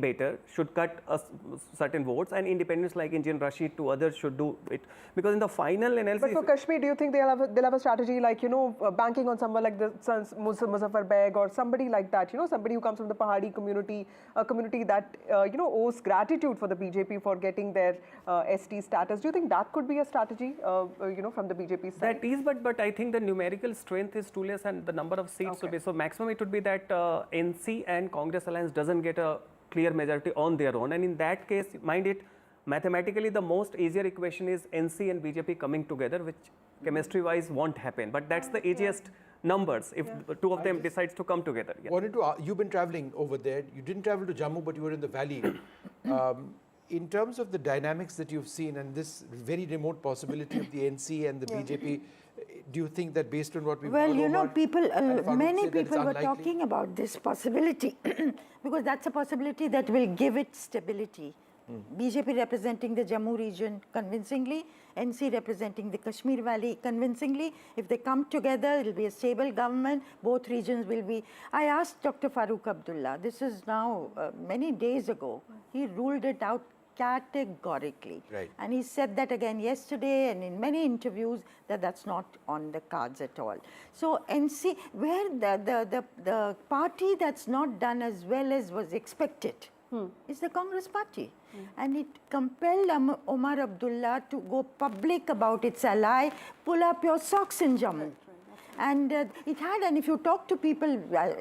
better, should cut certain votes, and independents like Indian Rashid to others should do it, because in the final analysis. But for Kashmir, do you think they'll have a strategy like, you know, banking on someone like the Muzaffar Beg or somebody like that, you know, somebody who comes from the Pahadi community, a community that you know, owes gratitude for the BJP for getting their ST status? Do you think that could be a strategy, you know, from the BJP side? That is, but I think the numerical strength is too less, and the number of seats will be so maximum. It would be that NC and Congress alliance doesn't get a clear majority on their own, and in that case, mind it, mathematically the most easier equation is NC and BJP coming together, which chemistry wise won't happen, but that's the easiest numbers if two of them decides to come together. Wanted to you've been traveling over there, you didn't travel to Jammu, but you were in the valley. In terms of the dynamics that you've seen and this very remote possibility of the NC and the BJP, do you think that based on what we've Well, heard, you know, Omar, people, many that it's people were unlikely? talking about this possibility because that's a possibility that will give it stability. BJP representing the Jammu region convincingly, NC representing the Kashmir Valley convincingly. If they come together, it will be a stable government. Both regions will be. I asked Dr. Farooq Abdullah, this is now many days ago, he ruled it out categorically. Right. And he said that again yesterday and in many interviews that that's not on the cards at all. So NC, where the party that's not done as well as was expected is the Congress party. And it compelled Omar Abdullah to go public about its ally, pull up your socks in Jammu. And it had, and if you talk to people,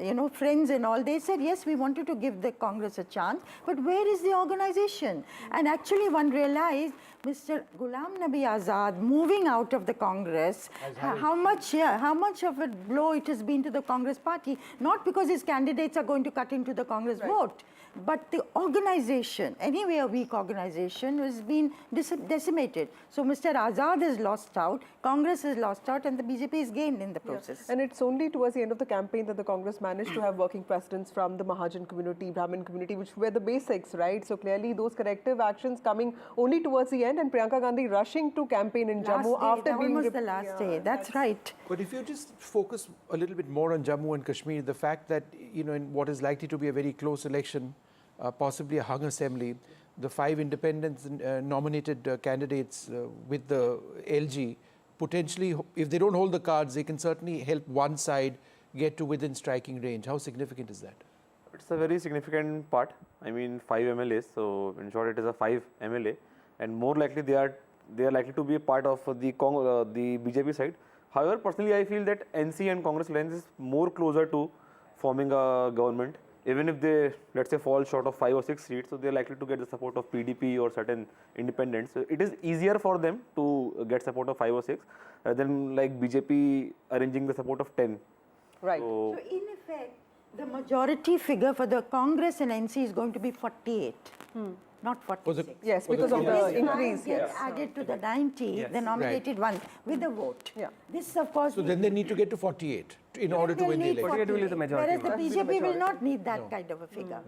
you know, friends and all, they said, yes, we wanted to give the Congress a chance, but where is the organization? And actually one realized Mr. Ghulam Nabi Azad moving out of the Congress, how much of a blow it has been to the Congress party, not because his candidates are going to cut into the Congress vote, but the organization, anyway a weak organization, has been decimated. So Mr. Azad has lost out, Congress has lost out, and the BJP is gained in the process. And it's only towards the end of the campaign that the Congress managed to have working presidents from the Mahajan community, Brahmin community, which were the basics, right? So clearly those corrective actions coming only towards the end, and Priyanka Gandhi rushing to campaign in Jammu after being... Almost the last day, that's right. But if you just focus a little bit more on Jammu and Kashmir, the fact that, you know, in what is likely to be a very close election, possibly a hung assembly, the 5 independents nominated candidates with the LG, potentially, if they don't hold the cards, they can certainly help one side get to within striking range. How significant is that? It's a very significant part. I mean, 5 MLAs, so in short, it is a 5 MLA, and more likely they are likely to be a part of the BJP side. However, personally, I feel that NC and Congress alliance is more closer to forming a government. Even if they, let's say, fall short of 5 or 6 seats, so they are likely to get the support of PDP or certain independents. So it is easier for them to get support of 5 or 6 rather than like BJP arranging the support of 10. Right. So in effect, the majority figure for the Congress and NC is going to be 48. Not 46. Yes, because of the increase. Gets added to the 90, the nominated ones, with the vote. Yeah. This, of course... So then they need to get to 48 in order to win the election. 48 will be the majority. Whereas the BJP will not need that kind of a figure.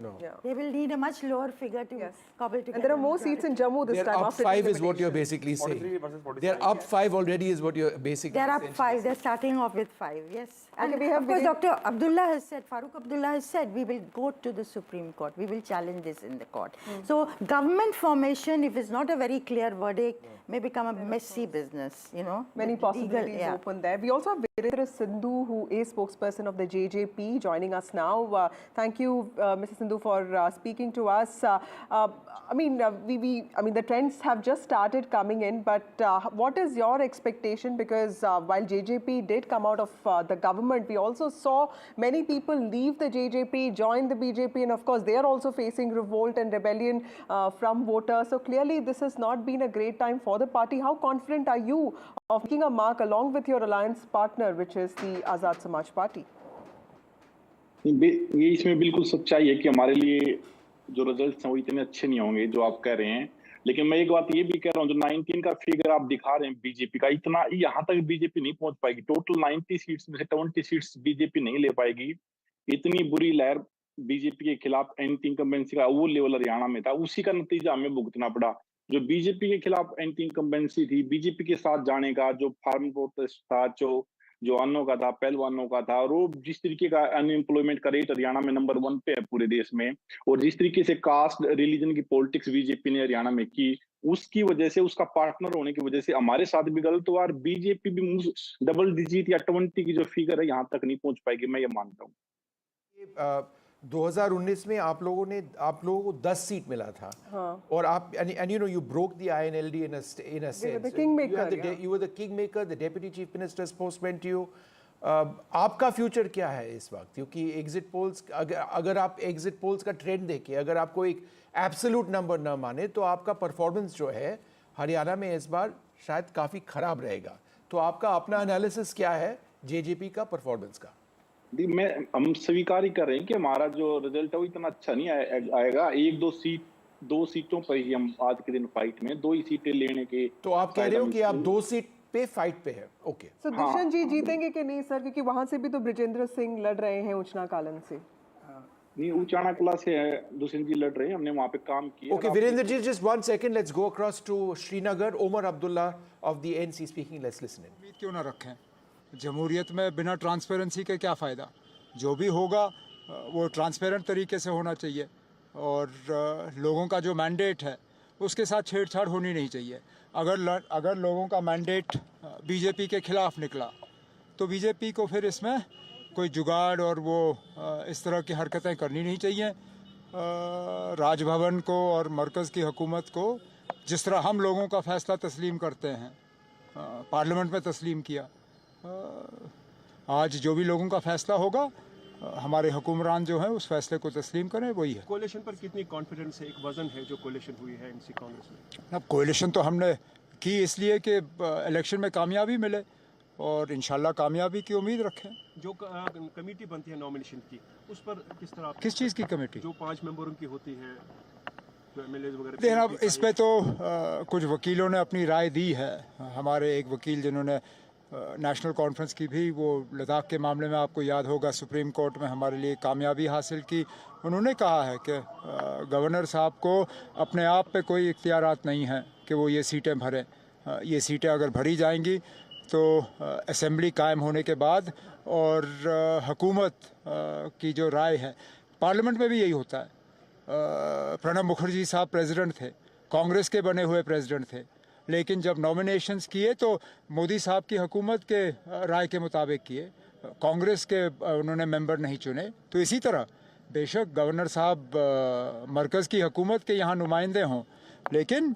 They will need a much lower figure to cobble together. And there are more seats in Jammu this They're time. up 5 is what you're basically saying. 43 versus 46. They're up 5 already is what you're basically They're up essentially 5. They're starting off with 5. Yes. And we have of course, Dr. Abdullah has said, Farooq Abdullah has said, we will go to the Supreme Court. We will challenge this in the court. So government formation, if it's not a very clear verdict, may become a messy business, you know. Many possibilities open there. We also have Virendra Sindhu, who is spokesperson of the JJP, joining us now. Thank you, Mr. Sindhu, for speaking to us. I mean, the trends have just started coming in, but what is your expectation? Because while JJP did come out of the government, we also saw many people leave the JJP, join the BJP, and of course, they are also facing revolt and rebellion from voters. So clearly, this has not been a great time for the party. How confident are you of making a mark along with your alliance partner, which is the Azad Samaj Party? ये इसमें बिल्कुल सच्चाई है कि हमारे लिए जो results हैं वो इतने अच्छे नहीं होंगे जो आप कह रहे हैं, लेकिन मैं एक बात ये भी कह रहा हूँ, जो 19 का फिगर आप दिखा रहे हैं बीजेपी का, इतना यहाँ तक बीजेपी नहीं पहुंच पाएगी। टोटल 90 सीट्स में से 20 सीट्स बीजेपी नहीं ले पाएगी। इतनी बुरी लहर बीजेपी के खिलाफ एंटी इनकम्बेंसी का वो लेवल हरियाणा में था, उसी का नतीजा हमें भुगतना पड़ा। जो बीजेपी के खिलाफ एंटी इनकम्बेंसी थी, बीजेपी के साथ जाने का जो फार्म प्रोटेस्ट था, जो जवानों का था, पहलवानों का था, और वो जिस तरीके का अनएम्प्लॉयमेंट का रेट हरियाणा में नंबर 1 पे है पूरे देश में, और जिस तरीके से कास्ट रिलीजन की पॉलिटिक्स बीजेपी ने हरियाणा में की, उसकी वजह से, उसका पार्टनर होने की वजह से हमारे साथ भी गलत हुआ, और बीजेपी भी डबल डिजिट या 20 की जो फिगर है यहाँ तक नहीं पहुंच पाएगी, मैं ये मानता हूँ। 2019 में आप लोगों को 10 सीट मिला था, हाँ. और आप and you know you broke the INLD in a sense. the kingmaker, you were the kingmaker. The deputy chief minister's post went to you. आपका फ्यूचर क्या है इस वक्त? क्योंकि एग्जिट पोल्स, अगर आप एग्जिट पोल्स का ट्रेंड देखें, अगर आपको एक एब्सोल्यूट नंबर ना माने, तो आपका परफॉर्मेंस जो है हरियाणा में इस बार शायद काफ़ी ख़राब रहेगा। तो आपका अपना एनालिसिस क्या है जेजेपी का परफॉर्मेंस का? हम स्वीकार ही कर रहे हैं कि हमारा जो रिजल्ट है वो इतना अच्छा नहीं आएगा। दो सीटों पर ही हम आज के दिन फाइट में 2 ही सीटें लेने के। तो आप कह रहे हो कि आप 2 सीट पे फाइट पे है? ओके। सो दुष्यंत जी जीतेंगे कि नहीं सर, क्योंकि वहां से भी तो ब्रिजेंद्र सिंह लड़ रहे हैं उचना कालन से। नहीं, उचाना कला से दुष्यंत जी लड़ रहे हैं, हमने वहाँ पे काम किया। Okay Virendra ji, just 1 second, let's go across to Srinagar. Omar Abdullah of the NC speaking, let's listen in. उम्मीद क्यों ना रखें? जमहूरियत में बिना ट्रांसपेरेंसी के क्या फ़ायदा? जो भी होगा वो ट्रांसपेरेंट तरीके से होना चाहिए, और लोगों का जो मैंडेट है उसके साथ छेड़छाड़ होनी नहीं चाहिए। अगर लोगों का मैंडेट बीजेपी के खिलाफ निकला तो बीजेपी को फिर इसमें कोई जुगाड़ और वो इस तरह की हरकतें करनी नहीं चाहिए। राजभवन को और मरकज़ की हुकूमत को जिस तरह हम लोगों का फ़ैसला तस्लीम करते हैं, पार्लियामेंट में तस्लीम किया, आज जो भी लोगों का फैसला होगा हमारे हुक्मरान जो है उस फैसले को तस्लीम करें, वही है। कोalition पर कितनी कॉन्फिडेंस है? एक वजन है जो कोalition हुई है एनसी कांग्रेस में। अब कोalition तो हमने की इसलिए कि इलेक्शन में कामयाबी मिले, और इंशाल्लाह कामयाबी की उम्मीद रखें। जो कमेटी बनती है नॉमिनेशन की, उस पर किस तरह? किस चीज़ की कमेटी? जो 5 मेंबरों की होती है, जो MLAs वगैरह। लेकिन अब इस पे तो कुछ वकीलों ने अपनी राय दी है। हमारे एक वकील जिन्होंने नेशनल कॉन्फ्रेंस की भी, वो लद्दाख के मामले में आपको याद होगा सुप्रीम कोर्ट में हमारे लिए कामयाबी हासिल की, उन्होंने कहा है कि गवर्नर साहब को अपने आप पे कोई इख्तियारात नहीं है कि वो ये सीटें भरें। ये सीटें अगर भरी जाएंगी तो असेंबली कायम होने के बाद और हुकूमत की जो राय है, पार्लियामेंट में भी यही होता है। प्रणब मुखर्जी साहब प्रेसिडेंट थे, कांग्रेस के बने हुए प्रेसिडेंट थे, लेकिन जब नॉमिनेशंस किए तो मोदी साहब की हुकूमत के राय के मुताबिक किए, कांग्रेस के उन्होंने मेंबर नहीं चुने। तो इसी तरह बेशक गवर्नर साहब मरकज़ की हुकूमत के यहाँ नुमाइंदे हों, लेकिन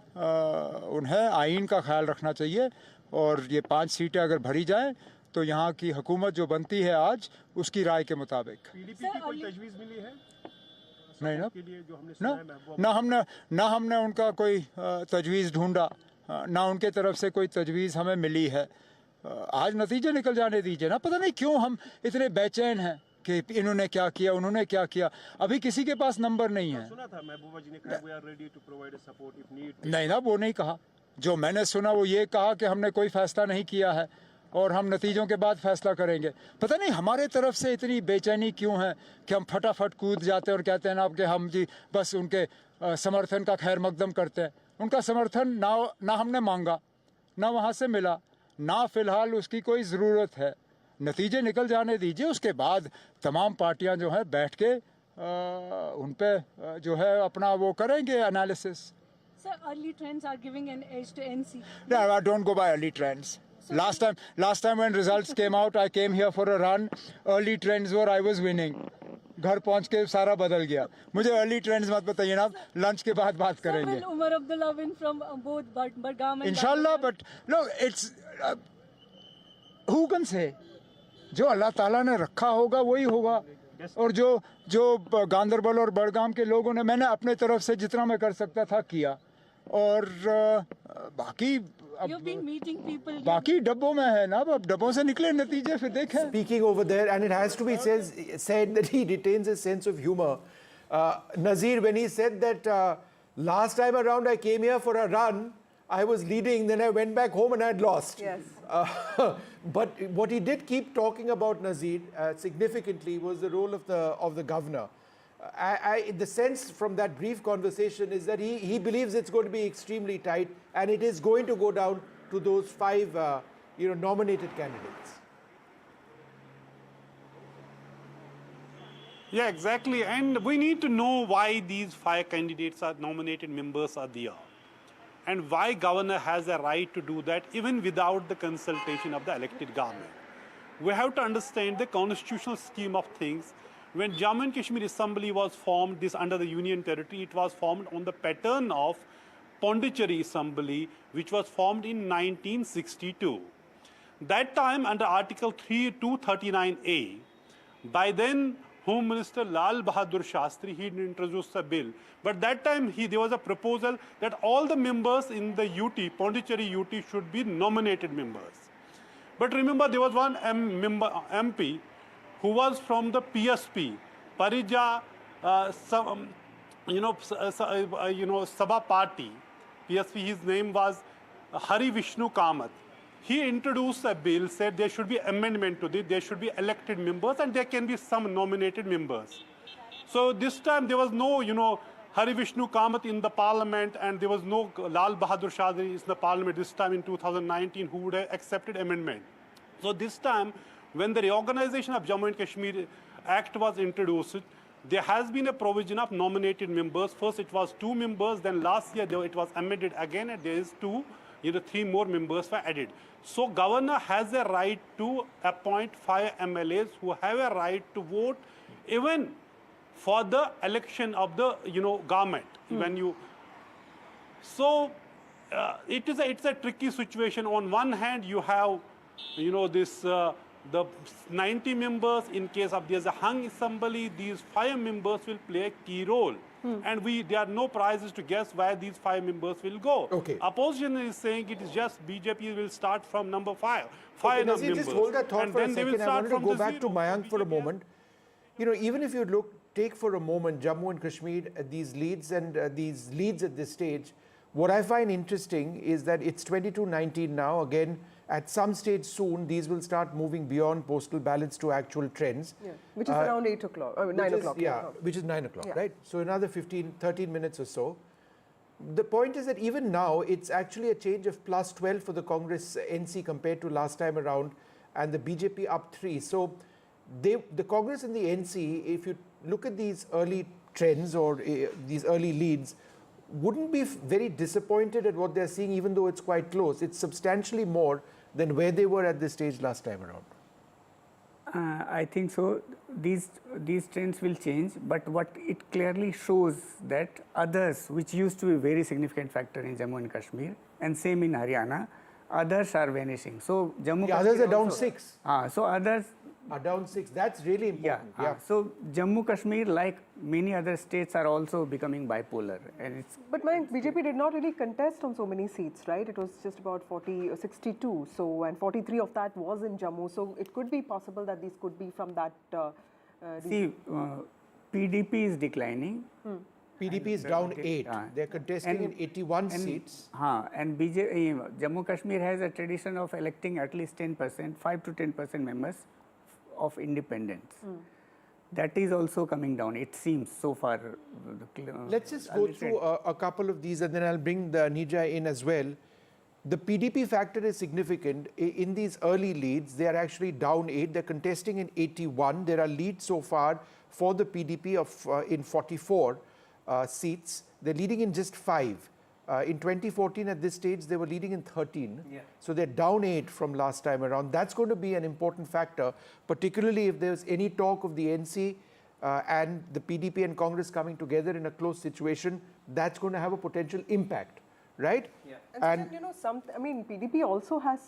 उन्हें आइन का ख्याल रखना चाहिए, और ये 5 सीटें अगर भरी जाएं तो यहाँ की हुकूमत जो बनती है आज उसकी राय के मुताबिक। PDP की कोई तजवीज़ मिली है? नहीं ना, के लिए जो हमने सुना है, ना हमने उनका कोई तजवीज़ ढूंढा, ना उनके तरफ से कोई तजवीज़ हमें मिली है। आज नतीजे निकल जाने दीजिए ना। पता नहीं क्यों हम इतने बेचैन हैं कि इन्होंने क्या किया, उन्होंने क्या किया। अभी किसी के पास नंबर नहीं है। सुना था महबूबा जी ने कहा we are ready to provide support if need। नहीं ना, वो नहीं कहा। जो मैंने सुना वो ये कहा कि हमने कोई फैसला नहीं किया है और हम नतीजों के बाद फैसला करेंगे। पता नहीं हमारे तरफ से इतनी बेचैनी क्यों है कि हम फटाफट कूद जाते हैं और कहते हैं ना कि हम जी बस उनके समर्थन का खैर मकदम करते हैं। उनका समर्थन ना हमने मांगा, ना वहाँ से मिला, ना फिलहाल उसकी कोई ज़रूरत है। नतीजे निकल जाने दीजिए, उसके बाद तमाम पार्टियां जो है बैठ के उन पे जो है अपना वो करेंगे analysis. Sir, early trends are giving an edge to NC. No, I don't go by early trends. Last time when results came out, I came here for a run. Early trends were I was winning. घर पहुंच के सारा बदल गया। मुझे early trends मत बताइए ना, लंच के बाद बात करेंगे। Sir, will Omar Abdullah win from both Budgam and इंशाल्लाह, but no, it's who can say? जो अल्लाह ताला ने रखा होगा वही होगा। और जो गांदरबल और बड़गाम के लोगों ने, मैंने अपने तरफ से जितना मैं कर सकता था किया, और बाकी बाकी डब्बों में है ना। अब डब्बों से निकले नतीजे फिर देखें। Speaking over there, and it has to be said that he retains his sense of humor. Nazir, when he said that last time around I came here for a run, I was leading, then I went back home and I had lost. Yes. But what he did keep talking about, Nazir, significantly was the role of the governor. The sense from that brief conversation is that he believes it's going to be extremely tight, and it is going to go down to those 5 nominated candidates. Yeah, exactly. And we need to know why these 5 candidates are nominated members are there. And why governor has a right to do that even without the consultation of the elected government. We have to understand the constitutional scheme of things. When Jammu and Kashmir Assembly was formed, this under the Union Territory, it was formed on the pattern of Pondicherry Assembly, which was formed in 1962. That time under Article 239A, by then Home Minister Lal Bahadur Shastri, he introduced a bill. But that time there was a proposal that all the members in the UT, Pondicherry UT, should be nominated members. But remember, there was one MP who was from the PSP, Parija, Sabha Party. PSP, his name was Hari Vishnu Kamath. He introduced a bill, said there should be amendment to this, there should be elected members and there can be some nominated members. So this time there was no, Hari Vishnu Kamath in the parliament and there was no Lal Bahadur Shastri in the parliament this time in 2019 who would have accepted amendment. So this time when the reorganization of Jammu and Kashmir Act was introduced, there has been a provision of nominated members. First it was 2 members, then last year it was amended again and there is 3 more members were added. So governor has a right to appoint 5 MLAs who have a right to vote even for the election of the government. When you it's a tricky situation. On one hand you have the 90 members. In case of there's a hung assembly, these 5 members will play a key role. And there are no prizes to guess where these 5 members will go. Okay. Opposition is saying it is just BJP will start from number 5. Nazir, just hold that thought for a second. I wanted to go back to Mayank for a moment. Even if you take for a moment Jammu and Kashmir, these leads at this stage, what I find interesting is that it's 22-19 now. Again, at some stage soon, these will start moving beyond postal ballots to actual trends. Yeah. Which is around 8 o'clock, or 9 o'clock. Which is 9 o'clock, right? So another 13 minutes or so. The point is that even now, it's actually a change of plus 12 for the Congress NC compared to last time around, and the BJP up 3. So the Congress and the NC, if you look at these early trends or these early leads, wouldn't be very disappointed at what they're seeing, even though it's quite close. It's substantially more than where they were at this stage last time around. I think so. These trends will change, but what it clearly shows that others, which used to be a very significant factor in Jammu and Kashmir, and same in Haryana, others are vanishing. So Jammu. The others are down 6. So others are down 6. That's really important. So Jammu Kashmir, like many other states, are also becoming bipolar. And it's but BJP did not really contest on so many seats, right? It was just about 62. So and 43 of that was in Jammu. So it could be possible that these could be from that. PDP is declining. PDP is down 8. They're contesting in 81 seats. And Jammu Kashmir has a tradition of electing at least 10%, 5 to 10% members of independents. That is also coming down, it seems, so far. Let's just go through a couple of these and then I'll bring the Nija in as well. The PDP factor is significant. In these early leads, they are actually down 8. They're contesting in 81. There are leads so far for the PDP of in 44 seats. They're leading in just 5. In 2014, at this stage, they were leading in 13. So they're down 8 from last time around. That's going to be an important factor, particularly if there's any talk of the NC and the PDP and Congress coming together in a close situation. That's going to have a potential impact, right? And PDP also has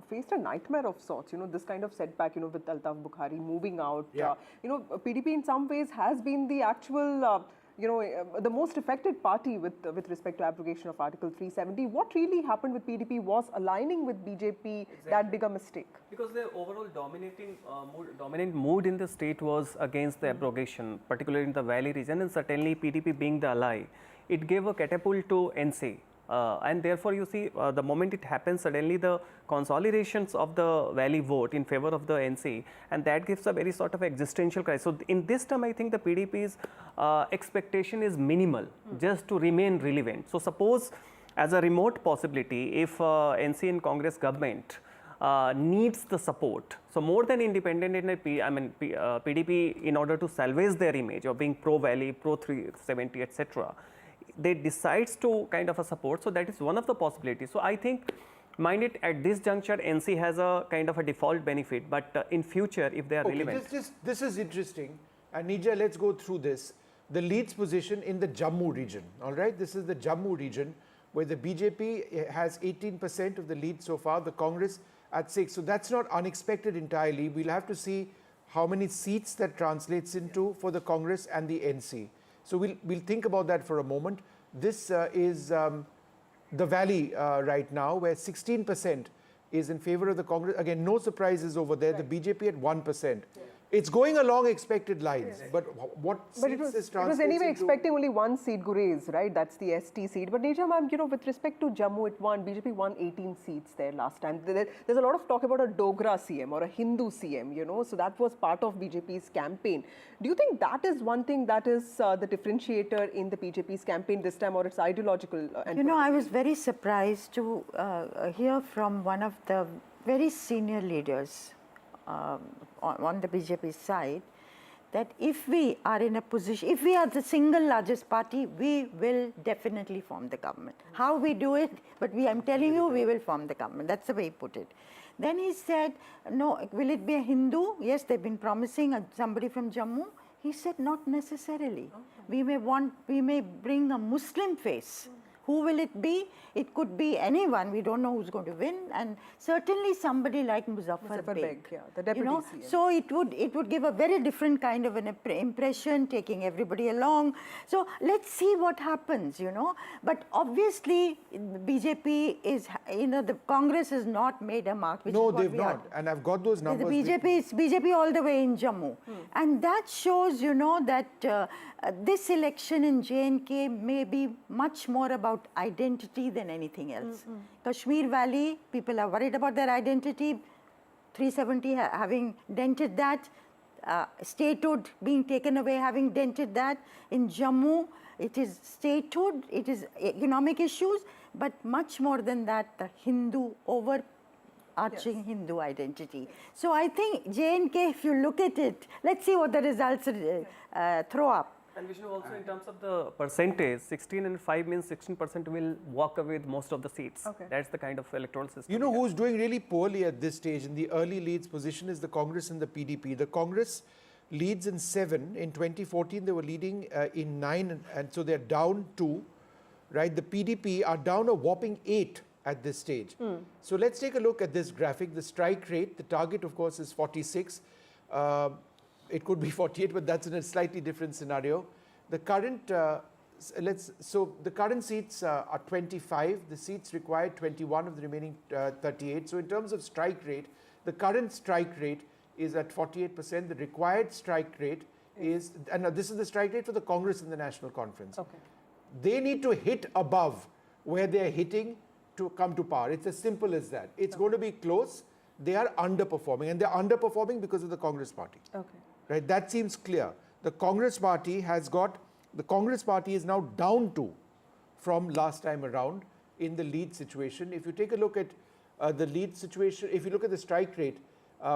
faced a nightmare of sorts. This kind of setback. With Altaf Bukhari moving out. PDP in some ways has been the actual. The most affected party with respect to abrogation of Article 370. What really happened with PDP was aligning with BJP that big a mistake? Because the overall dominant mood in the state was against the abrogation, particularly in the valley region, and certainly PDP being the ally, it gave a catapult to NC. And therefore, you see, the moment it happens, suddenly the consolidations of the valley vote in favor of the NC, and that gives a very sort of existential crisis. So in this term, I think the PDP's expectation is minimal, just to remain relevant. So suppose as a remote possibility, if NC and Congress government needs the support. So more than independent in a PDP, in order to salvage their image of being pro-Valley, pro-370, etc., they decides to kind of a support. So that is one of the possibilities. So I think, mind it, at this juncture, NC has a kind of a default benefit, but in future, if they are relevant. This is interesting. And Nija, let's go through this. The Leeds position in the Jammu region, all right? This is the Jammu region where the BJP has 18% of the lead so far, the Congress at 6%. So that's not unexpected entirely. We'll have to see how many seats that translates into for the Congress and the NC. So we'll think about that for a moment. This is the Valley right now, where 16% is in favor of the Congress. Again, no surprises over there. Right. The BJP at 1%. Yeah. It's going along expected lines, but what seats is translating? It was anyway expecting only one seat, Gurez, right? That's the ST seat. But Neja ma'am, you know, with respect to Jammu, BJP won 18 seats there last time. There's a lot of talk about a Dogra CM or a Hindu CM, you know, so that was part of BJP's campaign. Do you think that is one thing that is the differentiator in the BJP's campaign this time, or it's ideological? You know, I was very surprised to hear from one of the very senior leaders on the BJP side, that if we are in a position, if we are the single largest party, we will definitely form the government. How we do it, but I'm telling you, we will form the government. That's the way he put it. Then he said, no, will it be a Hindu? Yes, they've been promising somebody from Jammu. He said, not necessarily. Okay. We may bring a Muslim face. Who will it be? It could be anyone. We don't know who's going to win, and certainly somebody like Muzaffar Beg. Yeah, the deputy CM. So it would give a very different kind of an impression, taking everybody along. So let's see what happens, you know. But obviously, BJP is, you know, the Congress has not made a mark. No, they've not, and I've got those numbers. The BJP is BJP all the way in Jammu, and that shows, you know, that this election in J&K may be much more about identity than anything else. Kashmir Valley, people are worried about their identity, 370 having dented that, statehood being taken away having dented that. In Jammu, it is statehood, it is economic issues, but much more than that, the Hindu overarching Hindu identity. So I think J&K, if you look at it, let's see what the results throw up. And Vishnu, also in terms of the percentage, 16 and 5 means 16% will walk away with most of the seats. Okay. That's the kind of electoral system. You know who's doing really poorly at this stage in the early leads position is the Congress and the PDP. The Congress leads in 7. In 2014, they were leading in 9, and so they're down 2, right? The PDP are down a whopping 8 at this stage. So let's take a look at this graphic. The strike rate, the target, of course, is 46. It could be 48, but that's in a slightly different scenario. The current, the current seats are 25. The seats required 21 of the remaining 38. So in terms of strike rate, the current strike rate is at 48%. The required strike rate is, and this is the strike rate for the Congress and the National Conference. Okay. They need to hit above where they're hitting to come to power. It's as simple as that. It's going to be close. They are underperforming, and they're underperforming because of the Congress party. Okay. Right, that seems clear. The Congress party is now down 2 from last time around in the lead situation. If you take a look at the lead situation, if you look at the strike rate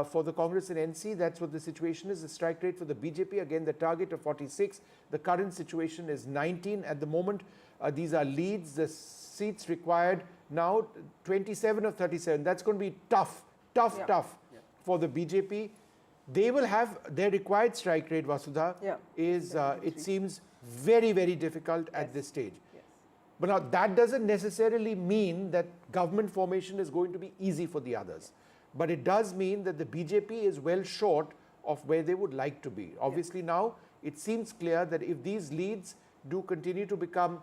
for the Congress and NC, that's what the situation is. The strike rate for the BJP, again, the target of 46. The current situation is 19 at the moment. These are leads. The seats required now 27 of 37. That's going to be tough for the BJP. They will have their required strike rate, Vasudha, is, it seems, very, very difficult at this stage. Yes. But now that doesn't necessarily mean that government formation is going to be easy for the others. But it does mean that the BJP is well short of where they would like to be. Obviously now, it seems clear that if these leads do continue to become,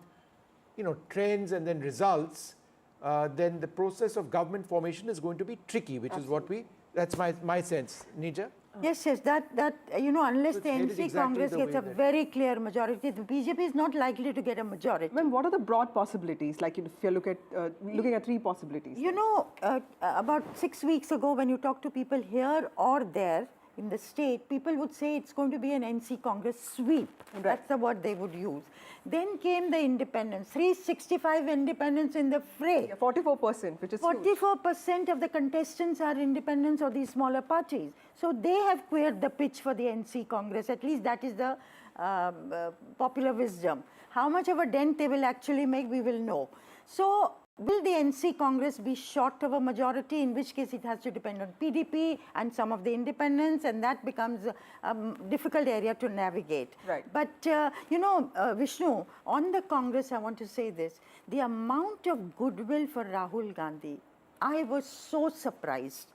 you know, trends and then results, then the process of government formation is going to be tricky, which is what that's my sense. Nija? Yes, that you know, unless the NC Congress gets a very clear majority, the BJP is not likely to get a majority. Ma'am, what are the broad possibilities? Like if you look at looking at 3 possibilities. You know, about 6 weeks ago, when you talk to people here or there, in the state, people would say it's going to be an NC Congress sweep. Right. That's the word they would use. Then came the independents, 365 independents in the fray. Yeah, 44%, which is huge. 44% of the contestants are independents or these smaller parties. So they have cleared the pitch for the NC Congress. At least that is the popular wisdom. How much of a dent they will actually make, we will know. So will the NC Congress be short of a majority, in which case it has to depend on PDP and some of the independents, and that becomes a difficult area to navigate. Right. But, you know, Vishnu, on the Congress, I want to say this, the amount of goodwill for Rahul Gandhi, I was so surprised.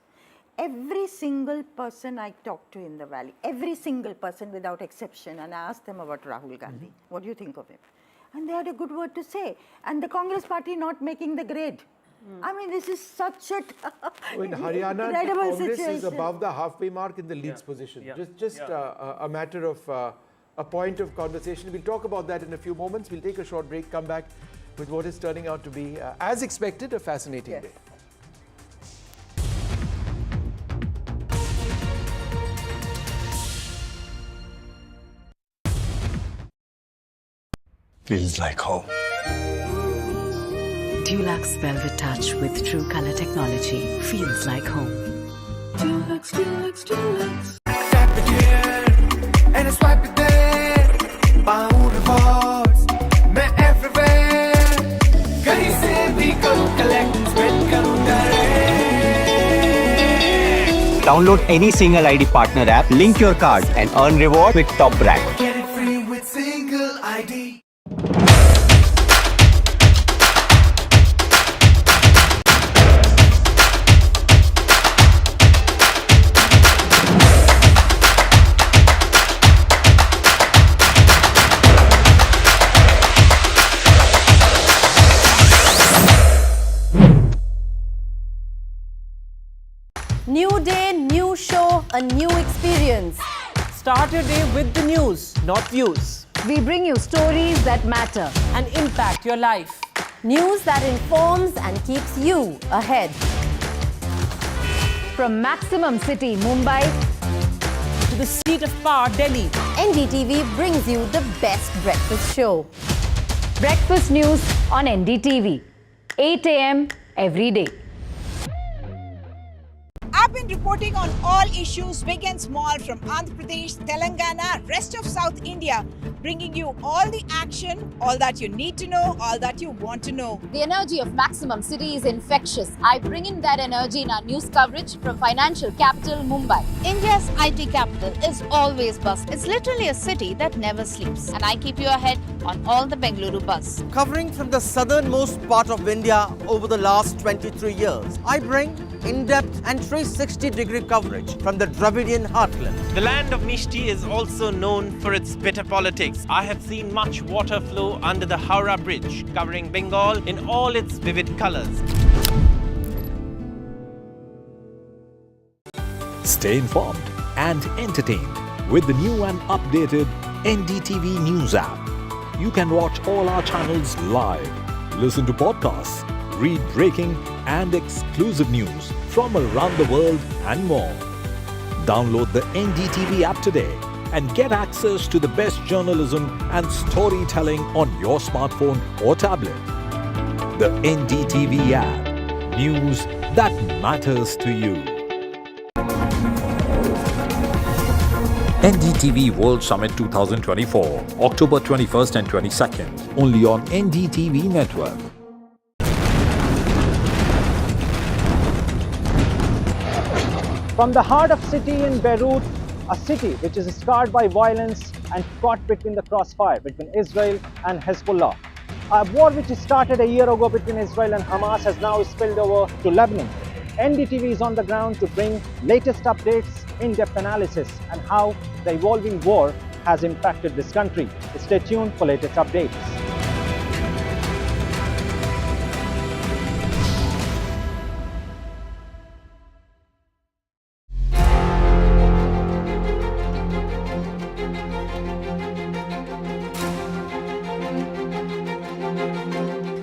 Every single person I talked to in the valley, every single person without exception, and I asked them about Rahul Gandhi, what do you think of him? And they had a good word to say. And the Congress party not making the grade. I mean, this is such a In Haryana, the incredible Congress situation. is above the halfway mark in the leads position. Just a matter of a point of conversation. We'll talk about that in a few moments. We'll take a short break, come back with what is turning out to be, as expected, a fascinating day. Feels like home. Dulux Velvet Touch with True Color Technology feels like home. Dulux, Dulux, Dulux. Tap it here and swipe it there. Pound rewards, मैं everywhere. कहीं से भी करूँ collect, spend करूँ direct. Download any single ID partner app, link your card and earn reward with top brand. Get it free with single ID. New day, new show, a new experience. Start your day with the news, not views. We bring you stories that matter and impact your life. News that informs and keeps you ahead. From Maximum City, Mumbai, to the seat of power, Delhi, NDTV brings you the best breakfast show. Breakfast news on NDTV, 8 a.m. every day. I've been reporting on all issues, big and small, from Andhra Pradesh, Telangana, rest of South India, bringing you all the action, all that you need to know, all that you want to know. The energy of Maximum City is infectious. I bring in that energy in our news coverage from financial capital, Mumbai. India's IT capital is always buzz. It's literally a city that never sleeps. And I keep you ahead on all the Bengaluru buzz. Covering from the southernmost part of India over the last 23 years, I bring in-depth and 360-degree coverage from the Dravidian heartland. The land of Mishti is also known for its bitter politics. I have seen much water flow under the Howrah Bridge, covering Bengal in all its vivid colors. Stay informed and entertained with the new and updated NDTV News app. You can watch all our channels live, listen to podcasts, read breaking and exclusive news from around the world and more. Download the NDTV app today and get access to the best journalism and storytelling on your smartphone or tablet. The NDTV app. News that matters to you. NDTV World Summit 2024, October 21st and 22nd, only on NDTV Network. From the heart of city in Beirut, a city which is scarred by violence and caught between the crossfire between Israel and Hezbollah. A war which started a year ago between Israel and Hamas has now spilled over to Lebanon. NDTV is on the ground to bring latest updates, in-depth analysis, and how the evolving war has impacted this country. Stay tuned for latest updates.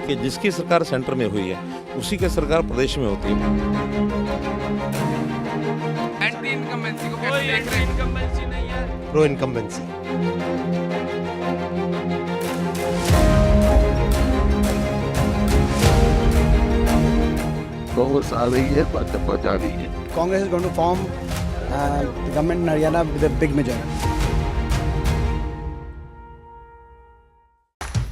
कि जिसकी सरकार centre में हुई है उसी की सरकार प्रदेश में होती है। एंटी इनकम इनकम्बेंसी को कैसे देख रहे हैं? इनकम्बेंसी नहीं है। Pro incumbency. कांग्रेस आ रही है, भाजपा जा रही है। Congress is going to form the government in Haryana with a big majority.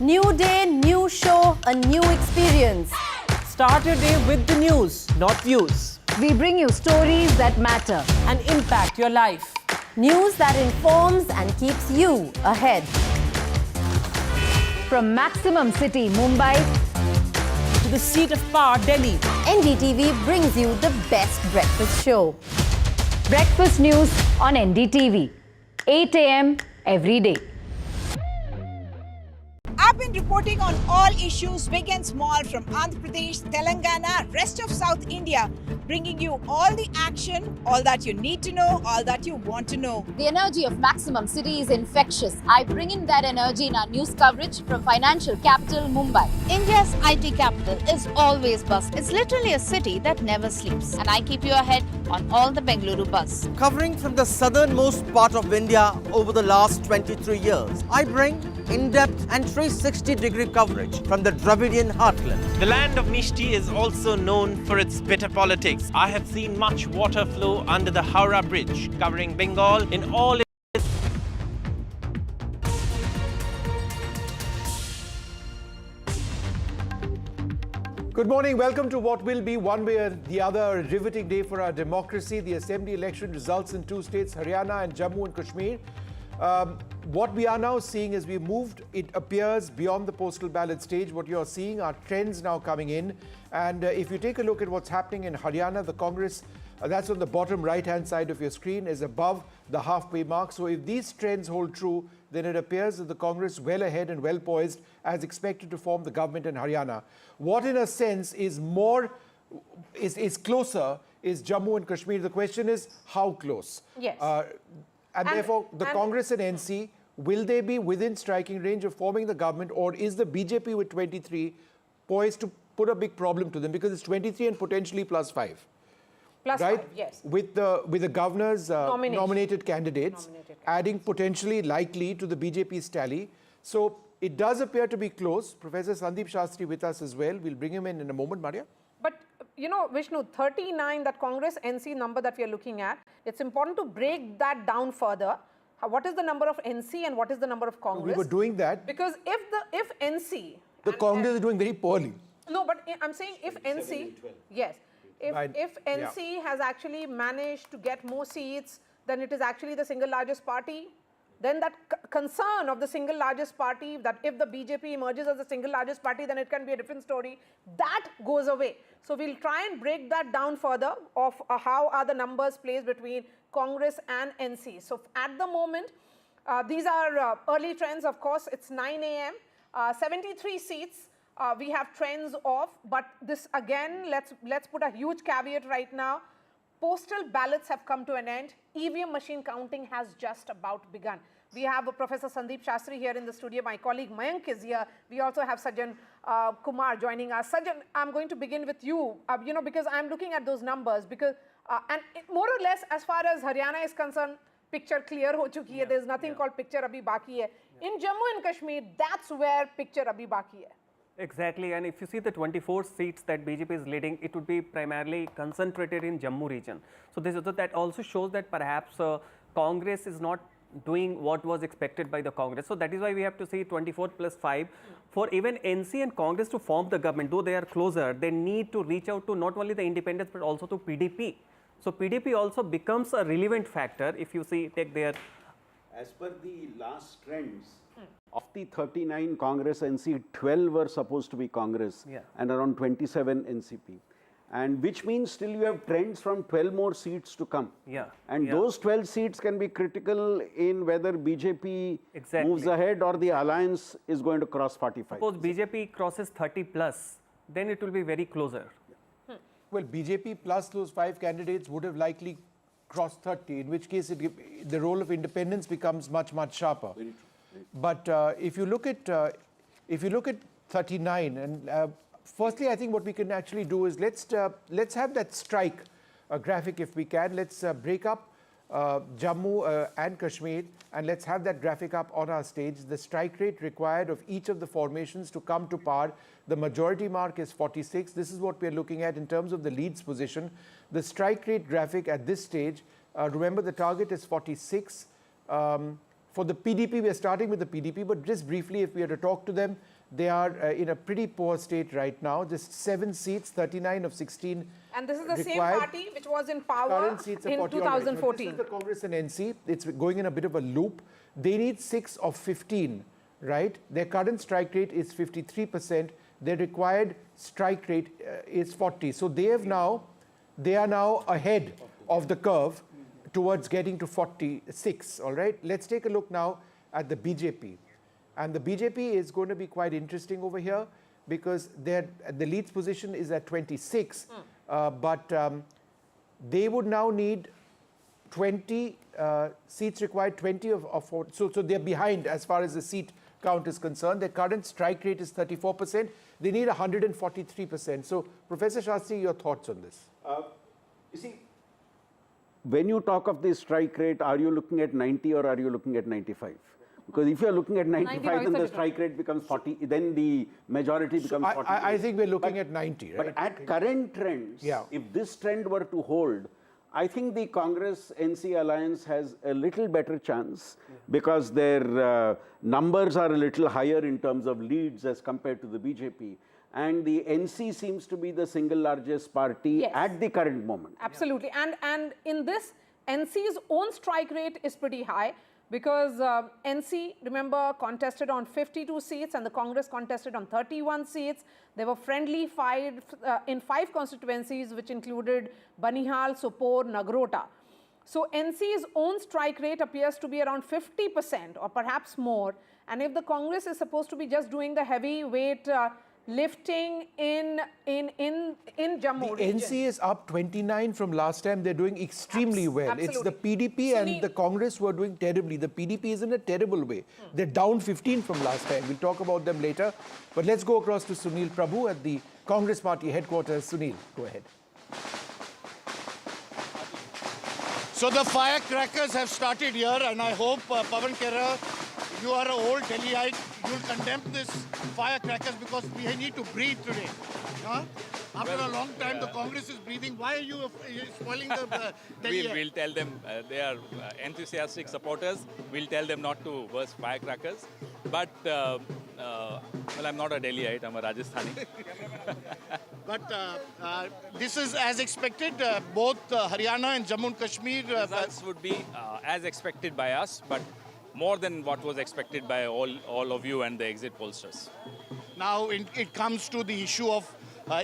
New day, new show, a new experience. Start your day with the news, not views. We bring you stories that matter and impact your life. News that informs and keeps you ahead. From Maximum City, Mumbai, to the seat of power, Delhi, NDTV brings you the best breakfast show. Breakfast news on NDTV, 8 a.m. every day. I've been reporting on all issues big and small from Andhra Pradesh, Telangana, rest of South India, bringing you all the action, all that you need to know, all that you want to know. The energy of Maximum City is infectious. I bring in that energy in our news coverage from financial capital, Mumbai. India's IT capital is always buzz. It's literally a city that never sleeps. And I keep you ahead on all the Bengaluru buzz. Covering from the southernmost part of India over the last 23 years, I bring in-depth and 360-degree coverage from the Dravidian heartland. The land of Mishti is also known for its bitter politics. I have seen much water flow under the Howrah Bridge, covering Bengal in all its Good morning. Welcome to what will be one way or the other a riveting day for our democracy. The assembly election results in two states, Haryana and Jammu and Kashmir. What we are now seeing as we moved, it appears beyond the postal ballot stage. What you're seeing are trends now coming in. And if you take a look at what's happening in Haryana, the Congress, that's on the bottom right-hand side of your screen, is above the halfway mark. So if these trends hold true, then it appears that the Congress well ahead and well poised as expected to form the government in Haryana. What in a sense is closer is Jammu and Kashmir. The question is how close? Yes. And therefore, the Congress and NC, will they be within striking range of forming the government, or is the BJP with 23 poised to put a big problem to them? Because it's 23 and potentially plus 5. Plus right? 5, yes. With the governor's nominated candidates, adding potentially likely to the BJP's tally. So it does appear to be close. Professor Sandeep Shastri with us as well. We'll bring him in a moment, Maria. But, you know, Vishnu, 39, that Congress NC number that we are looking at, it's important to break that down further. What is the number of NC and what is the number of Congress? We were doing that. Because if NC... The Congress is doing very poorly. No, but I'm saying if NC... Yes. If NC has actually managed to get more seats, then it is actually the single largest party. Then that concern of the single largest party, that if the BJP emerges as the single largest party, then it can be a different story. That goes away. So we'll try and break that down further of how are the numbers placed between Congress and NC. So at the moment, these are early trends. Of course, it's 9 a.m. 73 seats. We have trends of, but this again, let's put a huge caveat right now. Postal ballots have come to an end. EVM machine counting has just about begun. We have Professor Sandeep Shastri here in the studio. My colleague Mayank is here. We also have Sajjan Kumar joining us. Sajjan, I'm going to begin with you, because I'm looking at those numbers because, more or less, as far as Haryana is concerned, picture clear ho chuki hai. There's nothing called picture abhi baki hai. In Jammu and Kashmir, that's where picture abhi baki hai. Exactly, and if you see the 24 seats that BJP is leading, it would be primarily concentrated in Jammu region. So that also shows that perhaps Congress is not doing what was expected by the Congress. So that is why we have to see 24 plus 5. For even NC and Congress to form the government, though they are closer, they need to reach out to not only the independents but also to PDP. So PDP also becomes a relevant factor if you see, take their... As per the last trends, of the 39 Congress NC, 12 were supposed to be Congress and around 27 NCP. And which means still you have trends from 12 more seats to come. And those 12 seats can be critical in whether BJP moves ahead or the alliance is going to cross 45. Suppose BJP crosses 30 plus, then it will be very closer. Well, BJP plus those 5 candidates would have likely crossed 30, in which case the role of independence becomes much, much sharper. Very true. But if you look at 39, and firstly, I think what we can actually do is let's have that strike graphic if we can. Let's break up Jammu and Kashmir, and let's have that graphic up on our stage. The strike rate required of each of the formations to come to par. The majority mark is 46. This is what we're looking at in terms of the leads position. The strike rate graphic at this stage, remember the target is 46. For the PDP, we are starting with the PDP, but just briefly, if we are to talk to them, they are in a pretty poor state right now. Just 7 seats, 39 of 16. And this is the required. same party which was in power in 2014. This is the Congress and NC. It's going in a bit of a loop. They need 6 of 15, right? Their current strike rate is 53%. Their required strike rate is 40. So they are now ahead of the curve towards getting to 46, all right? Let's take a look now at the BJP. And the BJP is going to be quite interesting over here because the leads position is at 26, but they would now need 20 seats required, 20 of 40. So they're behind as far as the seat count is concerned. Their current strike rate is 34%. They need 143%. So, Professor Shastri, your thoughts on this? You see, when you talk of the strike rate, are you looking at 90 or are you looking at 95? Because if you are looking at 95, then the strike rate becomes 40, then the majority becomes 40. I think we're looking at 90, right? But at current trends, if this trend were to hold, I think the Congress-NC alliance has a little better chance because their numbers are a little higher in terms of leads as compared to the BJP. And the NC seems to be the single largest party at the current moment. Absolutely. And in this, NC's own strike rate is pretty high because NC, remember, contested on 52 seats and the Congress contested on 31 seats. They were friendly fight in 5 constituencies, which included Banihal, Sopore, Nagrota. So NC's own strike rate appears to be around 50% or perhaps more. And if the Congress is supposed to be just doing the heavyweight lifting in Jammu the region. NC is up 29 from last time. They're doing extremely well. Absolutely. It's the PDP and the Congress who are doing terribly. The PDP is in a terrible way. They're down 15 from last time. We'll talk about them later. But let's go across to Sunil Prabhu at the Congress Party headquarters. Sunil, go ahead. So the firecrackers have started here, and I hope, Pavan Kera, you are an old Delhiite, you'll condemn this firecrackers because we need to breathe today. Huh? After a long time, the Congress is breathing. Why are you spoiling the Delhi? We'll tell them they are enthusiastic supporters. We'll tell them not to burst firecrackers. But, well, I'm not a Delhiite, I'm a Rajasthani. But this is as expected, both Haryana and Jammu and Kashmir. Results would be as expected by us, but more than what was expected by all of you and the exit pollsters. Now it comes to the issue of,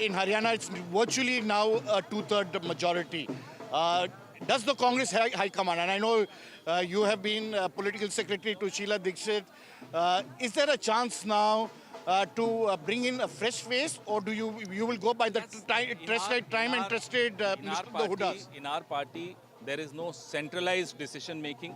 in Haryana, it's virtually now a 2/3 majority. Does the Congress High Command, and I know you have been political secretary to Sheila Dixit, is there a chance now to bring in a fresh face, or do you will go by the time and trusted Mr. Hoodas? In our party, there is no centralized decision making.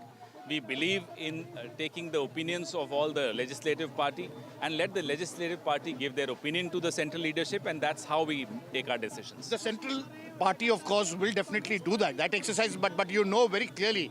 We believe in taking the opinions of all the legislative party and let the legislative party give their opinion to the central leadership, and that's how we take our decisions. The central party, of course, will definitely do that exercise, but you know very clearly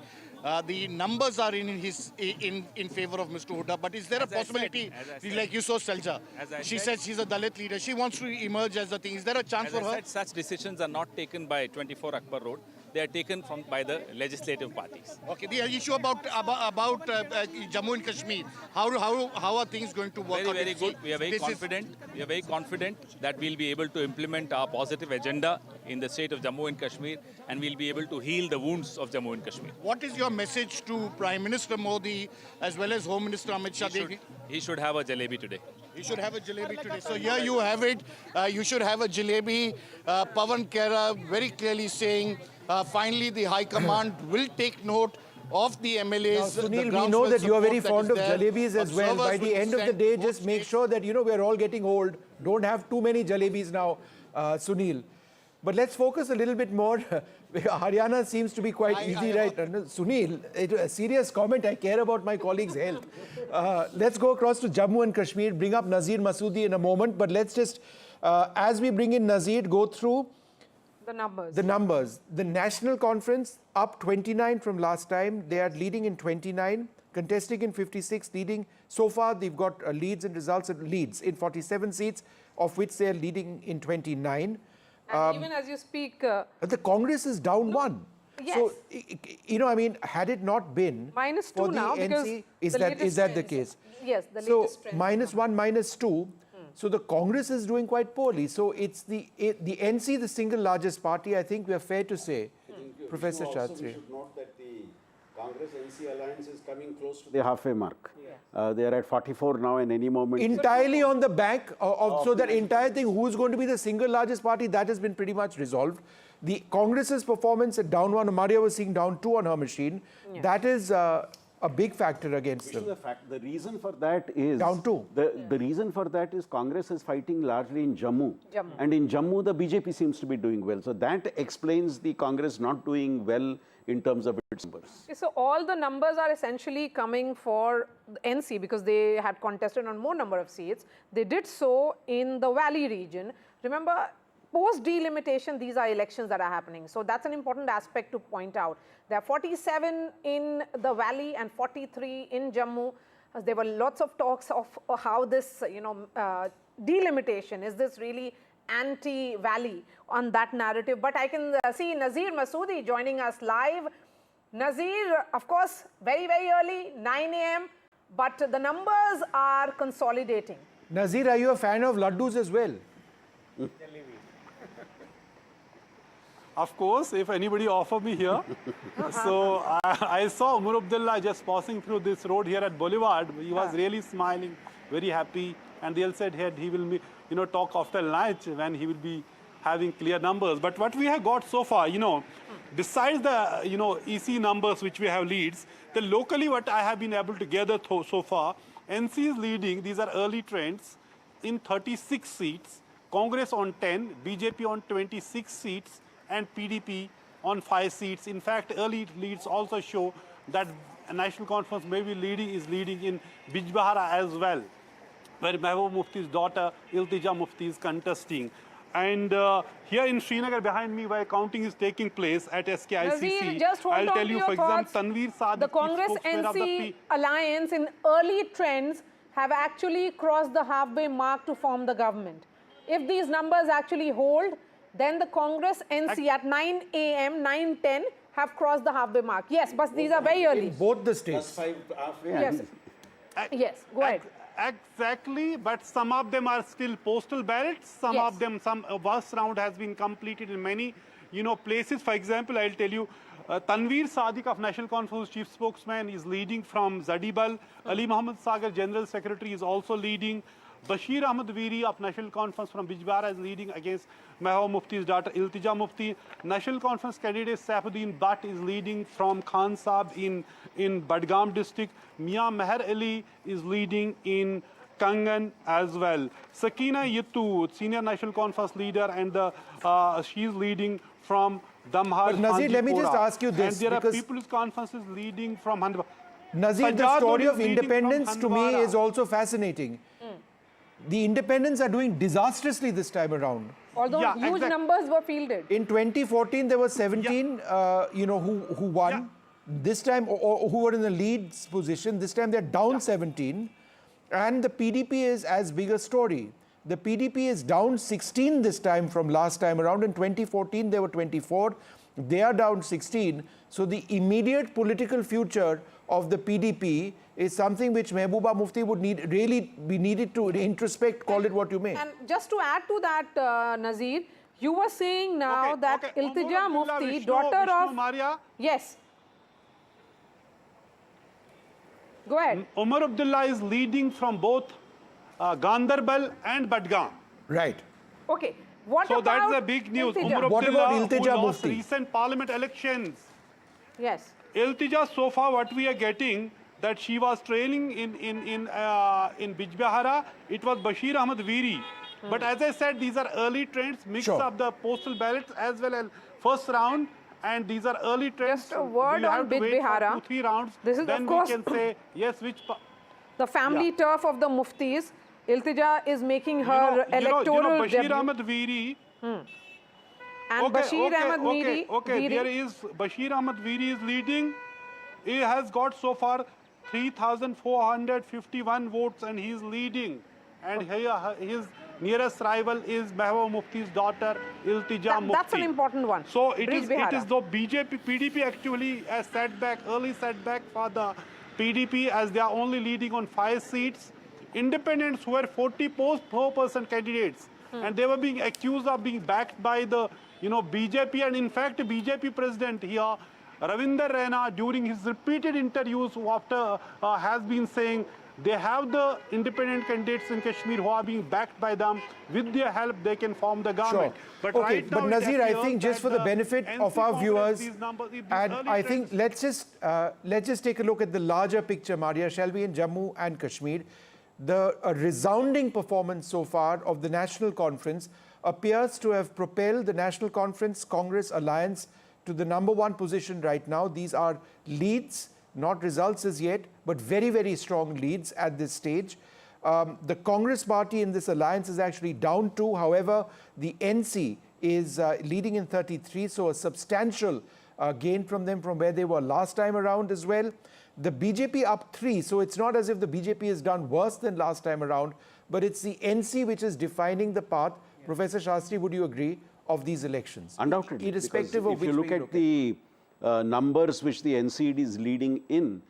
the numbers are in favor of Mr. Hooda. But is there a possibility, like you saw Selja, she says she's a Dalit leader, she wants to emerge as the thing. Is there a chance for her? Such decisions are not taken by 24 Akbar Road. They are taken by the legislative parties. Okay, the issue about Jammu and Kashmir, how are things going to work out? Very good. We are very confident. We are very confident that we'll be able to implement our positive agenda in the state of Jammu and Kashmir, and we'll be able to heal the wounds of Jammu and Kashmir. What is your message to Prime Minister Modi as well as Home Minister Amit Shah? He should have a jalebi today. You should have a jalebi today. So here you have it. You should have a jalebi. Pavan Kera very clearly saying, finally the High Command will take note of the MLAs. Now, Sunil, we know that you are very fond of jalebis as well. By the end of the day, just make sure that, we're all getting old. Don't have too many jalebis now, Sunil. But let's focus a little bit more. Haryana seems to be quite easy, right? Sunil, a serious comment. I care about my colleagues' health. Let's go across to Jammu and Kashmir, bring up Nazir Masoodi in a moment. But let's just, as we bring in Nazir, go through The numbers. The numbers. The National Conference up 29 from last time. They are leading in 29, contesting in 56, leading. So far, they've got leads and results and leads in 47 seats, of which they are leading in 29. And even as you speak... the Congress is down one. Yes. So, you know, I mean, had it not been -2 for the now, because NC, the is that the case? Yes, the so latest trend. -1, -2. So the Congress is doing quite poorly. So it's the NC, the single largest party. I think we are fair to say, Professor Shastri. We should note that the Congress-NC alliance is coming close to the halfway mark. They are at 44 now, and any moment. Entirely on the back of so that entire thing, who's going to be the single largest party, that has been pretty much resolved. The Congress's performance at down 1, Maria was seeing down 2 on her machine. That is a big factor against them. The reason for that is down 2. The reason for that is Congress is fighting largely in Jammu. And in Jammu the BJP seems to be doing well. So that explains the Congress not doing well in terms of its numbers. So all the numbers are essentially coming for the NC because they had contested on more number of seats. They did so in the Valley region. Remember, post delimitation, these are elections that are happening. So that's an important aspect to point out. There are 47 in the Valley and 43 in Jammu. There were lots of talks of how this, delimitation, is this really anti-Valley on that narrative? But I can see Nazir Masoodi joining us live. Nazir, of course, very, very early, 9 a.m., but the numbers are consolidating. Nazir, are you a fan of laddus as well? Of course, if anybody offer me here. So I saw Omar Abdullah just passing through this road here at Boulevard. He was really smiling, very happy. And they all said he will, talk after lunch when he will be having clear numbers. But what we have got so far, besides the, EC numbers which we have leads, the locally what I have been able to gather so far, NC is leading, these are early trends, in 36 seats, Congress on 10, BJP on 26 seats, and PDP on 5 seats. In fact, early leads also show that a National Conference is leading in Bijbahara as well, where Mehbooba Mufti's daughter, Iltija Mufti, is contesting. And here in Srinagar, behind me, where counting is taking place at SKICC, I'll tell you, for example, Tanveer Sadiq, the Congress-NC alliance in early trends have actually crossed the halfway mark to form the government. If these numbers actually hold, then the Congress-NC at 9 a.m., 9:10 have crossed the halfway mark. Yes, but these are very early. In both the states. Yes. Yes, go ahead. Exactly, but some of them are still postal ballots. Some of them, first round has been completed in many, places. For example, I'll tell you, Tanveer Sadiq of National Conference chief spokesman is leading from Zadibal. Ali Muhammad Sagar, General Secretary, is also leading. Bashir Ahmad Veeri of National Conference from Bijbahara is leading against Mehbooba Mufti's daughter Iltija Mufti. National Conference candidate Saifuddin Butt is leading from Khan Sahab in Badgam district. Mia Meher Ali is leading in Kangan as well. Sakina Yittu, senior National Conference leader, and she's leading from Damhal. But Nazir, let me just ask you this. And there are People's Conferences leading from Handwa. Nazir, the story of independence to me is also fascinating. The independents are doing disastrously this time around. Although huge numbers were fielded. In 2014, there were 17, who won. This time, or who were in the lead position. This time, they're down 17. And the PDP is as big a story. The PDP is down 16 this time from last time around. In 2014, they were 24. They are down 16. So the immediate political future of the PDP is something which Mehbooba Mufti would really be needed to introspect, call it what you may. And just to add to that, Nazir, you were saying now that Iltija Mufti, daughter of... Maria. Yes. Go ahead. Omar Abdullah is leading from both Gandarbal and Badgam. Right. Okay. What so about that's the big news. Iltija? Omar What Abdullah, about Iltija who lost Mufti? recent parliament elections. Yes. Iltija, so far what we are getting, that she was trailing in Bijbahara. It was Bashir Ahmad Veeri. But as I said, these are early trends, mix of the postal ballots as well as first round. And these are early trends. Just a word on Bijbahara. 2-3 rounds. This is, then of course, we can say, yes, which... the family turf of the Muftis. Iltija is making her electoral Bashir debut. Ahmad Veeri, And Bashir Ahmed Veeri. There is Bashir Ahmed Veeri is leading. He has got so far 3,451 votes and he is leading. And his nearest rival is Mehbooba Mufti's daughter, Iltija Mufti. That's an important one. So it is though PDP actually a setback, early setback for the PDP as they are only leading on 5 seats. Independents were 44% candidates and they were being accused of being backed by the BJP, and in fact BJP president here, Ravinder Raina, during his repeated interviews after has been saying they have the independent candidates in Kashmir who are being backed by them. With their help, they can form the government. Sure. But okay, right now, but Nazir, I think just for the benefit of our viewers, and I think let's just take a look at the larger picture, Maria, shall we, in Jammu and Kashmir. The resounding performance so far of the National Conference appears to have propelled the National Conference Congress alliance to the #1 position right now. These are leads, not results as yet, but very, very strong leads at this stage. The Congress party in this alliance is actually down 2. However, the NC is leading in 33, so a substantial gain from them from where they were last time around as well. The BJP up 3, so it's not as if the BJP has done worse than last time around, but it's the NC which is defining the path. Yes. Professor Shastri, would you agree, of these elections? Undoubtedly. Irrespective of if you look at the numbers which the NCD is leading in,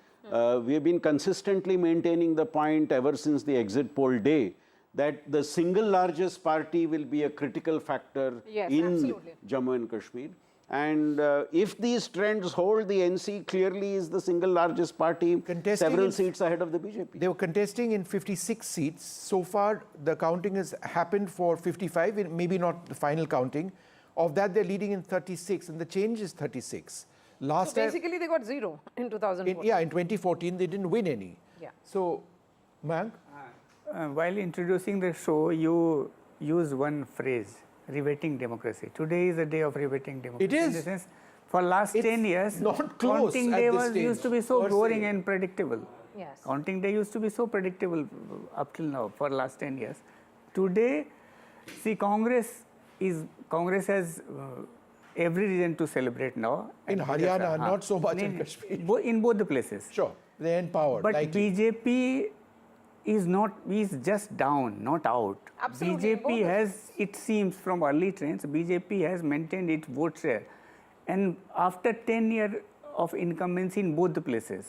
we have been consistently maintaining the point ever since the exit poll day that the single largest party will be a critical factor in Jammu and Kashmir. And if these trends hold, the NC clearly is the single largest party, several seats ahead of the BJP. They were contesting in 56 seats. So far, the counting has happened for 55, maybe not the final counting. Of that, they're leading in 36, and the change is 36. So basically, they got 0 in 2014. In 2014, they didn't win any. Yeah. So, Mayank? While introducing the show, you use one phrase, riveting democracy. Today is a day of riveting democracy. It is. In the sense, for last 10 years, not close counting day used to be so boring and predictable. Yes. Counting day used to be so predictable up till now for last 10 years. Today, see, Congress has every reason to celebrate now. In Haryana, not so much in Kashmir. In both the places. Sure, they're in power. But BJP is just down, not out. Absolutely. BJP has, it seems from early trends, BJP has maintained its vote share. And after 10 years of incumbency in both the places,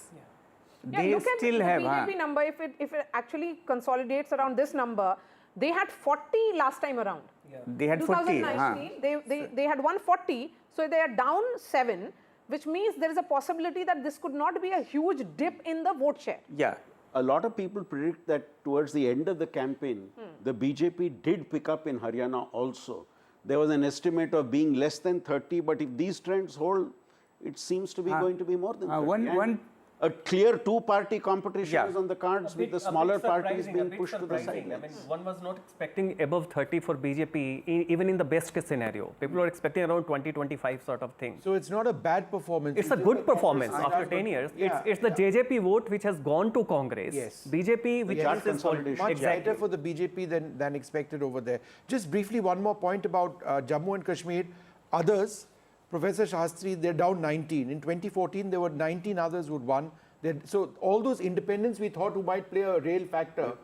they look still at have. The BJP number, if it actually consolidates around this number, they had 40 last time around. Yeah. They had 40. 2019, they had 140, so they are down 7, which means there is a possibility that this could not be a huge dip in the vote share. Yeah. A lot of people predict that towards the end of the campaign, the BJP did pick up in Haryana also. There was an estimate of being less than 30, but if these trends hold, it seems to be going to be more than 30. A clear two-party competition is on the cards with the smaller parties being pushed to the side. I mean, one was not expecting above 30 for BJP, even in the best case scenario. People were expecting around 20-25 sort of thing. So it's not a bad performance. It's a good performance after 10 years. Yeah. It's the JJP vote which has gone to Congress. Yes. BJP, which is consolidation. Much better for the BJP than expected over there. Just briefly, one more point about Jammu and Kashmir. Others, Professor Shastri, they're down 19. In 2014, there were 19 others who won. So all those independents we thought who might play a real factor,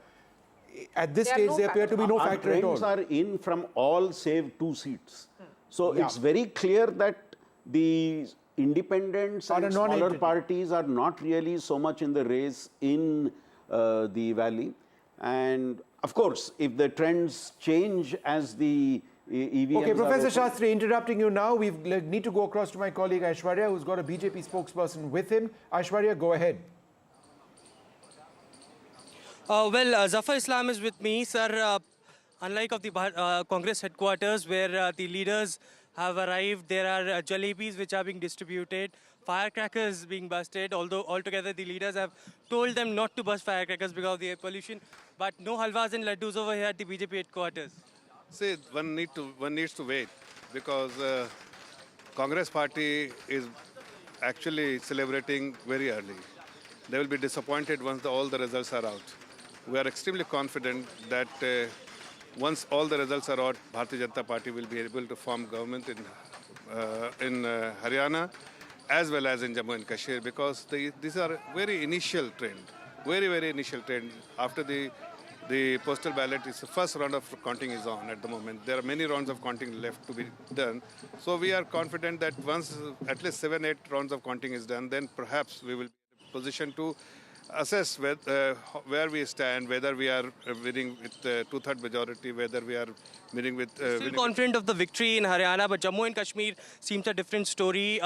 at this stage there appear to be no factor at all. Trends are in from all save 2 seats. So it's very clear that the independents and smaller parties are not really so much in the race in the valley. And of course, if the trends change as the EVMs Okay, Professor Shastri, interrupting you now. We need to go across to my colleague Aishwarya, who's got a BJP spokesperson with him. Aishwarya, go ahead. Zafar Islam is with me, sir. Unlike of the Congress headquarters where the leaders have arrived, there are jalebis which are being distributed, firecrackers being busted, although altogether the leaders have told them not to bust firecrackers because of the air pollution, but no halwas and laddus over here at the BJP headquarters. See, one needs to wait because Congress party is actually celebrating very early. They will be disappointed once all the results are out. We are extremely confident that once all the results are out, Bharatiya Janata Party will be able to form government in Haryana as well as in Jammu and Kashmir, because these are very initial trend, very initial trend. After the postal ballot, is the first round of counting is on at the moment. There are many rounds of counting left to be done. So we are confident that once at least 7-8 rounds of counting is done, then perhaps we will be in a position to assess where we stand, whether we are winning with two-third majority, whether we are winning with... Still confident of the victory in Haryana, but Jammu and Kashmir seems a different story.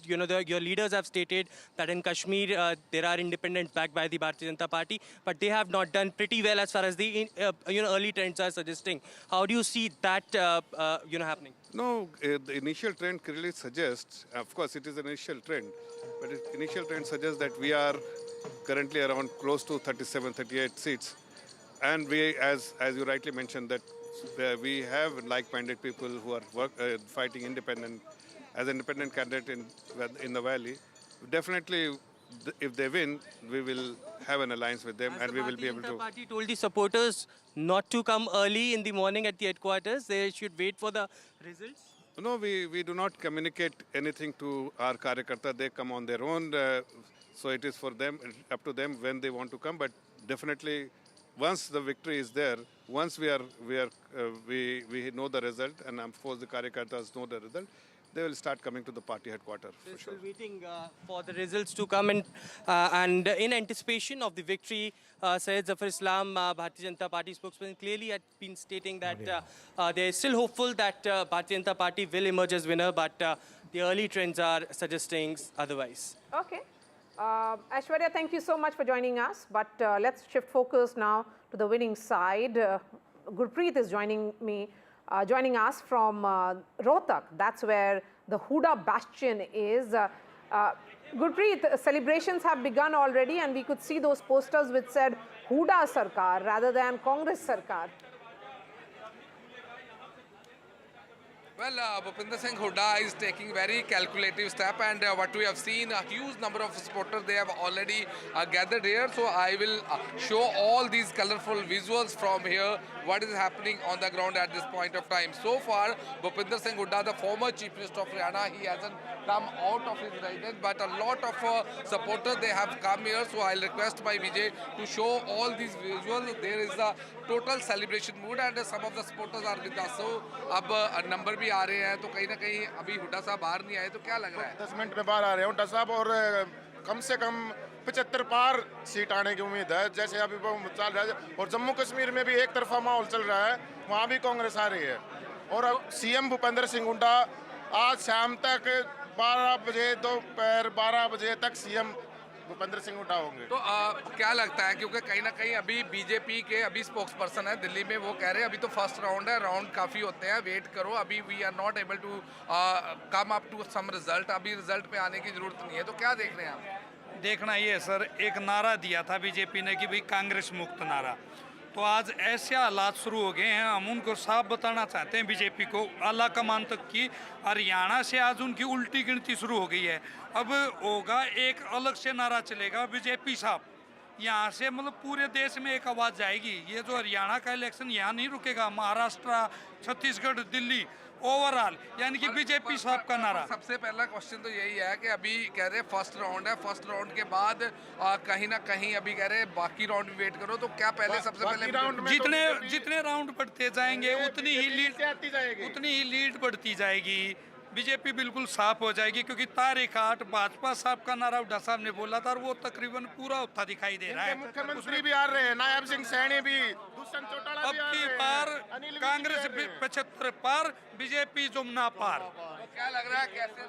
Your leaders have stated that in Kashmir there are independents backed by the Bharatiya Janata Party, but they have not done pretty well as far as the early trends are suggesting. How do you see that happening? No, the initial trend clearly suggests, of course it is an initial trend, but the initial trend suggests that we are currently around close to 37-38 seats. And we, as you rightly mentioned, that we have like-minded people who are fighting independent, as an independent candidate in the valley. Definitely, if they win, we will have an alliance with them, and we will be able to... The party told the supporters not to come early in the morning at the headquarters. They should wait for the results. No, we do not communicate anything to our Karyakarta. They come on their own. So it is for them, up to them when they want to come. But definitely, once the victory is there, once we know the result, and of course the Karyakartas know the result, they will start coming to the party headquarters. They're still waiting for the results to come in, and in anticipation of the victory, Syed Zafar Islam, Bharatiya Janata Party spokesman, clearly had been stating that they are still hopeful that Bharatiya Janata Party will emerge as winner, but the early trends are suggesting otherwise. Okay. Aishwarya, thank you so much for joining us. But let's shift focus now to the winning side. Gurpreet is joining us from Rohtak. That's where the Hooda bastion is. Gurpreet, celebrations have begun already, and we could see those posters which said Hooda Sarkar rather than Congress Sarkar. Well, Bhupinder Hooda is taking very calculative step, and what we have seen, a huge number of supporters, they have already gathered here. So I will show all these colorful visuals from here, what is happening on the ground at this point of time. So far, Bhupinder Hooda, the former Chief Minister of Haryana, he hasn't come out of his residence, but a lot of supporters, they have come here. So I'll request my Vijay to show all these visuals. There is a total celebration mood, and some of the supporters are with us. So अब number भी आ रहे हैं, तो कहीं ना कहीं अभी हुड्डा साहब बाहर नहीं आए, तो क्या लग रहा है? 10 मिनट में बाहर आ रहे हैं हुड्डा साहब, और कम से कम 75 पार सीट आने की उम्मीद है, जैसे अभी वो चल रहा है। और जम्मू कश्मीर में भी एक तरफा माहौल चल रहा है, वहाँ भी कांग्रेस आ रही है। और अब सीएम भूपेंद्र सिंह हुड्डा आज शाम तक 12 बजे दोपहर 12 बजे तक सीएम भूपेंद्र सिंह हुड्डा होंगे। तो क्या लगता है, क्योंकि कहीं ना कहीं अभी बीजेपी के अभी स्पोक्स पर्सन है दिल्ली में, वो कह रहे हैं अभी तो फर्स्ट राउंड है, राउंड काफ़ी होते हैं, वेट करो, अभी we are not able to come up to some result, अभी रिजल्ट पे आने की जरूरत नहीं है। तो क्या देख रहे हैं आप? देखना ये सर, एक नारा दिया था बीजेपी ने कि भाई कांग्रेस मुक्त नारा, तो आज ऐसे हालात शुरू हो गए हैं, हम उनको साफ बताना चाहते हैं बीजेपी को, आला कमान तक की। हरियाणा से आज उनकी उल्टी गिनती शुरू हो गई है। अब होगा एक अलग से नारा चलेगा बीजेपी साहब, यहाँ से मतलब पूरे देश में एक आवाज़ जाएगी। ये जो हरियाणा का इलेक्शन यहाँ नहीं रुकेगा, महाराष्ट्र, छत्तीसगढ़, दिल्ली, ओवरऑल यानी कि बीजेपी साहब का नारा। सबसे पहला क्वेश्चन तो यही है कि अभी कह रहे फर्स्ट राउंड है, फर्स्ट राउंड के बाद कहीं ना कहीं अभी कह रहे बाकी राउंड भी वेट करो, तो क्या पहले सबसे पहले जितने राउंड बढ़ते जाएंगे उतनी ही लीड बढ़ती जाएगी, बीजेपी बिल्कुल साफ हो जाएगी। क्योंकि तारीख 8 भाजपा साहब का नारा हुड्डा साहब ने बोला था, और वो तकरीबन पूरा होता दिखाई दे रहा है। मुख्यमंत्री भी आ रहे हैं, नायब सिंह सैनी भी, दुष्यंत चौटाला भी आ रहे हैं। अब की बार कांग्रेस 75 पार, बीजेपी जुमना पार। तो क्या लग रहा है, कैसे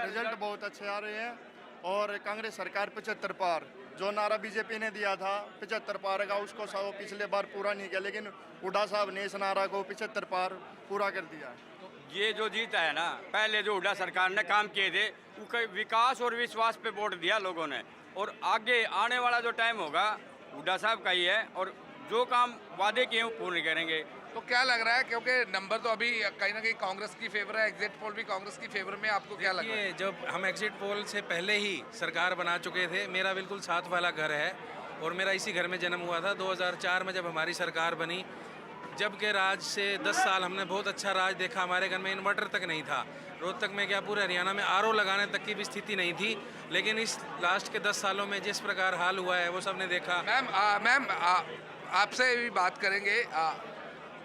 रिजल्ट बहुत अच्छे आ रहे हैं, और कांग्रेस सरकार 75 पार, जो नारा बीजेपी ने दिया था 75 पार का, उसको पिछले बार पूरा नहीं किया, लेकिन हुड्डा साहब ने इस नारा को 75 पार पूरा कर दिया। ये जो जीता है ना, पहले जो हुड्डा सरकार ने काम किए थे, उनके विकास और विश्वास पे वोट दिया लोगों ने, और आगे आने वाला जो टाइम होगा हुड्डा साहब का ही है, और जो काम वादे किए वो पूर्ण करेंगे। तो क्या लग रहा है, क्योंकि नंबर तो अभी कहीं ना कहीं कांग्रेस की फेवर है, एग्जिट पोल भी कांग्रेस की फेवर में, आपको क्या लग रहा है? जब हम एग्जिट पोल से पहले ही सरकार बना चुके थे, मेरा बिल्कुल साथ वाला घर है, और मेरा इसी घर में जन्म हुआ था। 2004 में जब हमारी सरकार बनी जब के राज से 10 साल हमने बहुत अच्छा राज देखा, हमारे घर में इन्वर्टर तक नहीं था, रोहतक में क्या पूरे हरियाणा में आरओ लगाने तक की भी स्थिति नहीं थी, लेकिन इस लास्ट के 10 सालों में जिस प्रकार हाल हुआ है वो सबने देखा। मैम आपसे भी बात करेंगे।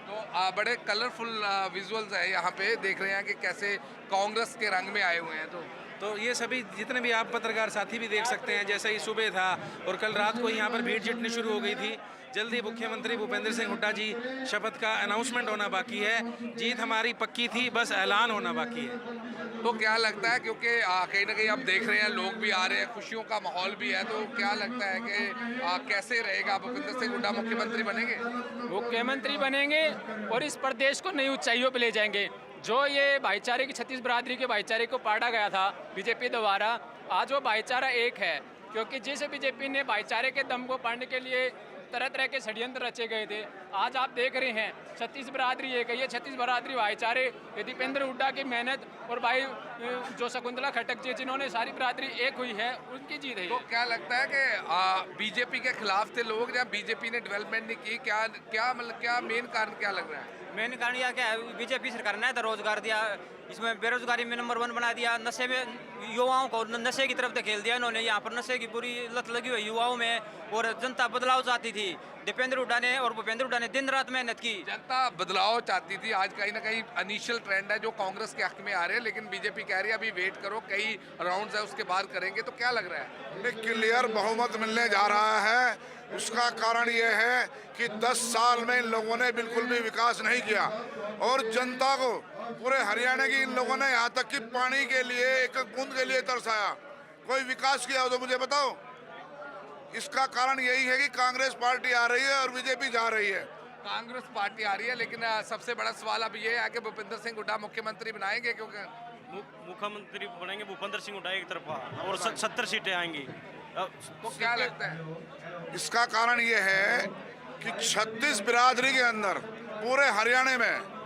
तो बड़े कलरफुल विजुअल्स है यहाँ पे, देख रहे हैं कि कैसे कांग्रेस के रंग में आए हुए हैं। तो ये सभी जितने भी आप पत्रकार साथी भी देख सकते हैं, जैसे ही सुबह था और कल रात को यहाँ पर भीड़ जुटनी शुरू हो गई थी। जल्दी मुख्यमंत्री भूपेंद्र सिंह हुड्डा जी शपथ का अनाउंसमेंट होना बाकी है। जीत हमारी पक्की थी, बस ऐलान होना बाकी है। तो क्या लगता है, क्योंकि कहीं ना कहीं आप देख रहे हैं लोग भी आ रहे हैं, खुशियों का माहौल भी है, तो क्या लगता है कि कैसे रहेगा, भूपेंद्र सिंह हुड्डा मुख्यमंत्री बनेंगे? मुख्यमंत्री बनेंगे और इस प्रदेश को नई ऊंचाइयों पे ले जाएंगे। जो ये भाईचारे की, छत्तीस बिरादरी के भाईचारे को पाटा गया था बीजेपी द्वारा, आज वो भाईचारा एक है। क्योंकि जिस बीजेपी ने भाईचारे के दम को पाने के लिए तरह तरह के षड्यंत्र रचे गए थे, आज आप देख रहे हैं छत्तीस बिरादरी एक है। ये छत्तीस बिरादरी भाईचारे, ये दीपेंद्र हुड्डा की मेहनत और भाई जो शकुंतला खट्टक जी जिन्होंने सारी बिरादरी एक हुई है, उनकी जीत है। तो क्या लगता है कि बीजेपी के खिलाफ थे लोग या बीजेपी ने डेवलपमेंट नहीं की? क्या मेन कारण क्या लग रहा है? मेन कारण यह क्या है, बीजेपी सरकार ने तो रोजगार दिया, इसमें बेरोजगारी में नंबर 1 बना दिया, नशे में युवाओं को नशे की तरफ धकेल दिया इन्होंने। यहाँ पर नशे की पूरी लत लगी हुई युवाओं में, और जनता बदलाव चाहती थी। दीपेंद्र हुड्डा ने और भूपेंद्र हुड्डा ने दिन रात मेहनत की। जनता बदलाव चाहती थी। आज कहीं ना कहीं इनिशियल ट्रेंड है जो कांग्रेस के हक में आ रहे हैं, लेकिन बीजेपी कह रही है अभी वेट करो, कई राउंड्स है उसके बाद करेंगे। तो क्या लग रहा है? क्लियर बहुमत मिलने जा रहा है। उसका कारण ये है कि 10 साल में इन लोगों ने बिल्कुल भी विकास नहीं किया, और जनता को, पूरे हरियाणा की इन लोगों ने यहाँ तक कि पानी के लिए, एक बूंद के लिए तरसाया। कोई विकास किया हो तो मुझे बताओ। इसका कारण यही है कि कांग्रेस पार्टी आ रही है और बीजेपी जा रही है। कांग्रेस पार्टी आ रही है, लेकिन सबसे बड़ा सवाल अब ये है कि भूपेंद्र सिंह हुड्डा मुख्यमंत्री बनाएंगे, क्योंकि मुख्यमंत्री बनेंगे भूपेंद्र सिंह हुड्डा एक तरफा, और 70 सीटें आएंगी। तो क्या लगता है? इसका कारण ये है कि 36 बिरादरी के अंदर पूरे हरियाणा में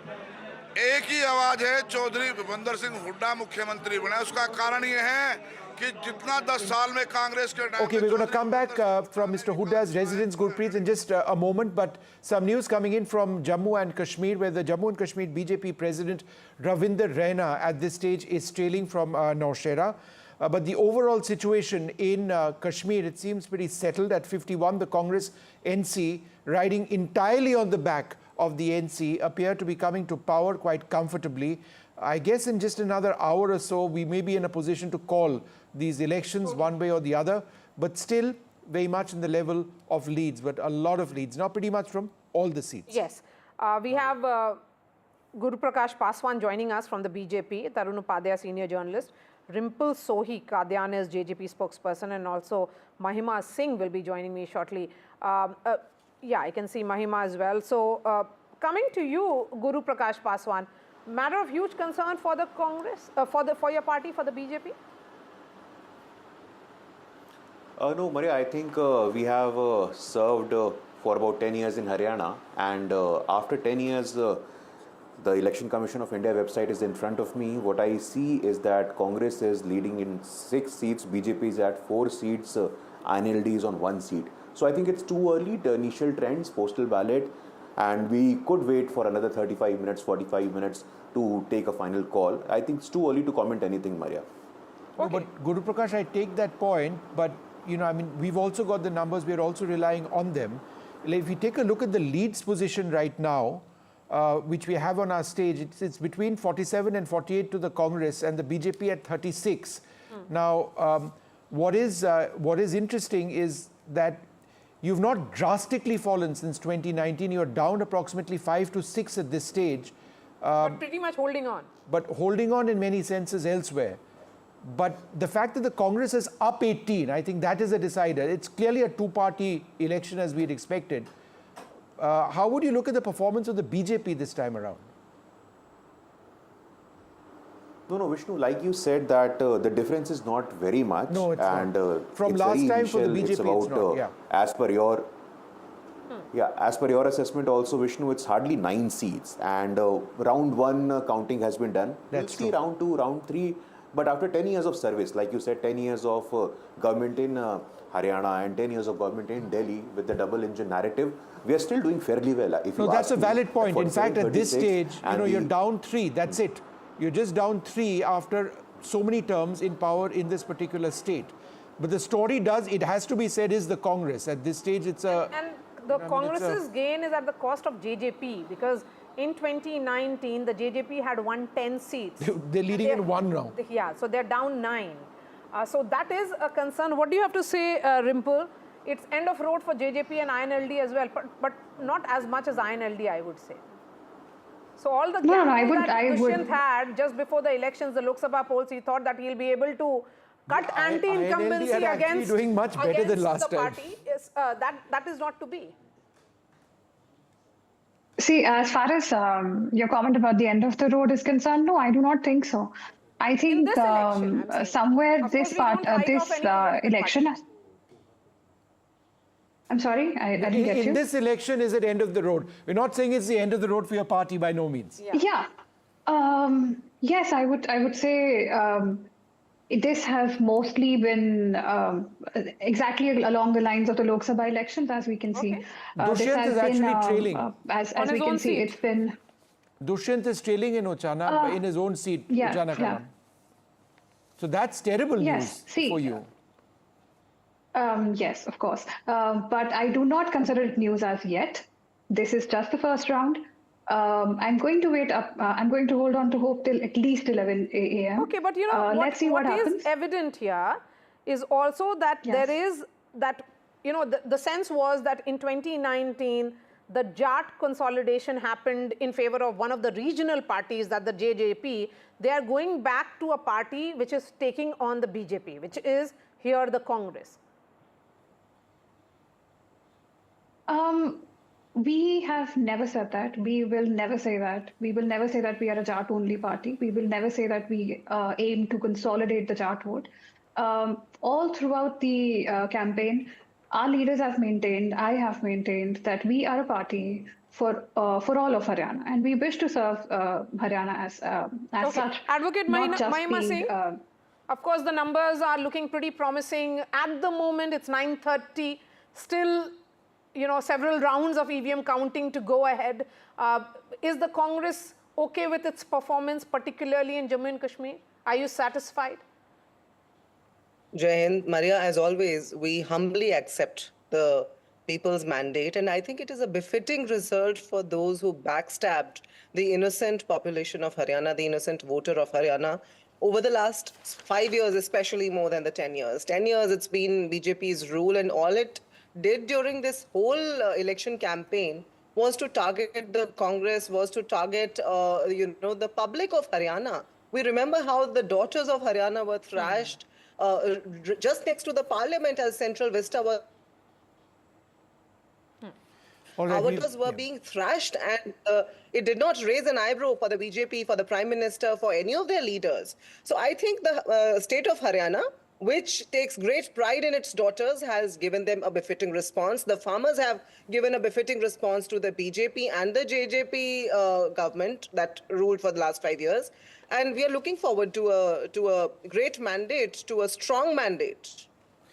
एक ही आवाज है, चौधरी भूपेंद्र सिंह हुड्डा मुख्यमंत्री बने। उसका कारण ये है कि जितना 10 साल में कांग्रेस के Okay, we're going to come back from Mr. Hooda's residence, Gurpreet, in just a moment. But some news coming in from Jammu and Kashmir, where the Jammu and Kashmir BJP President Ravinder Raina at this stage is trailing from Naushera. But the overall situation in Kashmir, it seems pretty settled at 51. The Congress NC, riding entirely on the back of the NC, appear to be coming to power quite comfortably. I guess in just another hour or so, we may be in a position to call these elections one way or the other, but still very much in the level of leads, but a lot of leads, not pretty much from all the seats. Yes. We have Guru Prakash Paswan joining us from the BJP, Tarun Upadhyay, senior journalist, Rimple Sohi Kadyan is JJP spokesperson, and also Mahima Singh will be joining me shortly. Yeah, I can see Mahima as well. So coming to you, Guru Prakash Paswan, matter of huge concern for the Congress, for your party, for the BJP? No, Maria, I think we have served for about 10 years in Haryana, and after 10 years, the Election Commission of India website is in front of me. What I see is that Congress is leading in 6 seats, BJP is at 4 seats, INLD is on 1 seat. So I think it's too early, the initial trends, postal ballot, and we could wait for another 35 minutes, 45 minutes to take a final call. I think it's too early to comment anything, Maria. Okay. No, but Guru Prakash, I take that point, but you know, I mean, we've also got the numbers, we're also relying on them. If we take a look at the leads position right now, which we have on our stage, it's between 47 and 48 to the Congress, and the BJP at 36. Now, what is interesting is that you've not drastically fallen since 2019. You're down approximately 5 to 6 at this stage. But pretty much holding on. But holding on in many senses elsewhere. But the fact that the Congress is up 18, I think that is a decider. It's clearly a two-party election as we'd expected. How would you look at the performance of the BJP this time around? No, Vishnu, like you said that the difference is not very much. No, it's and, not. From it's last time for the BJP, it's about, it's not, yeah. As per your assessment also, Vishnu, it's hardly 9 seats. And round 1 counting has been done. That's we'll see round 2, round 3. But after 10 years of service, like you said, 10 years of government in Haryana and 10 years of government in Delhi with the double engine narrative, we are still doing fairly well. If No, you that's ask a valid me, point. In 47, fact, at this 36, stage, you're down 3. That's it. You're just down 3 after so many terms in power in this particular state. But the story it has to be said, is the Congress. At this stage, it's a... And the Congress's gain is at the cost of JJP, because in 2019, the JJP had won 10 seats. They're leading in 1 round. Yeah, so they're down 9. So that is a concern. What do you have to say, Rimple? It's end of road for JJP and INLD as well, but not as much as INLD, I would say. So all the that Dushyant had just before the elections, the Lok Sabha polls, he thought that he'll be able to cut anti-incumbency against doing much better than last the time. party. That is not to be. See, as far as your comment about the end of the road is concerned, no, I do not think so. I think somewhere this election. I'm sorry, I didn't get you. In this election, is it end of the road? We're not saying it's the end of the road for your party, by no means. Yeah. Yes, I would say this has mostly been exactly along the lines of the Lok Sabha elections, as we can see. Dushyant is actually trailing. As we can see, it's been... Dushyant is trailing in Uchana, in his own seat, Uchana Kalam. So that's terrible news for you. Yes, of course. But I do not consider it news as yet. This is just the first round. I'm going to wait up. I'm going to hold on to hope till at least 11 a.m. Okay, but you know, let's see what happens. Is evident here is also that there is that, you know, the sense was that in 2019, the Jat consolidation happened in favor of one of the regional parties, that the JJP. They are going back to a party which is taking on the BJP, which is here the Congress. We have never said that. We will never say that. We will never say that we are a Jat-only party. We will never say that we aim to consolidate the Jat vote. All throughout the campaign, our leaders have maintained, I have maintained, that we are a party for all of Haryana, and we wish to serve Haryana as such. Advocate Mahima Singh, of course, the numbers are looking pretty promising. At the moment, it's 9:30. Still, you know, several rounds of EVM counting to go ahead. Is the Congress okay with its performance, particularly in Jammu and Kashmir? Are you satisfied? Jai Hind, Maria, as always, we humbly accept the people's mandate, and I think it is a befitting result for those who backstabbed the innocent population of Haryana, the innocent voter of Haryana, over the last 5 years, especially more than the 10 years. 10 years it's been BJP's rule, and all it did during this whole election campaign was to target the Congress, was to target, you know, the public of Haryana. We remember how the daughters of Haryana were thrashed just next to the parliament as Central Vista was. Our daughters were being thrashed, and it did not raise an eyebrow for the BJP, for the Prime Minister, for any of their leaders. So I think the state of Haryana, which takes great pride in its daughters, has given them a befitting response. The farmers have given a befitting response to the BJP and the JJP government that ruled for the last 5 years. And we are looking forward to a great mandate, to a strong mandate.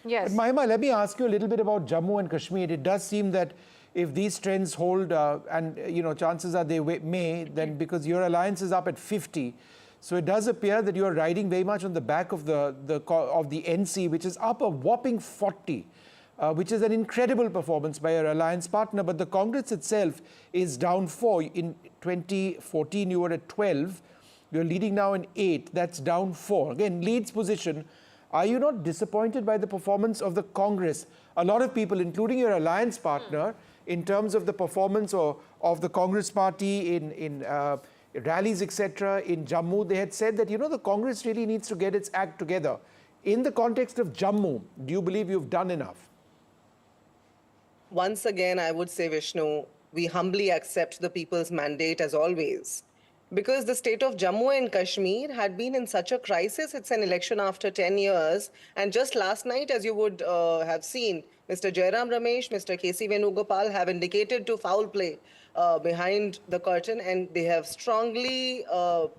Yes. But Mahima, let me ask you a little bit about Jammu and Kashmir. It does seem that if these trends hold, and you know, chances are they may, then because your alliance is up at 50, so it does appear that you are riding very much on the back of the NC, which is up a whopping 40, which is an incredible performance by your alliance partner. But the Congress itself is down 4. In 2014, you were at 12. You're leading now in 8. That's down 4. Again, leads position. Are you not disappointed by the performance of the Congress? A lot of people, including your alliance partner, in terms of the performance of the Congress party in rallies, etc., in Jammu, they had said that, you know, the Congress really needs to get its act together. In the context of Jammu, do you believe you've done enough? Once again, I would say, Vishnu, we humbly accept the people's mandate as always. Because the state of Jammu and Kashmir had been in such a crisis. It's an election after 10 years. And just last night, as you would have seen, Mr. Jairam Ramesh, Mr. K.C. Venugopal have indicated to foul play behind the curtain, and they have strongly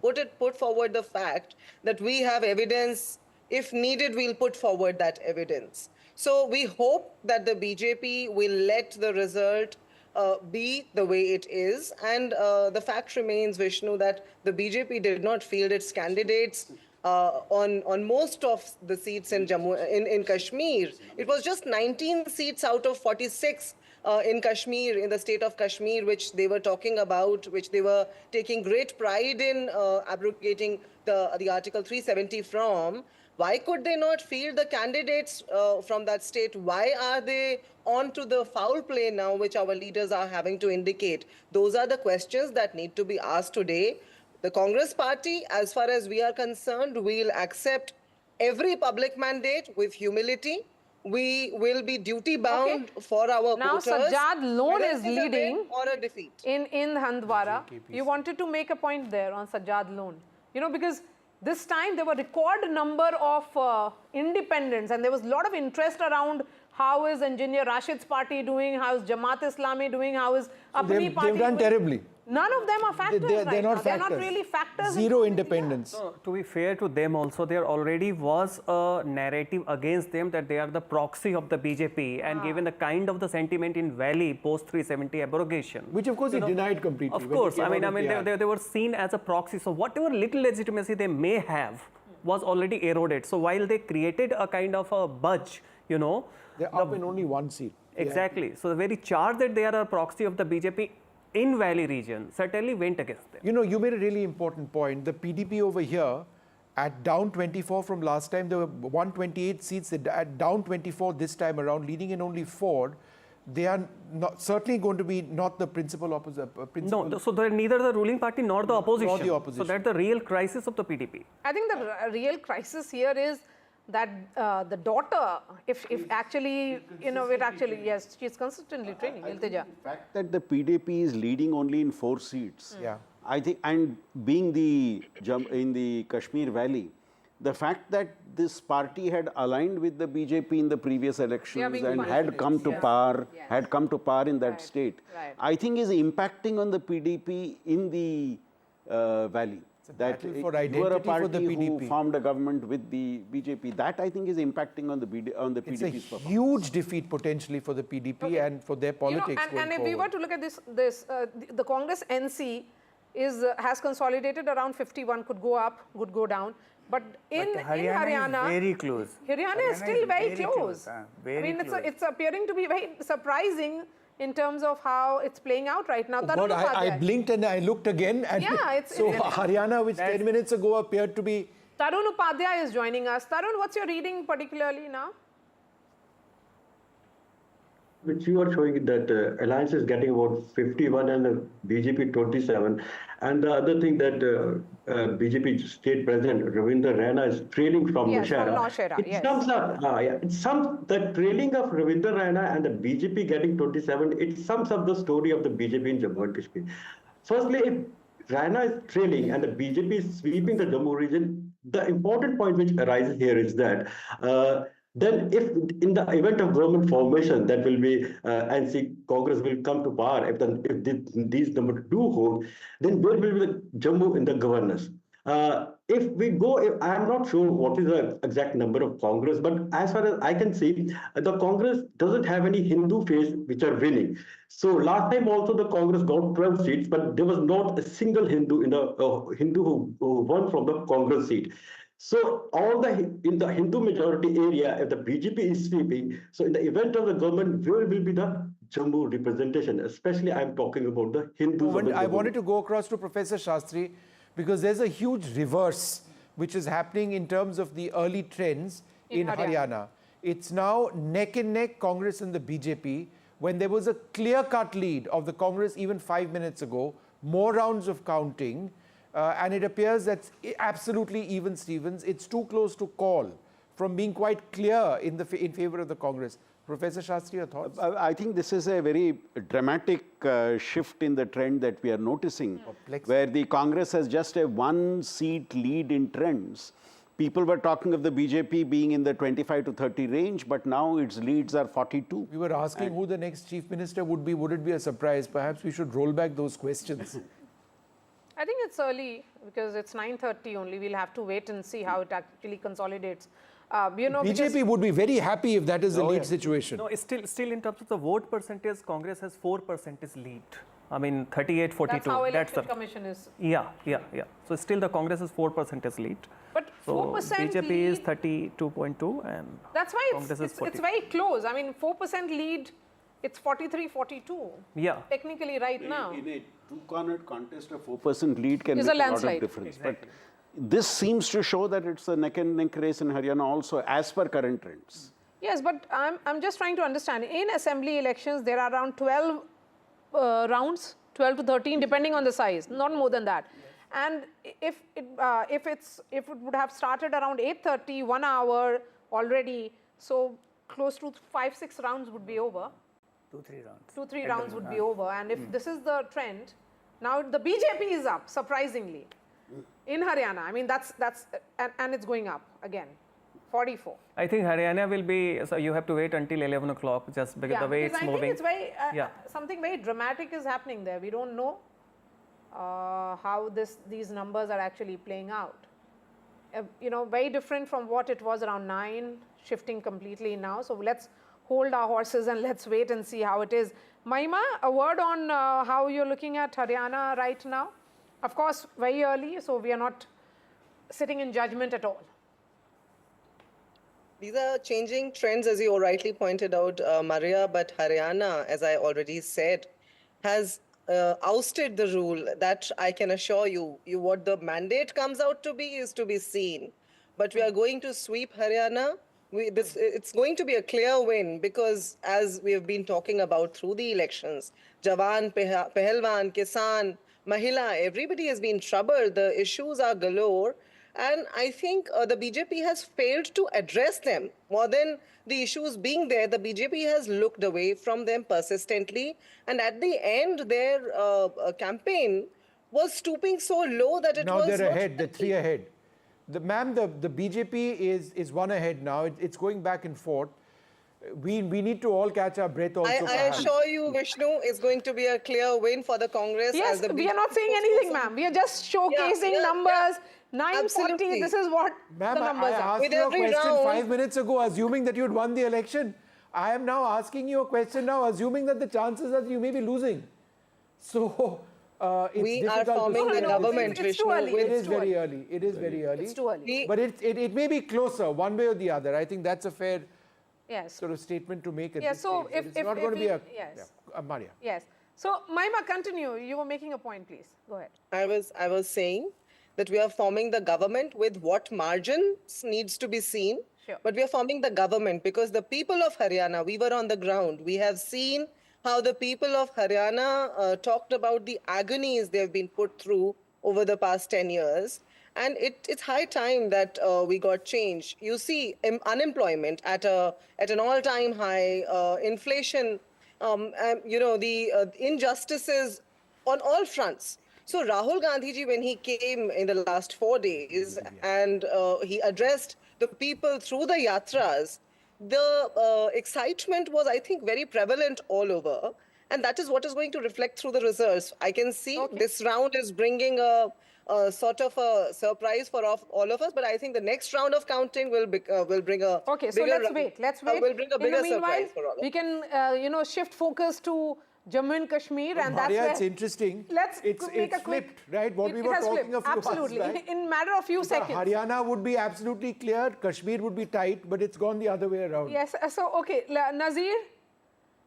put forward the fact that we have evidence. If needed, we'll put forward that evidence. So we hope that the BJP will let the result be the way it is. And the fact remains, Vishnu, that the BJP did not field its candidates on most of the seats in in Kashmir. It was just 19 seats out of 46 in Kashmir, in the state of Kashmir, which they were talking about, which they were taking great pride in abrogating the Article 370 from. Why could they not field the candidates from that state? Why are they on to the foul play now, which our leaders are having to indicate? Those are the questions that need to be asked today. The Congress party, as far as we are concerned, will accept every public mandate with humility. We will be duty bound for our now voters. Now Sajjad Lone is a leading win or a defeat. in Handwara. You wanted to make a point there on Sajjad Lone. You know, because this time there were record number of independents, and there was a lot of interest around how is Engineer Rashid's party doing, how is Jamaat Islami doing, how is Apni party They've done doing. terribly. None of them are factors They're right not now. factors. They're not really factors. Zero independence. So, to be fair to them also, there already was a narrative against them that they are the proxy of the BJP, and given the kind of the sentiment in Valley post 370 abrogation, Which of course he denied completely. of when he course, came I mean, out with the they were seen as a proxy. So whatever little legitimacy they may have was already eroded. So while they created a kind of a budge, you know, they're up in only one seat. Exactly. So the very charge that they are a proxy of the BJP in Valley region certainly went against them. You know, you made a really important point. The PDP over here, at down 24 from last time, there were 128 seats. At down 24 this time around, leading in only 4. They are not, certainly going to be not the principal opposition. No, so they're neither the ruling party nor the opposition. Nor the opposition. So that's the real crisis of the PDP. I think the real crisis here is that the daughter, if actually, you know, it actually, yes, she's consistently training, Iltija. The fact that the PDP is leading only in 4 seats, I think, and being in the Kashmir Valley, the fact that this party had aligned with the BJP in the previous elections and had come to power, in that state, I think is impacting on the PDP in the Valley. That you were a party who formed a government with the BJP. That I think is impacting on the PDP's It's a performance. huge defeat potentially for the PDP and for their politics. You know, and if we were to look at this, the Congress NC has consolidated around 51, could go up, could go down. But in Haryana, is very close. Haryana is still very close. Very I mean, close. it's appearing to be very surprising in terms of how it's playing out right now. God, I blinked and I looked again. And so Haryana, which 10 minutes ago appeared to be... Tarun Upadhyay is joining us. Tarun, what's your reading particularly now? Which you are showing that Alliance is getting about 51 and the BJP 27. And the other thing that BJP state president Ravinder Rana is trailing from Naushera. It sums up, the trailing of Ravinder Rana and the BJP getting 27, it sums up the story of the BJP in Jammu and Kashmir. Firstly, if Rana is trailing and the BJP is sweeping the Jammu region, the important point which arises here is that then if in the event of government formation, that will be NC Congress will come to power, if these numbers do hold, then there will be the Jammu in the governance. If we go, I am not sure what is the exact number of Congress, but as far as I can see, the Congress doesn't have any Hindu face which are winning. So last time also the Congress got 12 seats, but there was not a single Hindu in the Hindu who won from the Congress seat. So in the Hindu majority area, if the BJP is sweeping, so in the event of the government, where will be the Jammu representation? Especially I'm talking about the Hindus. I wanted to go across to Professor Shastri because there's a huge reverse which is happening in terms of the early trends in Haryana. It's now neck and neck, Congress and the BJP, when there was a clear-cut lead of the Congress even 5 minutes ago, more rounds of counting, and it appears that's absolutely even Stevens. It's too close to call from being quite clear in favor of the Congress. Professor Shastri, your thoughts? I think this is a very dramatic shift in the trend that we are noticing, where the Congress has just a 1-seat lead in trends. people were talking of the BJP being in the 25 to 30 range, but now its leads are 42. We were asking who the next chief minister would be. Would it be a surprise? Perhaps we should roll back those questions. I think it's early because it's 9:30 only. We'll have to wait and see how it actually consolidates. BJP would be very happy if that is the lead situation. No, it's still in terms of the vote percentage, Congress has 4% lead. I mean, 38-42. That's how Election Commission is. Yeah. So still the Congress is 4% lead. But 4% so BJP lead, is 32.2 and that's why Congress is 40. it's very close. I mean, 4% lead, it's 43-42. Yeah. Technically right now. In a two-cornered contest, a 4% lead can Is make a a lot landslide. of difference. Exactly. But this seems to show that it's a neck-and-neck race in Haryana also, as per current trends. Yes, but I'm just trying to understand. In assembly elections, there are around 12 rounds, 12 to 13, depending on the size, not more than that. And if it would have started around 8:30, 1 hour already, so close to 5-6 rounds would be over. 2-3 rounds. 2-3 rounds would be over. And if this is the trend, now the BJP is up, surprisingly, in Haryana. I mean, and it's going up again, 44. I think Haryana will be, so you have to wait until 11 o'clock just because the way it's moving. I think it's very, something very dramatic is happening there. We don't know how these numbers are actually playing out. Very different from what it was around 9, shifting completely now. So let's hold our horses and let's wait and see how it is. Mahima, a word on how you're looking at Haryana right now? Of course, very early, so we are not sitting in judgment at all. These are changing trends, as you rightly pointed out, Maria, but Haryana, as I already said, has ousted the rule. That I can assure you. What the mandate comes out to be is to be seen. But we are going to sweep Haryana. It's going to be a clear win because, as we have been talking about through the elections, Jawan, Pehelwan, Kisan, Mahila, everybody has been troubled. The issues are galore. And I think the BJP has failed to address them. More than the issues being there, the BJP has looked away from them persistently. And at the end, their campaign was stooping so low that it was... Now they're ahead, they're 3 ahead. Ma'am, the BJP is 1 ahead now. It's going back and forth. We need to all catch our breath also. I assure you, Vishnu, it's going to be a clear win for the Congress. Yes, as the we are not saying anything, ma'am. We are just showcasing numbers. 940, this is what the numbers I are. asked you a question 5 minutes ago, assuming that you'd won the election. I am now asking you a question now, assuming that the chances are that you may be losing. So, it's we difficult are forming to the government, Vishnu. It is very early. It is very early. It's too early. But it may be closer, one way or the other. I think that's a fair sort of statement to make at this so stage. It's not going to be a... Maria. Yes. So, Mahima, continue. You were making a point, please. Go ahead. I was saying that we are forming the government with what margins needs to be seen. Sure. But we are forming the government because the people of Haryana, we were on the ground. We have seen how the people of Haryana talked about the agonies they've been put through over the past 10 years. And it's high time that we got change. You see unemployment at an all-time high, inflation, the injustices on all fronts. So Rahul Gandhi ji, when he came in the last 4 days and he addressed the people through the yatras, the excitement was, I think, very prevalent all over. And that is what is going to reflect through the results. I can see this round is bringing a sort of a surprise for all of us, but I think the next round of counting will bring a okay. So let's wait. Will bring a bigger surprise for all of us. We can shift focus to Jammu and Kashmir, and that's Maria, where it's interesting. It's flipped, right? What we were talking a few absolutely hours back. in a matter of few seconds. Haryana would be absolutely clear. Kashmir would be tight, but it's gone the other way around. Yes. So okay, Nazir.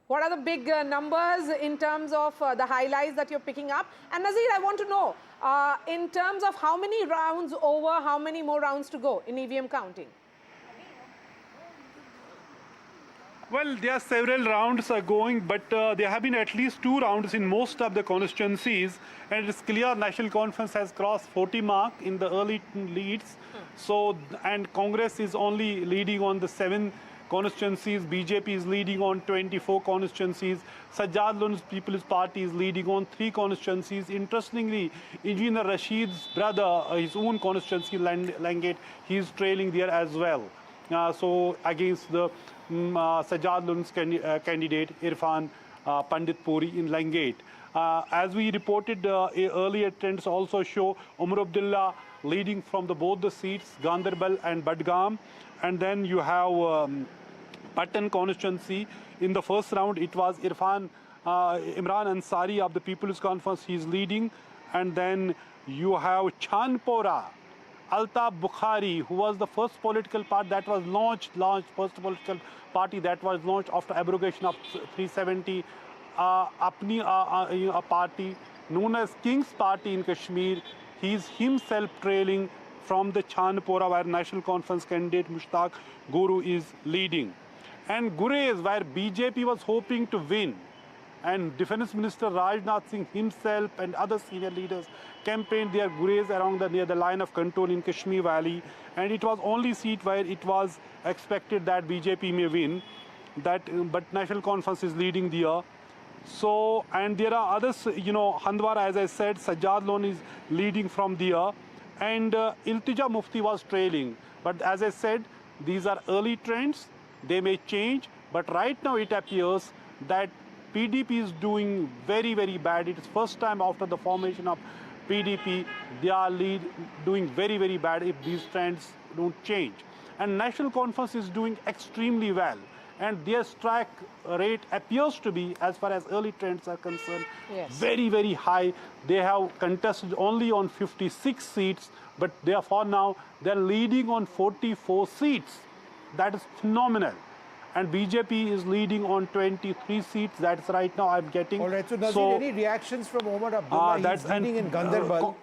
What are the big numbers in terms of the highlights that you're picking up? And Nazir, I want to know, in terms of how many rounds over, how many more rounds to go in EVM counting? Well, there are several rounds going, but there have been at least 2 rounds in most of the constituencies, and it's clear National Conference has crossed 40 mark in the early leads. So, and Congress is only leading on the 7 constituencies. BJP is leading on 24 constituencies. Sajjad Loon's People's Party is leading on 3 constituencies. Interestingly, Engineer Rashid's brother, his own constituency, Langate, he is trailing there as well. So against the Sajjad Loon's candidate, Irfan Pandit Puri in Langate. As we reported earlier, trends also show Omar Abdullah leading from both the seats, Ganderbal and Budgam. And then you have Patan constituency. In the first round, it was Imran Ansari of the People's Conference. He's leading. And then you have Chanpora, Altaf Bukhari, who was the first political party that was first political party that was launched after abrogation of 370. A party known as King's Party in Kashmir. He's himself trailing from the Chanpora, where National Conference candidate Mushtaq Guru is leading. And Gurez, where BJP was hoping to win, and Defence Minister Rajnath Singh himself and other senior leaders campaigned their Gurez around near the line of control in Kashmir Valley, and it was only seat where it was expected that BJP may win. But National Conference is leading there. So, and there are others, Handwara, as I said, Sajjad Loon is leading from there, and Iltija Mufti was trailing. But as I said, these are early trends. They may change, but right now it appears that PDP is doing very, very bad. It is first time after the formation of PDP, they are doing very, very bad if these trends don't change. And National Conference is doing extremely well. And their strike rate appears to be, as far as early trends are concerned, very, very high. They have contested only on 56 seats, but therefore now they're leading on 44 seats. That is phenomenal. And BJP is leading on 23 seats. That's right now I'm getting. All right, so Nazir, any reactions from Omar Abdullah? He's leading in Ganderbal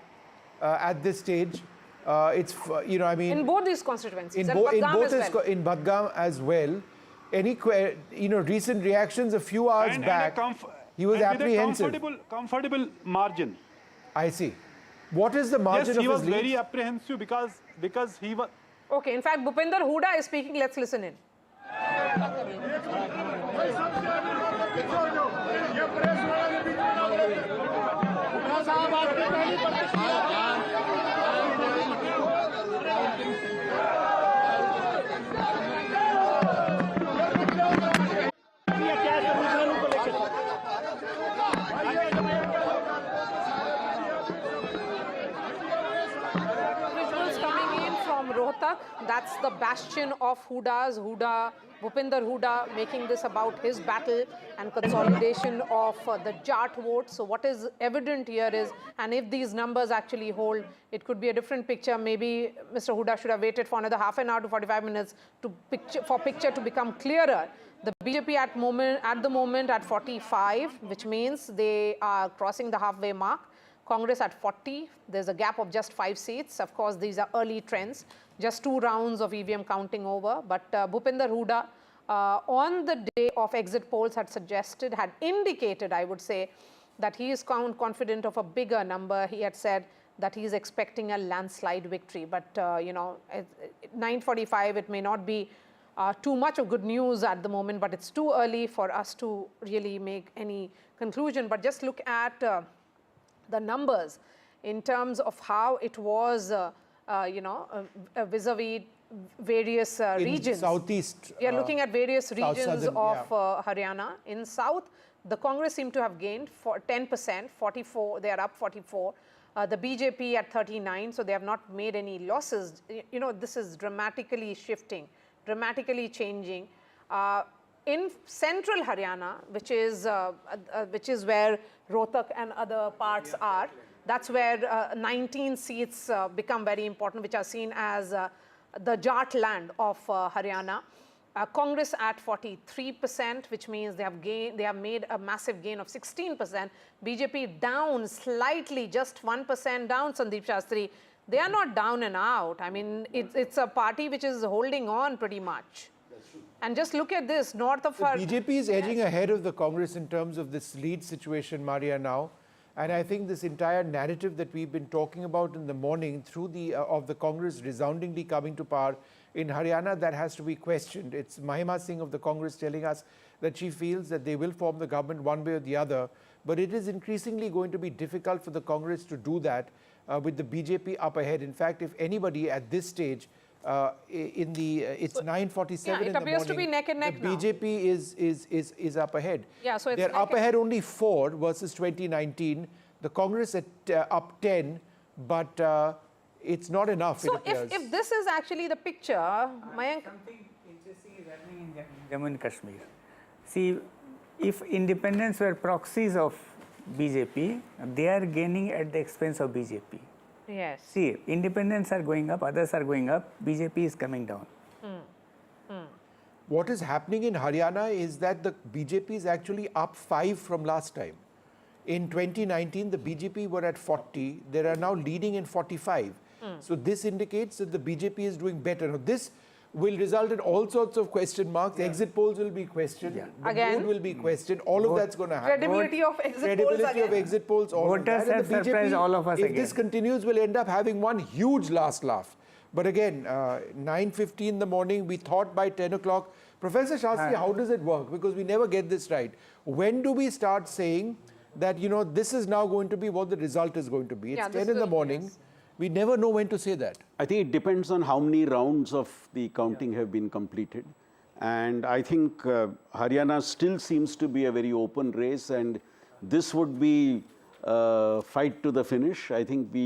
at this stage. It's, I mean... In both these constituencies, in Budgam as well. Any recent reactions a few hours back, he was apprehensive. With a comfortable margin. I see. What is the margin of his lead? Yes, he was very apprehensive because he was... Okay, in fact, Bhupinder Hooda is speaking. Let's listen in. That's the bastion of Hooda, Bhupinder Hooda making this about his battle and consolidation of the Jat vote. So what is evident here is, and if these numbers actually hold, it could be a different picture. Maybe Mr. Hooda should have waited for another half an hour to 45 minutes for picture to become clearer. The BJP at the moment at 45, which means they are crossing the halfway mark. Congress at 40, there's a gap of just 5 seats. Of course, these are early trends, just 2 rounds of EVM counting over. But Bhupinder Hooda, on the day of exit polls, had indicated, I would say, that he is confident of a bigger number. He had said that he is expecting a landslide victory. But, 9:45, it may not be too much of good news at the moment, but it's too early for us to really make any conclusion. But just look at the numbers in terms of how it was, vis-a-vis various regions. Southeast. We are looking at various regions of Haryana. In South, the Congress seemed to have gained 10%, 44, they are up 44. The BJP at 39, so they have not made any losses. This is dramatically shifting, dramatically changing. In central Haryana, which is where Rohtak and other parts are, that's where 19 seats become very important, which are seen as the Jat land of Haryana. Congress at 43%, which means they have made a massive gain of 16%. BJP down slightly, just 1% down, Sandeep Shastri. They are not down and out. I mean, it's a party which is holding on pretty much. And just look at this, north of BJP is edging ahead of the Congress in terms of this lead situation, Maria, now. And I think this entire narrative that we've been talking about in the morning through the of the Congress resoundingly coming to power in Haryana, that has to be questioned. It's Mahima Singh of the Congress telling us that she feels that they will form the government one way or the other. But it is increasingly going to be difficult for the Congress to do that with the BJP up ahead. In fact, if anybody at this stage, it's 9:47 in the morning. It appears to be neck and neck the now. BJP is up ahead. Yeah, so it's they're neck up and ahead only 4 versus 2019. The Congress at up 10, but it's not enough. So it appears. if this is actually the picture, Mayank. Something interesting is happening in Jammu and Kashmir. See, if independents were proxies of BJP, they are gaining at the expense of BJP. Yes. See, independents are going up, others are going up, BJP is coming down. What is happening in Haryana is that the BJP is actually up 5 from last time. In 2019, the BJP were at 40. They are now leading in 45. So this indicates that the BJP is doing better. Now, this will result in all sorts of question marks. Exit polls will be questioned. The mood will be questioned. All of that's going to happen. Credibility of exit polls Credibility of exit polls. All of Voters that. have And the surprised all of us if again. this continues, will end up having one huge last laugh. But again, 9:50 in the morning, we thought by 10 o'clock. Professor Shastri, how does it work? Because we never get this right. When do we start saying that, you know, this is now going to be what the result is going to be? It's 10 in the morning. Yes. We never know when to say that. I think it depends on how many rounds of the counting have been completed. And I think Haryana still seems to be a very open race, and this would be fight to the finish. I think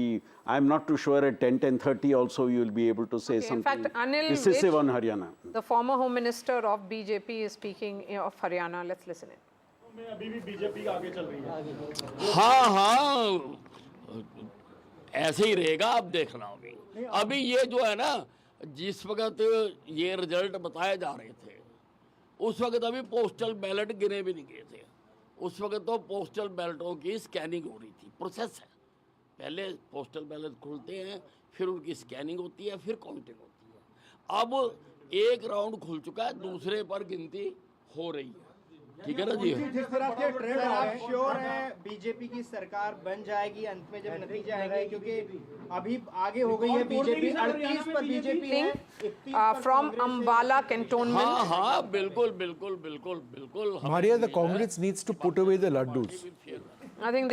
I'm not too sure at 10:30 also you will be able to say something in fact, Anil decisive on Haryana. The former Home Minister of BJP is speaking of Haryana. Let's listen in. हाँ ऐसे ही रहेगा, आप देखना अभी ये जो है ना, जिस वक्त ये रिजल्ट बताए जा रहे थे उस वक्त अभी पोस्टल बैलेट गिने भी नहीं गए थे। उस वक्त तो पोस्टल बैलेटों की स्कैनिंग हो रही थी। प्रोसेस है, पहले पोस्टल बैलेट खुलते हैं, फिर उनकी स्कैनिंग होती है, फिर काउंटिंग होती है। अब एक राउंड खुल चुका है, दूसरे पर गिनती हो रही है। ठीक है ना जी? जिस तरह के ट्रेंड आप श्योर है बीजेपी की सरकार बन जाएगी अंत में जब नतीजा आएगा, क्योंकि अभी आगे हो गई है बीजेपी, 38 पर बीजेपी है from Ambala cantonment. हाँ हाँ बिल्कुल बिल्कुल बिल्कुल बिल्कुल। Maria, the Congress needs to put away the laddus. I think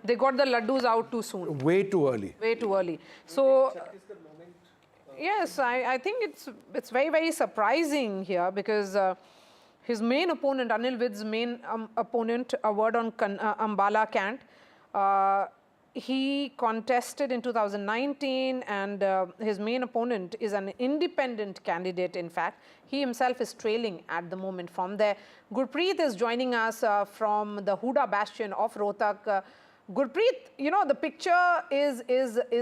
they got the laddus out too soon. Way too early. Way too early. So yes, I think it's very, very surprising here because his main opponent, Anil Vid's main opponent, a word on Ambala Cant, he contested in 2019 and his main opponent is an independent candidate. In fact, he himself is trailing at the moment from there. Gurpreet is joining us from the Hooda bastion of Rohtak. Gurpreet, you know, the picture is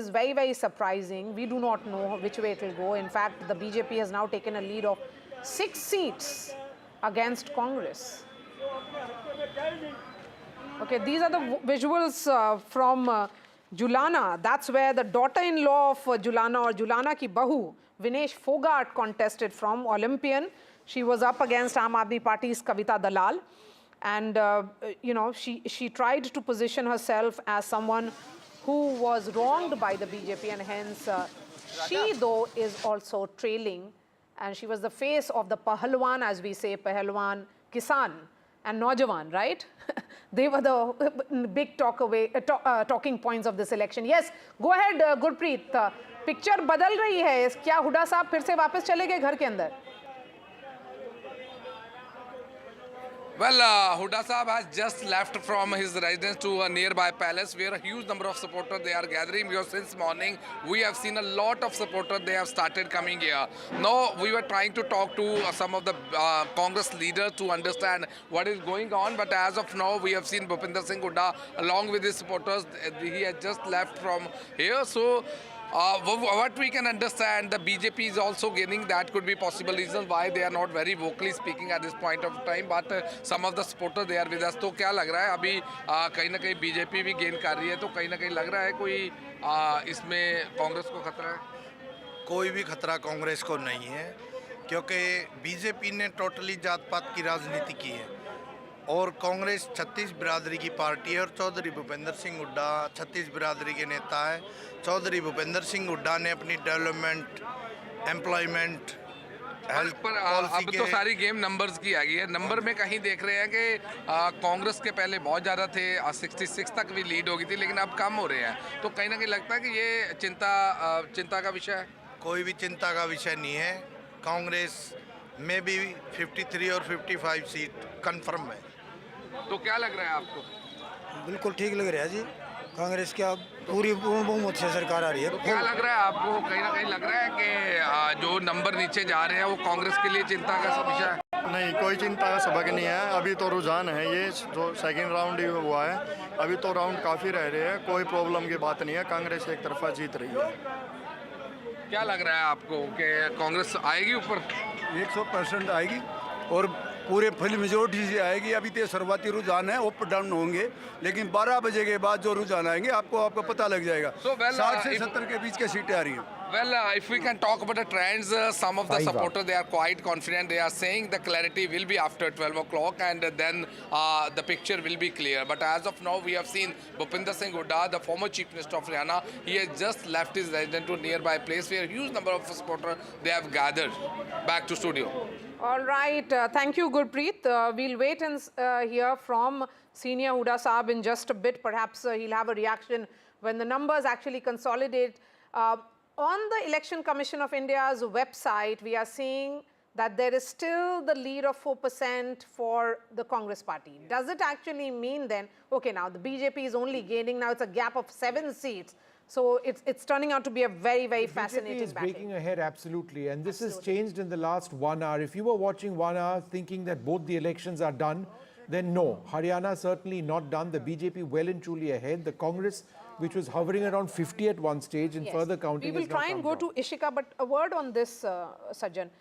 very, very surprising. We do not know which way it will go. In fact, the BJP has now taken a lead of 6 seats against Congress. Okay, these are the visuals from Julana. That's where the daughter-in-law of Julana or Julana ki bahu, Vinesh Fogart, contested from, Olympian. She was up against Aam Aadmi Party's Kavita Dalal. And, you know, she tried to position herself as someone who was wronged by the BJP, and hence she, though, is also trailing. And she was the face of the Pahalwan, as we say, Pahalwan, Kisan and Naujawan, right? They were the big talking points of this election. Yes, go ahead, Gurpreet. Picture badal rahi hai. Kya Hooda साहब फिर से वापस चले गए घर के अंदर? Well, Hooda Sahab has just left from his residence to a nearby palace where a huge number of supporters they are gathering, because since morning we have seen a lot of supporters they have started coming here. Now we were trying to talk to some of the Congress leaders to understand what is going on, but as of now we have seen Bhupinder Hooda along with his supporters. He has just left from here. So what we can understand, the BJP is also gaining. That could be possible reason why they are not very vocally speaking at this point of time. But some of the supporters they are with us. तो क्या लग रहा है अभी कहीं ना कहीं BJP भी गेन कर रही है, तो कहीं ना कहीं लग रहा है कोई इसमें कांग्रेस को खतरा है? कोई भी खतरा कांग्रेस को नहीं है, क्योंकि बीजेपी ने टोटली जात पात की राजनीति की है और कांग्रेस छत्तीस बिरादरी की पार्टी है और चौधरी भूपेंद्र सिंह हुड्डा छत्तीस बिरादरी के नेता है। चौधरी भूपेंद्र सिंह हुड्डा ने अपनी डेवलपमेंट, एम्प्लॉयमेंट, हेल्थ पर अब तो सारी गेम नंबर्स की आ गई है। नंबर में कहीं देख रहे हैं कि कांग्रेस के पहले बहुत ज़्यादा थे, 66 तक भी लीड हो गई थी, लेकिन अब कम हो रहे हैं। तो कहीं ना कहीं लगता है कि ये चिंता का विषय है। कोई भी चिंता का विषय नहीं है। कांग्रेस में भी 53 और 55 सीट कंफर्म है। तो क्या लग रहा है आपको? बिल्कुल ठीक लग रहा है जी। कांग्रेस क्या पूरी बहुमत से सरकार आ रही है। तो क्या लग रहा है आपको? कहीं ना कहीं लग रहा है कि जो नंबर नीचे जा रहे हैं वो कांग्रेस के लिए चिंता का विषय है? नहीं, कोई चिंता का सबक नहीं है। अभी तो रुझान है, ये जो सेकंड राउंड हुआ है, अभी तो राउंड काफ़ी रह रहे हैं, कोई प्रॉब्लम की बात नहीं है। कांग्रेस एक तरफा जीत रही है। क्या लग रहा है आपको कि कांग्रेस आएगी ऊपर? 100% आएगी और पूरे फुल मेजोरिटी से आएगी। अभी तो शुरुआती रुझान है, अप डाउन होंगे, लेकिन 12 बजे के बाद जो रुझान आएंगे आपको पता लग जाएगा। 60 से 70 के बीच की सीटें आ रही हैं। Well, if we can talk about the trends, some of the supporters, they are quite confident. They are saying the clarity will be after 12 o'clock and then the picture will be clear. But as of now, we have seen Bhupinder Singh Hooda, the former Chief Minister of Haryana, he has just left his residence to a nearby place where a huge number of supporters, they have gathered. Back to studio. All right. Thank you, Gurpreet. We'll wait and hear from Senior Hooda Saab in just a bit. Perhaps he'll have a reaction when the numbers actually consolidate. On the Election Commission of India's website, we are seeing that there is still the lead of 4% for the Congress party. Does it actually mean then, okay, now the BJP is only gaining, now it's a gap of 7 seats. So it's turning out to be a very, very fascinating BJP is battle. breaking ahead, absolutely. And this has changed in the last 1 hour. If you were watching 1 hour thinking that both the elections are done, then no. Haryana certainly not done. The BJP well and truly ahead. The Congress, which was hovering around 50 at one stage, and further counting. We will try and go to Ishika, but a word on this, Sajjan.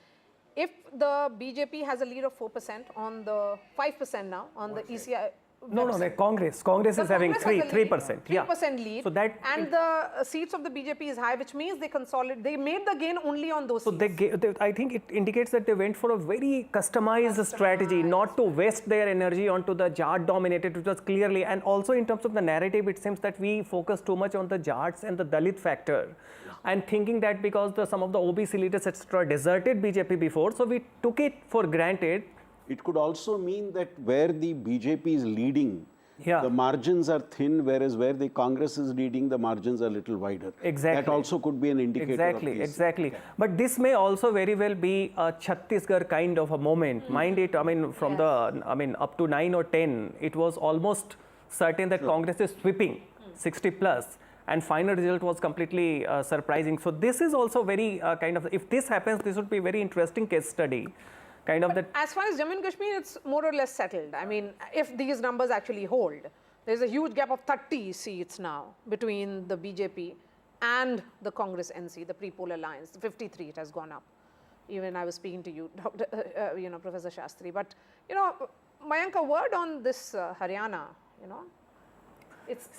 If the BJP has a lead of 4% on the 5% now on the ECI. No, Congress is having 3%. 3% lead. So that and the seats of the BJP is high, which means they consolidate. They made the gain only on those seats. So I think it indicates that they went for a very customized strategy, not to waste their energy onto the Jat dominated, which was clearly, and also in terms of the narrative, it seems that we focus too much on the Jats and the Dalit factor, and thinking that because some of the OBC leaders etc. deserted BJP before, so we took it for granted. It could also mean that where the BJP is leading, the margins are thin, whereas where the Congress is leading, the margins are a little wider. Exactly. That also could be an indicator of this. Exactly. But this may also very well be a Chhattisgarh kind of a moment. Mind it, I mean, from up to 9 or 10, it was almost certain that Congress is sweeping 60 plus. And final result was completely surprising. So this is also very if this happens, this would be a very interesting case study. As far as Jammu and Kashmir, it's more or less settled. I mean, if these numbers actually hold, there's a huge gap of 30 seats now between the BJP and the Congress NC, the pre-poll alliance. 53, it has gone up. Even I was speaking to you, Dr. Professor Shastri. But, Mayank, a word on this Haryana, it's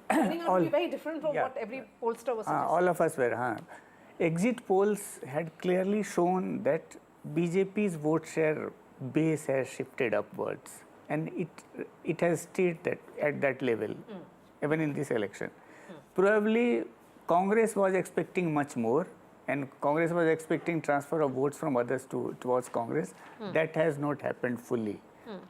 turning out to be very different from what every pollster was suggesting. All of us were. Exit polls had clearly shown that BJP's vote share base has shifted upwards, and it has stayed at that level, even in this election. Probably Congress was expecting much more, and Congress was expecting transfer of votes from others towards Congress. That has not happened fully,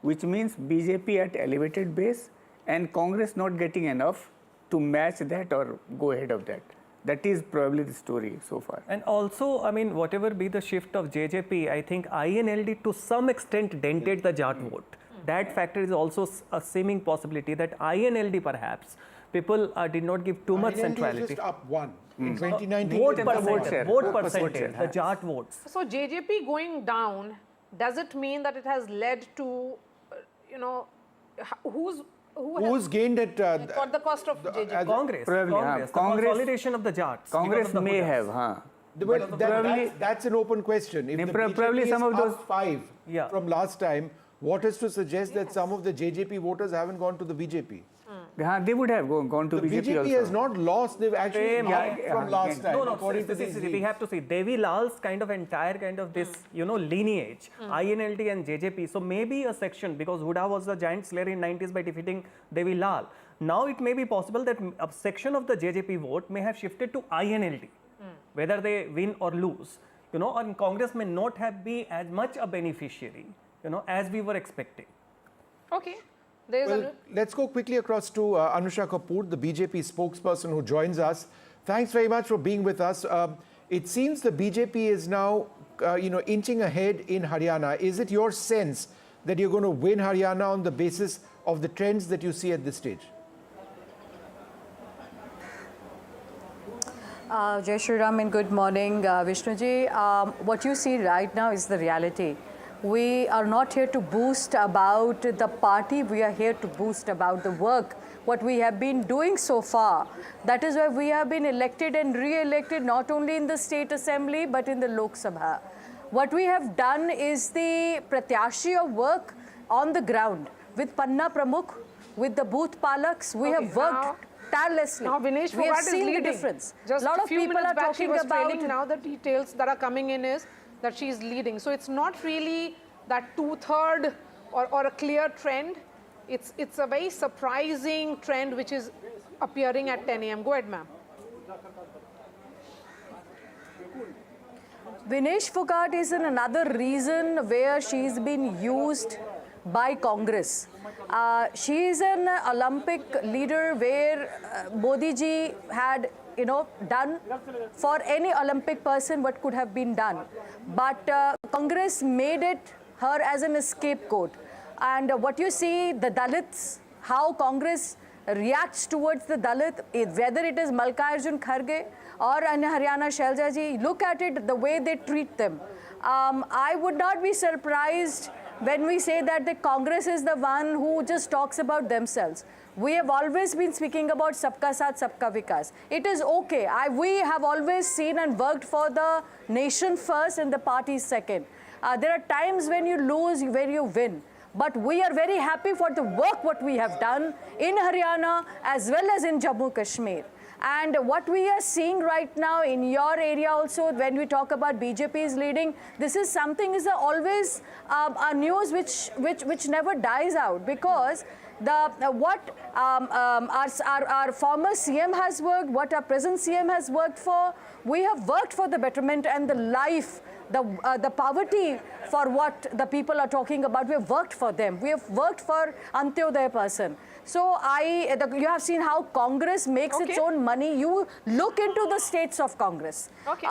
which means BJP at elevated base and Congress not getting enough to match that or go ahead of that. That is probably the story so far. And also, I mean, whatever be the shift of JJP, I think INLD to some extent dented the Jat vote. That factor is also a seeming possibility that INLD perhaps, people did not give too much centrality. INLD is just up 1 in 2019. Vote percentage, the Jat votes. So JJP going down, does it mean that it has led to, who's gained at got the cost of JJP? Congress. Probably, The consolidation of the Jats. Congress may have, that's an open question. If the probably BJP some is of those up 5 from last time, what is to suggest that some of the JJP voters haven't gone to the BJP? They would have gone to the BJP also. has not lost, they've actually from last time. No, we have to see Devi Lal's kind of entire this, lineage, INLD and JJP. So maybe a section, because Hooda was a giant slayer in 90s by defeating Devi Lal. Now it may be possible that a section of the JJP vote may have shifted to INLD, whether they win or lose. And Congress may not have been as much a beneficiary, as we were expecting. Okay. Well, let's go quickly across to Anusha Kapoor, the BJP spokesperson who joins us. Thanks very much for being with us. It seems the BJP is now, inching ahead in Haryana. Is it your sense that you're going to win Haryana on the basis of the trends that you see at this stage? Jai Shri Ram and good morning, Vishnuji. What you see right now is the reality. We are not here to boast about the party, we are here to boast about the work, what we have been doing so far. That is why we have been elected and re-elected not only in the State Assembly but in the Lok Sabha. What we have done is the Pratyashi of work on the ground with Panna Pramukh, with the booth palaks. We have worked tirelessly. Now Vinesh we have Phogat seen is leading. the difference. Just a lot a of few people minutes are back she talking was about trailing. Now the details that are coming in is that she is leading. So it's not really that two-third or a clear trend. It's a very surprising trend which is appearing at 10 a.m. Go ahead, ma'am. Vinesh Phogat is in another reason where she's been used by Congress. She is an Olympic leader where Modi ji had done for any Olympic person what could have been done. But Congress made it her as an scapegoat. And what you see, the Dalits, how Congress reacts towards the Dalit, whether it is Mallikarjun Kharge or Haryana Shailja ji, look at it, the way they treat them. I would not be surprised when we say that the Congress is the one who just talks about themselves. We have always been speaking about Sabka Saath, Sabka Vikas. It is okay. We have always seen and worked for the nation first and the party second. There are times when you lose, when you win. But we are very happy for the work what we have done in Haryana as well as in Jammu Kashmir. And what we are seeing right now in your area also, when we talk about BJP is leading, this is something is always a news which never dies out, because what our former CM has worked, what our present CM has worked for, we have worked for the betterment and the life, the poverty for what the people are talking about. We have worked for them. We have worked for Antyodaya person. So you have seen how Congress makes its own money. You look into the states of Congress. Okay.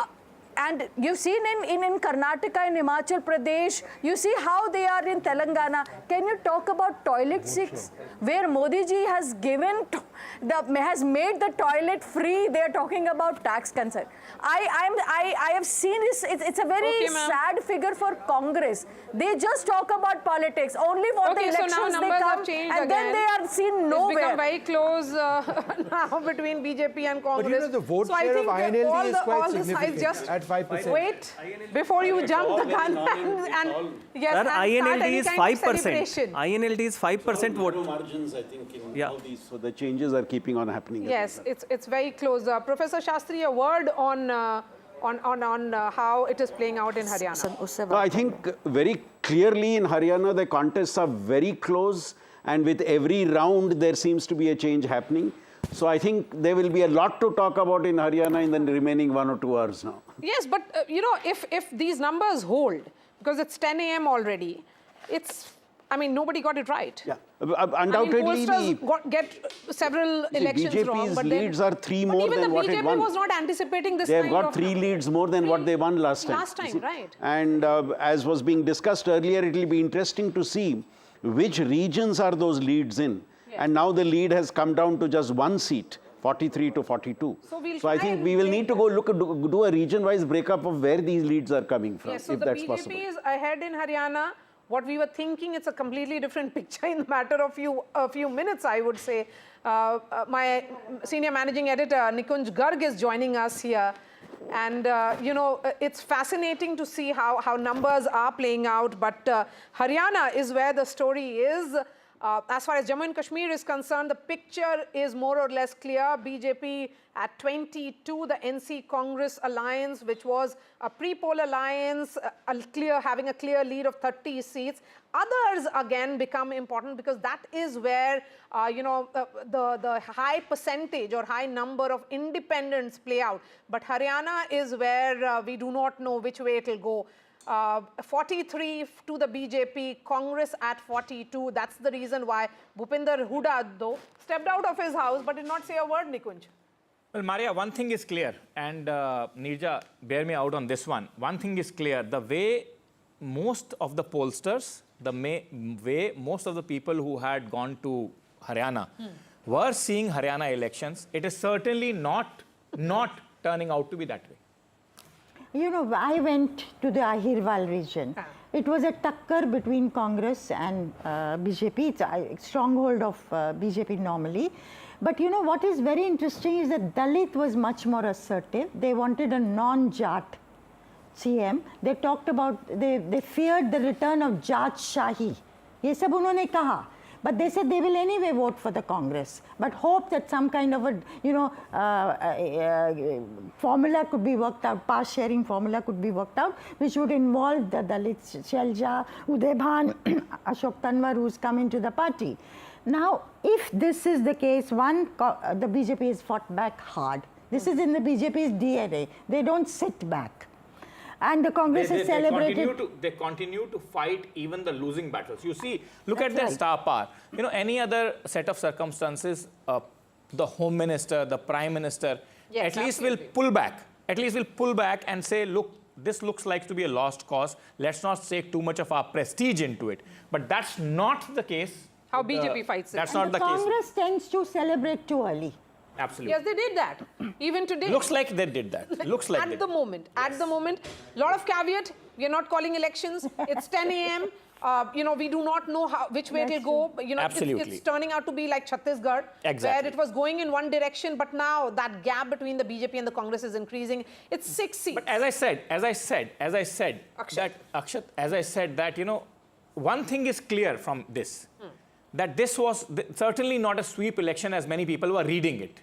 And you've seen in Karnataka, in Himachal Pradesh, you see how they are in Telangana. Can you talk about toilet seats where Modi ji has has made the toilet free? They are talking about tax concern. I have seen this. It's a very sad figure for Congress. They just talk about politics. Only for the elections so now they come, have changed and then they are seen nowhere. It's become very close now between BJP and Congress. But the vote so share I of think INLD is quite all significant, the sides just at 5%. wait before you jump the gun and yes, Sir, INLD is 5%. INLD is 5% vote. Margins, I think, in all these. So the changes are keeping on happening. Yes, it's very close. Professor Shastri, a word on how it is playing out in Haryana. I think very clearly in Haryana the contests are very close, and with every round there seems to be a change happening. So I think there will be a lot to talk about in Haryana in the remaining 1 or 2 hours now. Yes, but if these numbers hold, because it's 10 a.m. already, nobody got it right. Yeah, undoubtedly. Pollsters get several elections BJP's wrong, but leads are 3 more than what it won. Even the BJP was not anticipating this. They have got 3 leads more than what they won last time. Right. And as was being discussed earlier, it will be interesting to see which regions are those leads in. Yes. And now the lead has come down to just 1 seat, 43 to 42. So I think we will need to go do a region-wise breakup of where these leads are coming from, yes, so if the that's BJP possible. is ahead in Haryana. What we were thinking, it's a completely different picture in the matter of a few minutes, I would say. My senior managing editor, Nikunj Garg, is joining us here. And, it's fascinating to see how numbers are playing out. But Haryana is where the story is. As far as Jammu and Kashmir is concerned, the picture is more or less clear. BJP at 22, the NC-Congress alliance, which was a pre-poll alliance, having a clear lead of 30 seats. Others again become important because that is where the high percentage or high number of independents play out. But Haryana is where we do not know which way it will go. 43 to the BJP, Congress at 42. That's the reason why Bhupinder Hooda, though, stepped out of his house but did not say a word, Nikunj. Well, Maria, one thing is clear, and Nirja, bear me out on this one. One thing is clear, the way most of the pollsters, the way most of the people who had gone to Haryana were seeing Haryana elections, it is certainly not turning out to be that way. You know, I went to the Ahirwal region. It was a takkar between Congress and BJP. It's a stronghold of BJP normally. But you know, what is very interesting is that Dalit was much more assertive. They wanted a non-Jat CM. They talked about, they feared the return of Jat Shahi. Ye sab unhone kaha. But they said they will anyway vote for the Congress, but hope that some kind of a, formula could be worked out, pass sharing formula could be worked out, which would involve the Dalits, Shelja, Udebhan, Ashok Tanwar, who's come into the party. Now, if this is the case, the BJP has fought back hard. This is in the BJP's DNA. They don't sit back. And the Congress has celebrated. They continue to fight even the losing battles. You see, look at their star power. You know, any other set of circumstances, the Home Minister, the Prime Minister, at least will pull back. At least will pull back and say, look, this looks like to be a lost cause. Let's not take too much of our prestige into it. But that's not the case. How BJP fights it. That's not the case. Congress tends to celebrate too early. Absolutely. Yes, they did that. Even today. Looks like they did that. Looks like at the moment. Yes. At the moment, lot of caveat. We are not calling elections. It's 10 a.m. You know, we do not know which way it will go. You know, it's turning out to be like Chhattisgarh, where it was going in one direction, but now that gap between the BJP and the Congress is increasing. It's 6 seats. But as I said, that, you know, one thing is clear from this, that this was certainly not a sweep election as many people were reading it.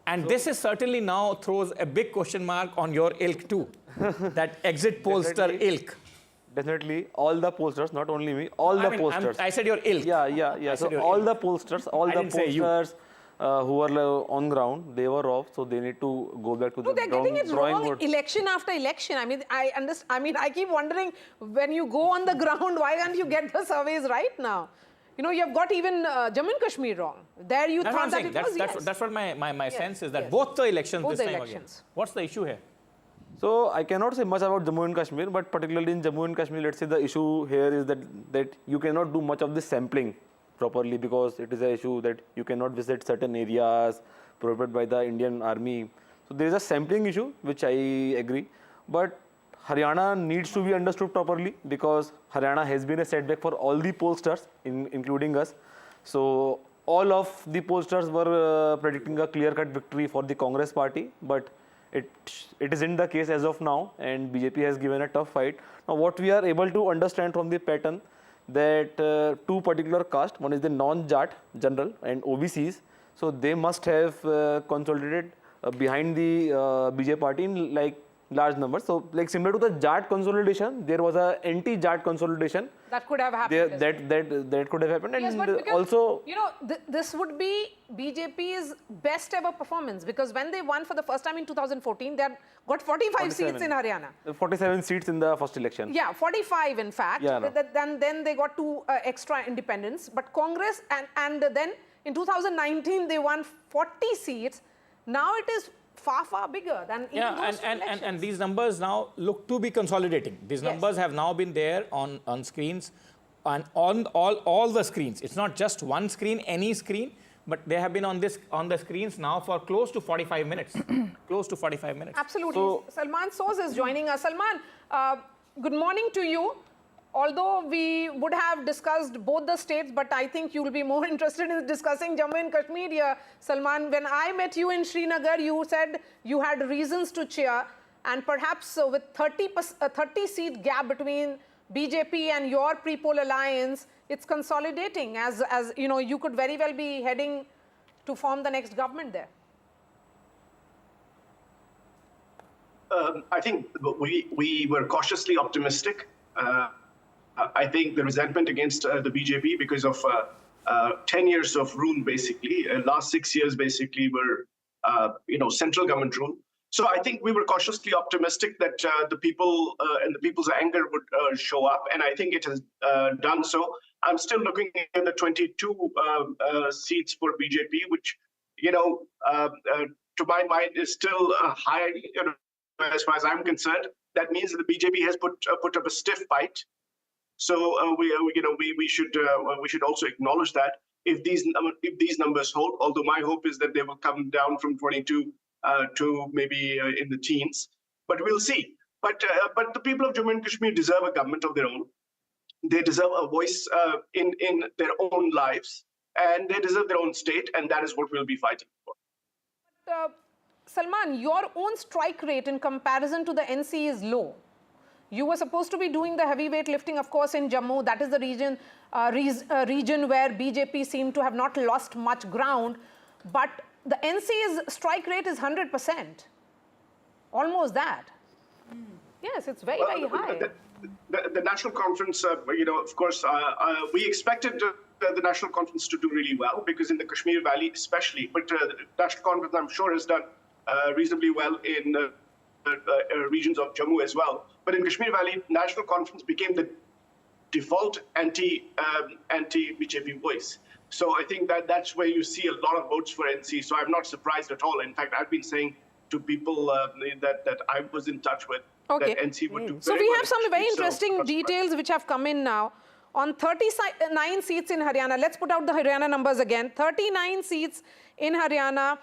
And this is certainly now throws a big question mark on your ilk too, that exit pollster ilk. Definitely, all the pollsters, not only me, all the pollsters. I said your ilk. Yeah. So all the pollsters, who were on ground, they were off, so they need to go back to the they're getting it wrong election after election. I mean, I understand. I mean, I keep wondering, when you go on the ground, why can't you get the surveys right now? You know, you've got even Jammu and Kashmir wrong. There you thought that it was, That's what my sense is, that both the elections this time again. What's the issue here? So I cannot say much about Jammu and Kashmir, but particularly in Jammu and Kashmir, let's say the issue here is that you cannot do much of this sampling properly, because it is an issue that you cannot visit certain areas provided by the Indian Army. So there is a sampling issue, which I agree. But Haryana needs to be understood properly, because Haryana has been a setback for all the pollsters, including us. So all of the pollsters were predicting a clear-cut victory for the Congress party, but it isn't the case as of now, and BJP has given a tough fight. Now, what we are able to understand from the pattern, that two particular caste, one is the non-Jat general and OBCs, so they must have consolidated behind the BJP party in like large numbers. So like similar to the Jat consolidation, there was a anti-Jat consolidation. That could have happened. That could have happened. Yes, and but because, also, you know, this would be BJP's best ever performance, because when they won for the first time in 2014, they had got 45 seats in Haryana. 47 seats in the first election. Yeah, 45 in fact. Yeah, no. Then they got 2 extra independents. But Congress, and then in 2019, they won 40 seats. Now it is far bigger than even those elections. And these numbers now look to be consolidating. These numbers have now been there on screens, and on all the screens. It's not just one screen, any screen, but they have been on the screens now for close to 45 minutes. Close to 45 minutes. Absolutely. So, Salman Soz is joining us. Salman, good morning to you. Although we would have discussed both the states, but I think you will be more interested in discussing Jammu and Kashmir here. Salman, when I met you in Srinagar, you said you had reasons to cheer, and perhaps with 30 seat gap between BJP and your pre-poll alliance, it's consolidating as you know, you could very well be heading to form the next government there? I think we were cautiously optimistic. I think the resentment against the BJP because of 10 years of rule, basically, last 6 years basically were, central government rule. So I think we were cautiously optimistic that the people and the people's anger would show up, and I think it has done so. I'm still looking at the 22 seats for BJP, which, to my mind, is still high. As far as I'm concerned, that means that the BJP has put up a stiff fight. So we should also acknowledge that if these numbers hold. Although my hope is that they will come down from 22 to maybe in the teens, but we'll see. But the people of Jammu and Kashmir deserve a government of their own. They deserve a voice in their own lives, and they deserve their own state, and that is what we'll be fighting for. Salman, your own strike rate in comparison to the NC is low. You were supposed to be doing the heavyweight lifting, of course, in Jammu. That is the region where BJP seemed to have not lost much ground. But the NC's strike rate is 100%. Almost that. Yes, it's very, very high. The National Conference, of course, we expected the National Conference to do really well, because in the Kashmir Valley especially, but the National Conference, I'm sure, has done reasonably well in regions of Jammu as well. But in Kashmir Valley, National Conference became the default anti-BJP voice. So I think that's where you see a lot of votes for NC. So I'm not surprised at all. In fact, I've been saying to people that I was in touch with that NC would do very So we well have some very interesting so, details which have come in now. On 39 seats in Haryana, let's put out the Haryana numbers again. 39 seats in Haryana.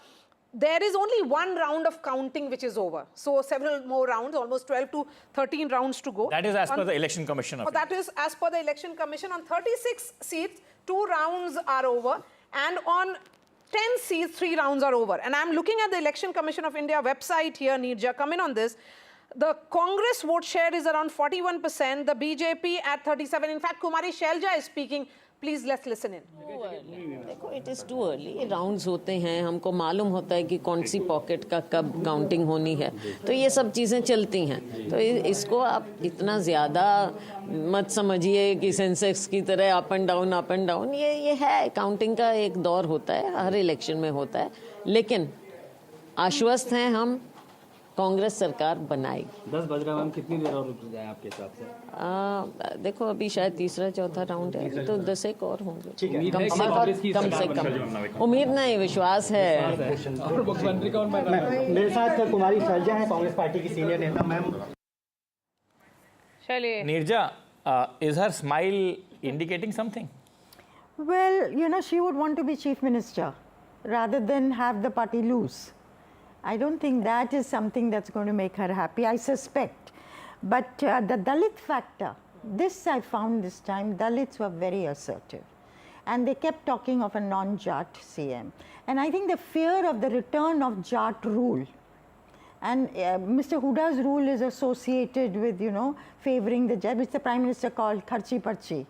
There is only one round of counting which is over. So several more rounds, almost 12 to 13 rounds to go. That is as per the Election Commission. That is as per the Election Commission. On 36 seats, 2 rounds are over. And on 10 seats, 3 rounds are over. And I'm looking at the Election Commission of India website here, Nirja, come in on this. The Congress vote share is around 41%, the BJP at 37%. In fact, Kumari Shelja is speaking. Please, let's listen in. देखो, it is too early. Rounds होते हैं, हमको मालूम होता है कि कौन सी pocket का कब काउंटिंग होनी है, तो ये सब चीज़ें चलती हैं. तो इसको आप इतना ज़्यादा मत समझिए कि सेंसेक्स की तरह अप एंड डाउन. ये है, काउंटिंग का एक दौर होता है, हर इलेक्शन में होता है. लेकिन आश्वस्त हैं हम, कांग्रेस सरकार बनाएगी. 10 बज रहा है, कितनी देर और रुक जाए आपके हिसाब से? देखो, अभी शायद तीसरा चौथा राउंड है, तो 10 एक और होंगे. कम से कम उम्मीद नहीं, विश्वास है. मेरे साथ कुमारी शैलजा है, कांग्रेस पार्टी की सीनियर नेता. मैम, चलिए. Neerja, is her smile indicating something? Well, she would want to be chief minister rather than have the party lose. I don't think that is something that's going to make her happy, I suspect. But the Dalit factor, this I found this time, Dalits were very assertive. And they kept talking of a non-Jat CM. And I think the fear of the return of Jat rule, and Mr. Hooda's rule is associated with, favoring the Jat, which the Prime Minister called Kharchi Parchi.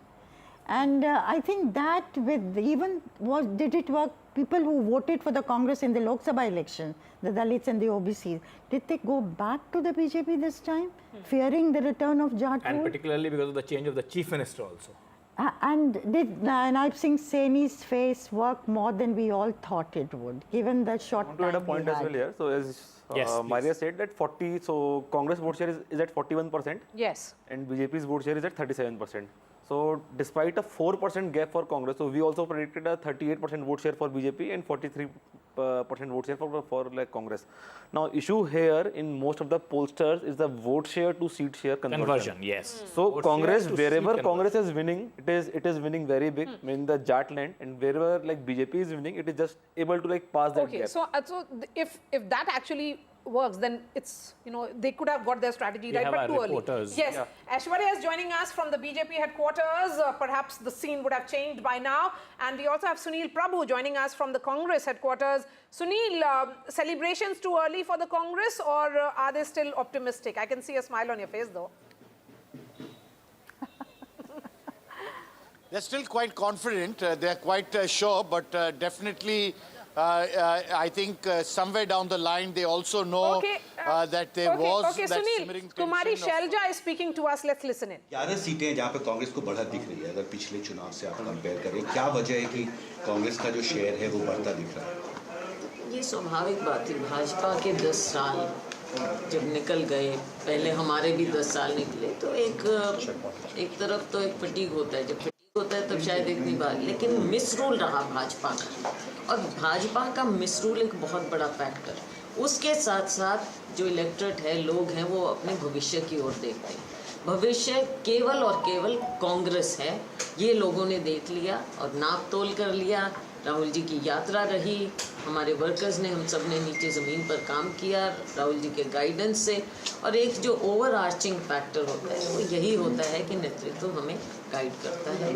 And I think that did it work? People who voted for the Congress in the Lok Sabha election, the Dalits and the OBCs, did they go back to the BJP this time, fearing the return of Jat rule? And particularly because of the change of the chief minister also. And did Naib Singh Saini's face work more than we all thought it would, given the short time I want to add a point as well here. So as Maria said, that so Congress vote share is at 41%. Yes. And BJP's vote share is at 37%. So despite a 4% gap for Congress, so we also predicted a 38% vote share for BJP and 43% vote share for Congress. Now issue here in most of the pollsters is the vote share to seat share conversion. Yes. So Vote Congress, wherever conversion. Congress is winning, it is winning very big in the Jat land, and wherever BJP is winning, it is just able to pass that gap. So if that actually works, then it's, they could have got their strategy right, but too early. Yes, yeah. Aishwarya is joining us from the BJP headquarters. Perhaps the scene would have changed by now. And we also have Sunil Prabhu joining us from the Congress headquarters. Sunil, celebrations too early for the Congress, or are they still optimistic? I can see a smile on your face though. They're still quite confident. They're quite sure, but definitely, I think somewhere down the line, they also know that there was that simmering tension. Kumari Shelja is speaking to us. Let's listen in. 11 सीटें हैं जहाँ पे कांग्रेस को बढ़त दिख रही है अगर पिछले चुनाव से आप कंपेयर करें क्या वजह है कि कांग्रेस का जो शेयर है वो बढ़ता दिख रहा है ये स्वाभाविक बात है भाजपा के 10 साल जब निकल गए पहले हमारे भी 10 साल निकले तो एक तरफ तो एक फटीग होता है जब होता है तब शायद इतनी बात लेकिन मिसरूल रहा भाजपा का और भाजपा का मिसरूल एक बहुत बड़ा फैक्टर उसके साथ साथ जो इलेक्टोरेट है लोग हैं वो अपने भविष्य की ओर देखते हैं भविष्य केवल और केवल कांग्रेस है ये लोगों ने देख लिया और नाप तोल कर लिया राहुल जी की यात्रा रही हमारे वर्कर्स ने हम सब ने नीचे ज़मीन पर काम किया राहुल जी के गाइडेंस से और एक जो ओवर आर्चिंग फैक्टर होता है वो यही होता है कि नेतृत्व हमें गाइड करता है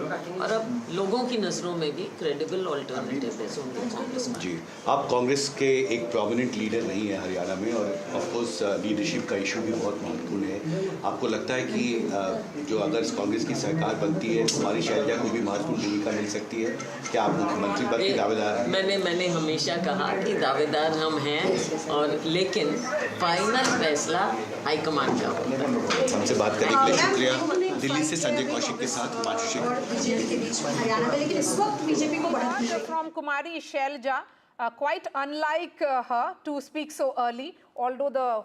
और अब लोगों की नज़रों में भी क्रेडिबल ऑल्टरनेटिव है कांग्रेस में जी आप कांग्रेस के एक प्रोमिनेंट लीडर नहीं है हरियाणा में और ऑफकोर्स लीडरशिप का इशू भी बहुत महत्वपूर्ण है आपको लगता है कि जो अगर कांग्रेस की सरकार बनती है कुमारी शैलजा को भी महत्वपूर्ण भूमिका मिल सकती है क्या आप मुख्यमंत्री पद के दावेदार हैं मैंने हमेशा कहा कि दावेदार हम हैं और लेकिन फाइनल फैसला हाईकमांड का होगा हमसे बात करने के लिए शुक्रिया दिल्ली से संजय कौशिक के साथ From Kumari Shelja, quite unlike her to speak so early, although the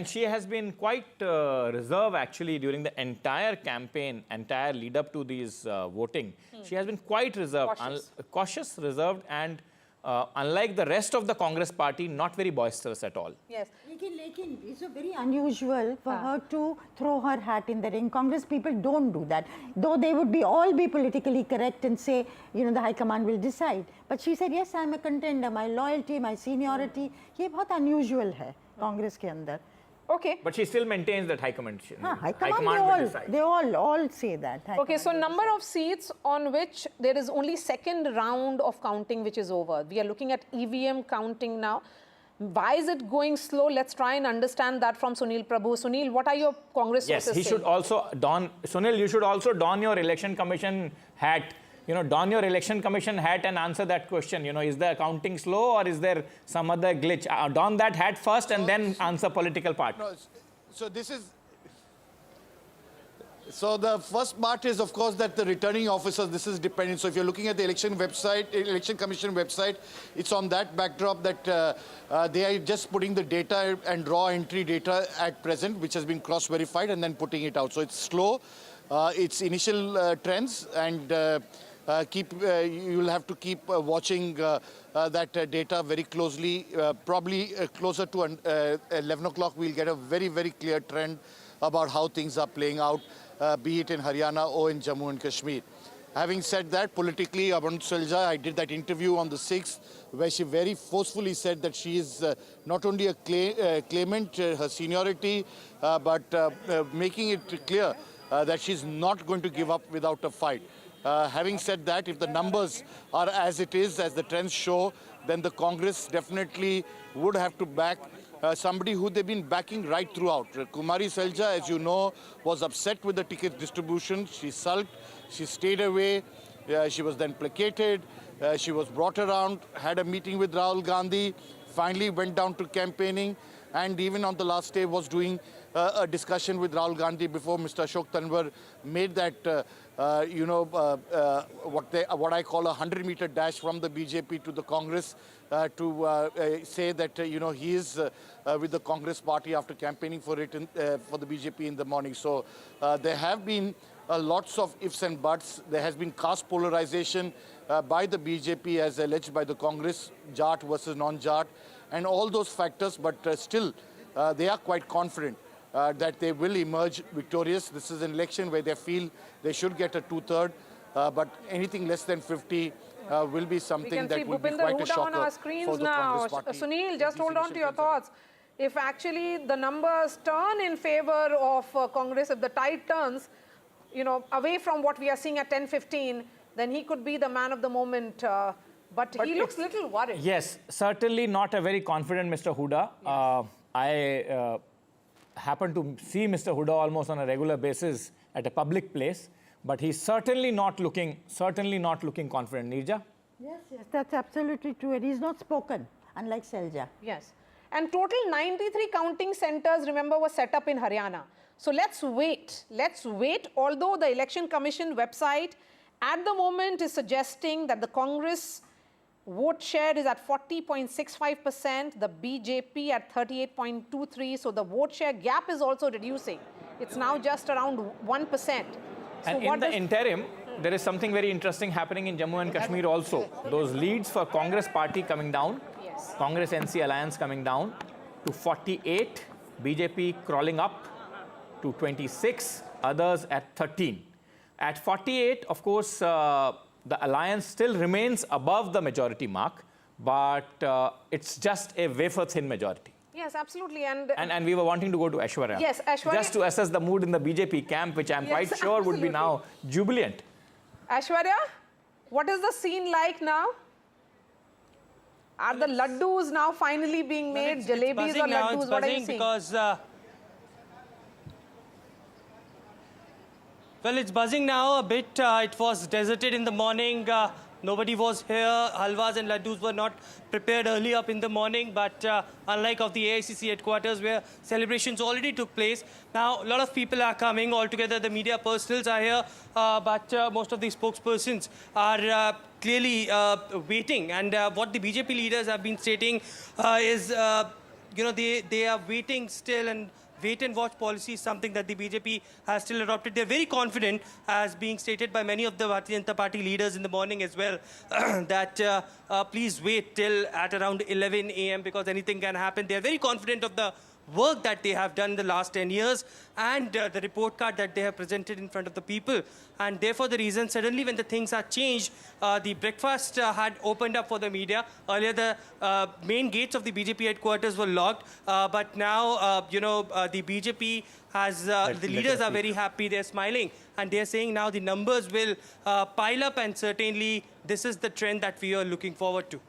she has been quite reserved actually during the entire campaign, entire lead up to these voting. She has been quite reserved, cautious, reserved, and unlike the rest of the Congress party, not very boisterous at all. Yes. Lekin, it's very unusual for her to throw her hat in the ring. Congress people don't do that. Though they would all be politically correct and say, you know, the High Command will decide. But she said, yes, I'm a contender. My loyalty, my seniority, ये बहुत unusual है Congress के अंदर. Okay. But she still maintains that High Command will decide. They all say that. Okay, so number of seats on which there is only second round of counting which is over. We are looking at EVM counting now. Why is it going slow? Let's try and understand that from Sunil Prabhu. Sunil, what are your Congress sources saying? Yes, he should also Sunil, you should also don your election commission hat. You know, don your election commission hat and answer that question. You know, is the counting slow or is there some other glitch? Don that hat first and then answer political part. No, so this is... So the first part is, of course, that the returning officers, this is dependent. So if you're looking at the election commission website, it's on that backdrop that they are just putting the data and raw entry data at present, which has been cross-verified, and then putting it out. So it's slow. It's initial trends, and you'll have to keep watching that data very closely. Probably closer to 11 o'clock, we'll get a very, very clear trend about how things are playing out. Be it in Haryana or in Jammu and Kashmir. Having said that, politically, Omar Abdullah, I did that interview on the 6th, where she very forcefully said that she is not only a claimant, her seniority, but making it clear that she's not going to give up without a fight. Having said that, if the numbers are as it is, as the trends show, then the Congress definitely would have to back somebody who they've been backing right throughout. Kumari Shelja, as you know, was upset with the ticket distribution. She sulked, she stayed away, she was then placated, she was brought around, had a meeting with Rahul Gandhi, finally went down to campaigning, and even on the last day was doing a discussion with Rahul Gandhi before Mr. Ashok Tanwar made that, what I call a 100-meter dash from the BJP to the Congress to say that, he is with the Congress party after campaigning for it for the BJP in the morning. So there have been lots of ifs and buts. There has been caste polarization by the BJP as alleged by the Congress, Jat versus non-Jat, and all those factors, but still they are quite confident that they will emerge victorious. This is an election where they feel they should get a 2/3, but anything less than 50 will be something that will be quite a shocker on our screens for the now. Congress party. Sunil, just hold on to your thoughts. If actually the numbers turn in favor of Congress, if the tide turns, away from what we are seeing at 10-15, then he could be the man of the moment. But he looks a little worried. Yes, certainly not a very confident Mr. Hooda. Yes. I happen to see Mr. Hooda almost on a regular basis at a public place. but he's certainly not looking confident. Nirja? Yes, that's absolutely true. And he's not spoken, unlike Selja. Yes. And total 93 counting centers, remember, were set up in Haryana. So let's wait. Let's wait. Although the Election Commission website at the moment is suggesting that the Congress vote share is at 40.65%, the BJP at 38.23%. So the vote share gap is also reducing. It's now just around 1%. So and in the interim, there is something very interesting happening in Jammu and Kashmir also. Those leads for Congress party coming down, yes. Congress NC alliance coming down to 48, BJP crawling up to 26, others at 13. At 48, of course, the alliance still remains above the majority mark, but it's just a wafer-thin majority. Yes, absolutely. And we were wanting to go to Aishwarya. Yes, Aishwarya. Just to assess the mood in the BJP camp, which I'm quite sure would be now jubilant. Aishwarya, what is the scene like now? Are the laddus now finally being made? Jalebis or laddus? What are you seeing? Because, well, it's buzzing now a bit. It was deserted in the morning. Nobody was here. Halwas and laddus were not prepared early up in the morning. But unlike of the AICC headquarters where celebrations already took place, now a lot of people are coming. Altogether, the media personals are here. But most of the spokespersons are clearly waiting. And what the BJP leaders have been stating is, they are waiting still, and wait and watch policy is something that the BJP has still adopted. They're very confident, as being stated by many of the Bharatiya Janata Party leaders in the morning as well, that please wait till at around 11 a.m. because anything can happen. They're very confident of the work that they have done in the last 10 years and the report card that they have presented in front of the people. And therefore, the reason suddenly when the things are changed, the breakfast had opened up for the media. Earlier, the main gates of the BJP headquarters were locked. But now, the BJP has, the leaders are very happy. They're smiling. And they're saying now the numbers will pile up. And certainly, this is the trend that we are looking forward to.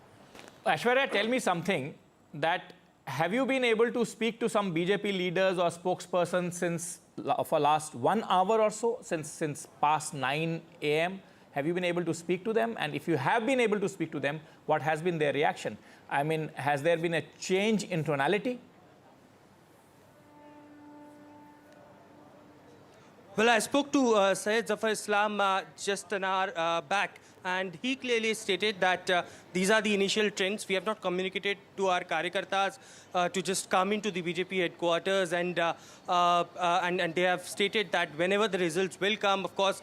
Aishwarya, tell me something that have you been able to speak to some BJP leaders or spokespersons since for last 1 hour or so, since past 9 a.m.? Have you been able to speak to them? And if you have been able to speak to them, what has been their reaction? I mean, has there been a change in tonality? Well, I spoke to Syed Zafar Islam just an hour back, and he clearly stated that these are the initial trends. We have not communicated to our Karyakartas to just come into the BJP headquarters, and they have stated that whenever the results will come, of course,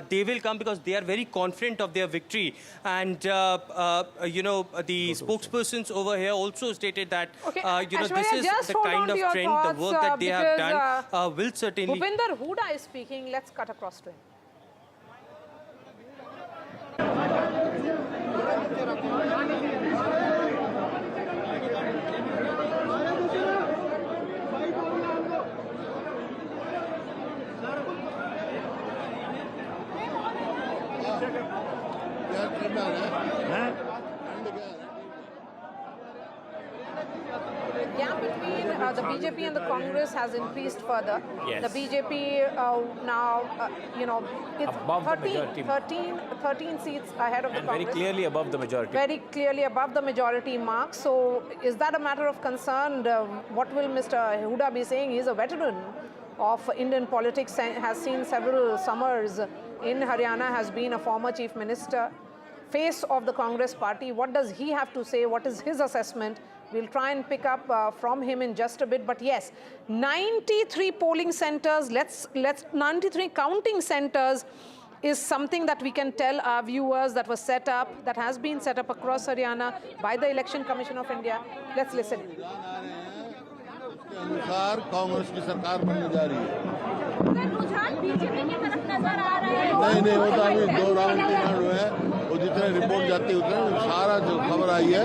they will come because they are very confident of their victory. And, the spokespersons over here also stated that, this is the kind of trend, the work that they have done will certainly... Bhupinder Hooda is speaking. Let's cut across to him. The gap between the BJP and the Congress has increased further. Yes. The BJP now, it's above 13 seats ahead of the and Congress. very clearly above the majority. Very clearly above the majority mark. So is that a matter of concern? What will Mr. Hooda be saying? He's a veteran of Indian politics, has seen several summers in Haryana, has been a former chief minister, face of the Congress party. What does he have to say? What is his assessment? We'll try and pick up from him in just a bit. But yes, 93 polling centers, 93 counting centers is something that we can tell our viewers that was set up, that has been set up across Haryana by the Election Commission of India. Let's listen. अनुसार कांग्रेस की सरकार बनने जा रही है। नहीं होता, अभी 2 राउंड 3 राउंड हुए हैं, वो जितने रिपोर्ट जाती है उतने सारा जो खबर आई है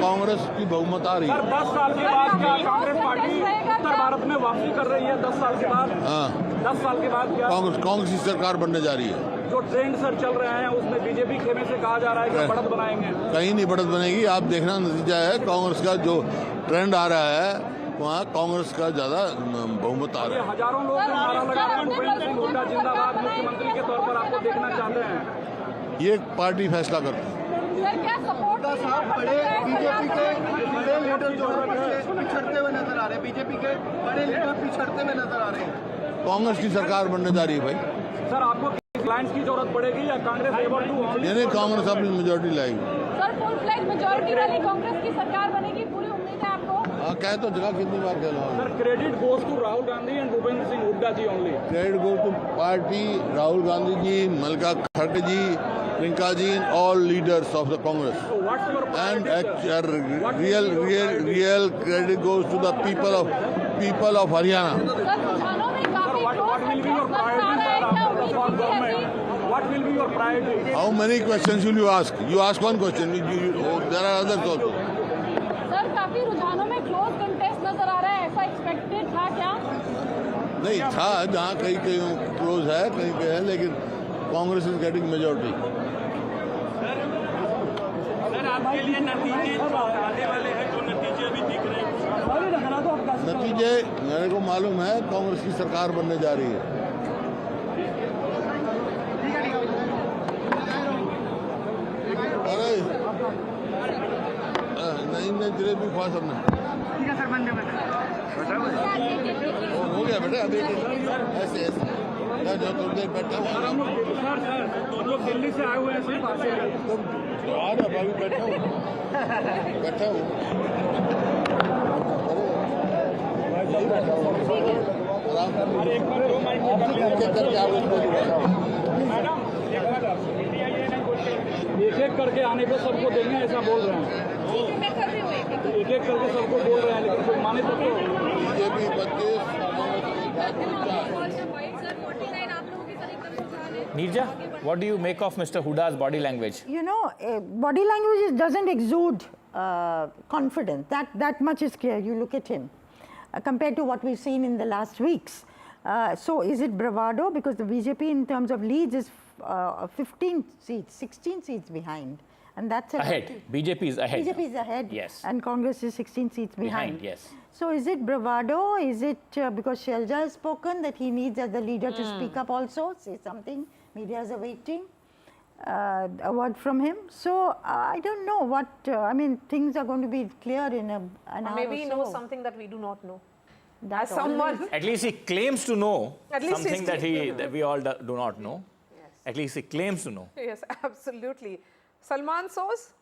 कांग्रेस की बहुमत आ रही है। 10 साल के बाद क्या कांग्रेस पार्टी उत्तर भारत में वापसी कर रही है? 10 साल के बाद? हाँ, 10 साल के बाद क्या कांग्रेस की सरकार बनने जा रही है? जो ट्रेंड सर चल रहे हैं उसमें बीजेपी खेमे से कहा जा रहा है कि बढ़त बनाएंगे। कहीं नहीं बढ़त बनेगी। आप देखना नतीजा है कांग्रेस का जो ट्रेंड आ रहा है वहाँ कांग्रेस का ज़्यादा बहुमत आ रहा है। हजारों लोग नारा लगा भूपेंद्र सिंह हुड्डा जिंदाबाद मुख्यमंत्री के तौर पर आपको देखना चाहते हैं। ये पार्टी फैसला करती है। बड़े बीजेपी के बड़े लीडर जो पिछड़ते हुए नजर आ रहे हैं, बीजेपी के बड़े लीडर पिछड़ते हुए नजर आ रहे हैं। कांग्रेस की सरकार बनने जा रही है भाई। सर आपको अलायंस की जरूरत पड़ेगी या कांग्रेस एबल टू नहीं, कांग्रेस अपनी मेजोरिटी लाएगी। सर फुल फ्लैग मेजोरिटी वाली कांग्रेस की सरकार बनेगी, पूरी उम्मीद है आपको? हाँ, कह तो जगह कितनी बार कह रहा हूँ। Sir credit goes to Rahul Gandhi and Bhupendra Singh Hooda ji only. Credit goes to party, Rahul Gandhi ji, Mallika खड़गे ji, Priyanka ji, all leaders of the Congress. So what's your and real credit goes to the people of Haryana. What will be your priority for government? What will be your priority? How many questions will you ask? You ask one question. There are others also. Sir काफी रुझानों में close contest नजर आ रहा है, ऐसा expected था क्या? नहीं था, जहाँ कहीं क्लोज है, कहीं पे है, लेकिन Congress is getting majority. Sir आपके लिए नतीजे आने वाले हैं, जो नतीजे अभी दिख रहे हैं? नतीजे मेरे को मालूम है, कांग्रेस की सरकार बनने जा रही है। अरे नहीं जलेबी खा सबने। ठीक है सर, बंदे हो गया बेटा, अभी ऐसे जो थोड़ी देर बैठा हुआ सर लोग दिल्ली से आए हुए हैं तुम आ रहा अभी बैठा हूँ एक एक करके आने को सबको देंगे ऐसा बोल रहे हैं। एक एक करके सबको बोल रहे हैं, लेकिन कोई माने तो Neerja, what do you make of Mr. Hooda's body language? You know, body language doesn't exude confidence. That much is clear. You look at him compared to what we've seen in the last weeks. So is it bravado? Because the BJP in terms of leads is 15 seats, 16 seats behind. And that's ahead. BJP is ahead. BJP is ahead. Yes. And Congress is 16 seats behind. Yes. So is it bravado? Is it because Shelja has spoken that he needs as the leader to speak up also, say something? Media is awaiting a word from him. So I don't know what, I mean, things are going to be clear in an hour Maybe he or so. knows something that we do not know. That's someone. At least he claims to know something that we all do not know. Yes. At least he claims to know. Yes, absolutely. Salman Soz,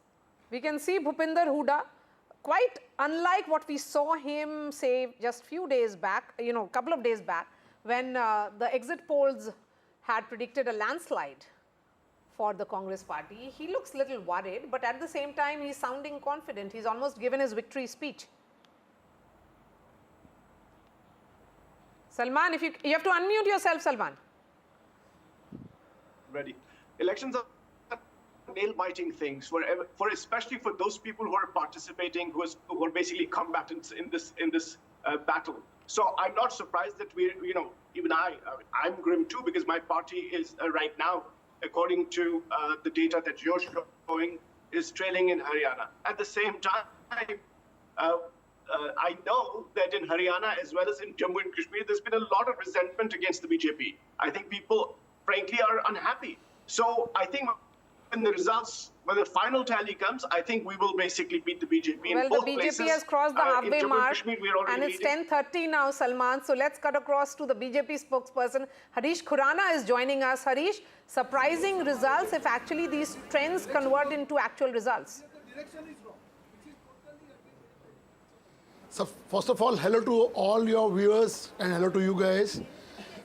we can see Bhupinder Hooda, quite unlike what we saw him say just few days back, couple of days back, when the exit polls had predicted a landslide for the Congress party. He looks a little worried, but at the same time, he's sounding confident. He's almost given his victory speech. Salman, if you have to unmute yourself, Salman. Ready. Elections are nail-biting things, especially for those people who are participating, who are basically combatants in this battle. So I'm not surprised that even I'm grim too, because my party is right now, according to the data that you're showing, is trailing in Haryana. At the same time, I know that in Haryana as well as in Jammu and Kashmir, there's been a lot of resentment against the BJP. I think people, frankly, are unhappy. So I think when the final tally comes, I think we will basically beat the BJP in both places. Well, the BJP has crossed the halfway mark, and it's leading. 10:30 now, Salman. So let's cut across to the BJP spokesperson. Harish Khurana is joining us. Harish, surprising results if actually these trends convert into actual results. So first of all, hello to all your viewers and hello to you guys.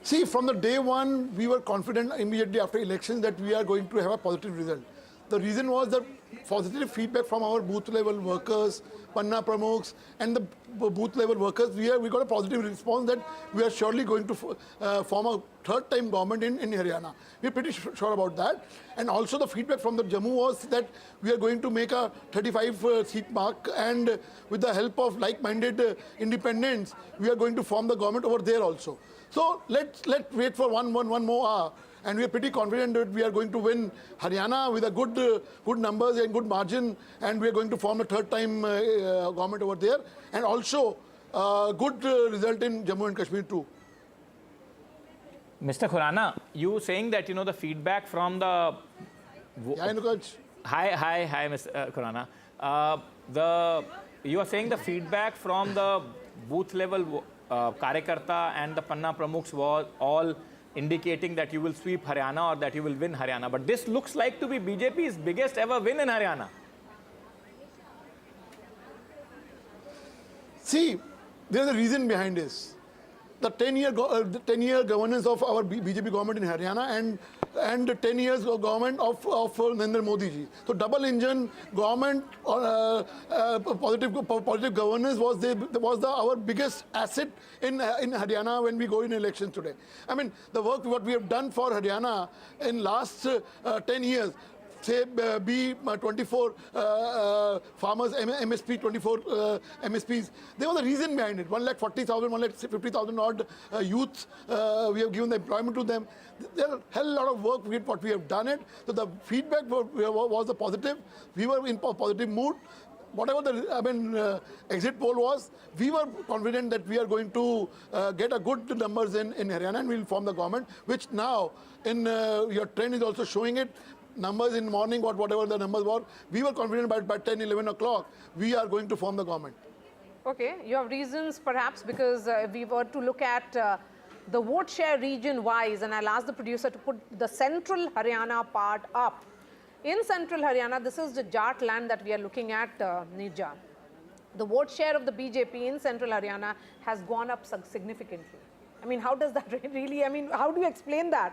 See, from the day one, we were confident immediately after elections that we are going to have a positive result. The reason was the positive feedback from our booth level workers, Panna Pramukhs, and the booth level workers. We got a positive response that we are surely going to form a third-time government in Haryana. We're pretty sure about that. And also the feedback from the Jammu was that we are going to make a 35-seat mark, and with the help of like-minded independents, we are going to form the government over there also. So let's wait for one more hour. And we are pretty confident that we are going to win Haryana with a good numbers and good margin, and we are going to form a third-time government over there. And also, good result in Jammu and Kashmir too. Mr. Khurana, you saying that, the feedback from the... Hi, Mr. Khurana. You are saying the feedback from the booth level Karyakarta and the Panna Pramukhs was all indicating that you will sweep Haryana or that you will win Haryana. But this looks like to be BJP's biggest ever win in Haryana. See, there is a reason behind this. The 10-year governance of our BJP government in Haryana and the 10 years of government of Narendra Modi ji. So double engine government positive governance was our biggest asset in Haryana when we go in elections today. I mean, the work what we have done for Haryana in last 10 years, say be 24 farmers, MSP, 24 MSPs. There was a reason behind it. 1,40,000, 1,50,000 odd youths. We have given the employment to them. There are a hell lot of work what we have done it. So the feedback was the positive. We were in positive mood. Whatever the exit poll was, we were confident that we are going to get a good numbers in Haryana and we will form the government, which now in your trend is also showing it. Numbers in the morning, whatever the numbers were, we were confident by 10, 11 o'clock, we are going to form the government. Okay, you have reasons perhaps because if we were to look at the vote share region-wise, and I'll ask the producer to put the central Haryana part up. In central Haryana, this is the Jat land that we are looking at, Nirja. The vote share of the BJP in central Haryana has gone up significantly. I mean, how does that really, how do you explain that?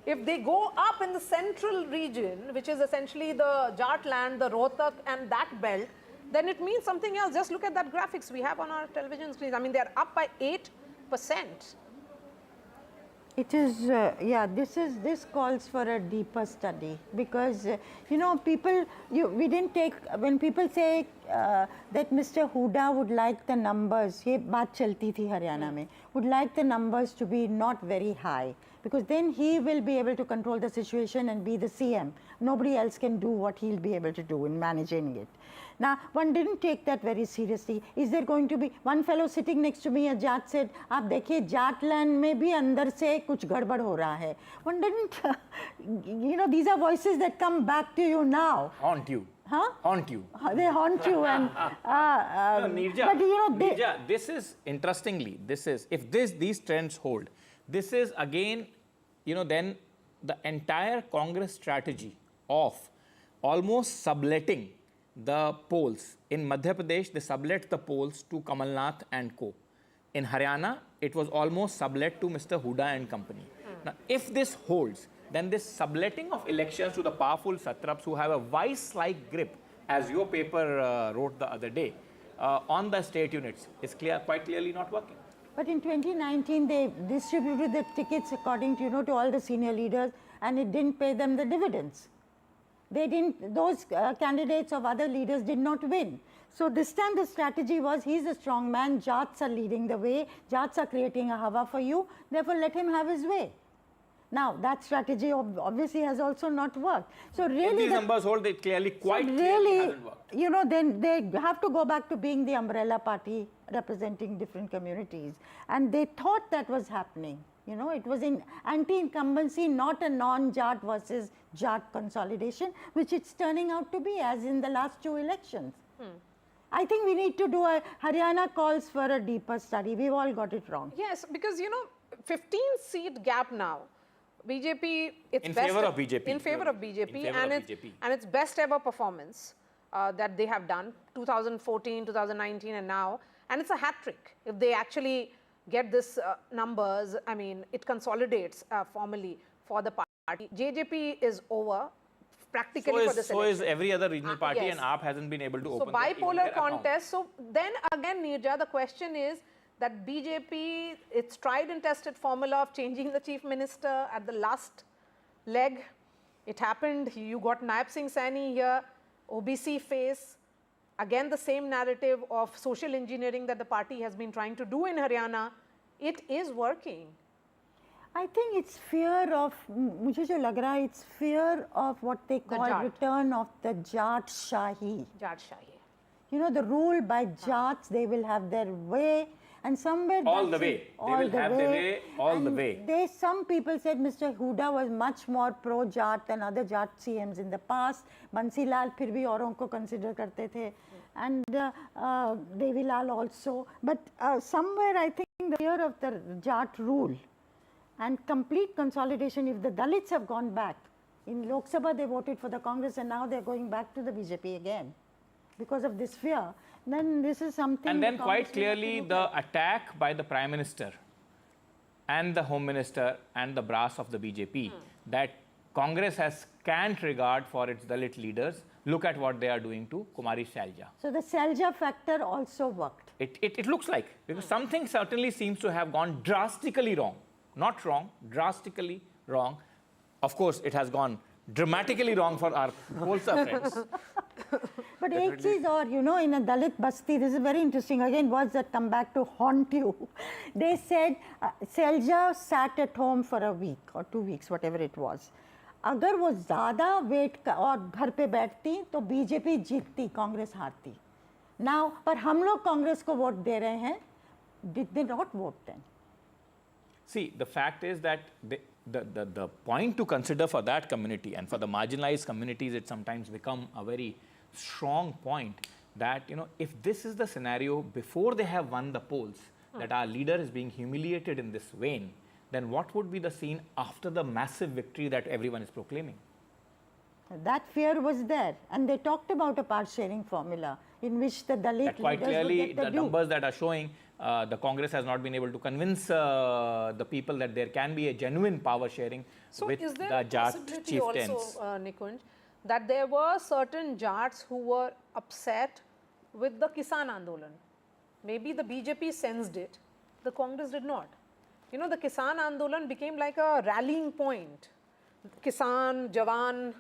If they go up in the central region, which is essentially the Jat land, the Rohtak and that belt, then it means something else. Just look at that graphics we have on our television screens. I mean, they're up by 8%. It is, this calls for a deeper study because, people, we didn't take, when people say that Mr. Hooda would like the numbers, ye baat chalti thi Haryana mein, would like the numbers to be not very high because then he will be able to control the situation and be the CM. Nobody else can do what he'll be able to do in managing it. Now, one didn't take that very seriously. Is there going to be, one fellow sitting next to me, a Jat said, "Aap dekhiye, Jat land mein bhi andar se kuch gadbad ho raha hai." One didn't, these are voices that come back to you now. Haunt you. Huh? Haunt you. They haunt you and... Nirja, but Nirja, this is, interestingly, if these trends hold, this is again, then the entire Congress strategy of almost subletting the polls. In Madhya Pradesh, they sublet the polls to Kamal Nath and co. In Haryana, it was almost sublet to Mr. Hooda and company. Now, if this holds, then this subletting of elections to the powerful satraps who have a vice-like grip, as your paper wrote the other day, on the state units is quite clearly not working. But in 2019, they distributed the tickets according to, to all the senior leaders, and it didn't pay them the dividends. They didn't, those candidates of other leaders did not win. So this time the strategy was, he's a strong man, Jats are leading the way, Jats are creating a hawa for you, therefore let him have his way. Now that strategy obviously has also not worked. So really, if these numbers hold, it clearly clearly hasn't worked. Then they have to go back to being the umbrella party representing different communities. And they thought that was happening. It was in anti-incumbency, not a non-Jat versus Jat consolidation, which it's turning out to be, as in the last 2 elections. I think we need to do Haryana calls for a deeper study. We've all got it wrong. Yes, because 15-seat gap now. BJP, in favor of BJP. In favor of BJP, and its best ever performance that they have done, 2014, 2019 and now, and it's a hat trick. If they actually get this numbers, I mean, it consolidates formally for the party. JJP is over practically for this election. So is every other regional party, yes. And AAP hasn't been able to open bipolar contest. So then again, Nirja, the question is that BJP, its tried and tested formula of changing the chief minister at the last leg, it happened. You got Naib Singh Saini here, OBC face. Again, the same narrative of social engineering that the party has been trying to do in Haryana, it is working. I think it's fear of, mujhe jo lag raha hai, it's fear of what they call return of the Jat Shahi. Jat Shahi. The rule by Jats, they will have their way. And somewhere all the way. They will have their way all the way. Some people said Mr. Hooda was much more pro-Jat than other Jat CMs in the past. Bansi Lal फिर भी औरों को consider करते थे, and Devi Lal also. But somewhere I think the fear of the Jat rule and complete consolidation, if the Dalits have gone back, in Lok Sabha they voted for the Congress and now they're going back to the BJP again because of this fear, then this is something... And then quite clearly the attack by the Prime Minister and the Home Minister and the brass of the BJP that Congress has scant regard for its Dalit leaders. Look at what they are doing to Kumari Shailja. So the Shailja factor also worked. It looks like, because something certainly seems to have gone drastically wrong. Not wrong, drastically wrong. Of course, it has gone dramatically wrong for our pollster friends. But एक चीज और, you know, in a Dalit basti, this is very interesting. Again, words that come back to haunt you. They said Shailja sat at home for a week or 2 weeks, whatever it was. अगर वो ज़्यादा wait और घर पे बैठती तो BJP जीतती, Congress हारती. Now, पर हम लोग कांग्रेस को वोट दे रहे हैं. Did they not vote then? See, the fact is that the point to consider for that community and for the marginalized communities, it sometimes become a very strong point that, you know, if this is the scenario before they have won the polls, that our leader is being humiliated in this vein, then what would be the scene after the massive victory that everyone is proclaiming? That fear was there, and they talked about a part sharing formula in which the Dalit that quite leaders clearly would get the the numbers that are showing the Congress has not been able to convince the people that there can be a genuine power sharing with is there the Jat possibility chieftains. Also, Nikunj, that there were certain Jats who were upset with the Kisan Andolan? Maybe the BJP sensed it, the Congress did not. You know, the Kisan Andolan became like a rallying point. Kisan, Jawan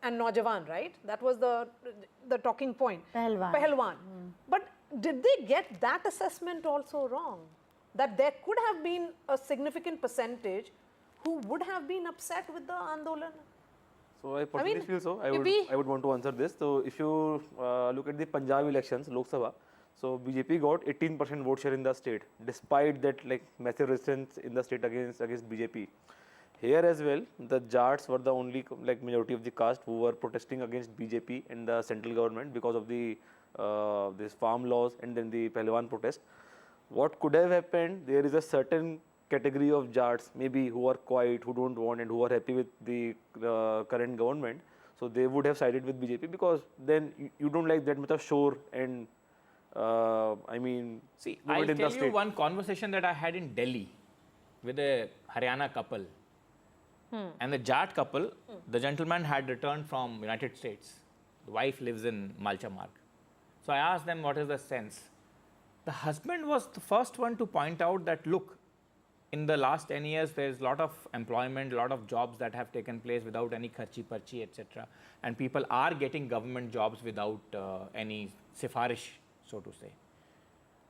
and Naujawan, right? That was the talking point. Pahalwan. But did they get that assessment also wrong? That there could have been a significant percentage who would have been upset with the Andolan? So I personally feel so. I would want to answer this. So if you look at the Punjab elections, Lok Sabha, so BJP got 18% vote share in the state, despite that like massive resistance in the state against BJP. Here as well, the Jats were the only like majority of the caste who were protesting against BJP and the central government because of the these farm laws and then the Pahalwan protest. What could have happened? There is a certain category of Jats maybe who are quiet, who don't want and who are happy with the current government. So they would have sided with BJP because then you don't like that much of shore and I mean, see, I'll tell you one conversation that I had in Delhi with a Haryana couple. And the Jat couple, the gentleman had returned from United States. The wife lives in Malcha Marg. So I asked them, what is the sense? The husband was the first one to point out that, look, in the last 10 years, there is a lot of employment, a lot of jobs that have taken place without any kharchi parchi, etc. And people are getting government jobs without any sifarish, so to say.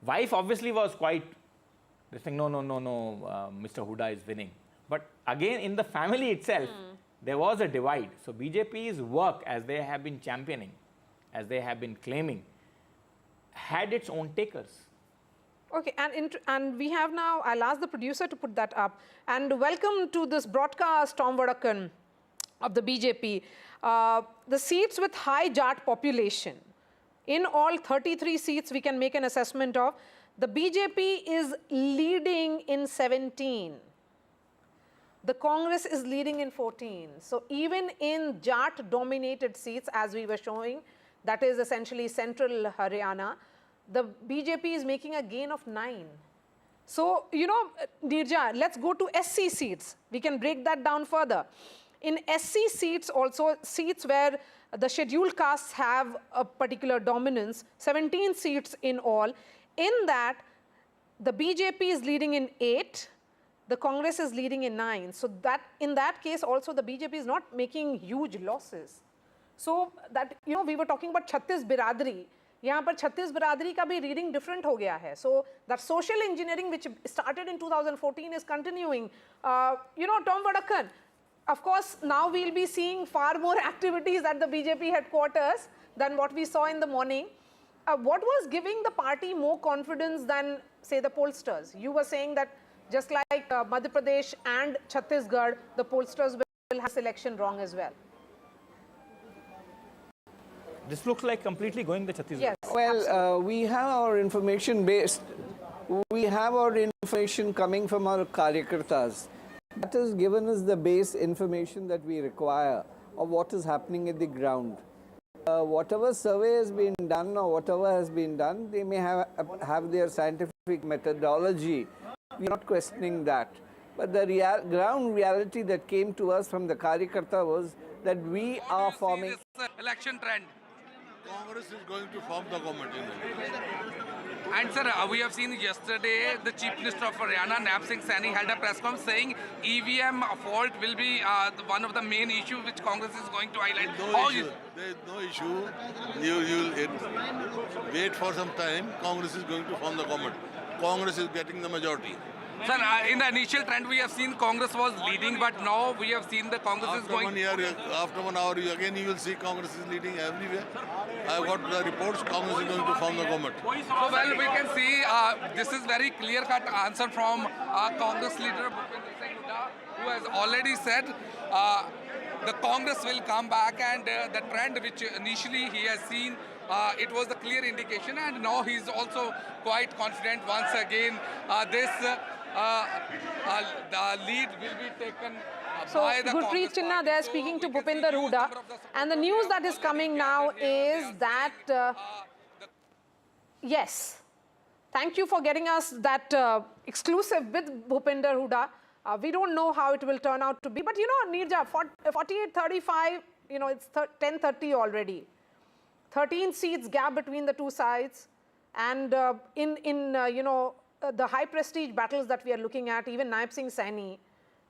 Wife obviously was quite, saying, no, Mr. Hooda is winning. But again, in the family itself, there was a divide. So BJP's work, as they have been championing, as they have been claiming, had its own takers. Okay, and we have now, I'll ask the producer to put that up. And welcome to this broadcast, Tom Vadakan of the BJP. The seats with high Jat population, in all 33 seats we can make an assessment of. The BJP is leading in 17. The Congress is leading in 14. So even in Jat-dominated seats, as we were showing, that is essentially central Haryana, the BJP is making a gain of 9. So, you know, Nirja, let's go to SC seats. We can break that down further. In SC seats also, seats where the scheduled castes have a particular dominance, 17 seats in all. In that, the BJP is leading in 8. The Congress is leading in 9. So that in that case also the BJP is not making huge losses. So that, you know, we were talking about Chhattis Biradri. यहाँ पर Chhattis Biradri का भी reading different हो गया है. So that social engineering which started in 2014 is continuing. You know, Tom Vadakan, of course, now we'll be seeing far more activities at the BJP headquarters than what we saw in the morning. What was giving the party more confidence than say, the pollsters? You were saying that just like Madhya Pradesh and Chhattisgarh, the pollsters will have selection wrong as well. This looks like completely going the Chhattisgarh. Yes. Well, we have our information based. We have our information coming from our Karyakartas. That has given us the base information that we require of what is happening at the ground. Whatever survey has been done or whatever has been done, they may have their scientific methodology. We are not questioning that. But the ground reality that came to us from the Karyakarta was that we are forming... Election trend. Congress is going to form the government in India. And sir, we have seen yesterday the Chief Minister of Haryana, Nab Singh Saini, held a press conference saying EVM fault will be one of the main issues which Congress is going to highlight. There is no issue. You wait for some time. Congress is going to form the government. Congress is getting the majority. Sir, in the initial trend we have seen Congress was leading, but now we have seen the Congress is going... After 1 hour, again you will see Congress is leading everywhere. I have got the reports, Congress is going to form the government. So, well, we can see this is very clear-cut answer from Congress leader Bhupinder Hooda, who has already said the Congress will come back, and the trend which initially he has seen, it was a clear indication, and now he is also quite confident once again this the lead will be taken by the Gurpreet Chinna there speaking to Bhupinder Hooda, and the news that is coming now is that yes, thank you for getting us that exclusive with Bhupinder Hooda. We don't know how it will turn out to be, but you know, Neerja, 48-35, you know, it's 10:30 already. 13 seats gap between the two sides, and you know, the high prestige battles that we are looking at, even Nab Singh Saini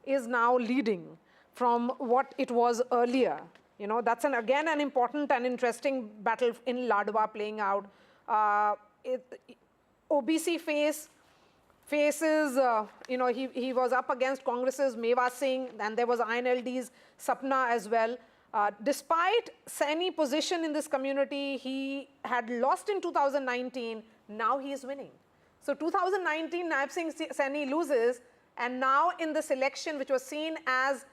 is now leading from what it was earlier. You know, that's again an important and interesting battle in Ladwa playing out. OBC faces, you know, he was up against Congress's Meva Singh, and there was INLD's Sapna as well. Despite Saini's position in this community, he had lost in 2019, now he is winning. So 2019, Nab Singh Saini loses, and now in this election, which was seen as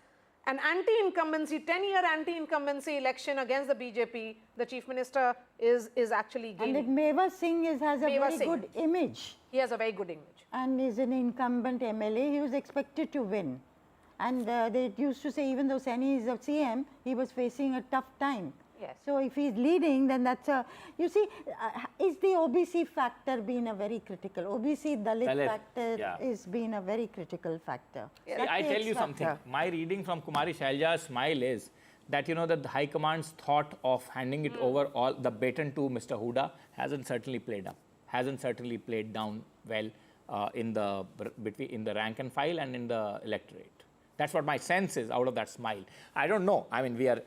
an anti-incumbency, 10-year anti-incumbency election against the BJP, the Chief Minister is actually gaining. And Meva Singh has a very good image. He has a very good image. And is an incumbent MLA. He was expected to win. And they used to say, even though Saini is a CM, he was facing a tough time. Yes. So if he's leading, then that's a, you see, is the OBC factor been a very critical, OBC Dalit factor is been a very critical factor. Yeah. I tell you something, my reading from Kumari Shailaja's smile is that, you know, that the High Command's thought of handing it over all the baton to Mr. Hooda hasn't certainly played up, hasn't certainly played down well in the rank and file and in the electorate. That's what my sense is out of that smile. I don't know. I mean, we are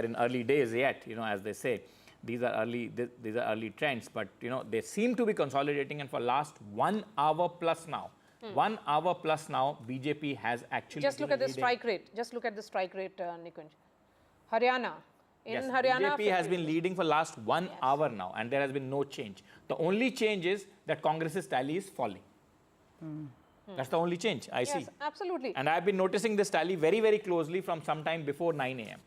in early days yet, you know, as they say. These are early trends, but you know, they seem to be consolidating, and for last 1 hour plus now, 1 hour plus now, BJP has actually just look at the strike rate. Just look at the strike rate, Nikunj. Haryana. In yes, Haryana, BJP has been leading for last 1 hour now, and there has been no change. The only change is that Congress's tally is falling. That's the only change I see. Yes, absolutely. And I've been noticing this tally very, very closely from sometime before 9 a.m.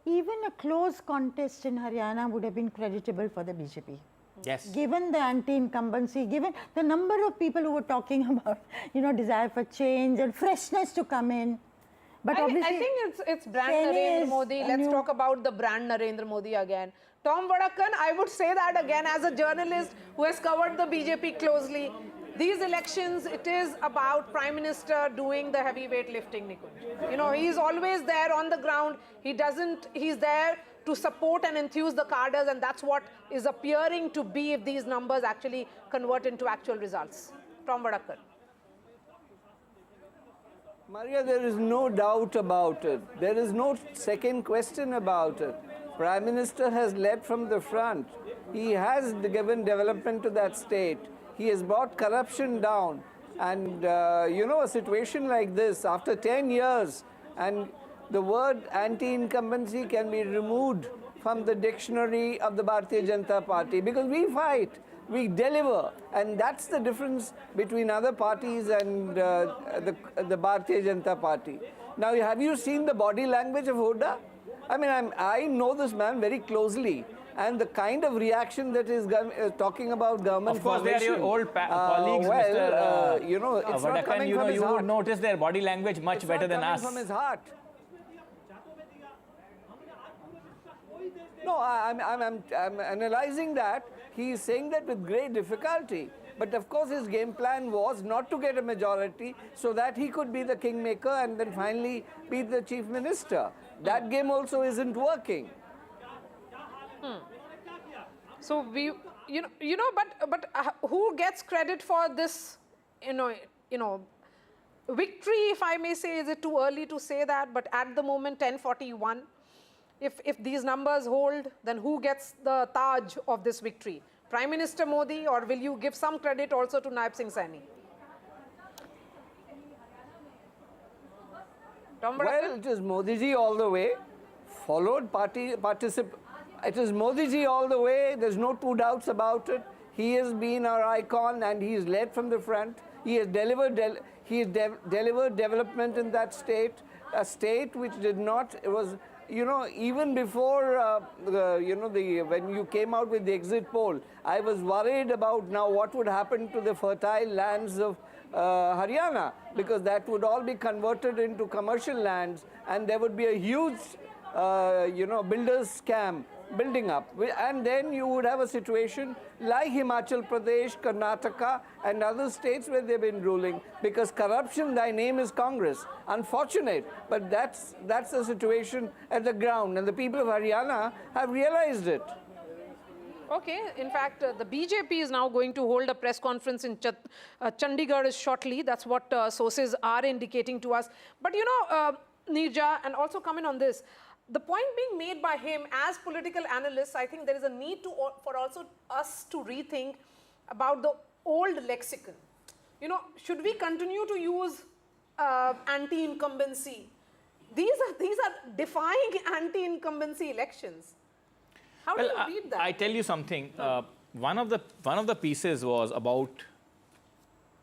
Even a close contest in Haryana would have been creditable for the BJP. Yes. Given the anti-incumbency, given the number of people who were talking about, you know, desire for change and freshness to come in. But obviously, I think it's brand Narendra Modi. Let's talk about the brand Narendra Modi again. Tom Vadakkan, I would say that again as a journalist who has covered the BJP closely. These elections, it is about Prime Minister doing the heavyweight lifting, Nikunj. You know, he's always there on the ground. He's there to support and enthuse the cadres, and that's what is appearing to be if these numbers actually convert into actual results. Tom Vadakkan. Maria, there is no doubt about it. There is no second question about it. Prime Minister has led from the front. He has given development to that state. He has brought corruption down. And, you know, a situation like this, after 10 years, and the word anti-incumbency can be removed from the dictionary of the Bharatiya Janata Party, because we fight. We deliver, and that's the difference between other parties and the Bharatiya Janata Party. Now, have you seen the body language of Hooda? I mean, I know this man very closely, and the kind of reaction that is talking about government of course, they are your old colleagues, well, you know, it's not coming from his you heart. would notice their body language much better than us. It's not coming from his heart. No, I'm analyzing that. He is saying that with great difficulty. But of course, his game plan was not to get a majority so that he could be the kingmaker and then finally be the chief minister. That game also isn't working. So but who gets credit for this, victory, if I may say? Is it too early to say that? But at the moment, 1041. If these numbers hold, then who gets the Taj of this victory? Prime Minister Modi, or will you give some credit also to Naib Singh Saini? Well, it is Modi ji all the way, followed it is Modi ji all the way, there's no two doubts about it. He has been our icon and he has led from the front. He has delivered development in that state, a state which did not, it was, even before, when you came out with the exit poll, I was worried about now what would happen to the fertile lands of Haryana, because that would all be converted into commercial lands and there would be a huge, builders scam building up. And then you would have a situation like Himachal Pradesh, Karnataka and other states where they've been ruling, because corruption, thy name is Congress. Unfortunate, but that's the situation at the ground, and the people of Haryana have realized it. Okay, in fact, the BJP is now going to hold a press conference in Chandigarh shortly. That's what sources are indicating to us. But Neerja, and also comment on this, the point being made by him as political analysts, I think there is a need for also us to rethink about the old lexicon. Should we continue to use anti-incumbency? These are defying anti-incumbency elections. How do you read that? I tell you something. One of the pieces was about,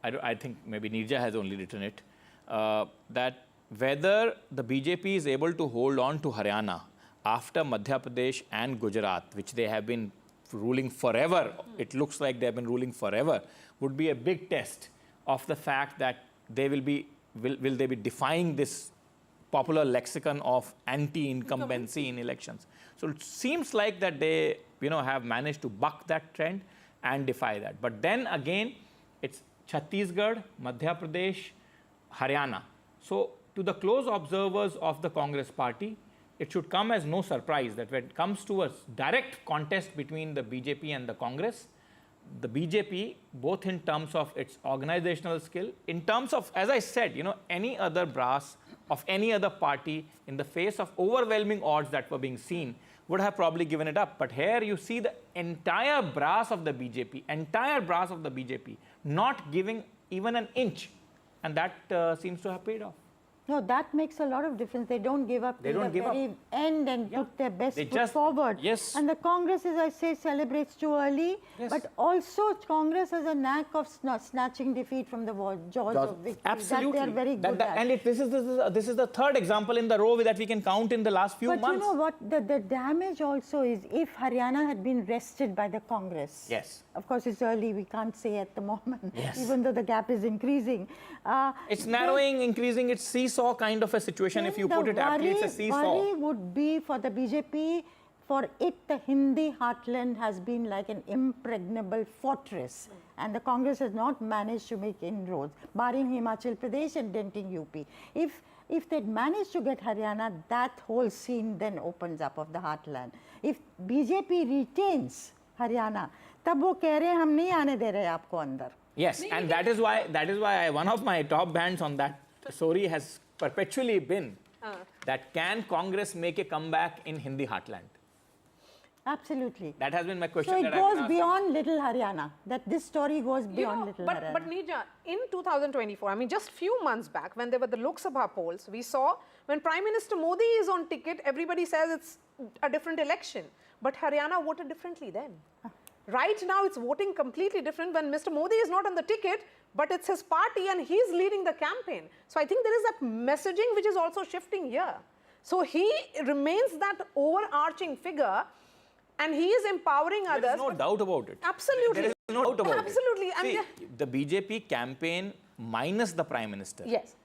I think maybe Neerja has only written it, that whether the BJP is able to hold on to Haryana after Madhya Pradesh and Gujarat, which they have been ruling forever, it looks like they have been ruling forever, would be a big test of the fact that they will they be defying this popular lexicon of anti-incumbency in elections. So it seems like that they have managed to buck that trend and defy that. But then again, it's Chhattisgarh, Madhya Pradesh, Haryana. So to the close observers of the Congress party, it should come as no surprise that when it comes to a direct contest between the BJP and the Congress, the BJP, both in terms of its organizational skill, in terms of, as I said, any other brass of any other party in the face of overwhelming odds that were being seen would have probably given it up. But here you see the entire brass of the BJP, not giving even an inch. And that seems to have paid off. No, that makes a lot of difference. They don't give up till the very end and put their best foot forward. Yes. And the Congress, as I say, celebrates too early. Yes. But also Congress has a knack of snatching defeat from the jaws of victory. Absolutely. That they are very good at. And this is the third example in the row that we can count in the last few months. But you know what? The damage also is if Haryana had been wrested by the Congress. Yes. Of course, it's early. We can't say at the moment, even though the gap is increasing. It's narrowing, increasing. It's seesaw kind of a situation. If you put it aptly, it's a seesaw. Worry would be for the BJP, for it, the Hindi heartland has been like an impregnable fortress. And the Congress has not managed to make inroads, barring Himachal Pradesh and denting UP. If they'd managed to get Haryana, that whole scene then opens up of the heartland. If BJP retains Haryana, तब वो कह रहे हैं हम नहीं आने दे रहे आपको अंदर. Yes, and that is why one of my top bands on that story has perpetually been that can Congress make a comeback in Hindi heartland? Absolutely. That has been my question. So it goes beyond little Haryana. That this story goes beyond little Haryana. But Neerja, in 2024, I mean, just few months back, when there were the Lok Sabha polls, we saw when Prime Minister Modi is on ticket, everybody says it's a different election. But Haryana voted differently then. Right now, it's voting completely different when Mr. Modi is not on the ticket, but it's his party and he's leading the campaign. So I think there is that messaging which is also shifting here. So he remains that overarching figure and he is empowering others. There is no doubt about it. Absolutely. There is no doubt about Absolutely. it. See, the BJP campaign minus the Prime Minister. Yes.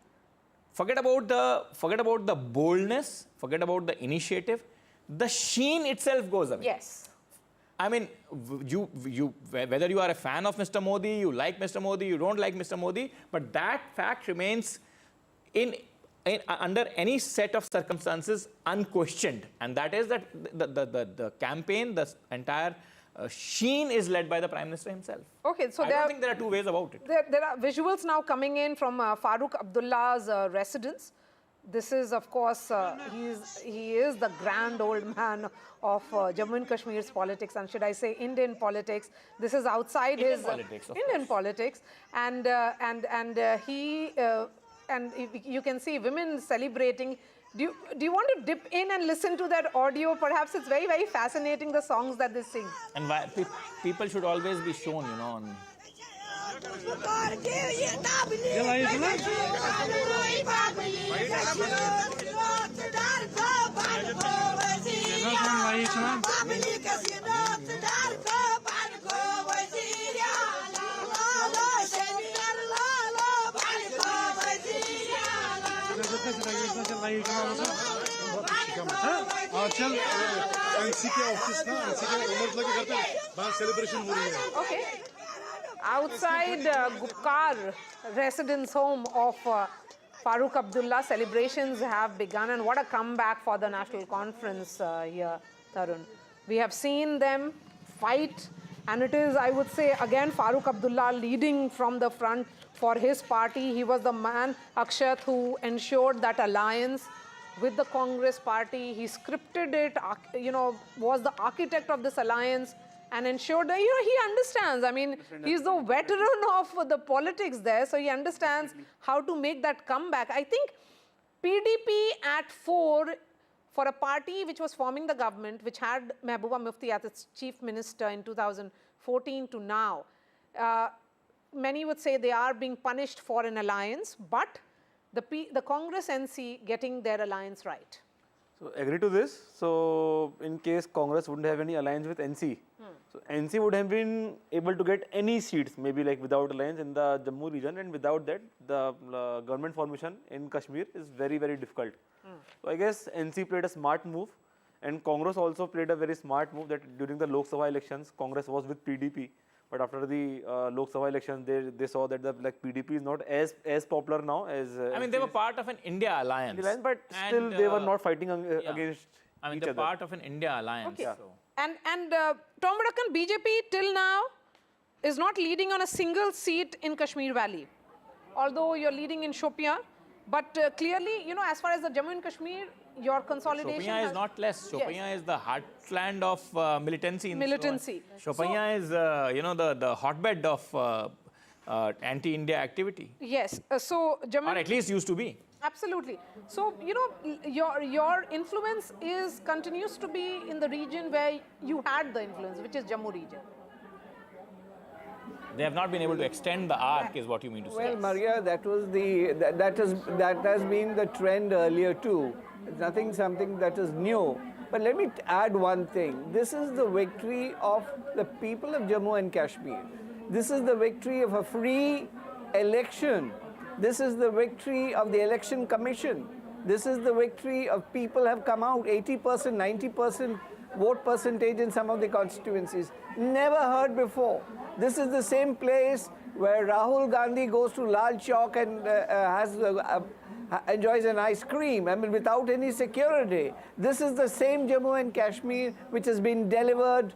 Forget about the boldness, forget about the initiative. The sheen itself goes away. Yes. I mean, whether you are a fan of Mr. Modi, you like Mr. Modi, you don't like Mr. Modi, but that fact remains under any set of circumstances unquestioned, and that is that the campaign, the entire sheen is led by the Prime Minister himself. Okay, so I don't think there are two ways about it. There are visuals now coming in from Farooq Abdullah's residence. This is, of course, he is the grand old man of Jammu and Kashmir's politics, and should I say Indian politics. This is outside his Indian politics, and you can see women celebrating. Do you want to dip in and listen to that audio? Perhaps it's very, very fascinating, the songs that they sing. And why, people should always be shown, you know. आजकल NC के office ना NC के उमर अब्दुल्ला के घर पे बाहर celebration हो रही है. Okay. Outside Gupkar residence home of Farooq Abdullah, celebrations have begun, and what a comeback for the National Conference here, Tarun. We have seen them fight, and it is, I would say, again, Farooq Abdullah leading from the front for his party. He was the man, Akshat, who ensured that alliance with the Congress party. He scripted it, was the architect of this alliance and ensured that, he understands. I mean, he's the veteran of the politics there, so he understands how to make that comeback. I think PDP at 4, for a party which was forming the government, which had Mehbooba Mufti as its chief minister in 2014 to now, many would say they are being punished for an alliance, but the Congress NC getting their alliance right. So agree to this. So in case Congress wouldn't have any alliance with NC, so NC would have been able to get any seats, maybe like without alliance in the Jammu region, and without that, the government formation in Kashmir is very, very difficult. So I guess NC played a smart move, and Congress also played a very smart move that during the Lok Sabha elections, Congress was with PDP. But after the Lok Sabha elections, they saw that the PDP is not as popular now as. I mean, they were part of an India alliance. But still, they were not fighting against each other. Part of an India alliance. Okay. So. And Tom Vadakkan, BJP till now is not leading on a single seat in Kashmir Valley, although you're leading in Shopian. But clearly, as far as the Jammu and Kashmir, your consolidation. Shopian is not less. Shopian is the heartland of militancy. Shopian is, the hotbed of anti-India activity. Yes. So Jammu. Or at least used to be. Absolutely. So, your influence continues to be in the region where you had the influence, which is Jammu region. They have not been able to extend the arc, is what you mean to say. Well, Maria, that was that has been the trend earlier too. It's something that is new. But let me add one thing. This is the victory of the people of Jammu and Kashmir. This is the victory of a free election. This is the victory of the Election Commission. This is the victory of people have come out, 80%, 90% vote percentage in some of the constituencies. Never heard before. This is the same place where Rahul Gandhi goes to Lal Chowk and enjoys an ice cream, without any security. This is the same Jammu and Kashmir which has been delivered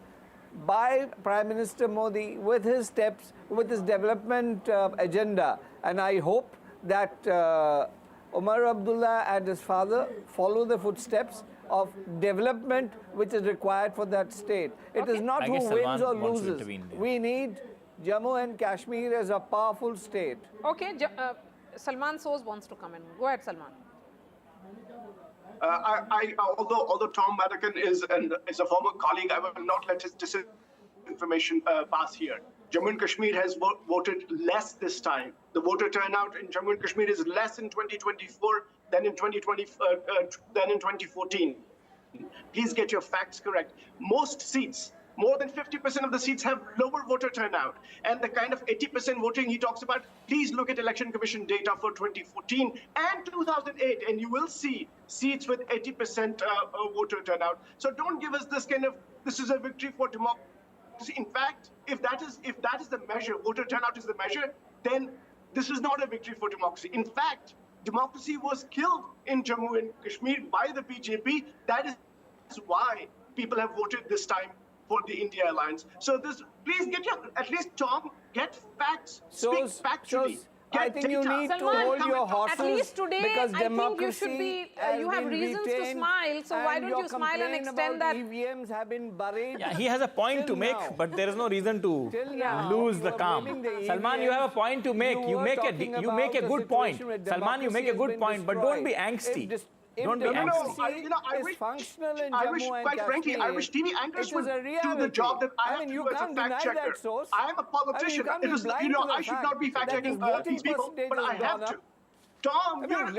by Prime Minister Modi with his steps, with his development agenda. And I hope that Omar Abdullah and his father follow the footsteps of development which is required for that state. It is not who wins or loses. We need Jammu and Kashmir as a powerful state. Okay, Salman Soz wants to come in. Go ahead, Salman. Although Tom Vadakkan is a former colleague, I will not let his information pass here. Jammu and Kashmir has voted less this time. The voter turnout in Jammu and Kashmir is less in 2024 than in 2014. Please get your facts correct. Most seats, more than 50% of the seats have lower voter turnout. And the kind of 80% voting he talks about, please look at Election Commission data for 2014 and 2008, and you will see seats with 80% voter turnout. So don't give us this kind of, this is a victory for democracy. In fact, if that is the measure, voter turnout is the measure, then this is not a victory for democracy. In fact, democracy was killed in Jammu and Kashmir by the BJP. That is why people have voted this time for the India Alliance. So this, please get your, at least Tom, get facts, speak factually. I think you need to hold your horses. At least today, because I think you should be, you have reasons to smile. So why don't you smile and extend that? EVMs have been buried. Yeah, he has a point to make, but there is no reason to lose the calm. Salman, you have a point to make. You make a good point. Salman, you make a good point, but don't be angsty. Don't be angsty. I wish, quite frankly, I wish TV anchors would do the job that I have to do as a fact checker. I am a politician. I should not be fact checking these people, but I have to. Tom, you're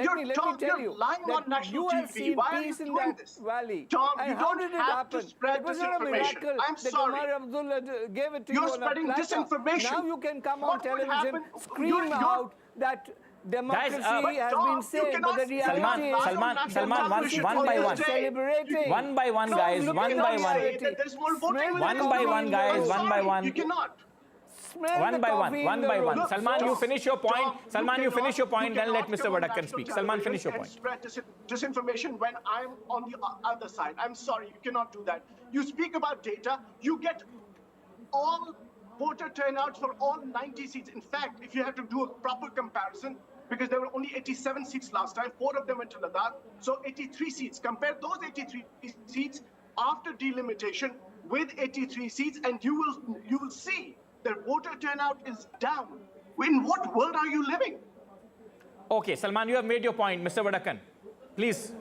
lying on national TV. Why are you doing this? Tom, you don't have to spread disinformation. I'm sorry. Omar Abdullah gave it to you. You're spreading disinformation. Now you can come on television, scream out that democracy has been saved, but the reality is Salman, one by one. Celebrating. One by one, guys. One by one. One by one, guys. One by one. You cannot. One by one. Salman, you finish your point. Salman, you finish your point, then let Mr. Vadakan speak. Salman, finish your point. Spread disinformation when I'm on the other side. I'm sorry, you cannot do that. You speak about data, you get all voter turnouts for all 90 seats. In fact, if you have to do a proper comparison, because there were only 87 seats last time, 4 of them went to Ladakh, so 83 seats. Compare those 83 seats after delimitation with 83 seats, and you will see that voter turnout is down. In what world are you living? Okay, Salman, you have made your point. Mr. Vadakan, please.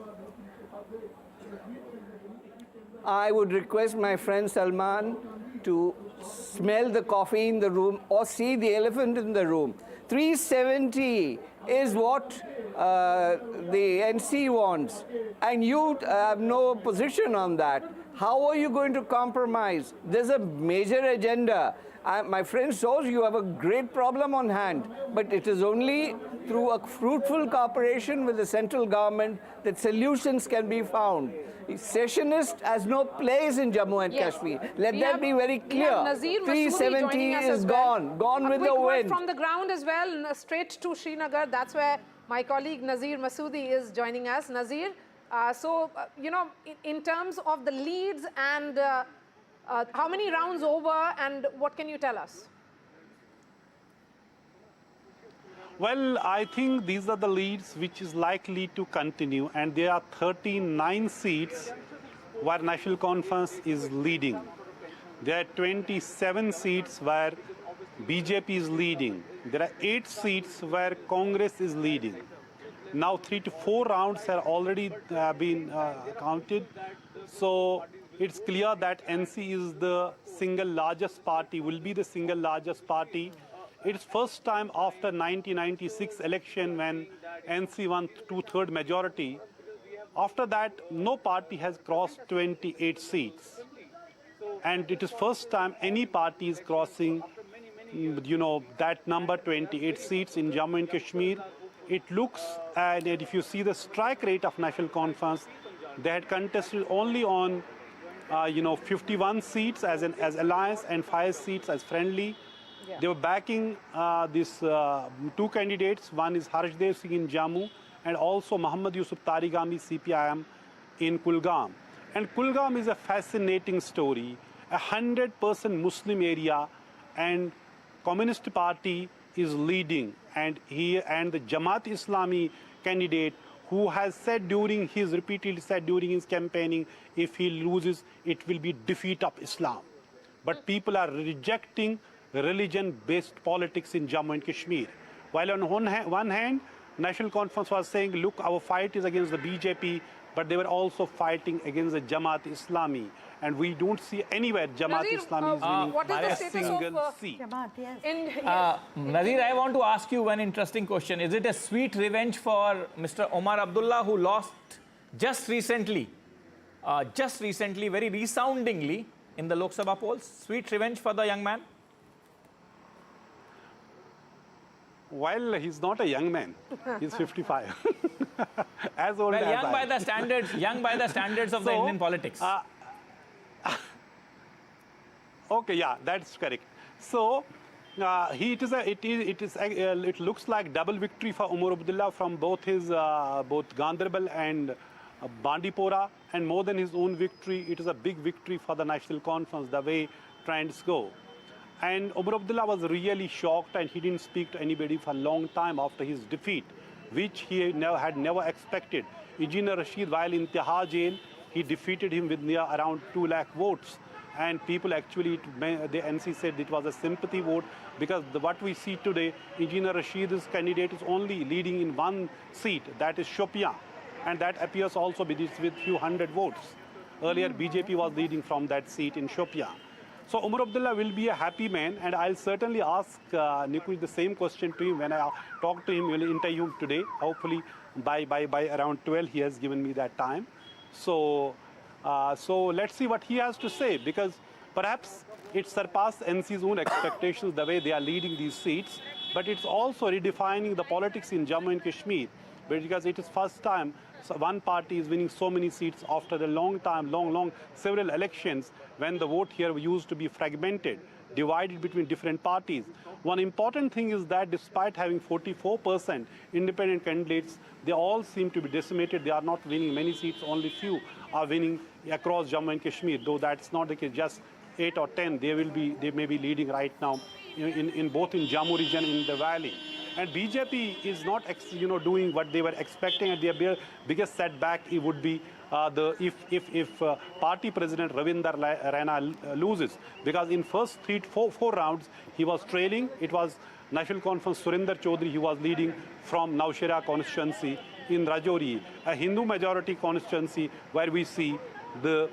I would request my friend Salman to smell the coffee in the room or see the elephant in the room. 370 is what the NC wants, and you have no position on that. How are you going to compromise? There's a major agenda. My friend shows you have a great problem on hand, but it is only through a fruitful cooperation with the central government that solutions can be found. Secessionist has no place in Jammu and Kashmir. Let that be very clear. 370 is gone with the wind. From the ground as well, straight to Srinagar. That's where my colleague Nazir Masoodi is joining us. Nazir, in terms of the leads and how many rounds over, and what can you tell us? Well, I think these are the leads which is likely to continue, and there are 39 seats where National Conference is leading. There are 27 seats where BJP is leading. There are 8 seats where Congress is leading. Now 3 to 4 rounds have already been counted. So it's clear that NC is the single largest party, will be the single largest party. It's first time after 1996 election when NC won 2/3 majority. After that, no party has crossed 28 seats. And it is first time any party is crossing, that number 28 seats in Jammu and Kashmir. It looks, and if you see the strike rate of National Conference, they had contested only on, 51 seats as alliance and 5 seats as friendly. Yeah. They were backing these 2 candidates. One is Harshdev Singh in Jammu and also Muhammad Yusuf Tarigami CPIM in Kulgam. And Kulgam is a fascinating story. 100% Muslim area, and Communist Party is leading. And the Jamaat Islami candidate, who has repeatedly said during his campaigning, if he loses, it will be defeat of Islam. But people are rejecting religion-based politics in Jammu and Kashmir. While on one hand, National Conference was saying, look, our fight is against the BJP, but they were also fighting against the Jamaat Islami. And we don't see anywhere Jamaat Islami is winning what is the a status single of seat. Nazeer, I want to ask you one interesting question. Is it a sweet revenge for Mr. Omar Abdullah, who lost just recently, very resoundingly in the Lok Sabha polls? Sweet revenge for the young man? Well, he's not a young man. He's 55. As old as young I. by the standards of the Indian politics. Okay, yeah, that's correct. So, it looks like double victory for Omar Abdullah from both his both Gandarbal and Bandipora, and more than his own victory, it is a big victory for the National Conference, the way trends go. And Omar Abdullah was really shocked, and he didn't speak to anybody for a long time after his defeat, which he had never expected. Engineer Rashid, while in Tihar jail, he defeated him with near around 2 lakh votes. And people actually, the NC said it was a sympathy vote, because what we see today, Engineer Rashid's candidate is only leading in one seat, that is Shopian. And that appears also with few hundred votes. Earlier, BJP was leading from that seat in Shopian. So Omar Abdullah will be a happy man, and I'll certainly ask Nikush the same question to him when I talk to him, will interview him today. Hopefully by around 12, he has given me that time. So let's see what he has to say, because perhaps it surpassed NC's own expectations the way they are leading these seats, but it's also redefining the politics in Jammu and Kashmir, because it is first time one party is winning so many seats after a long time, several elections, when the vote here used to be fragmented, divided between different parties. One important thing is that despite having 44% independent candidates, they all seem to be decimated. They are not winning many seats, only few are winning across Jammu and Kashmir, though that's not the case, just 8 or 10, they may be leading right now in both in Jammu region and in the valley. And BJP is not, doing what they were expecting, and their biggest setback it would be if party president Ravinder Rana loses, because in first 4 rounds he was trailing. It was National Conference Surinder Chaudhary, he was leading from Naushera constituency in Rajouri, a Hindu majority constituency where we see the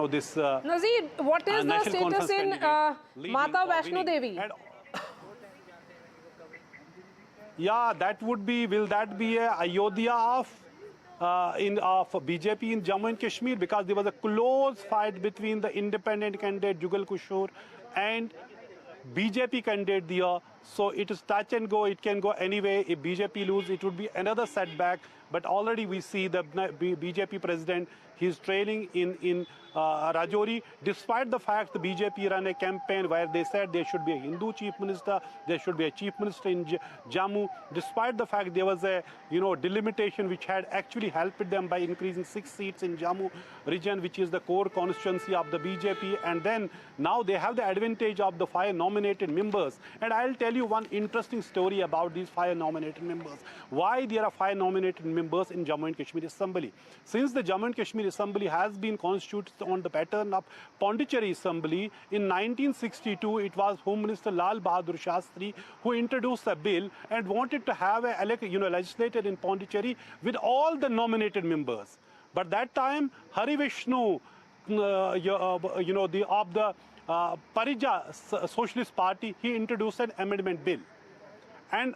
this Nazeer, what is the status in Mata Vaishno Devi? Yeah, will that be a Ayodhya of BJP in Jammu and Kashmir? Because there was a close fight between the independent candidate Jugal Kishore and BJP candidate there. So it is touch and go. It can go anyway. If BJP loses, it would be another setback. But already we see the BJP president, he's trailing in Rajouri, despite the fact the BJP ran a campaign where they said there should be a Hindu chief minister, there should be a chief minister in Jammu, despite the fact there was a delimitation which had actually helped them by increasing 6 seats in Jammu region, which is the core constituency of the BJP. And then now they have the advantage of the 5 nominated members. And I'll tell you one interesting story about these 5 nominated members. Why there are 5 nominated members in Jammu and Kashmir Assembly? Since the Jammu and Kashmir Assembly has been constituted on the pattern of Pondicherry Assembly, in 1962 it was Home Minister Lal Bahadur Shastri who introduced a bill and wanted to have a legislature in Pondicherry with all the nominated members. But that time Hari Vishnu, of the Parija Socialist Party, he introduced an amendment bill, and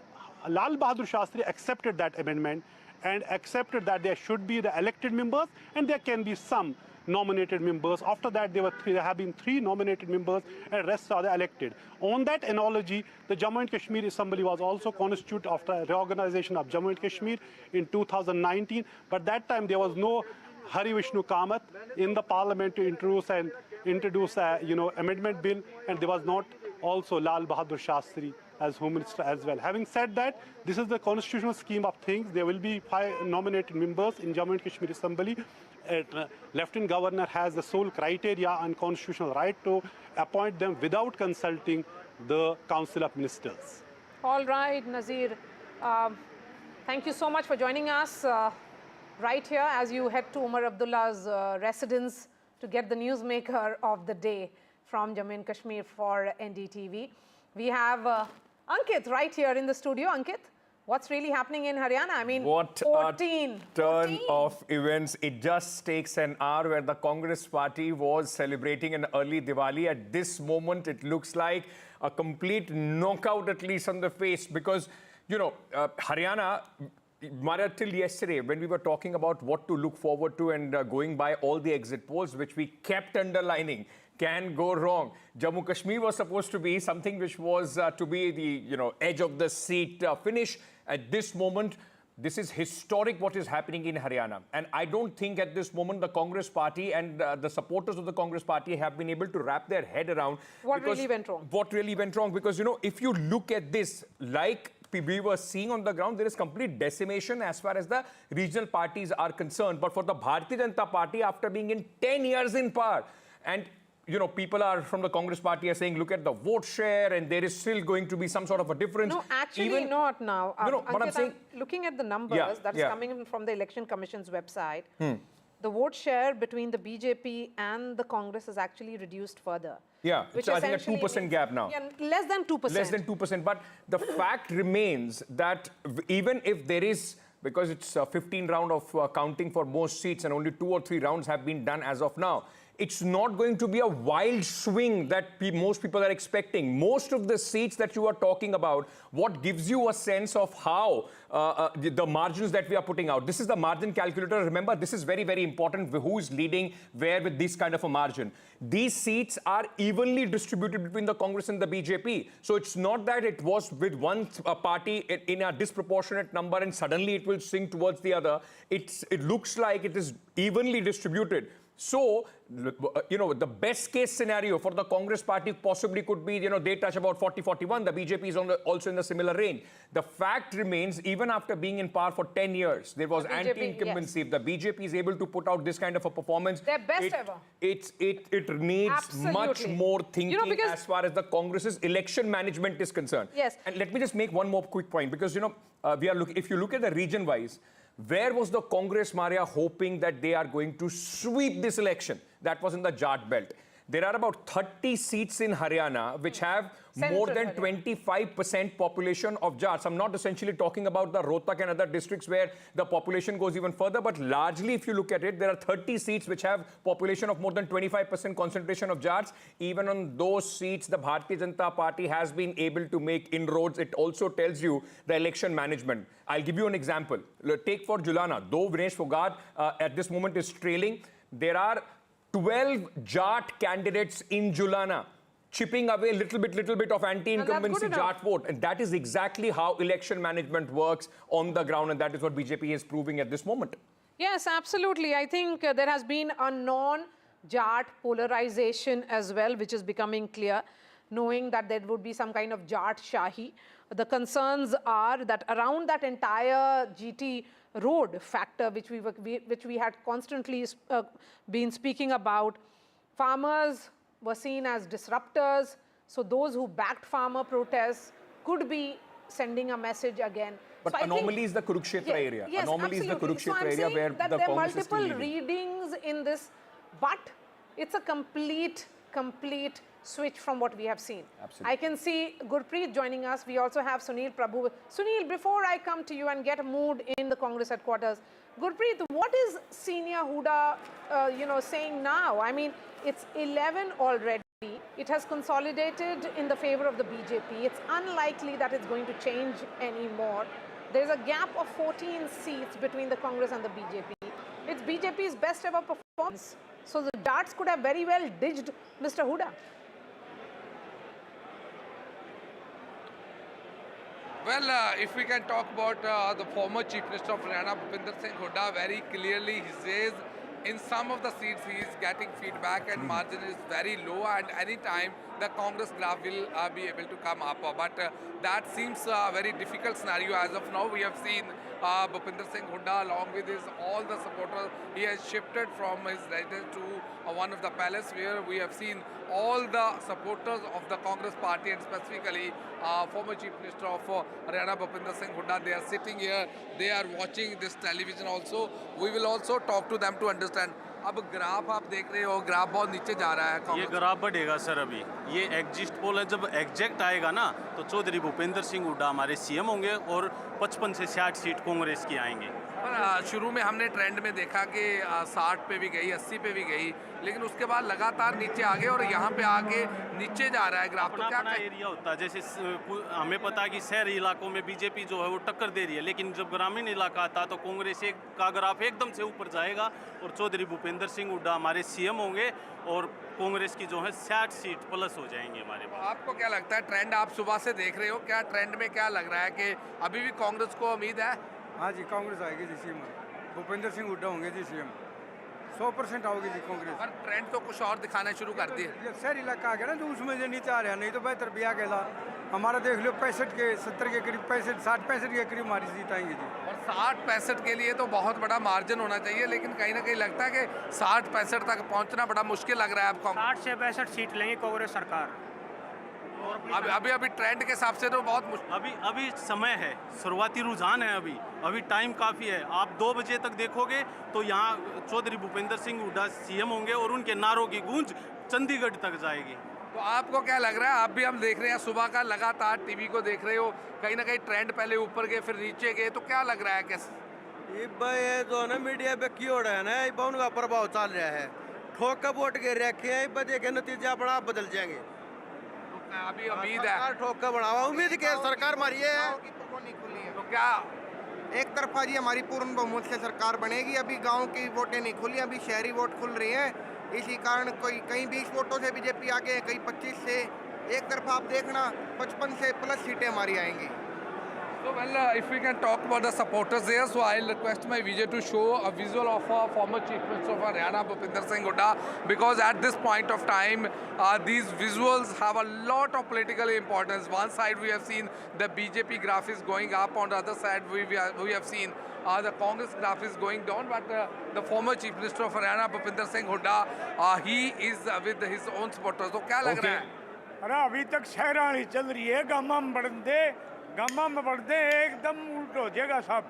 Lal Bahadur Shastri accepted that amendment and accepted that there should be the elected members and there can be some nominated members. After that, there have been 3 nominated members and rest are the elected. On that analogy, the Jammu and Kashmir Assembly was also constituted after a reorganization of Jammu and Kashmir in 2019. But that time there was no Hari Vishnu Kamath in the parliament to introduce amendment bill, and there was not also Lal Bahadur Shastri as Home Minister as well. Having said that, this is the constitutional scheme of things. There will be 5 nominated members in Jammu and Kashmir Assembly. Lieutenant Governor has the sole criteria and constitutional right to appoint them without consulting the Council of Ministers. All right, Nazeer. Thank you so much for joining us right here as you head to Omar Abdullah's residence to get the newsmaker of the day from Jammu and Kashmir for NDTV. We have Ankit right here in the studio. Ankit, What's really happening in Haryana? I mean, What 14. a turn of events. It just takes an hour where the Congress party was celebrating an early Diwali. At this moment, it looks like a complete knockout, at least on the face, because, you know, Haryana, Mara, till yesterday, when we were talking about what to look forward to and going by all the exit polls, which we kept underlining, can go wrong. Jammu Kashmir was supposed to be something which was to be the edge of the seat finish. At this moment, this is historic what is happening in Haryana. And I don't think at this moment the Congress party and the supporters of the Congress party have been able to wrap their head around what really went wrong. What really went wrong? Because, if you look at this, like we were seeing on the ground, there is complete decimation as far as the regional parties are concerned. But for the Bharatiya Janata Party, after being in 10 years in power, and people are from the Congress party are saying, look at the vote share, and there is still going to be some sort of a difference. No, actually not now. But I'm saying, looking at the numbers that is coming in from the Election Commission's website, the vote share between the BJP and the Congress is actually reduced further. Yeah, it's I think a 2% gap now. Yeah, less than 2%. Less than 2%. But the fact remains that even if there is, because it's a 15 round of counting for most seats and only 2 or 3 rounds have been done as of now, it's not going to be a wild swing that most people are expecting. Most of the seats that you are talking about, what gives you a sense of how the margins that we are putting out. This is the margin calculator. Remember, this is very, very important. Who is leading where with this kind of a margin? These seats are evenly distributed between the Congress and the BJP. So it's not that it was with one party in a disproportionate number and suddenly it will swing towards the other. It looks like it is evenly distributed. So, the best case scenario for the Congress party possibly could be, they touch about 40-41. The BJP is also in the similar range. The fact remains, even after being in power for 10 years, there was anti-incumbency. Yes. If the BJP is able to put out this kind of a performance, their best ever. It needs much more thinking as far as the Congress's election management is concerned. Yes. And let me just make one more quick point, because, if you look at the region-wise, where was the Congress, Maria, hoping that they are going to sweep this election? That was in the Jat belt. There are about 30 seats in Haryana which have more than 25% population of Jats. I'm not essentially talking about the Rohtak and other districts where the population goes even further, but largely if you look at it, there are 30 seats which have population of more than 25% concentration of Jats. Even on those seats, the Bharatiya Janata Party has been able to make inroads. It also tells you the election management. I'll give you an example. Take for Julana, though Vinesh Fogad at this moment is trailing, there are 12 Jat candidates in Julana, chipping away little bit of anti-incumbency Jat vote. And that is exactly how election management works on the ground. And that is what BJP is proving at this moment. Yes, absolutely. I think there has been a non-Jat polarization as well, which is becoming clear, knowing that there would be some kind of Jat Shahi. The concerns are that around that entire GT road factor, which we had constantly been speaking about, farmers were seen as disruptors. So those who backed farmer protests could be sending a message again. But so anomaly is the Kurukshetra area. Yes, anomaly is the Kurukshetra area where that the there are Congress multiple is still readings in this, but it's a complete switch from what we have seen. Absolutely. I can see Gurpreet joining us. We also have Sunil Prabhu. Sunil, before I come to you and get a mood in the Congress headquarters, Gurpreet, what is Senior Hooda, saying now? I mean, it's 11 already. It has consolidated in the favor of the BJP. It's unlikely that it's going to change anymore. There's a gap of 14 seats between the Congress and the BJP. It's BJP's best ever performance. So the Jats could have very well ditched Mr. Hooda. Well, if we can talk about the former Chief Minister of Haryana, Bhupinder Hooda, very clearly he says in some of the seats he is getting feedback and margin is very low, and any time the Congress graph will be able to come up. But that seems a very difficult scenario as of now. We have seen Bhupinder Hooda along with all the supporters, he has shifted from his residence to one of the palace where we have seen all the supporters of the Congress party and specifically former Chief Minister of Haryana, Bhupinder Hooda. They are sitting here, they are watching this television also. We will also talk to them to understand अब graph आप देख रहे हो, graph बहुत नीचे जा रहा है। ये ग्राफ बढ़ेगा सर। अभी ये एग्जिट पोल है, जब एग्जैक्ट आएगा ना तो चौधरी भूपेंद्र सिंह हुड्डा हमारे सीएम होंगे और 55 से 60 सीट कांग्रेस की आएंगी। पर शुरू में हमने ट्रेंड में देखा कि 60 पे भी गई, 80 पे भी गई, लेकिन उसके बाद लगातार नीचे आ गए और यहाँ पे आके नीचे जा रहा है ग्राफ। तो क्या एरिया होता है, जैसे हमें पता है कि शहरी इलाकों में बीजेपी जो है वो टक्कर दे रही है, लेकिन जब ग्रामीण इलाका आता है तो कांग्रेस का ग्राफ एकदम से ऊपर जाएगा और चौधरी भूपेंद्र सिंह हुड्डा हमारे सीएम होंगे और कांग्रेस की जो है 60 सीट प्लस हो जाएंगी हमारे पास। आपको क्या लगता है, ट्रेंड आप सुबह से देख रहे हो, क्या ट्रेंड में क्या लग रहा है कि अभी भी कांग्रेस को उम्मीद है? हाँ जी, कांग्रेस आएगी जी सीएम, भूपेंद्र सिंह हुड्डा होंगे जी सीएम, 100% आओगे जी कांग्रेस। पर ट्रेंड तो कुछ और दिखाना शुरू कर दिए। ये शहरी इलाका आ गया ना, तो उसमें जो नीचे आ रहा है, नहीं तो बेहतर भी आ गया। हमारा देख लो 65 के 70 के करीब, 60-65 के करीब हमारी जीत आएंगे जी। और 60-65 के लिए तो बहुत बड़ा मार्जिन होना चाहिए, लेकिन कहीं ना कहीं लगता है कि 60-65 तक पहुंचना बड़ा मुश्किल लग रहा है आपको। 60 से 62 सीट लेंगे कांग्रेस सरकार। अभी ट्रेंड के हिसाब से तो बहुत मुश्किल। अभी समय है, शुरुआती रुझान है, अभी टाइम काफ़ी है। आप 2 बजे तक देखोगे तो यहाँ चौधरी भूपेंद्र सिंह हुड्डा सीएम होंगे और उनके नारों की गूंज चंडीगढ़ तक जाएगी। तो आपको क्या लग रहा है? आप भी हम देख रहे हैं सुबह का, लगातार टीवी को देख रहे हो, कहीं ना कहीं ट्रेंड पहले ऊपर गए फिर नीचे गए, तो क्या लग रहा है कैसे? ये जो है ना मीडिया पे की हो रहा है ना, ये उनका प्रभाव चल रहा है। ठोक का वोट गिर रखे हैं, देखे नतीजे अपना आप बदल जाएंगे। अभी उम्मीद है ठोक का बढ़ावा, उम्मीद के सरकार मारी है। तो क्या एक तरफा जी हमारी पूर्ण बहुमत से सरकार बनेगी? अभी गांव की वोटें नहीं खुली, अभी शहरी वोट खुल रही हैं, इसी कारण कोई कहीं 20 वोटों से बीजेपी आगे है, कहीं 25 से। एक तरफा आप देखना 55 से प्लस सीटें हमारी आएंगी। So well, if we can talk about the supporters there, so I'll request my Vijay to show a visual of former Chief Minister of Haryana, Bhupinder Hooda, because at this point of time, these visuals have a lot of political importance. One side we have seen the BJP graph is going up, on the other side we have seen the Congress graph is going down, but the former Chief Minister of Haryana, Bhupinder Hooda, he is with his own supporters. So क्या लग रहा है? अरे अभी तक शहरानी चल रही है, गामा में बढ़ते एकदम उल्ट हो जाएगा, सब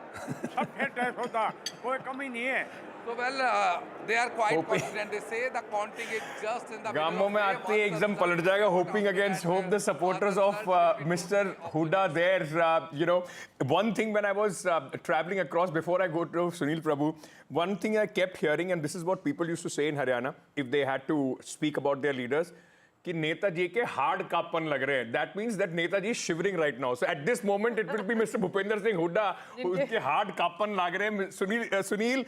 फिट है, होता कोई कमी नहीं है। So well, they are quite confident. They say the counting is just in the middle. गामों में आते ही एकदम पलट जाएगा. Hoping against hope, the supporters of Mr. Hooda there. You know, one thing when I was traveling across before I go to Sunil Prabhu, one thing I kept hearing, and this is what people used to say in Haryana if they had to speak about their leaders, कि नेताजी के hard Kapan लग रहे हैं. That means that Netaji is shivering right now. So at this moment it will be Mr. Bhupinder Singh Hooda उनके hard Kapan लग रहे हैं. Sunil,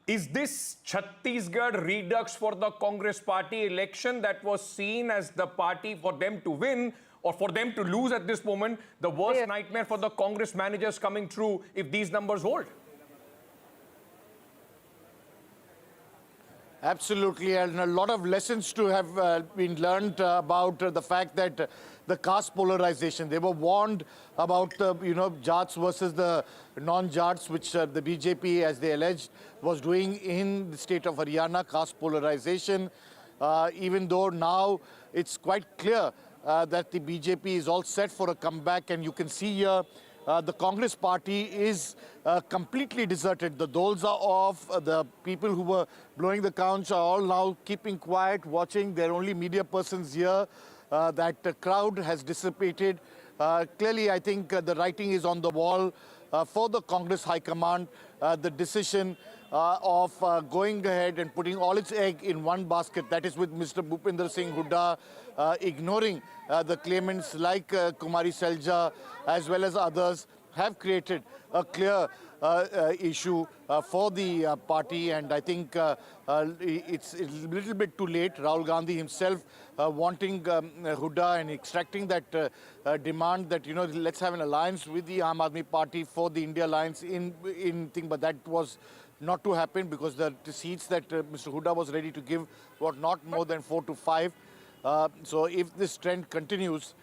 is this Chhattisgarh redux for the Congress party election that was seen as the party for them to win or for them to lose at this moment, the worst nightmare for the Congress managers coming true if these numbers hold? Absolutely, and a lot of lessons to have been learned about the fact that the caste polarization. They were warned about Jats versus the non-Jats, which the BJP, as they alleged, was doing in the state of Haryana, caste polarization. Even though now it's quite clear that the BJP is all set for a comeback, and you can see here the Congress party is completely deserted. The doles are off. The people who were blowing the conch are all now keeping quiet, watching. There are only media persons here. That crowd has dissipated. Clearly, I think the writing is on the wall for the Congress High Command. The decision of going ahead and putting all its egg in one basket, that is with Mr. Bhupinder Singh Hooda, ignoring the claimants like Kumari Selja as well as others, have created a clear issue for the party, and I think it's a little bit too late. Rahul Gandhi himself wanting Hooda and extracting that demand that, let's have an alliance with the Aam Aadmi Party for the India Alliance in thing, but that was not to happen because the seats that Mr. Hooda was ready to give were not more than 4 to 5. So if this trend continues,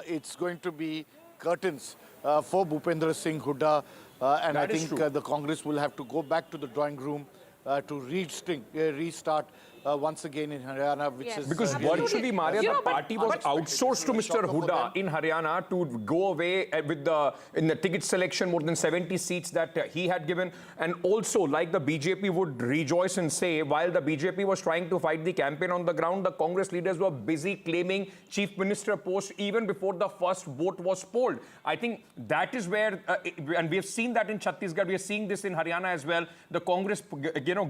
it's going to be curtains for Bhupinder Singh Hooda, and I think the Congress will have to go back to the drawing room to restart once again in Haryana, which is... Because virtually, Maria, the party was outsourced to Mr. Hooda in Haryana to go away with in the ticket selection, more than 70 seats that he had given. And also, like the BJP would rejoice and say, while the BJP was trying to fight the campaign on the ground, the Congress leaders were busy claiming Chief Minister post even before the first vote was polled. I think that is where, and we have seen that in Chhattisgarh, we are seeing this in Haryana as well, the Congress,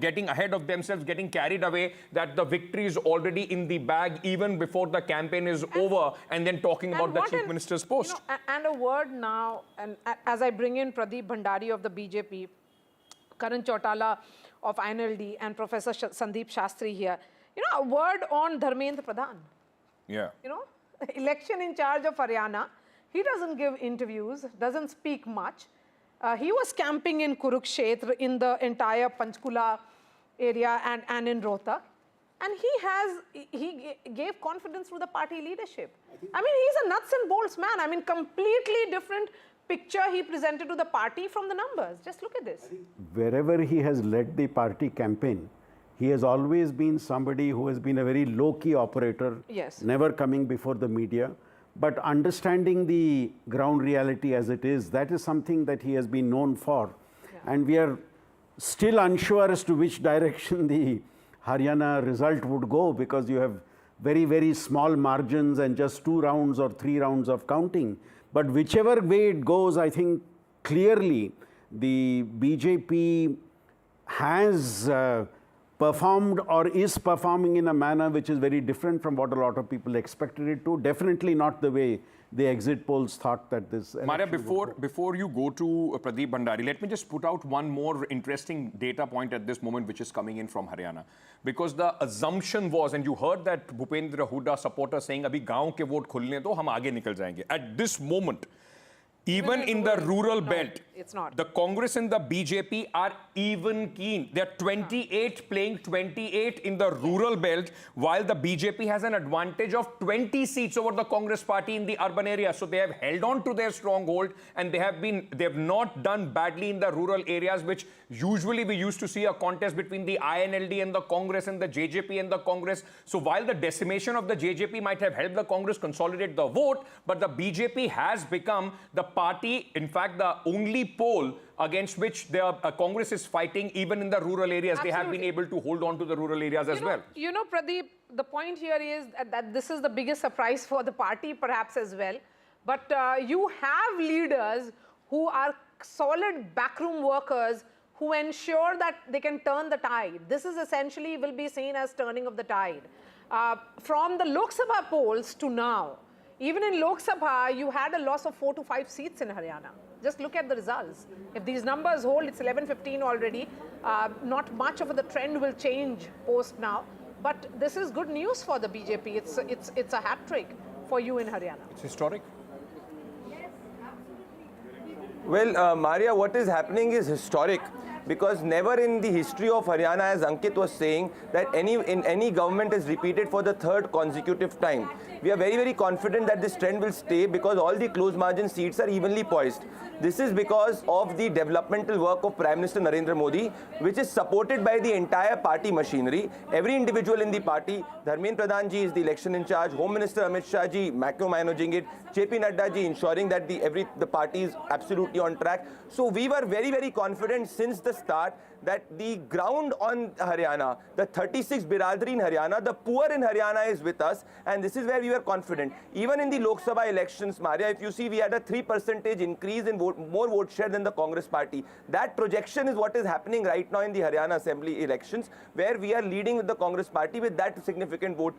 getting ahead of themselves, getting carried away, that the victory is already in the bag even before the campaign is over, and then talking about the Chief Minister's post. And a word now, and as I bring in Pradeep Bhandari of the BJP, Karan Chautala of INLD, and Professor Sandeep Shastri here, a word on Dharmendra Pradhan. Yeah. Election in charge of Haryana. He doesn't give interviews, doesn't speak much. He was camping in Kurukshetra, in the entire Panchkula area and in Rohtak. And he gave confidence to the party leadership. I mean, he's a nuts and bolts man. I mean, completely different picture he presented to the party from the numbers. Just look at this. Wherever he has led the party campaign, he has always been somebody who has been a very low-key operator, yes, never coming before the media. But understanding the ground reality as it is, that is something that he has been known for. Yeah. And we are still unsure as to which direction the Haryana result would go, because you have very, very small margins and just 2 rounds or 3 rounds of counting. But whichever way it goes, I think clearly the BJP has performed or is performing in a manner which is very different from what a lot of people expected it to. Definitely not the way the exit polls thought that this... Maria, before you go to Pradeep Bhandari, let me just put out one more interesting data point at this moment which is coming in from Haryana. Because the assumption was, and you heard that Bhupinder Hooda supporter saying, "Abhi gaon ke vote khulne do, hum aage nikal jayenge." At this moment, even in the rural belt, it's not. The Congress and the BJP are even keen. They are 28 playing 28 in the rural belt, while the BJP has an advantage of 20 seats over the Congress party in the urban area. So they have held on to their stronghold, and they have not done badly in the rural areas, which usually we used to see a contest between the INLD and the Congress and the JJP and the Congress. So while the decimation of the JJP might have helped the Congress consolidate the vote, but the BJP has become the party, in fact, the only poll against which the Congress is fighting, even in the rural areas. Absolutely. They have been able to hold on to the rural areas as well. Pradeep, the point here is that this is the biggest surprise for the party perhaps as well. But you have leaders who are solid backroom workers who ensure that they can turn the tide. This is essentially will be seen as turning of the tide. From the Lok Sabha polls to now, even in Lok Sabha, you had a loss of 4 to 5 seats in Haryana. Just look at the results. If these numbers hold, it's 11-15 already. Not much of the trend will change post now. But this is good news for the BJP. It's a hat trick for you in Haryana. It's historic. Well, Maria, what is happening is historic, because never in the history of Haryana, as Ankit was saying, that any government is repeated for the 3rd consecutive time. We are very, very confident that this trend will stay, because all the close margin seats are evenly poised. This is because of the developmental work of Prime Minister Narendra Modi, which is supported by the entire party machinery. Every individual in the party, Dharmendra Pradhan ji is the election in charge, Home Minister Amit Shah ji managing it, JP Nadda ji ensuring that the party is absolutely on track. So we were very, very confident since the start that the ground on Haryana, the 36 Biradri in Haryana, the poor in Haryana is with us, and this is where we were confident. Even in the Lok Sabha elections, Maria, if you see, we had a 3% increase in more vote share than the Congress party. That projection is what is happening right now in the Haryana Assembly elections, where we are leading with the Congress party with that significant vote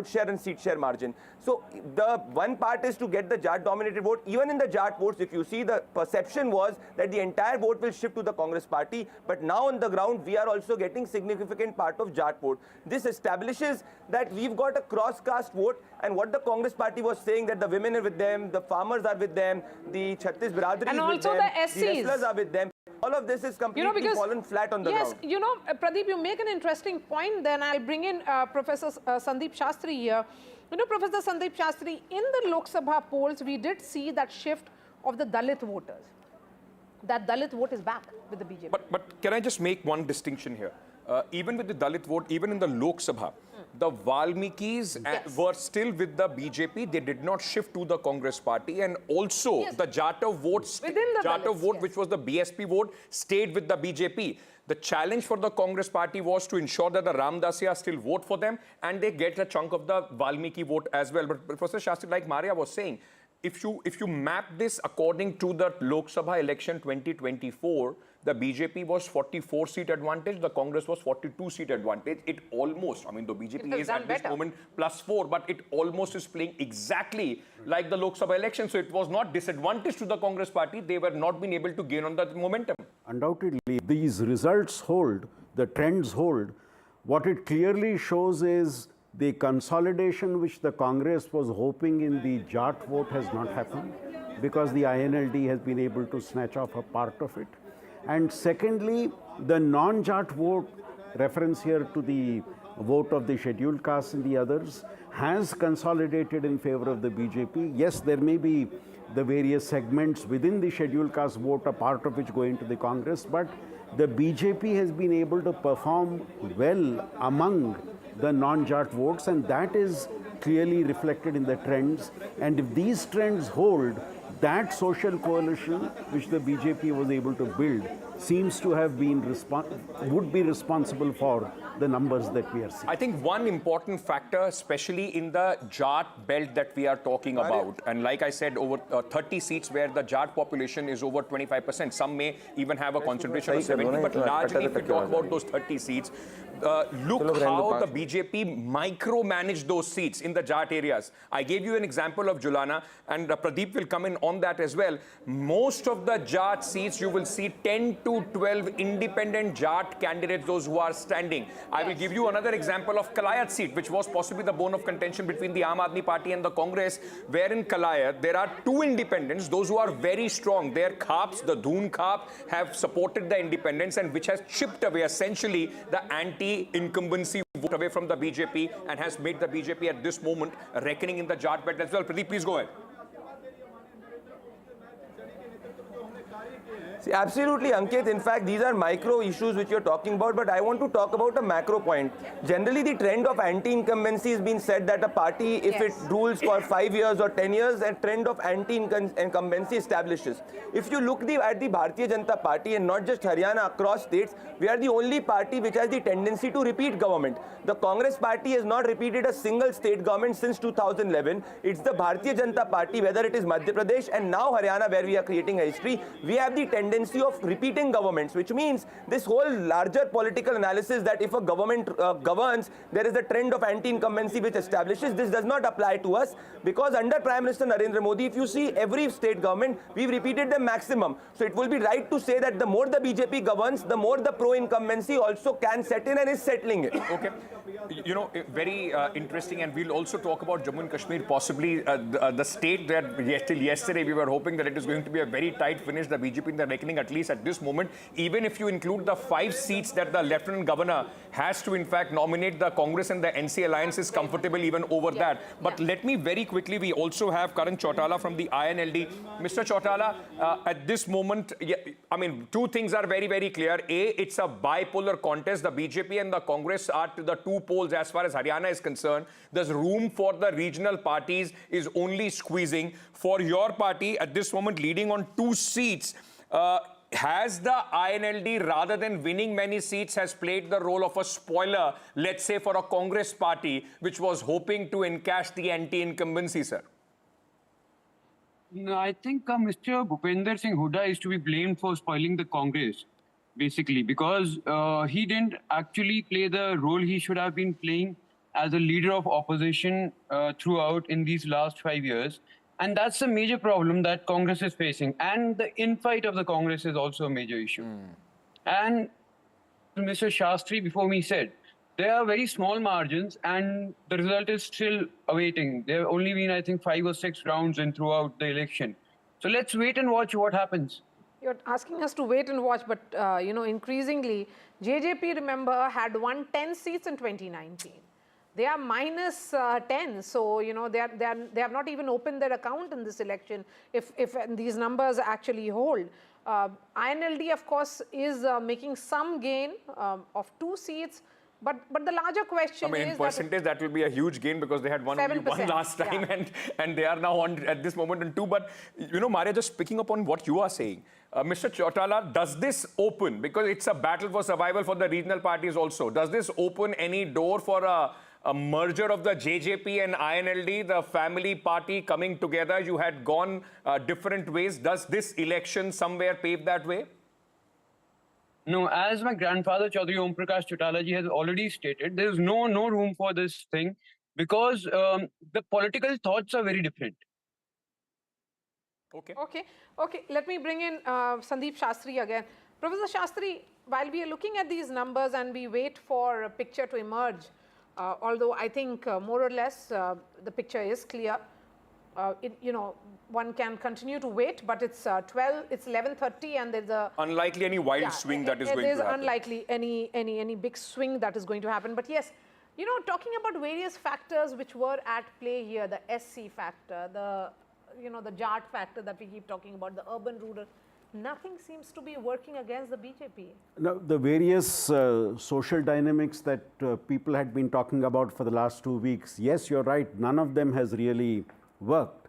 share and seat share margin. So the one part is to get the Jat-dominated vote. Even in the Jat votes, if you see, the perception was that the entire vote will shift to the Congress party. But now on the ground, we are also getting significant part of Jat vote. This establishes that we've got a cross-caste vote, and what the Congress party was saying, that the women are with them, the farmers are with them, the Chhattis Biradri is with them, the wrestlers are with them. All of this is completely fallen flat on the ground. Yes, Pradeep, you make an interesting point. Then I'll bring in Professor Sandeep Shastri here. Professor Sandeep Shastri, in the Lok Sabha polls, we did see that shift of the Dalit voters. That Dalit vote is back with the BJP. But can I just make one distinction here? even with the Dalit vote, even in the Lok Sabha, the Valmikis were still with the BJP. They did not shift to the Congress party. And also the Jatav vote, which was the BSP vote, stayed with the BJP. The challenge for the Congress party was to ensure that the Ramdasias still vote for them and they get a chunk of the Valmiki vote as well. But Professor Shastri, like Maria was saying, if you map this according to the Lok Sabha election 2024, the BJP was 44-seat advantage, the Congress was 42-seat advantage. It almost, I mean, the BJP is at this moment +4, but it almost is playing exactly like the Lok Sabha election. So it was not disadvantage to the Congress party. They were not being able to gain on that momentum. Undoubtedly, these results hold, the trends hold. What it clearly shows is the consolidation which the Congress was hoping in the Jat vote has not happened because the INLD has been able to snatch off a part of it. And secondly, the non-Jat vote, reference here to the vote of the scheduled castes and the others, has consolidated in favor of the BJP. Yes, there may be the various segments within the scheduled caste vote, a part of which go into the Congress, but the BJP has been able to perform well among the non-Jat votes, and that is clearly reflected in the trends. And if these trends hold, that social coalition which the BJP was able to build seems to have been would be responsible for the numbers that we are seeing. I think one important factor, especially in the Jat belt that we are talking about, and like I said, over 30 seats where the Jat population is over 25%. Some may even have a concentration of 70, but largely if we talk about those 30 seats, look how the BJP micromanaged those seats in the Jat areas. I gave you an example of Julana, and Pradeep will come in on that as well. Most of the Jat seats, you will see 10 to 12 independent Jat candidates, those who are standing. I will give you another example of Kalayat seat, which was possibly the bone of contention between the Aam Aadmi Party and the Congress, where in Kalayat, there are two independents, those who are very strong. Their Khaps, the Dhoon Khap, have supported the independents, and which has chipped away essentially the anti-incumbency vote away from the BJP and has made the BJP at this moment reckoning in the Jat belt as well. Pradeep, please go ahead. See, absolutely, Ankit. In fact, these are micro issues which you're talking about, but I want to talk about a macro point. Generally, the trend of anti-incumbency has been said that a party, if it rules for 5 years or 10 years, a trend of anti-incumbency establishes. If you look at the Bharatiya Janata Party, and not just Haryana, across states, we are the only party which has the tendency to repeat government. The Congress party has not repeated a single state government since 2011. It's the Bharatiya Janata Party, whether it is Madhya Pradesh and now Haryana, where we are creating a history, we have the tendency of repeating governments, which means this whole larger political analysis that if a government governs, there is a trend of anti-incumbency which establishes. This does not apply to us, because under Prime Minister Narendra Modi, if you see every state government, we've repeated the maximum. So it will be right to say that the more the BJP governs, the more the pro-incumbency also can set in and is settling it. Okay. You know, very interesting, and we'll also talk about Jammu and Kashmir, possibly the state that till yesterday we were hoping that it is going to be a very tight finish, the BJP in the reckoning, at least at this moment, even if you include the 5 seats that the Lieutenant Governor has to in fact nominate, the Congress and the NC alliance is comfortable even over that. But let me very quickly, we also have Karan Chautala from the INLD. Mr. Chautala, at this moment, I mean, two things are very, very clear. A, it's a bipolar contest. The BJP and the Congress are to the two poles as far as Haryana is concerned. There's room for the regional parties is only squeezing. For your party, at this moment, leading on 2 seats, has the INLD, rather than winning many seats, has played the role of a spoiler, let's say, for a Congress party, which was hoping to encash the anti-incumbency, sir? No, I think Mr. Bhupinder Singh Hooda is to be blamed for spoiling the Congress, basically, because he didn't actually play the role he should have been playing as a leader of opposition throughout in these last 5 years. And that's a major problem that Congress is facing. And the infight of the Congress is also a major issue. And Mr. Shastri before me said, there are very small margins and the result is still awaiting. There have only been, I think, 5 or 6 rounds in throughout the election. So let's wait and watch what happens. You're asking us to wait and watch, but you know, increasingly, JJP, remember, had won 10 seats in 2019. They are minus 10, so you know they have not even opened their account in this election if these numbers actually hold. INLD, of course, is making some gain of 2 seats. But the larger question is, in percentage, that will be a huge gain because they had only one last time, and they are now on at this moment on 2. But Maria, just picking up on what you are saying, Mr. Chautala, does this open, because it's a battle for survival for the regional parties also, does this open any door for a merger of the JJP and INLD, the family party coming together? You had gone different ways. Does this election somewhere pave that way? No, as my grandfather Chaudhry Om Prakash Chautala ji has already stated, there is no room for this thing because the political thoughts are very different. Okay. Let me bring in Sandeep Shastri again. Professor Shastri, while we are looking at these numbers and we wait for a picture to emerge, although I think more or less the picture is clear. One can continue to wait, but it's 11:30, and there's a unlikely any wild swing that is going to happen. There's unlikely any big swing that is going to happen. But yes, talking about various factors which were at play here, the SC factor, the Jat factor that we keep talking about, the urban-rural, nothing seems to be working against the BJP. Now, the various social dynamics that people had been talking about for the last 2 weeks, yes, you're right, none of them has really worked.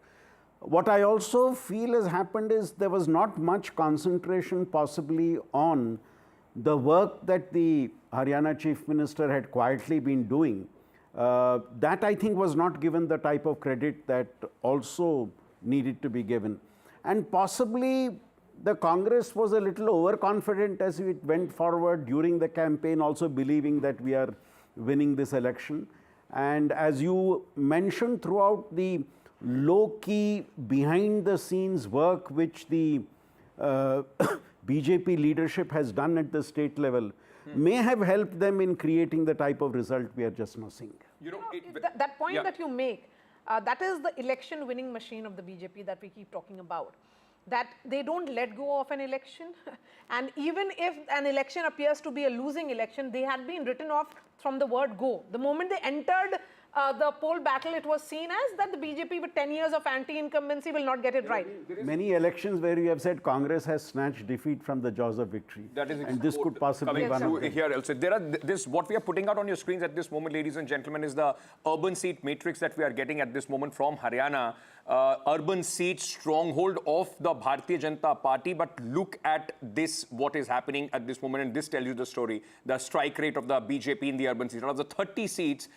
What I also feel has happened is there was not much concentration possibly on the work that the Haryana Chief Minister had quietly been doing. That I think was not given the type of credit that also needed to be given. And possibly the Congress was a little overconfident as it went forward during the campaign, also believing that we are winning this election. And as you mentioned throughout, the low-key, behind-the-scenes work which the BJP leadership has done at the state level may have helped them in creating the type of result we are just now seeing. That point that you make, that is the election winning machine of the BJP that we keep talking about. That they don't let go of an election, and even if an election appears to be a losing election, they had been written off from the word go. The moment they entered the poll battle, it was seen as that the BJP with 10 years of anti-incumbency will not get it right. Many elections where you have said Congress has snatched defeat from the jaws of victory. That is, and this could possibly be one of them. Here also. What we are putting out on your screens at this moment, ladies and gentlemen, is the urban seat matrix that we are getting at this moment from Haryana. Urban seat stronghold of the Bharatiya Janata Party, but look at this, what is happening at this moment, and this tells you the story. The strike rate of the BJP in the urban seats. Out of the 30 seats,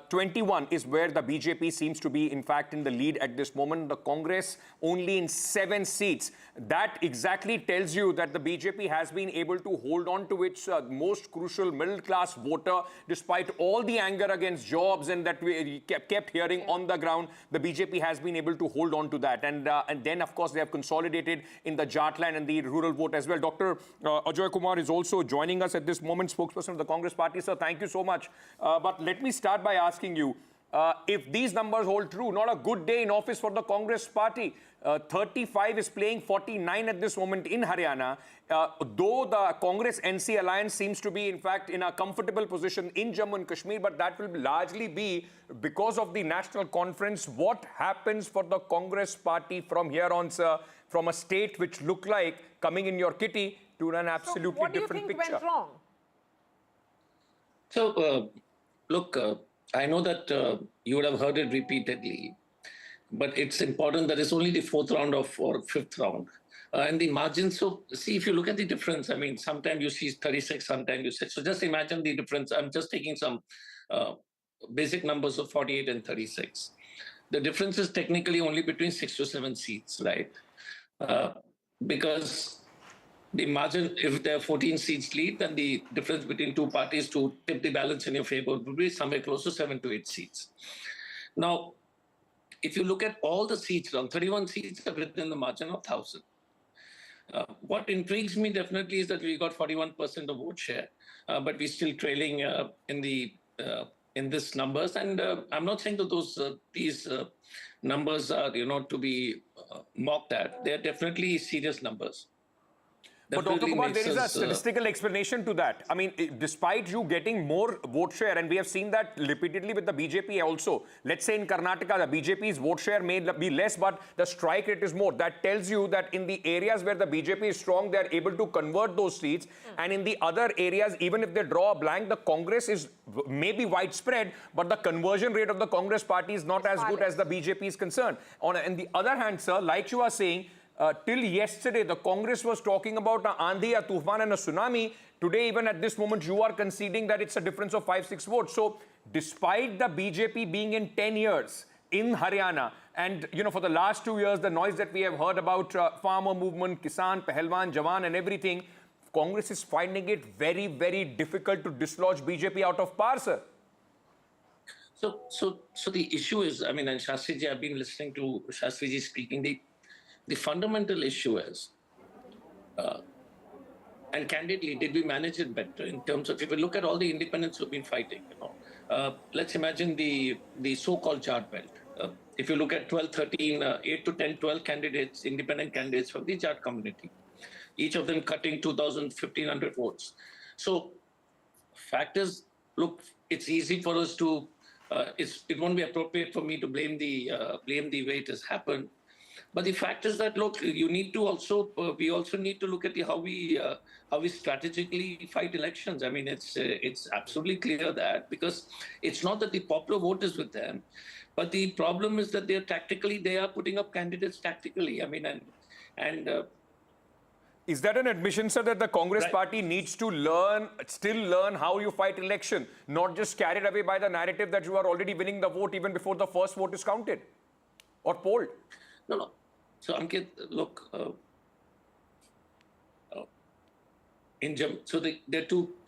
21 is where the BJP seems to be, in fact, in the lead at this moment. The Congress only in 7 seats. That exactly tells you that the BJP has been able to hold on to its most crucial middle-class voter, despite all the anger against jobs and that we kept hearing on the ground. The BJP has been able to hold on to that, and then of course they have consolidated in the Jatland and the rural vote as well. Dr. Ajoy Kumar is also joining us at this moment, spokesperson of the Congress party. Sir, thank you so much. But let me start by asking you, if these numbers hold true, not a good day in office for the Congress party. 35 is playing 49 at this moment in Haryana. Though the Congress-NC alliance seems to be, in fact, in a comfortable position in Jammu and Kashmir, but that will largely be because of the national conference. What happens for the Congress party from here on, sir, from a state which looked like coming in your kitty to an absolutely different picture? What do you think went wrong? So, look, I know that you would have heard it repeatedly, but it's important that it's only the 4th round or 5th round. And the margins, so see, if you look at the difference, I mean, sometimes you see 36, sometimes you see, so just imagine the difference. I'm just taking some basic numbers of 48 and 36. The difference is technically only between 6 to 7 seats, right? Because the margin, if there are 14 seats lead, then the difference between two parties to tip the balance in your favor would be somewhere close to 7 to 8 seats. Now, if you look at all the seats, around 31 seats are within the margin of 1,000. What intrigues me definitely is that we got 41% of vote share, but we're still trailing in this numbers. And I'm not saying that these numbers are, to be mocked at. They're definitely serious numbers. But Dr. Kumar, there is a statistical explanation to that. I mean, despite you getting more vote share, and we have seen that repeatedly with the BJP also. Let's say in Karnataka, the BJP's vote share may be less, but the strike rate is more. That tells you that in the areas where the BJP is strong, they are able to convert those seats. And in the other areas, even if they draw a blank, the Congress is maybe widespread, but the conversion rate of the Congress party is not as good as the BJP is concerned. On the other hand, sir, like you are saying, till yesterday, the Congress was talking about an Andhi, a Tufan and a tsunami. Today, even at this moment, you are conceding that it's a difference of 5-6 votes. So, despite the BJP being in 10 years in Haryana, and, you know, for the last 2 years, the noise that we have heard about farmer movement, Kisan, Pahalwan, Jawan and everything, Congress is finding it very, very difficult to dislodge BJP out of power, sir. So the issue is, I mean, and Shastriji, I've been listening to Shastriji speaking, the fundamental issue is, and candidly, did we manage it better in terms of, if we look at all the independents who've been fighting, you know, let's imagine the so-called chart belt. If you look at 12, 13, 8 to 10, 12 candidates, independent candidates from the Jat community, each of them cutting 2,000, 1,500 votes. So, fact is, look, it's easy for us to, it won't be appropriate for me to blame the way it has happened. But the fact is that, look, you need to also, we also need to look at how we strategically fight elections. I mean, it's absolutely clear that, because it's not that the popular vote is with them, but the problem is that they are putting up candidates tactically. I mean, is that an admission, sir, that the Congress party needs to still learn how you fight election, not just carried away by the narrative that you are already winning the vote even before the first vote is counted or polled? No. So, Ankit, look, so there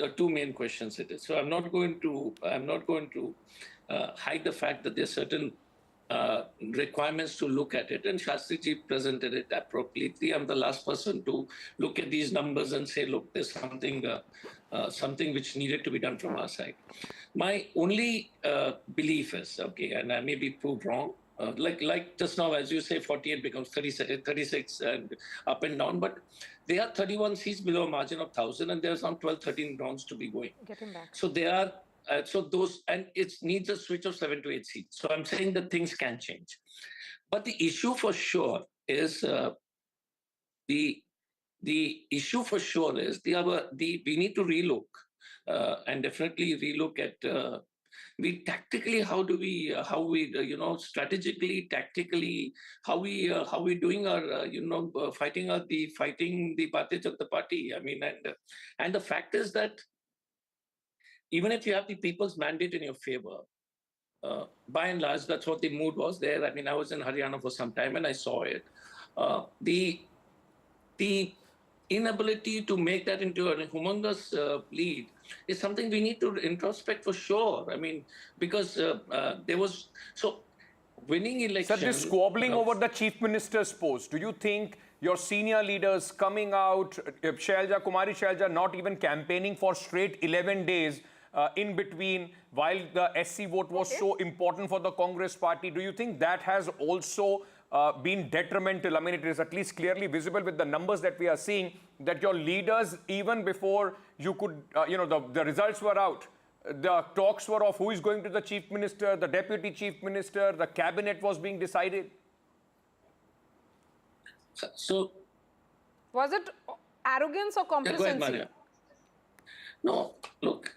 are two main questions it is. So I'm not going to hide the fact that there are certain requirements to look at it, and Shastriji presented it appropriately. I'm the last person to look at these numbers and say, look, there's something which needed to be done from our side. My only belief is, okay, and I may be proved wrong, like just now, as you say, 48 becomes 36 and up and down, but they are 31 seats below a margin of 1,000, and there's some 12, 13 rounds to be going. Get him back. So they are, and it needs a switch of 7 to 8 seats. So I'm saying that things can change. But the issue for sure is, we need to relook and definitely relook at, tactically, strategically, tactically, how we doing our, fighting the Bharatiya Janata Party. I mean, and the fact is that even if you have the people's mandate in your favor, by and large, that's what the mood was there. I mean, I was in Haryana for some time and I saw it. The inability to make that into a humongous lead is something we need to introspect for sure. I mean, because there was, so winning elections... Sir, this squabbling over the Chief Minister's post, do you think your senior leaders coming out, Kumari Shailja not even campaigning for straight 11 days in between, while the SC vote was so important for the Congress party, do you think that has also been detrimental? I mean, it is at least clearly visible with the numbers that we are seeing that your leaders, even before you could, the results were out, the talks were of who is going to the Chief Minister, the Deputy Chief Minister, the cabinet was being decided. So, was it arrogance or complacency? No, look,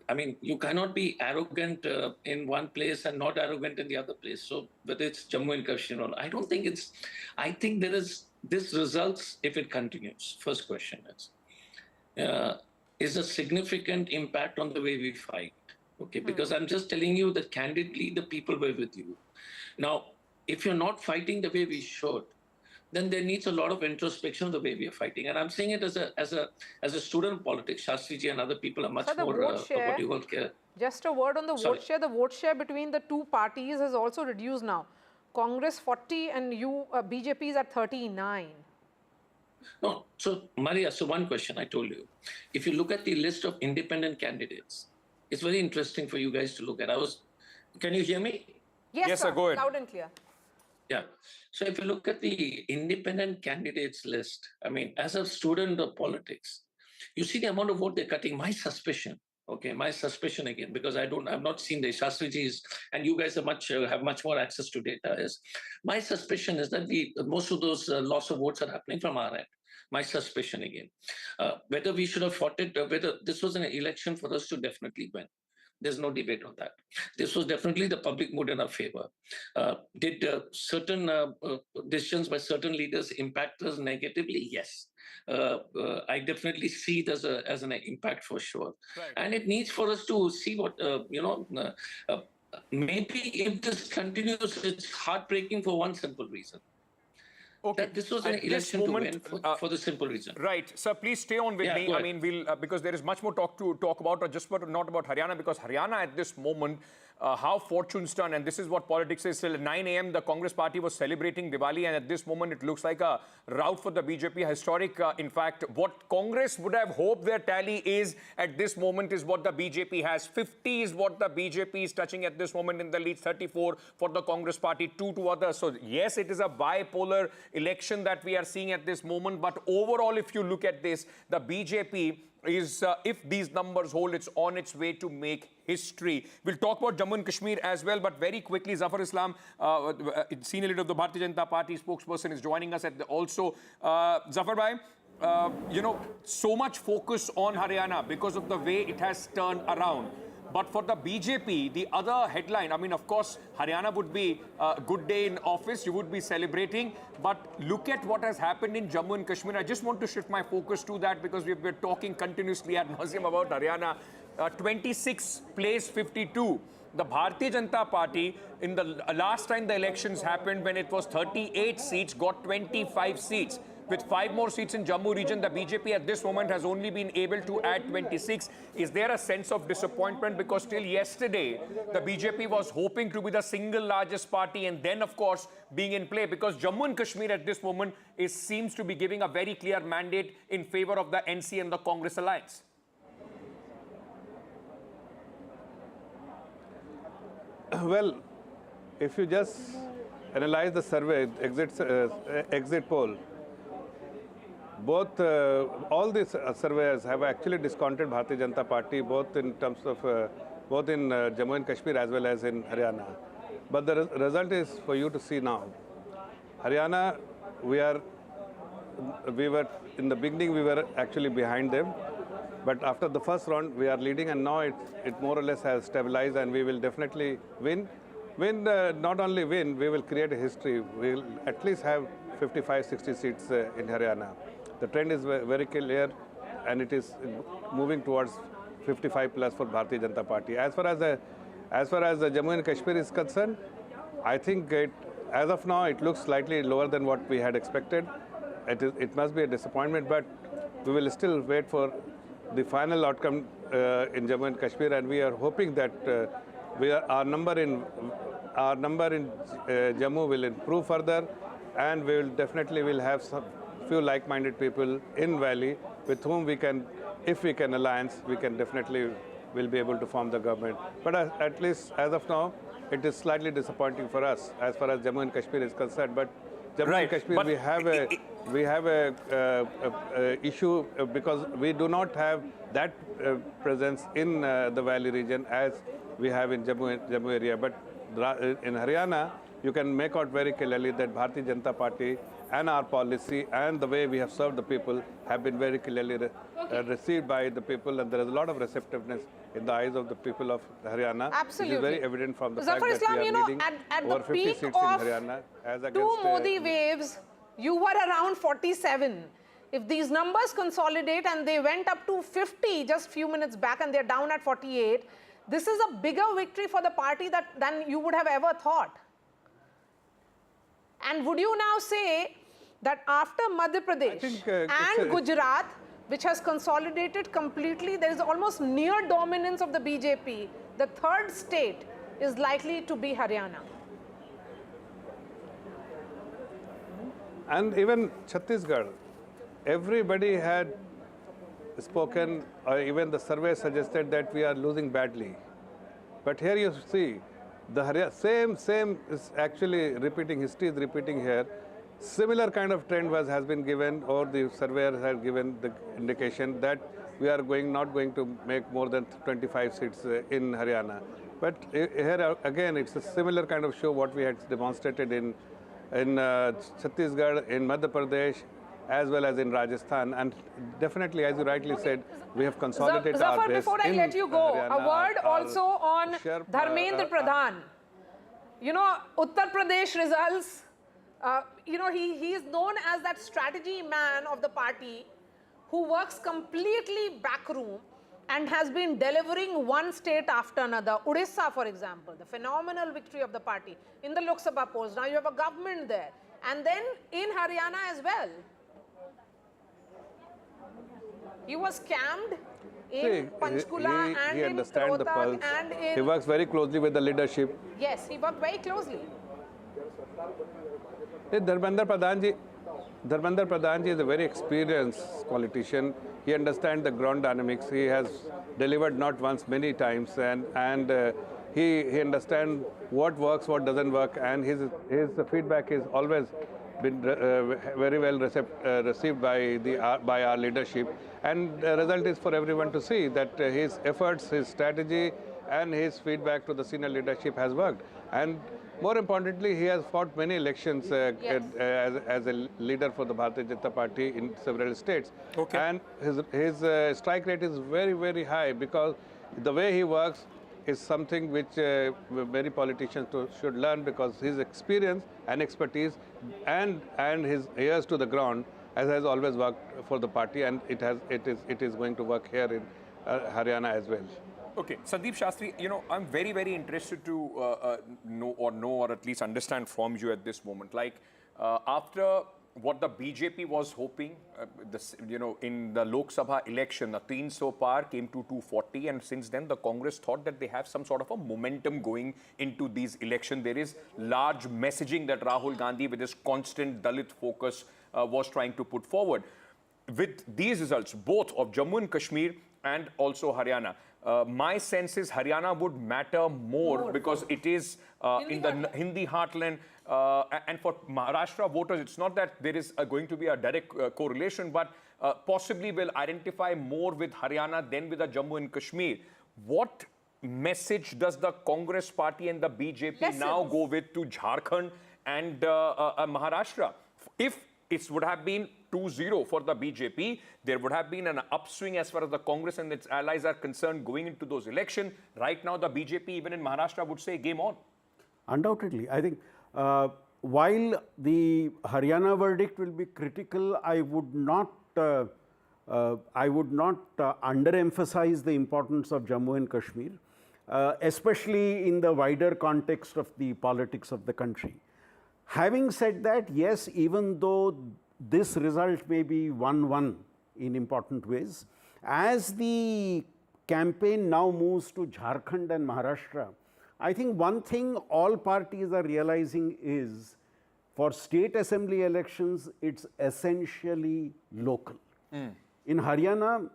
I mean, you cannot be arrogant in one place and not arrogant in the other place. So whether it's Jammu and Kashmir or I don't think it's, I think this results if it continues. First question is a significant impact on the way we fight. Okay, because I'm just telling you that candidly, the people were with you. Now, if you're not fighting the way we should, then there needs a lot of introspection of the way we are fighting. And I'm saying it as a student of politics. Shastriji and other people are much more what you will care. Just a word on the vote share. The vote share between the two parties has also reduced now. Congress 40 and BJP is at 39. No, so Maria, so one question I told you. If you look at the list of independent candidates, it's very interesting for you guys to look at. Can you hear me? Yes, sir, go ahead. Loud and clear. Yeah. So if you look at the independent candidates list, I mean, as a student of politics, you see the amount of vote they're cutting. My suspicion, okay, my suspicion again, because I've not seen the Shastriji's, and you guys are have much more access to data. Is my suspicion is that most of those loss of votes are happening from our end. My suspicion again, whether we should have fought it, whether this was an election for us to definitely win. There's no debate on that. This was definitely the public mood in our favor. Did certain decisions by certain leaders impact us negatively? Yes. I definitely see it as an impact for sure. Right. And it needs for us to see what, maybe if this continues, it's heartbreaking for one simple reason. Okay. That this was an election to win for the simple reason. Right. Sir, please stay on with me. I mean, we'll because there is much more talk about, or just not about Haryana, because Haryana at this moment, how fortunes turn, and this is what politics is. Till 9 a.m., the Congress party was celebrating Diwali, and at this moment, it looks like a rout for the BJP. Historic, in fact, what Congress would have hoped their tally is at this moment is what the BJP has. 50 is what the BJP is touching at this moment in the lead, 34 for the Congress party, 2 to others. So yes, it is a bipolar election that we are seeing at this moment. But overall, if you look at this, the BJP is, if these numbers hold, it's on its way to make history. We'll talk about Jammu and Kashmir as well, but very quickly, Zafar Islam, senior leader of the Bharatiya Janata Party, spokesperson, is joining us also. Zafar bhai, so much focus on Haryana because of the way it has turned around. But for the BJP, the other headline, I mean, of course, Haryana would be a good day in office. You would be celebrating. But look at what has happened in Jammu and Kashmir. I just want to shift my focus to that because we've been talking continuously ad nauseum about Haryana. 26 place 52. The Bharatiya Janata Party, in the last time the elections happened, when it was 38 seats, got 25 seats. With 5 more seats in Jammu region, the BJP at this moment has only been able to add 26. Is there a sense of disappointment? Because till yesterday, the BJP was hoping to be the single largest party and then, of course, being in play. Because Jammu and Kashmir at this moment seems to be giving a very clear mandate in favor of the NC and the Congress alliance. Well, if you just analyze the survey, exit poll, all these surveyors have actually discounted Bharatiya Janata Party, both in terms of both in Jammu and Kashmir as well as in Haryana. But the result is for you to see now. Haryana, we were in the beginning we were actually behind them, but after the first round we are leading, and now it more or less has stabilized, and we will definitely win. Not only win, we will create a history. We will at least have 55-60 seats in Haryana. The trend is very clear, and it is moving towards 55 plus for Bharatiya Janata Party. As far as the Jammu and Kashmir is concerned, I think as of now it looks slightly lower than what we had expected. It must be a disappointment, but we will still wait for the final outcome in Jammu and Kashmir, and we are hoping that our number in Jammu will improve further, and we will definitely have some few like-minded people in Valley with whom we can, if we can alliance, we can definitely will be able to form the government. But at least as of now, it is slightly disappointing for us as far as Jammu and Kashmir is concerned. But Jammu and Kashmir, we have a issue because we do not have that presence in the Valley region as we have in Jammu area. But in Haryana, you can make out very clearly that Bharatiya Janata Party and our policy and the way we have served the people have been very clearly received by the people, and there is a lot of receptiveness in the eyes of the people of Haryana. Absolutely. It is very evident from the Zafar fact that Islam, we are leading at over the 50 peak seats in of Haryana as against 2 Modi waves, you were around 47. If these numbers consolidate and they went up to 50 just few minutes back and they're down at 48, this is a bigger victory for the party than you would have ever thought. And would you now say that after Madhya Pradesh and Gujarat, which has consolidated completely, there is almost near dominance of the BJP, the third state is likely to be Haryana? And even Chhattisgarh, everybody had spoken, or even the survey suggested that we are losing badly. But here you see, the same is actually repeating, history is repeating here. Similar kind of trend has been given, or the surveyors have given the indication that we are not going to make more than 25 seats in Haryana. But here again, it's a similar kind of show what we had demonstrated in Chhattisgarh, in Madhya Pradesh, as well as in Rajasthan. And definitely, as you rightly said, we have consolidated our base. Before I let you go, a word also on Dharmendra Pradhan. You know, Uttar Pradesh results, you know, he is known as that strategy man of the party who works completely backroom and has been delivering one state after another. Odisha, for example, the phenomenal victory of the party in the Lok Sabha polls. Now you have a government there. And then in Haryana as well. He was scammed in Panchkula and in Rohtak and in... He works very closely with the leadership. Yes, he worked very closely. Dharmendra Pradhan ji is a very experienced politician. He understands the ground dynamics. He has delivered not once, many times, and he understands what works, what doesn't work, and his feedback is always been very well received by our leadership. And the result is for everyone to see that his efforts, his strategy, and his feedback to the senior leadership has worked. And more importantly, he has fought many elections as a leader for the Bharatiya Janata Party in several states. Okay. And his strike rate is very, very high, because the way he works is something which many politicians should learn, because his experience and expertise and his ears to the ground has always worked for the party, and it is going to work here in Haryana as well. Okay, Sandeep Shastri, you know, I'm very, very interested to know or at least understand from you at this moment. Like, after what the BJP was hoping, in the Lok Sabha election, the 300 par came to 240, and since then the Congress thought that they have some sort of a momentum going into these elections. There is large messaging that Rahul Gandhi, with his constant Dalit focus, was trying to put forward. With these results, both of Jammu and Kashmir and also Haryana, my sense is Haryana would matter more because it is in the Hindi heartland. And for Maharashtra voters, it's not that there is going to be a direct correlation, but possibly will identify more with Haryana than with the Jammu and Kashmir. What message does the Congress party and the BJP now go with to Jharkhand and Maharashtra? If it would have been 2-0 for the BJP, there would have been an upswing as far as the Congress and its allies are concerned going into those elections. Right now, the BJP, even in Maharashtra, would say game on. Undoubtedly. I think while the Haryana verdict will be critical, I would not underemphasize the importance of Jammu and Kashmir, especially in the wider context of the politics of the country. Having said that, yes, even though this result may be 1-1 in important ways, as the campaign now moves to Jharkhand and Maharashtra, I think one thing all parties are realizing is, for state assembly elections, it's essentially local. In Haryana,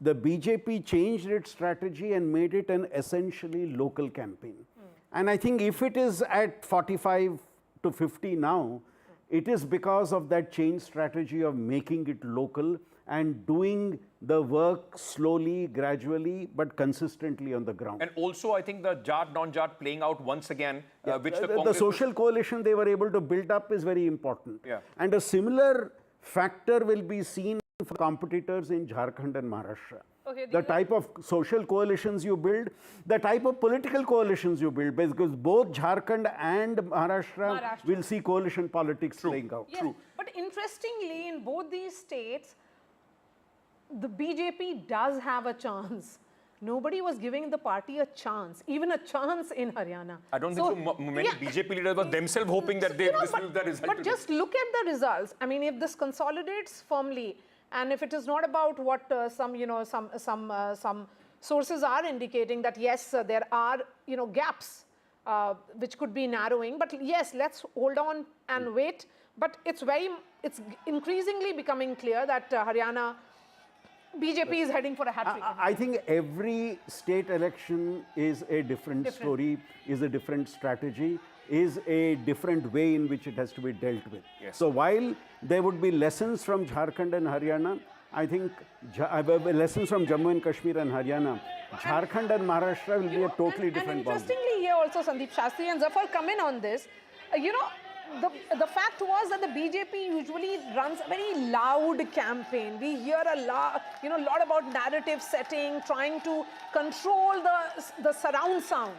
the BJP changed its strategy and made it an essentially local campaign. And I think if it is at 45 to 50 now, it is because of that change strategy of making it local and doing the work slowly, gradually, but consistently on the ground. And also, I think the Jat, non-Jat playing out once again, which the social coalition they were able to build up is very important. Yeah. And a similar factor will be seen for competitors in Jharkhand and Maharashtra. Okay, the type of social coalitions you build, the type of political coalitions you build, because both Jharkhand and Maharashtra will see coalition politics playing out. Yes, but interestingly, in both these states, the BJP does have a chance. Nobody was giving the party a chance, even a chance in Haryana. I don't think so many BJP leaders were themselves hoping that this will be the result. But just look at the results. I mean, if this consolidates firmly, and if it is not about what some sources are indicating that yes, there are gaps which could be narrowing. But yes, let's hold on and wait. But it's increasingly becoming clear that Haryana BJP is heading for a hat-trick? I think every state election is a different story, is a different strategy, is a different way in which it has to be dealt with. Yes. So while there would be lessons from Jharkhand and Haryana, I think lessons from Jammu and Kashmir and Haryana, Jharkhand and Maharashtra will be a totally different ballgame. Interestingly here also, Sandeep Shastri and Zafar come in on this. The fact was that the BJP usually runs a very loud campaign. We hear a lot about narrative setting, trying to control the surround sound.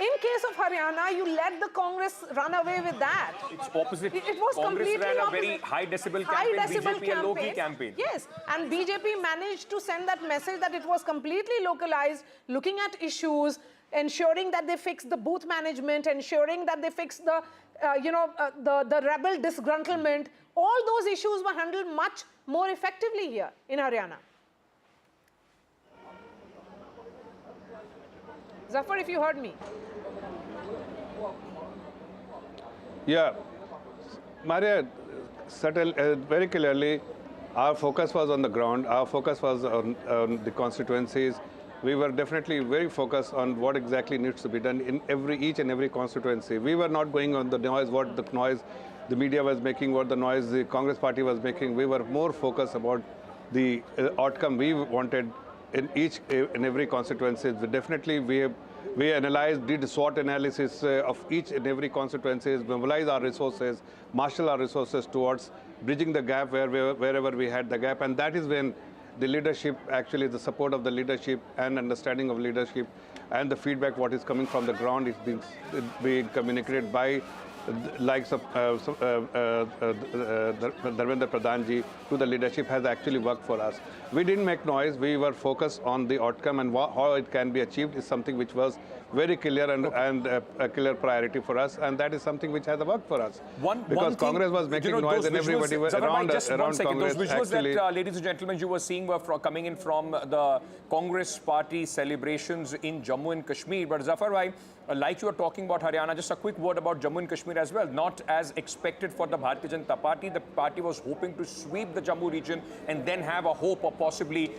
In case of Haryana, you let the Congress run away with that. It's opposite. It was Congress completely ran a opposite. very high decibel campaign, BJP a low-key campaign. Yes, and BJP managed to send that message that it was completely localized, looking at issues, ensuring that they fix the booth management, ensuring that they fix the rebel disgruntlement. All those issues were handled much more effectively here in Haryana. Zafar, if you heard me. Yeah, Maria, very clearly, our focus was on the ground. Our focus was on the constituencies. We were definitely very focused on what exactly needs to be done in each and every constituency. We were not going on the noise, what the noise the media was making, what the noise the Congress party was making. We were more focused about the outcome we wanted in each and every constituency. We analyzed, did SWOT analysis of each and every constituency, mobilized our resources, marshal our resources towards bridging the gap wherever we had the gap. And that is when the leadership, actually the support of the leadership and understanding of leadership and the feedback what is coming from the ground is being communicated by likes of Dharmendra Pradhan ji to the leadership has actually worked for us. We didn't make noise. We were focused on the outcome and how it can be achieved is something which was very clear and a clear priority for us, and that is something which has worked for us. Because Congress was making noise and everybody was around Congress. Those visuals that, ladies and gentlemen, you were seeing were coming in from the Congress party celebrations in Jammu and Kashmir. But Zafar bhai, like you were talking about Haryana, just a quick word about Jammu and Kashmir as well. Not as expected for the Bharatiya Janata Party. The party was hoping to sweep the Jammu region and then have a hope of possibly,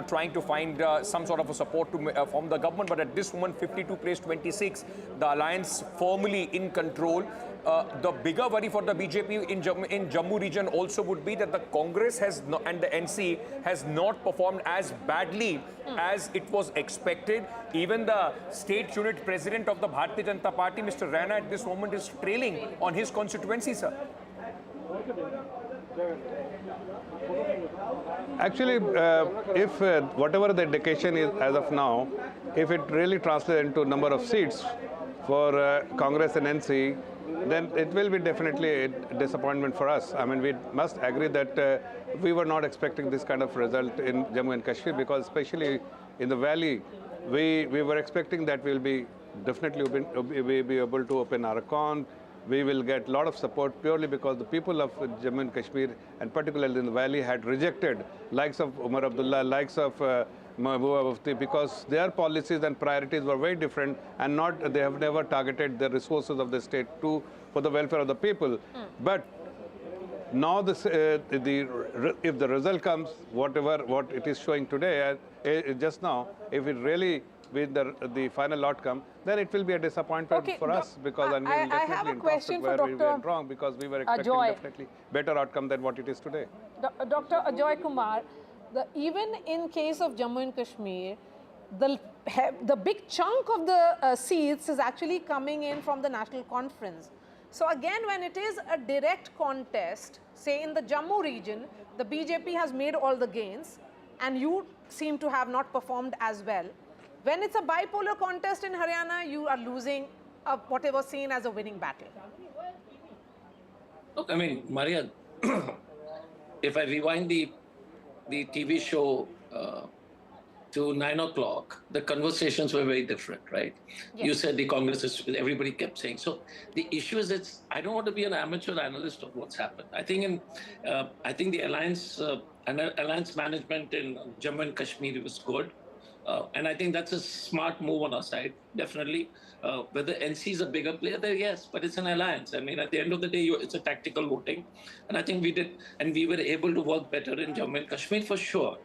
trying to find some sort of a support from the government. But at this moment, 52 placed 26, the alliance firmly in control. The bigger worry for the BJP in Jammu region also would be that the Congress and the NC has not performed as badly as it was expected. Even the state unit president of the Bharatiya Janata Party, Mr. Rana, at this moment is trailing on his constituency, sir. Actually, if whatever the indication is as of now, if it really translates into number of seats for Congress and NC, then it will be definitely a disappointment for us. I mean, we must agree that we were not expecting this kind of result in Jammu and Kashmir, because especially in the valley, we were expecting that we'll be definitely be able to open our account. We will get a lot of support purely because the people of Jammu and Kashmir, and particularly in the valley, had rejected likes of Omar Abdullah, likes of because their policies and priorities were very different, and they have never targeted the resources of the state for the welfare of the people. But now if the result comes, what it is showing today, just now, if it really with the final outcome, then it will be a disappointment for us, because we will definitely entrust where we went wrong, because we were expecting definitely better outcome than what it is today. Dr. Ajoy Kumar, even in case of Jammu and Kashmir, the big chunk of the seats is actually coming in from the National Conference. So again, when it is a direct contest, say in the Jammu region, the BJP has made all the gains, and you seem to have not performed as well. When it's a bipolar contest in Haryana, you are losing whatever was seen as a winning battle. Look, I mean, Maria, if I rewind the TV show to 9 o'clock, the conversations were very different, right? Yes. You said the Congress is, everybody kept saying. So the issue is, I don't want to be an amateur analyst of what's happened. I think the alliance management in Jammu and Kashmir was good. And I think that's a smart move on our side, definitely. Whether NC is a bigger player there, yes, but it's an alliance. I mean, at the end of the day, it's a tactical voting. And I think we did, and we were able to work better in Jammu and Kashmir for sure.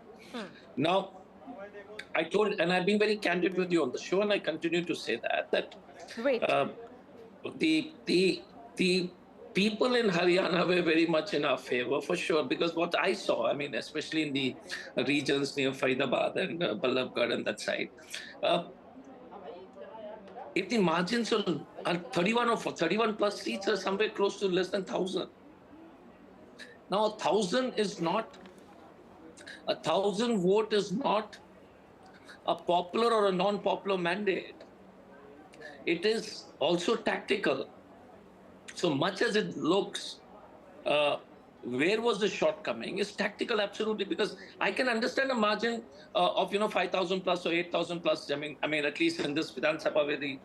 Now, I told, and I've been very candid with you on the show, and I continue to say that the people in Haryana were very much in our favor, for sure, because what I saw, I mean, especially in the regions near Faridabad and Ballabgarh and that side, if the margins are 31 plus seats are somewhere close to less than 1,000. Now, 1,000 is not, 1,000 vote is not a popular or a non-popular mandate. It is also tactical. So much as it looks, where was the shortcoming? Is tactical, absolutely, because I can understand a margin of 5,000 plus or 8,000 plus. I mean, at least in this Vidhan Sabha, where the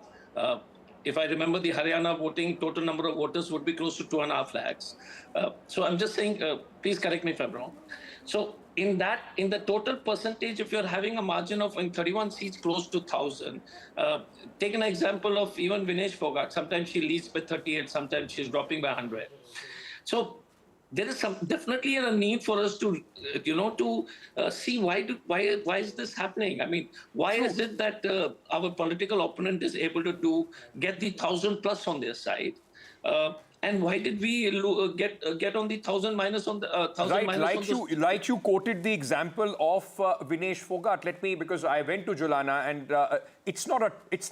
if I remember, the Haryana voting total number of voters would be close to 2.5 lakhs. So I'm just saying, please correct me if I'm wrong. So in the total percentage, if you're having a margin of in 31 seats close to 1,000, take an example of even Vinesh Phogat. Sometimes she leads by 38, sometimes she's dropping by 100. So there is definitely a need for us to, see why is this happening? I mean, why is it that our political opponent is able to get the 1,000 plus on their side? And why did we get on the 1,000 minus on the 1,000 right, minus like you quoted the example of Vinesh Phogat. Let me, because I went to Julana, and it's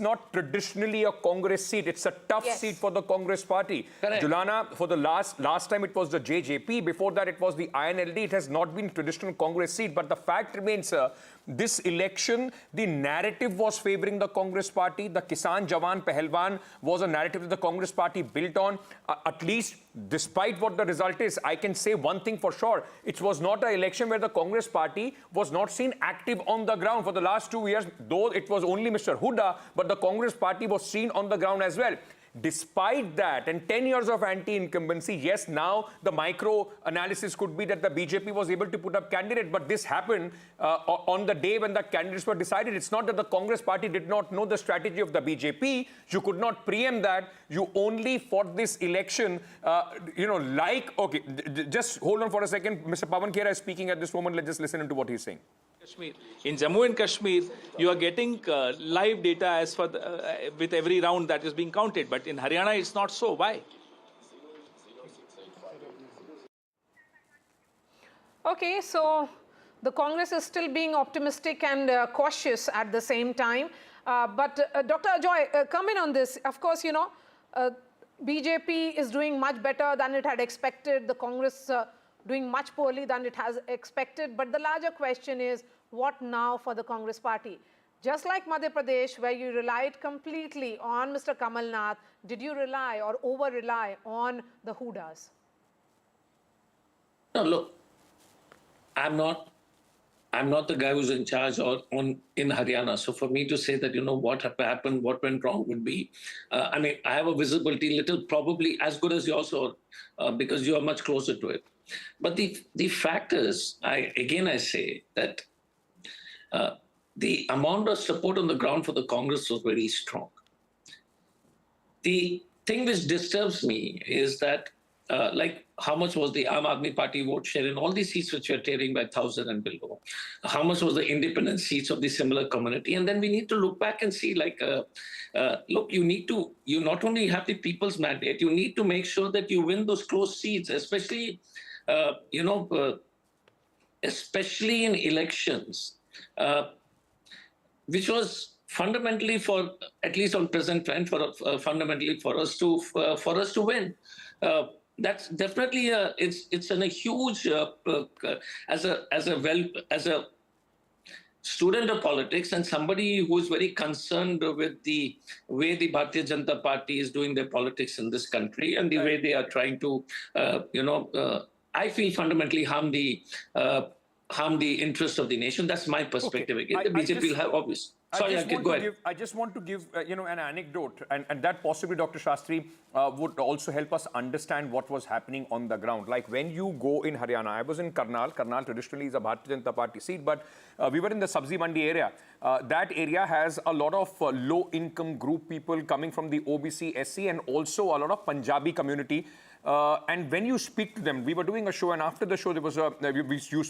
not traditionally a Congress seat. It's a tough seat for the Congress party. Correct. Julana, for the last time it was the JJP. Before that it was the INLD. It has not been traditional Congress seat. But the fact remains, this election, the narrative was favoring the Congress party. The Kisan Jawan Pahalwan was a narrative that the Congress party built on. At least, despite what the result is, I can say one thing for sure. It was not an election where the Congress party was not seen active on the ground for the last 2 years, though it was only Mr. Hooda, but the Congress party was seen on the ground as well. Despite that, and 10 years of anti-incumbency, yes, now the micro-analysis could be that the BJP was able to put up candidate, but this happened on the day when the candidates were decided. It's not that the Congress party did not know the strategy of the BJP. You could not preempt that. You only fought this election, okay, just hold on for a second. Mr. Pawan Khera is speaking at this moment. Let's just listen to what he's saying. In Jammu and Kashmir, you are getting live data as for with every round that is being counted. But in Haryana, it's not so. Why? Okay, so the Congress is still being optimistic and cautious at the same time. But Dr. Ajoy, come in on this. Of course, BJP is doing much better than it had expected. The Congress doing much poorly than it has expected. But the larger question is, what now for the Congress party? Just like Madhya Pradesh, where you relied completely on Mr. Kamal Nath, did you rely or over-rely on the Hoodas? No, look, I'm not the guy who's in charge in Haryana. So for me to say that, what happened, what went wrong would be, I have a visibility probably as good as yours, because you are much closer to it. But the fact is, I say that the amount of support on the ground for the Congress was very strong. The thing which disturbs me is that, how much was the Aam Aadmi Party vote share in all these seats which were tearing by 1,000 and below? How much was the independent seats of the similar community? And then we need to look back and see, look, you not only have the people's mandate, you need to make sure that you win those close seats, especially especially in elections, which was fundamentally for, at least on present trend, fundamentally for us to win. That's definitely it's in a huge as a student of politics and somebody who is very concerned with the way the Bharatiya Janata Party is doing their politics in this country and the way they are trying to I feel fundamentally harm the interest of the nation. That's my perspective. Okay. Again, the BJP will have obvious. Sorry, go ahead. I just want to give an anecdote, and that possibly, Dr. Shastri, would also help us understand what was happening on the ground. Like when you go in Haryana, I was in Karnal. Karnal traditionally is a Bharatiya Janata Party seat, but we were in the Sabzi Mandi area. That area has a lot of low-income group people coming from the OBC, SC, and also a lot of Punjabi community. And when you speak to them, we were doing a show, and after the show, there was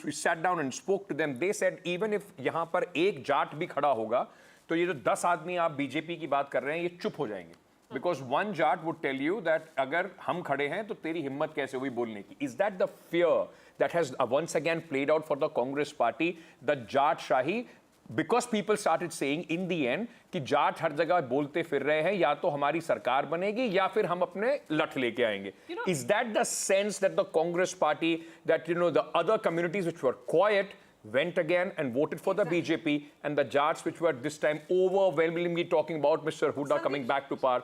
we sat down and spoke to them. They said even if यहाँ पर एक जाट भी खड़ा होगा, तो ये जो 10 आदमी आप बीजेपी की बात कर रहे हैं, ये चुप हो जाएंगे. Because one jat would tell you that अगर हम खड़े हैं तो तेरी हिम्मत कैसे हुई बोलने की. Is that the fear that has once again played out for the Congress party, the Jat Shahi? Because people started saying in the end कि जाट हर जगह बोलते फिर रहे हैं, या तो हमारी सरकार बनेगी या फिर हम अपने लठ लेके आएंगे. Is that the sense that the Congress party, that the other communities which were quiet went again and voted for the BJP, and the Jats which were this time overwhelmingly talking about Mr. Hooda coming back to power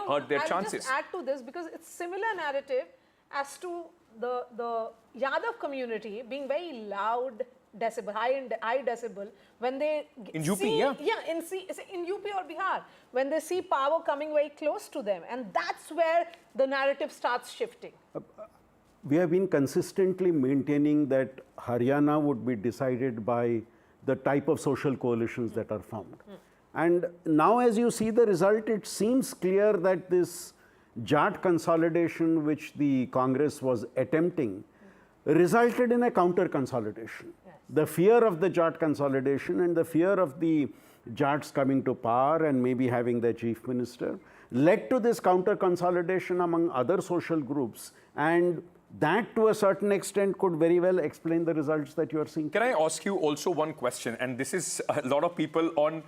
hurt their chances? I'll just add to this, because it's similar narrative as to the Yadav community being very loud, decibel, high decibel when they in UP, see, in UP or Bihar, when they see power coming very close to them, and that's where the narrative starts shifting. We have been consistently maintaining that Haryana would be decided by the type of social coalitions that are formed. And now as you see the result, it seems clear that this Jat consolidation which the Congress was attempting resulted in a counter consolidation. The fear of the Jat consolidation and the fear of the Jats coming to power and maybe having their chief minister led to this counter consolidation among other social groups, and that to a certain extent could very well explain the results that you are seeing. Can I ask you also one question? And this is a lot of people on...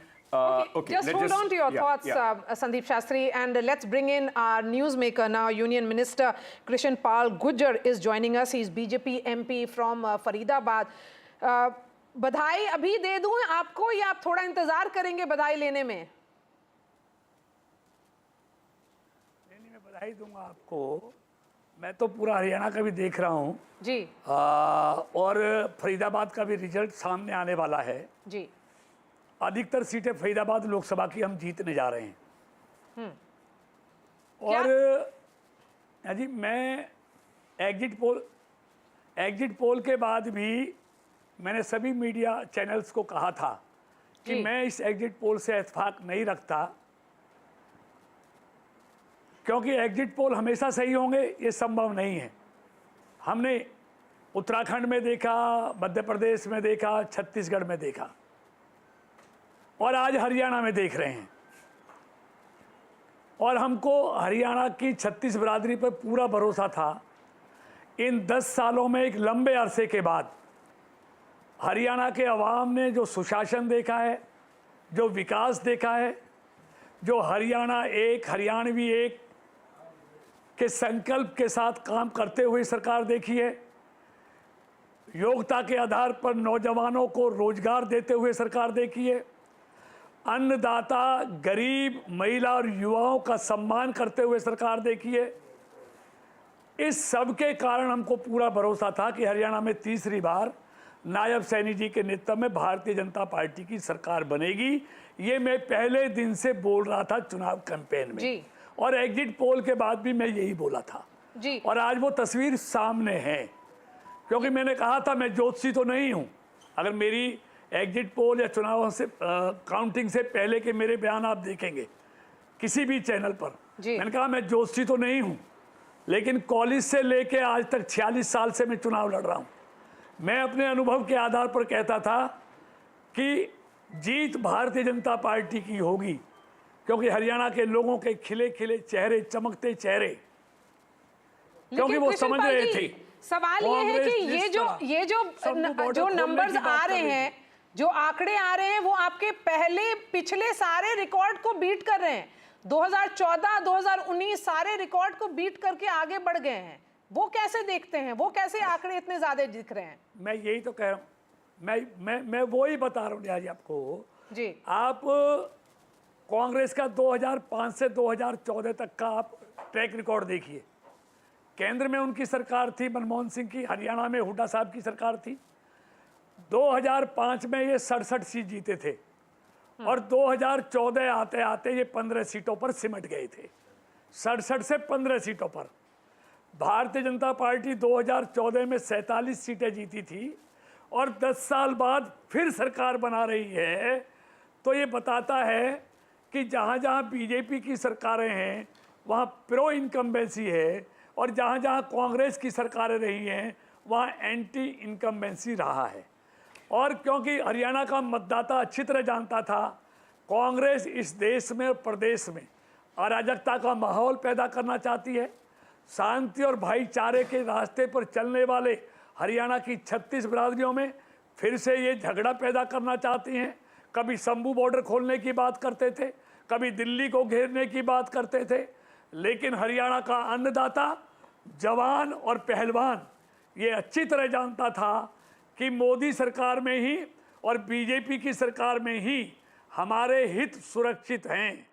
Just hold on to your thoughts, Sandeep Shastri, and let's bring in our newsmaker now. Union Minister Krishan Pal Gujjar is joining us. He's BJP MP from Faridabad. बधाई अभी दे दूं आपको, या आप थोड़ा इंतजार करेंगे बधाई लेने में? बधाई दूंगा आपको. मैं तो पूरा हरियाणा का भी देख रहा हूँ जी, और फरीदाबाद का भी रिजल्ट सामने आने वाला है जी. अधिकतर सीटें फरीदाबाद लोकसभा की हम जीतने जा रहे हैं. और जी, मैं एग्जिट पोल के बाद भी मैंने सभी मीडिया चैनल्स को कहा था कि मैं इस एग्जिट पोल से इत्तेफाक नहीं रखता, क्योंकि एग्जिट पोल हमेशा सही होंगे ये संभव नहीं है. हमने उत्तराखंड में देखा, मध्य प्रदेश में देखा, छत्तीसगढ़ में देखा, और आज हरियाणा में देख रहे हैं. और हमको हरियाणा की 36 बिरादरी पर पूरा भरोसा था. इन 10 सालों में एक लंबे अरसे के बाद हरियाणा के अवाम ने जो सुशासन देखा है, जो विकास देखा है, जो हरियाणा एक, हरियाणवी एक के संकल्प के साथ काम करते हुए सरकार देखी है, योग्यता के आधार पर नौजवानों को रोजगार देते हुए सरकार देखी है, अन्नदाता, गरीब, महिला और युवाओं का सम्मान करते हुए सरकार देखी है. इस सब के कारण हमको पूरा भरोसा था कि हरियाणा में तीसरी बार नायब सैनी जी के नेतृत्व में भारतीय जनता पार्टी की सरकार बनेगी. ये मैं पहले दिन से बोल रहा था चुनाव कैंपेन में, और एग्जिट पोल के बाद भी मैं यही बोला था जी. और आज वो तस्वीर सामने है, क्योंकि मैंने कहा था मैं ज्योतिषी तो नहीं हूँ. अगर मेरी एग्जिट पोल या चुनाव से काउंटिंग से पहले के मेरे बयान आप देखेंगे किसी भी चैनल पर, मैंने कहा मैं ज्योतिषी तो नहीं हूँ, लेकिन कॉलेज से लेके आज तक 46 साल से मैं चुनाव लड़ रहा हूँ. मैं अपने अनुभव के आधार पर कहता था कि जीत भारतीय जनता पार्टी की होगी, क्योंकि हरियाणा के लोगों के खिले खिले चेहरे, चमकते चेहरे, क्योंकि वो समझ रहे थे. सवाल ये है कि ये जो नंबर्स आ रहे हैं, जो आंकड़े आ रहे हैं, वो आपके पिछले सारे रिकॉर्ड को बीट कर रहे हैं. 2014, 2019 सारे रिकॉर्ड को बीट करके आगे बढ़ गए हैं. वो कैसे देखते हैं? वो कैसे आंकड़े इतने ज्यादा दिख रहे हैं? मैं यही तो कह रहा हूँ, मैं वो ही बता रहा हूँ आज आपको जी. आप कांग्रेस का 2005 से 2014 तक का आप ट्रैक रिकॉर्ड देखिए. केंद्र में उनकी सरकार थी मनमोहन सिंह की, हरियाणा में हुड्डा साहब की सरकार थी. 2005 में ये 67 सीट जीते थे, और 2014 आते आते ये 15 सीटों पर सिमट गए थे. 67 से 15 सीटों पर. भारतीय जनता पार्टी 2014 में 47 सीटें जीती थी, और 10 साल बाद फिर सरकार बना रही है. तो ये बताता है कि जहाँ जहाँ बीजेपी की सरकारें हैं वहाँ प्रो इनकम्बेंसी है, और जहाँ जहाँ कांग्रेस की सरकारें रही हैं वहाँ एंटी इनकम्बेंसी रहा है। और क्योंकि हरियाणा का मतदाता अच्छी तरह जानता था कांग्रेस इस देश में और प्रदेश में अराजकता का माहौल पैदा करना चाहती है, शांति और भाईचारे के रास्ते पर चलने वाले हरियाणा की 36 बिरादरियों में फिर से ये झगड़ा पैदा करना चाहती हैं। कभी शंभू बॉर्डर खोलने की बात करते थे, कभी दिल्ली को घेरने की बात करते थे, लेकिन हरियाणा का अन्नदाता, जवान और पहलवान ये अच्छी तरह जानता था कि मोदी सरकार में ही और बीजेपी की सरकार में ही हमारे हित सुरक्षित हैं।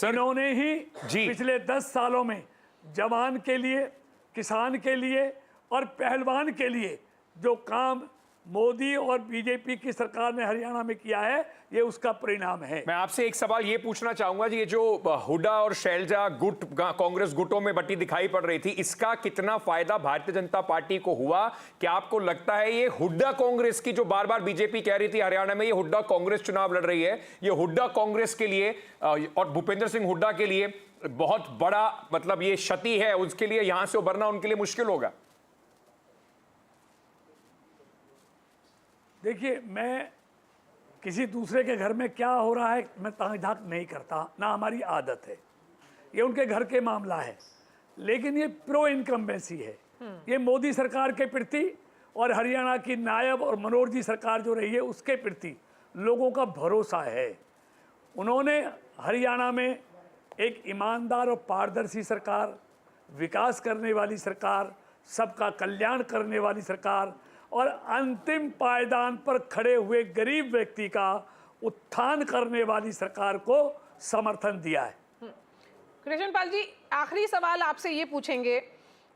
इन्होंने ही पिछले 10 सालों में जवान के लिए, किसान के लिए और पहलवान के लिए जो काम मोदी और बीजेपी की सरकार ने हरियाणा में किया है, ये उसका परिणाम है। मैं आपसे एक सवाल ये पूछना चाहूंगा, ये जो हुड्डा और शैलजा गुट कांग्रेस गुटों में बटी दिखाई पड़ रही थी, इसका कितना फायदा भारतीय जनता पार्टी को हुआ? क्या आपको लगता है ये हुड्डा कांग्रेस की, जो बार बार बीजेपी कह रही थी हरियाणा में ये हुड्डा कांग्रेस चुनाव लड़ रही है, ये हुड्डा कांग्रेस के लिए और भूपेंद्र सिंह हुड्डा के लिए बहुत बड़ा मतलब ये क्षति है, उसके लिए यहां से उभरना उनके लिए मुश्किल होगा? देखिए, मैं किसी दूसरे के घर में क्या हो रहा है मैं ताक नहीं करता, ना हमारी आदत है, ये उनके घर के मामला है। लेकिन ये प्रो इनकम्बेंसी है, ये मोदी सरकार के प्रति और हरियाणा की नायब और मनोहर जी सरकार जो रही है उसके प्रति लोगों का भरोसा है। उन्होंने हरियाणा में एक ईमानदार और पारदर्शी सरकार, विकास करने वाली सरकार, सबका कल्याण करने वाली सरकार और अंतिम पायदान पर खड़े हुए गरीब व्यक्ति का उत्थान करने वाली सरकार को समर्थन दिया है। कृष्णपाल जी, आखिरी सवाल आपसे ये पूछेंगे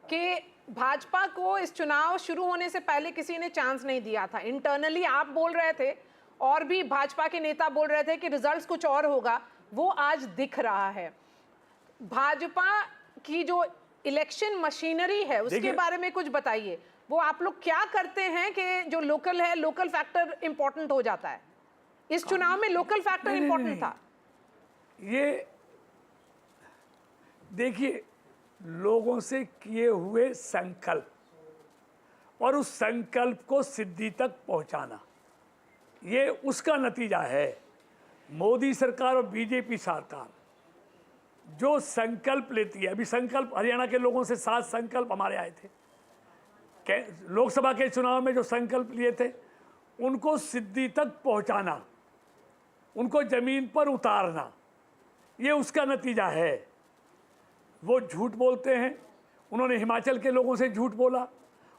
कि भाजपा को इस चुनाव शुरू होने से पहले किसी ने चांस नहीं दिया था। इंटरनली आप बोल रहे थे और भी भाजपा के नेता बोल रहे थे कि रिजल्ट्स कुछ और होगा, वो आज दिख रहा है। भाजपा की जो इलेक्शन मशीनरी है उसके बारे में कुछ बताइए। वो आप लोग क्या करते हैं कि जो लोकल है, लोकल फैक्टर इंपॉर्टेंट हो जाता है? इस चुनाव में लोकल फैक्टर इंपॉर्टेंट था। ये देखिए, लोगों से किए हुए संकल्प और उस संकल्प को सिद्धि तक पहुंचाना, ये उसका नतीजा है। मोदी सरकार और बीजेपी सरकार जो संकल्प लेती है, अभी संकल्प हरियाणा के लोगों से 7 संकल्प हमारे आए थे, लोकसभा के चुनाव में जो संकल्प लिए थे उनको सिद्धि तक पहुंचाना, उनको जमीन पर उतारना, ये उसका नतीजा है। वो झूठ बोलते हैं, उन्होंने हिमाचल के लोगों से झूठ बोला,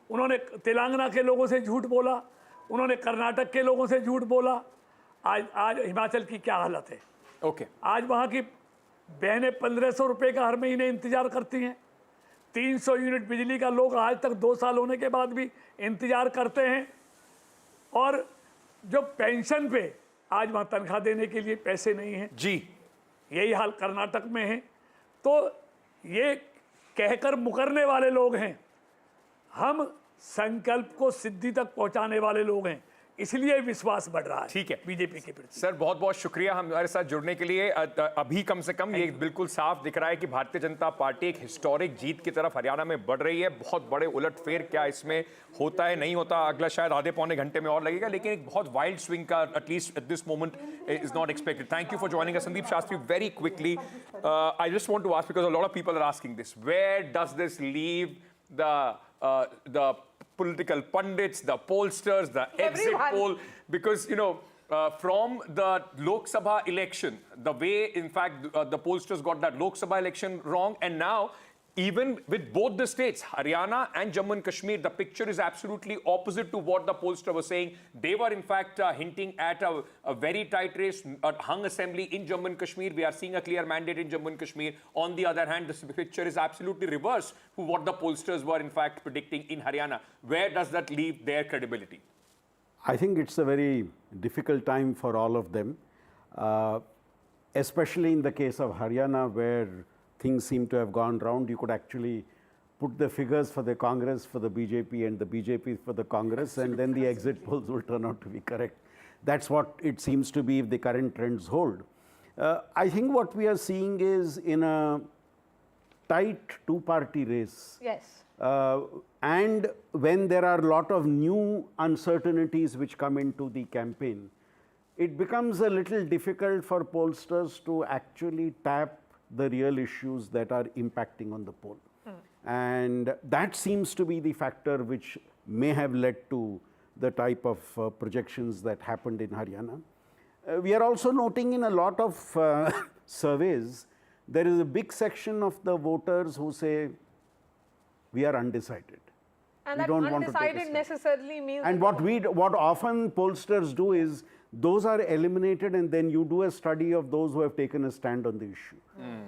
उन्होंने तेलंगाना के लोगों से झूठ बोला, उन्होंने कर्नाटक के लोगों से झूठ बोला। आज हिमाचल की क्या हालत है? आज वहाँ की बहनें 1500 रुपये का हर महीने इंतजार करती हैं। 300 यूनिट बिजली का लोग आज तक 2 साल होने के बाद भी इंतजार करते हैं। और जो पेंशन पे आज वहाँ तनख्वाह देने के लिए पैसे नहीं हैं जी, यही हाल कर्नाटक में है। तो ये कहकर मुकरने वाले लोग हैं, हम संकल्प को सिद्धि तक पहुंचाने वाले लोग हैं, इसलिए विश्वास बढ़ रहा है। ठीक है बीजेपी के प्रति। सर, बहुत बहुत शुक्रिया हमारे साथ जुड़ने के लिए। अभी कम से कम ये बिल्कुल साफ दिख रहा है कि भारतीय जनता पार्टी एक हिस्टोरिक जीत की तरफ हरियाणा में बढ़ रही है। बहुत बड़े उलटफेर क्या इसमें होता है नहीं होता, अगला शायद आधे पौने घंटे में और लगेगा, लेकिन एक बहुत वाइल्ड स्विंग का at least at this moment is not expected. Thank you for joining us. Sandeep Shastri, very quickly I just want to ask, because a lot of people are asking this, where does this leave the political pundits, the pollsters, the exit poll, because from the Lok Sabha election, the way in fact the pollsters got that Lok Sabha election wrong, and now even with both the states, Haryana and Jammu and Kashmir, the picture is absolutely opposite to what the pollster was saying. They were in fact hinting at a very tight race, a hung assembly in Jammu and Kashmir. We are seeing a clear mandate in Jammu and Kashmir. On the other hand, this picture is absolutely reversed to what the pollsters were in fact predicting in Haryana. Where does that leave their credibility? I think it's a very difficult time for all of them, especially in the case of Haryana, where things seem to have gone round. You could actually put the figures for the Congress, for the BJP, and the BJP for the Congress, and then the exit polls will turn out to be correct. That's what it seems to be if the current trends hold. I think what we are seeing is in a tight two-party race. Yes. And when there are a lot of new uncertainties which come into the campaign, it becomes a little difficult for pollsters to actually tap the real issues that are impacting on the poll. And that seems to be the factor which may have led to the type of projections that happened in Haryana. We are also noting in a lot of surveys, there is a big section of the voters who say, we are undecided. And we that don't want to take a undecided stand. necessarily means... And what often pollsters do is, those are eliminated and then you do a study of those who have taken a stand on the issue.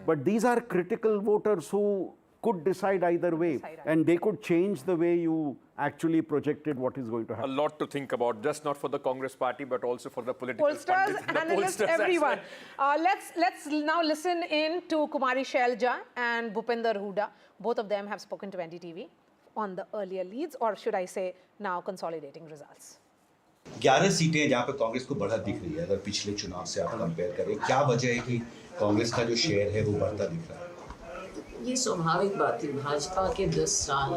But these are critical voters who could decide either way, and they could change the way you actually projected what is going to happen. A lot to think about, just not for the Congress party, but also for the political pollsters, analysts, everyone. Let's now listen in to Kumari Shailja and Bhupinder Hooda. Both of them have spoken to NDTV on the earlier leads, or should I say now consolidating results. 11 सीटें जहाँ पे कांग्रेस को बढ़त दिख रही है, अगर पिछले चुनाव से आप कंपेयर करें, क्या वजह है कि कांग्रेस का जो शेयर है वो बढ़ता दिख रहा है? ये स्वाभाविक बात है। भाजपा के 10 साल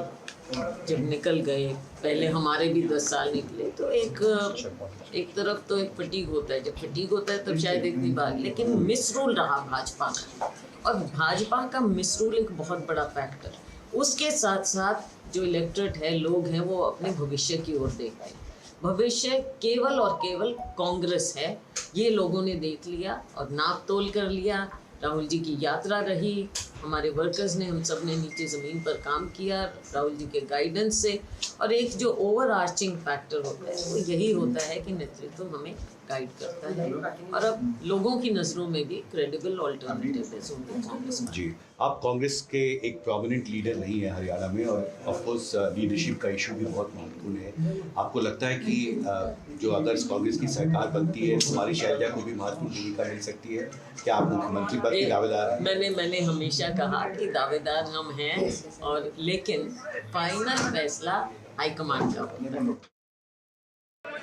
जब निकल गए, पहले हमारे भी 10 साल निकले, तो एक तरफ तो एक फटीग होता है, जब फटीग होता है तब शायद इतनी बात, लेकिन मिसरूल रहा भाजपा का, और भाजपा का मिसरूल एक बहुत बड़ा फैक्टर। उसके साथ साथ जो इलेक्टोरेट है, लोग हैं, वो अपने भविष्य की ओर देखते हैं। भविष्य केवल और केवल कांग्रेस है, ये लोगों ने देख लिया और नाप तोल कर लिया। राहुल जी की यात्रा रही, हमारे वर्कर्स ने, हम सब ने नीचे ज़मीन पर काम किया राहुल जी के गाइडेंस से, और एक जो ओवर आर्चिंग फैक्टर होता है वो यही होता है कि नेतृत्व हमें गाइड करता है, और अब लोगों की नज़रों में भी क्रेडिबल ऑल्टरनेटिव है कांग्रेस। जी, आप कांग्रेस के एक प्रोमिनेंट लीडर नहीं है हरियाणा में, और ऑफ कोर्स लीडरशिप का इशू भी बहुत महत्वपूर्ण है। आपको लगता है कि जो अगर कांग्रेस की सरकार बनती है, कुमारी शैलजा को भी महत्वपूर्ण भूमिका मिल सकती है? क्या आप मुख्यमंत्री पद के दावेदार हैं? मैंने हमेशा कहा कि दावेदार हम हैं, और लेकिन फाइनल फैसला हाईकमान का होता है।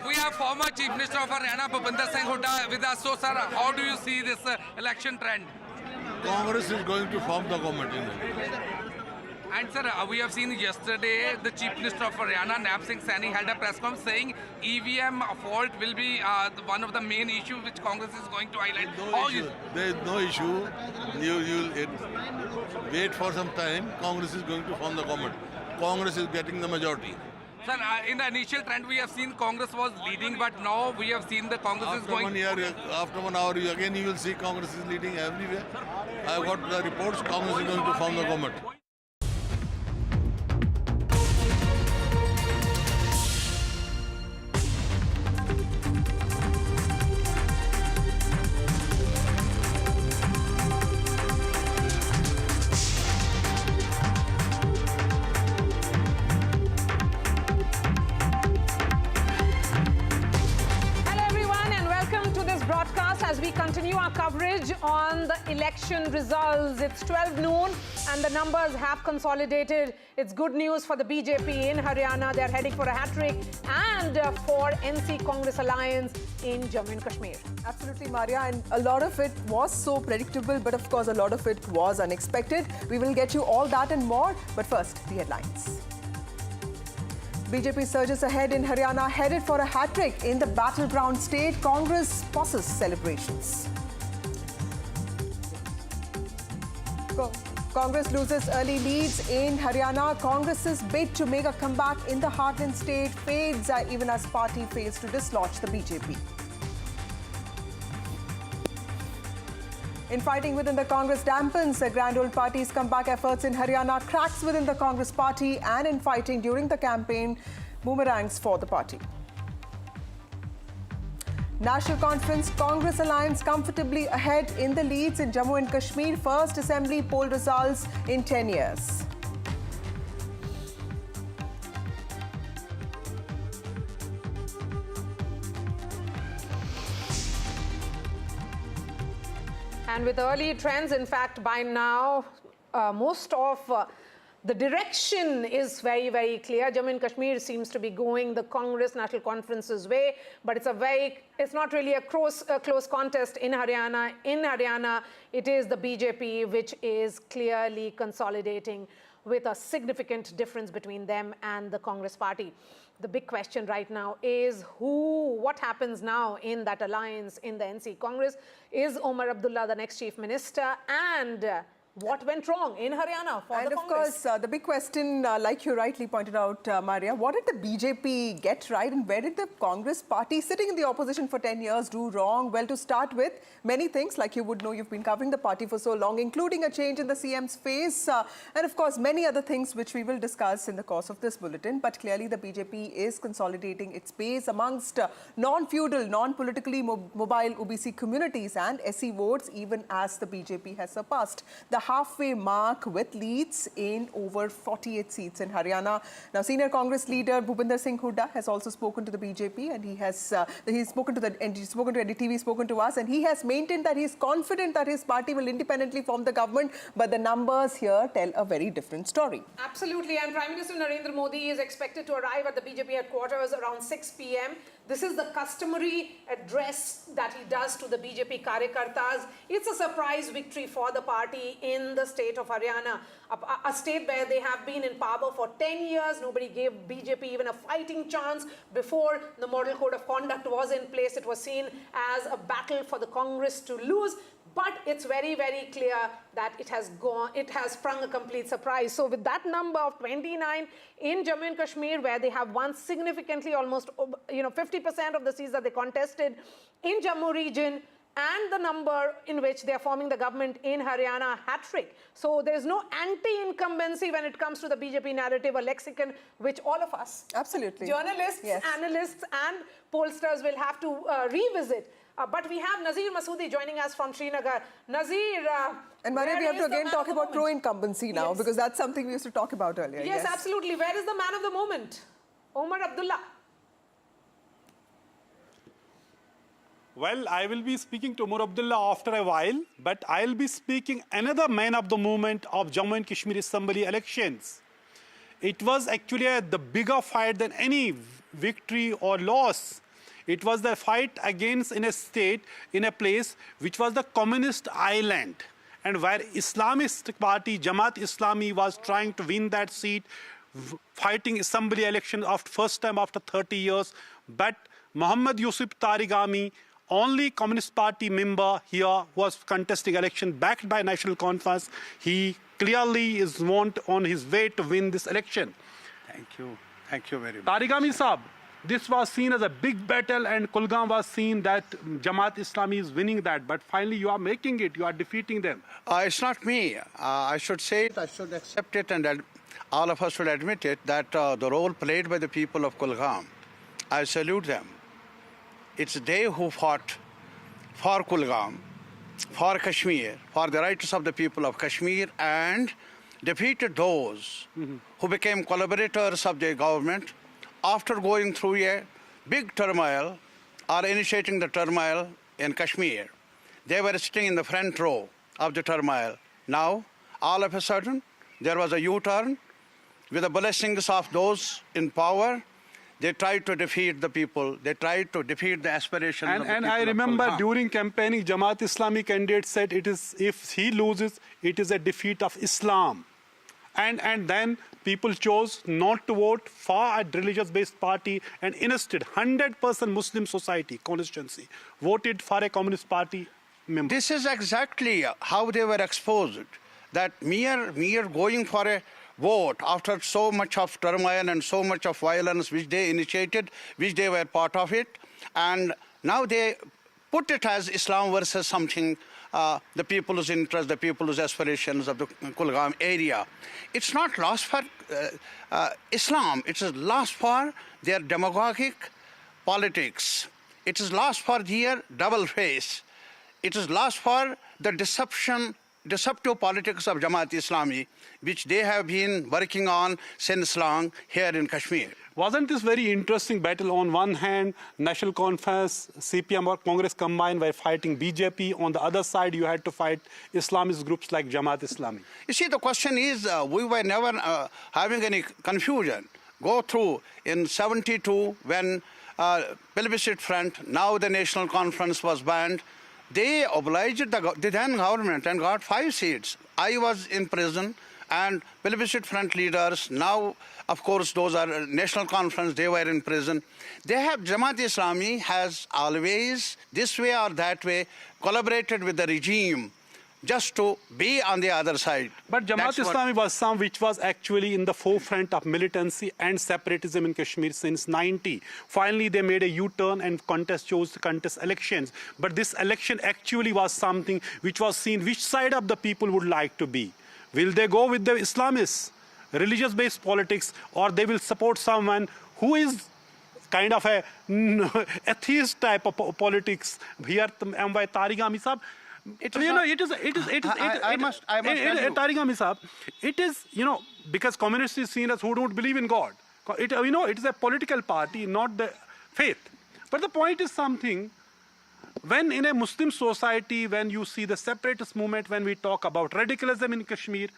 We have former Chief Minister of Haryana, Bhupinder Hooda, with us. So, sir, how do you see this election trend? Congress is going to form the government in India. And, sir, we have seen yesterday the Chief Minister of Haryana, Nab Singh Saini, had a press conference saying EVM fault will be one of the main issues which Congress is going to highlight. There is no issue. You wait for some time. Congress is going to form the government. Congress is getting the majority. Sir, in the initial trend, we have seen Congress was leading, but now we have seen the Congress is going... After 1 hour, again you will see Congress is leading everywhere. I have got the reports, Congress is going to form the government. As we continue our coverage on the election results, it's 12 noon and the numbers have consolidated. It's good news for the BJP in Haryana. They're heading for a hat-trick, and for NC Congress Alliance in Jammu and Kashmir. Absolutely, Maria, and a lot of it was so predictable, but of course a lot of it was unexpected. We will get you all that and more, but first, the headlines. BJP surges ahead in Haryana, headed for a hat-trick in the battleground state. Congress pauses celebrations. Congress loses early leads in Haryana. Congress's bid to make a comeback in the heartland state fades even as party fails to dislodge the BJP. Infighting within the Congress dampens the grand old party's comeback efforts in Haryana. Cracks within the Congress party and infighting during the campaign boomerangs for the party. National Conference, Congress Alliance comfortably ahead in the leads in Jammu and Kashmir. First Assembly poll results in 10 years. And with early trends, in fact, by now, most of The direction is very, very clear. Jammu and Kashmir seems to be going the Congress National Conference's way, but it's not really a close contest in Haryana. In Haryana, it is the BJP which is clearly consolidating, with a significant difference between them and the Congress party. The big question right now is what happens now in that alliance in the NC Congress? Is Omar Abdullah the next chief minister? And what went wrong in Haryana for the Congress? And of course, the big question, like you rightly pointed out, Maria, what did the BJP get right and where did the Congress party, sitting in the opposition for 10 years, do wrong? Well, to start with, many things, like you would know, you've been covering the party for so long, including a change in the CM's face, and of course, many other things which we will discuss in the course of this bulletin. But clearly, the BJP is consolidating its base amongst non-feudal, non-politically mobile OBC communities and SC votes, even as the BJP has surpassed the halfway mark with leads in over 48 seats in Haryana. Now, senior Congress leader Bhupinder Hooda has also spoken to the BJP, and he's spoken to NDTV, spoken to us, and he has maintained that he's confident that his party will independently form the government, but the numbers here tell a very different story. Absolutely, and Prime Minister Narendra Modi is expected to arrive at the BJP headquarters around 6 p.m. This is the customary address that he does to the BJP Karyakartas. It's a surprise victory for the party in the state of Haryana, a state where they have been in power for 10 years. Nobody gave BJP even a fighting chance. Before the Model Code of Conduct was in place, it was seen as a battle for the Congress to lose. But it's very, very clear that it has sprung a complete surprise. So with that number of 29 in Jammu and Kashmir, where they have won significantly, almost 50% of the seats that they contested in Jammu region, and the number in which they are forming the government in Haryana, hat-trick. So there's no anti-incumbency when it comes to the BJP narrative, a lexicon which all of us, absolutely, journalists, analysts and pollsters will have to revisit. But we have Nazir Masoodi joining us from Srinagar. Nazir, and Maria, we have to again talk about pro-incumbency now, because that's something we used to talk about earlier. Yes, absolutely. Where is the man of the moment? Omar Abdullah. Well, I will be speaking to Omar Abdullah after a while, but I'll be speaking another man of the moment of Jammu and Kashmir Assembly elections. It was actually the bigger fight than any victory or loss. It was the fight against in a state, in a place which was the communist island, and where Islamist party Jamaat Islami was trying to win that seat, fighting assembly election first time after 30 years. But Muhammad Yusuf Tarigami, only Communist Party member here, was contesting election backed by National Conference. He clearly is on his way to win this election. Thank you very much. Tarigami Saab, this was seen as a big battle, and Kulgam was seen that Jamaat Islami is winning that. But finally, you are making it. You are defeating them. It's not me. I should say it. I should accept it, and all of us should admit it, that the role played by the people of Kulgam, I salute them. It's they who fought for Kulgam, for Kashmir, for the rights of the people of Kashmir, and defeated those who became collaborators of the government after going through a big turmoil or initiating the turmoil in Kashmir. They were sitting in the front row of the turmoil. Now, all of a sudden, there was a U-turn. With the blessings of those in power, they tried to defeat the people. They tried to defeat the aspirations of the people. And I remember during campaigning, Jamaat Islami candidate said if he loses, it is a defeat of Islam. And then people chose not to vote for a religious-based party, and instead 100% Muslim society constituency voted for a Communist Party member. This is exactly how they were exposed, that mere going for a vote after so much of turmoil and so much of violence which they initiated, which they were part of it, and now they put it as Islam versus something, the people's interest, the people's aspirations of the Kulgam area. It's not lost for Islam. It is lost for their demagogic politics. It is lost for their double face. It is lost for the deceptive politics of Jamaat Islami, which they have been working on since long here in Kashmir. Wasn't this very interesting battle? On one hand, National Conference, CPM or Congress combined were fighting BJP. On the other side, you had to fight Islamist groups like Jamaat Islami. You see, the question is, we were never having any confusion. Go through in 72 when Plebiscite Front, now the National Conference was banned. They obliged the then government and got 5 seats. I was in prison and Plebiscite Front leaders, now of course those are National Conference, they were in prison. They have, Jamaat Islami has always, this way or that way, collaborated with the regime just to be on the other side. But Jamaat Islami was some which was actually in the forefront of militancy and separatism in Kashmir since 90. Finally, they made a U-turn and chose to contest elections. But this election actually was something which was seen which side of the people would like to be. Will they go with the Islamists, religious-based politics, or they will support someone who is kind of a atheist type of politics? Here, M.Y. Tarigami Sahab, it is, because communists is seen as who don't believe in God. It is a political party, not the faith. But the point is something, when in a Muslim society, when you see the separatist movement, when we talk about radicalism in Kashmir,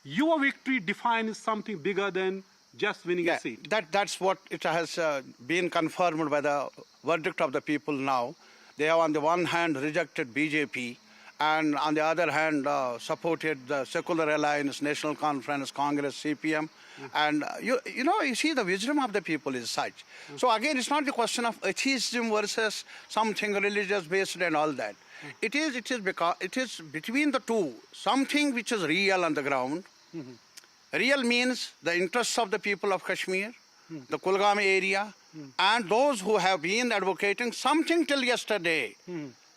your victory defines something bigger than just winning a seat. That's what it has been confirmed by the verdict of the people now. They have on the one hand rejected BJP, and on the other hand supported the Secular Alliance, National Conference, Congress, CPM. And you see the wisdom of the people is such. So again, it's not the question of atheism versus something religious based and all that. It is because it is between the two, something which is real on the ground. Real means the interests of the people of Kashmir, the Kulgam area, and those who have been advocating something till yesterday.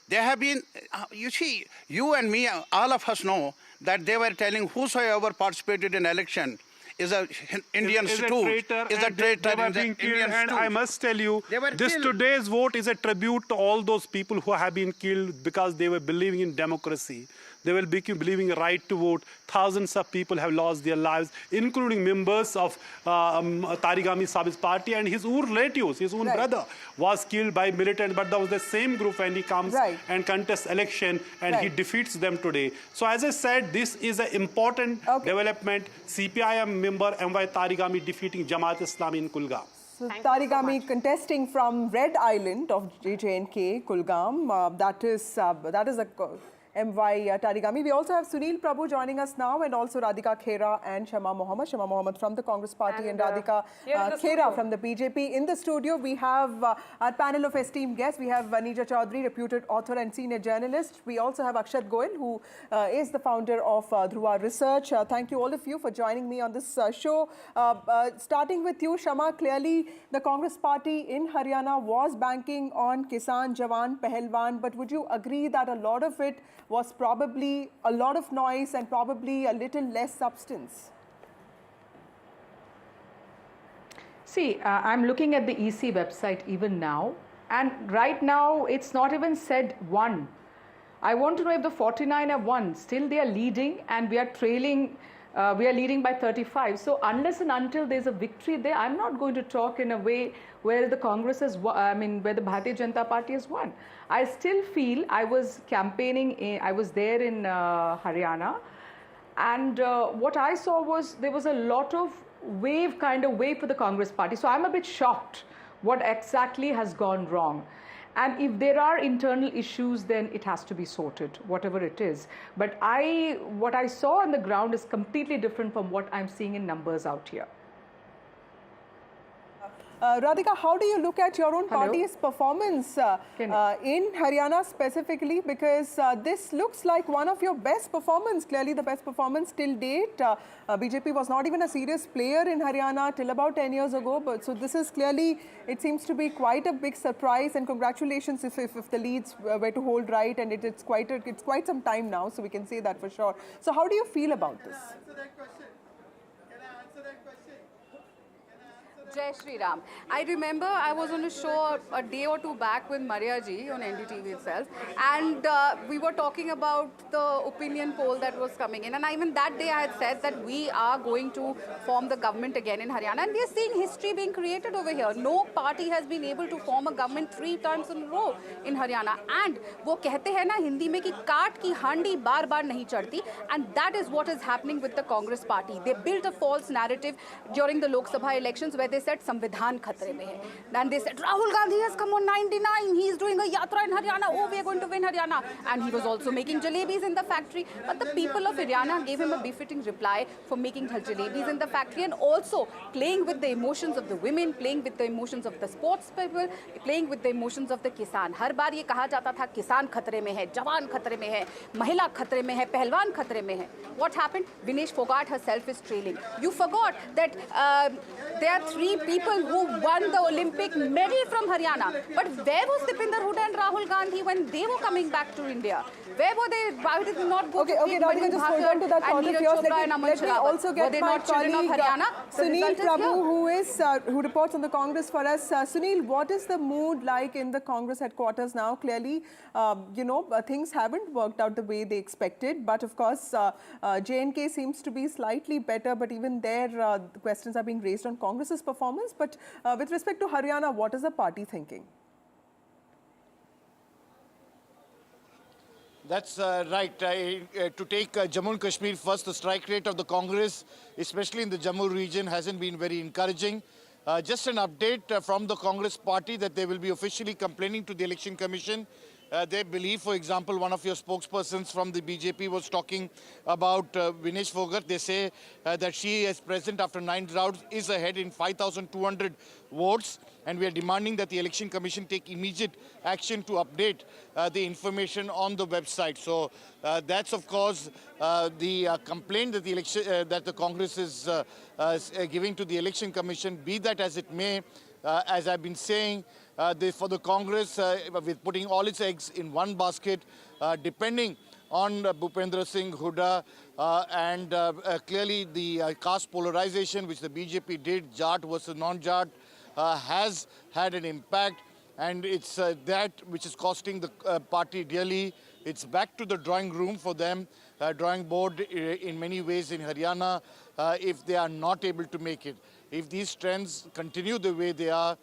They have been, you see, you and me, all of us know that they were telling whosoever participated in election is an Indian stew, is a traitor, and I must tell you, today's vote is a tribute to all those people who have been killed because they were believing in democracy. They will be believing a right to vote. Thousands of people have lost their lives, including members of Tarigami Sahab's party, and his own relatives, his own brother was killed by militants, but that was the same group when he comes and contests election, and he defeats them today. So as I said, this is an important development. CPIM member M.Y. Tarigami defeating Jamaat Islami in Kulgam. So Tarigami contesting from Red Island of JNK, Kulgam. That is a M.Y. Tarigami. We also have Sunil Prabhu joining us now, and also Radhika Khera and Shama Mohammed. Shama Mohammed from the Congress Party and Radhika Khera from the BJP. In the studio, we have our panel of esteemed guests. We have Vanija Chaudhary, reputed author and senior journalist. We also have Akshat Goel, who is the founder of Dhruva Research. Thank you all of you for joining me on this show. Starting with you, Shama, clearly the Congress Party in Haryana was banking on Kisan, Jawan, Pahalwan, but would you agree that a lot of it was probably a lot of noise and probably a little less substance? See, I'm looking at the EC website even now, and right now it's not even said one. I want to know if the 49 have won. Still they are leading, and we are trailing. We are leading by 35. So unless and until there's a victory there, I'm not going to talk in a way where the Congress has won, where the Bharatiya Janata Party has won. I still feel I was campaigning, I was there in Haryana, and what I saw was there was a lot of wave for the Congress Party. So I'm a bit shocked what exactly has gone wrong. And if there are internal issues, then it has to be sorted, whatever it is. But what I saw on the ground is completely different from what I'm seeing in numbers out here. Radhika, how do you look at your own party's performance in Haryana specifically? Because this looks like one of your best performance, clearly the best performance till date. BJP was not even a serious player in Haryana till about 10 years ago. But so this is clearly, it seems to be quite a big surprise, and congratulations if the leads were to hold right, and it's quite some time now, so we can say that for sure. So how do you feel about this? Jai Shri Ram. I remember I was on a show a day or two back with Maria ji on NDTV itself, and we were talking about the opinion poll that was coming in, and even that day I had said that we are going to form the government again in Haryana, and we are seeing history being created over here. No party has been able to form a government 3 times in a row in Haryana, and वो कहते हैं ना हिंदी में कि काट की हांडी बार-बार नहीं चढ़ती, and that is what is happening with the Congress party. They built a false narrative during the Lok Sabha elections where they said संविधान खतरे में है, and they said Rahul Gandhi has come on 99, he is doing a yatra in Haryana, oh we are going to win Haryana, and he was also making jalebis in the factory. But the people of Haryana gave him a befitting reply for making jalebis in the factory and also playing with the emotions of the women, playing with the emotions of the sports people, playing with the emotions of the kisan. हर बार ये कहा जाता था किसान खतरे में है, जवान खतरे में है, महिला खतरे में है, पहलवान खतरे में है. What happened? Vinesh Fogart herself is trailing. You forgot that there are 3 people who won the Olympic medal from Haryana. But where was Bhupinder Hooda and Rahul Gandhi when they were coming back to India? Where were they? Why did they not go to Radhika, just hold on to that thought of yours. Let me also get my colleague Sunil Prabhu, who reports on the Congress for us. Sunil, what is the mood like in the Congress headquarters now? Clearly, things haven't worked out the way they expected. But of course, J&K seems to be slightly better. But even there, the questions are being raised on Congress's performance. But with respect to Haryana, what is the party thinking? That's right. To take Jammu and Kashmir first, the strike rate of the Congress, especially in the Jammu region, hasn't been very encouraging. Just an update from the Congress party that they will be officially complaining to the Election Commission. They believe, for example, one of your spokespersons from the BJP was talking about Vinesh Fogart. They say that she, as president after 9 rounds, is ahead in 5,200 votes. And we are demanding that the Election Commission take immediate action to update the information on the website. So that's, of course, the complaint that that the Congress is giving to the Election Commission. Be that as it may, as I've been saying, for the Congress, with putting all its eggs in one basket, depending on Bhupinder Singh Hooda and clearly the caste polarization which the BJP did, Jat versus non-Jat, has had an impact, and it's that which is costing the party dearly. It's back to the drawing room for them, drawing board in many ways in Haryana, if they are not able to make it. If these trends continue the way they are,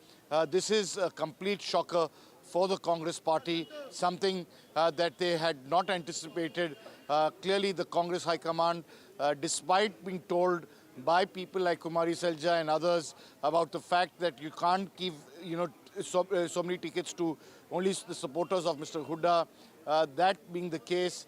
this is a complete shocker for the Congress party, something that they had not anticipated. Clearly, the Congress High Command, despite being told by people like Kumari Selja and others about the fact that you can't give, so many tickets to only the supporters of Mr. Hooda. That being the case,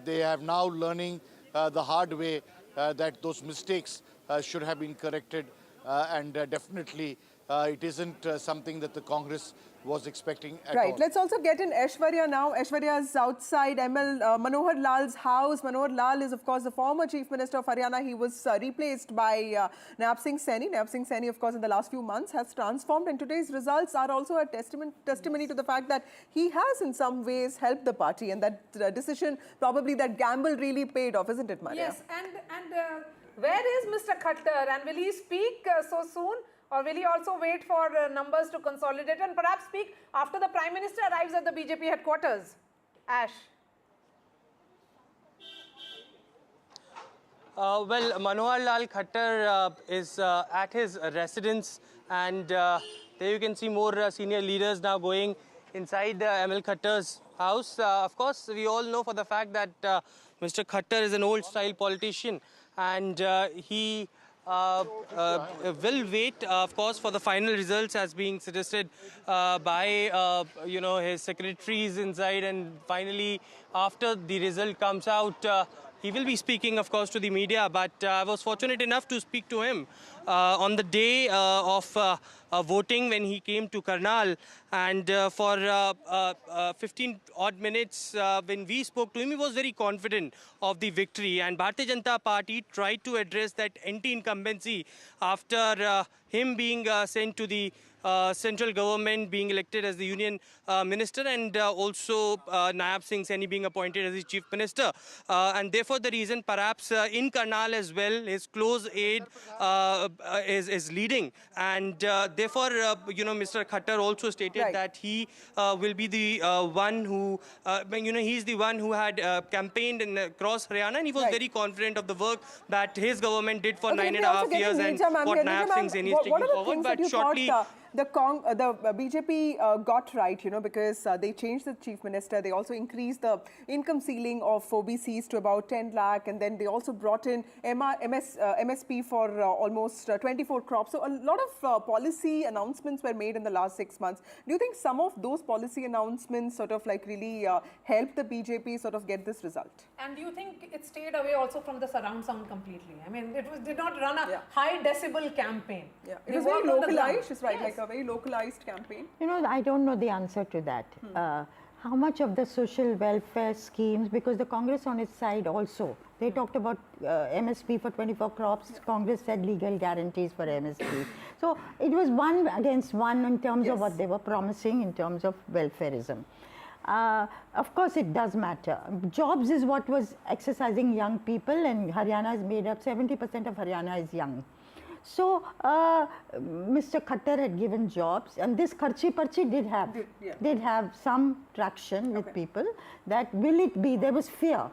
they have now learning the hard way that those mistakes should have been corrected, and definitely it isn't something that the Congress was expecting at all. Right. Let's also get in Aishwarya now. Aishwarya is outside Manohar Lal's house. Manohar Lal is, of course, the former Chief Minister of Haryana. He was replaced by Naib Singh Saini. Naib Singh Saini, of course, in the last few months has transformed, and today's results are also a testimony to the fact that he has in some ways helped the party, and that decision, probably that gamble really paid off, isn't it, Maria? Yes, and where is Mr. Khattar, and will he speak so soon? Or will he also wait for numbers to consolidate and perhaps speak after the Prime Minister arrives at the BJP headquarters? Ash. Well, Manohar Lal Khattar is at his residence, and there you can see more senior leaders now going inside ML Khattar's house. Of course, we all know for the fact that Mr. Khattar is an old-style politician, and he will wait, of course, for the final results as being suggested by, his secretaries inside. And finally, after the result comes out, he will be speaking, of course, to the media. But I was fortunate enough to speak to him on the day of voting when he came to Karnal. And for 15 odd minutes, when we spoke to him, he was very confident of the victory. And Bharatiya Janata Party tried to address that anti-incumbency after him being sent to the central government being elected as the union minister, and also Naib Singh Saini being appointed as the chief minister. And therefore, the reason perhaps in Karnal as well, his close aide is leading. And therefore, Mr. Khattar also stated that he will be the one who, he's the one who had campaigned across Haryana, and he was very confident of the work that his government did for 9.5 years and what Naib Singh Saini is taking forward. But shortly, the BJP got right, because they changed the chief minister. They also increased the income ceiling of OBCs to about 10 lakh, and then they also brought in MSP for almost 24 crops. So a lot of policy announcements were made in the last 6 months. Do you think some of those policy announcements sort of like really helped the BJP sort of get this result? And do you think it stayed away also from the surround sound completely? I mean, did not run a high decibel campaign. It was very localized, it's right, like a very localized campaign. I don't know the answer to that. How much of the social welfare schemes, because the Congress on its side also, they talked about MSP for 24 crops, Congress said legal guarantees for MSP. So it was one against one in terms of what they were promising in terms of welfareism. Of course, it does matter. Jobs is what was exercising young people, and Haryana is made up, 70% of Haryana is young. So, Mr. Khattar had given jobs, and this Kharchi Parchi did have some traction with people. That will it be? There was fear.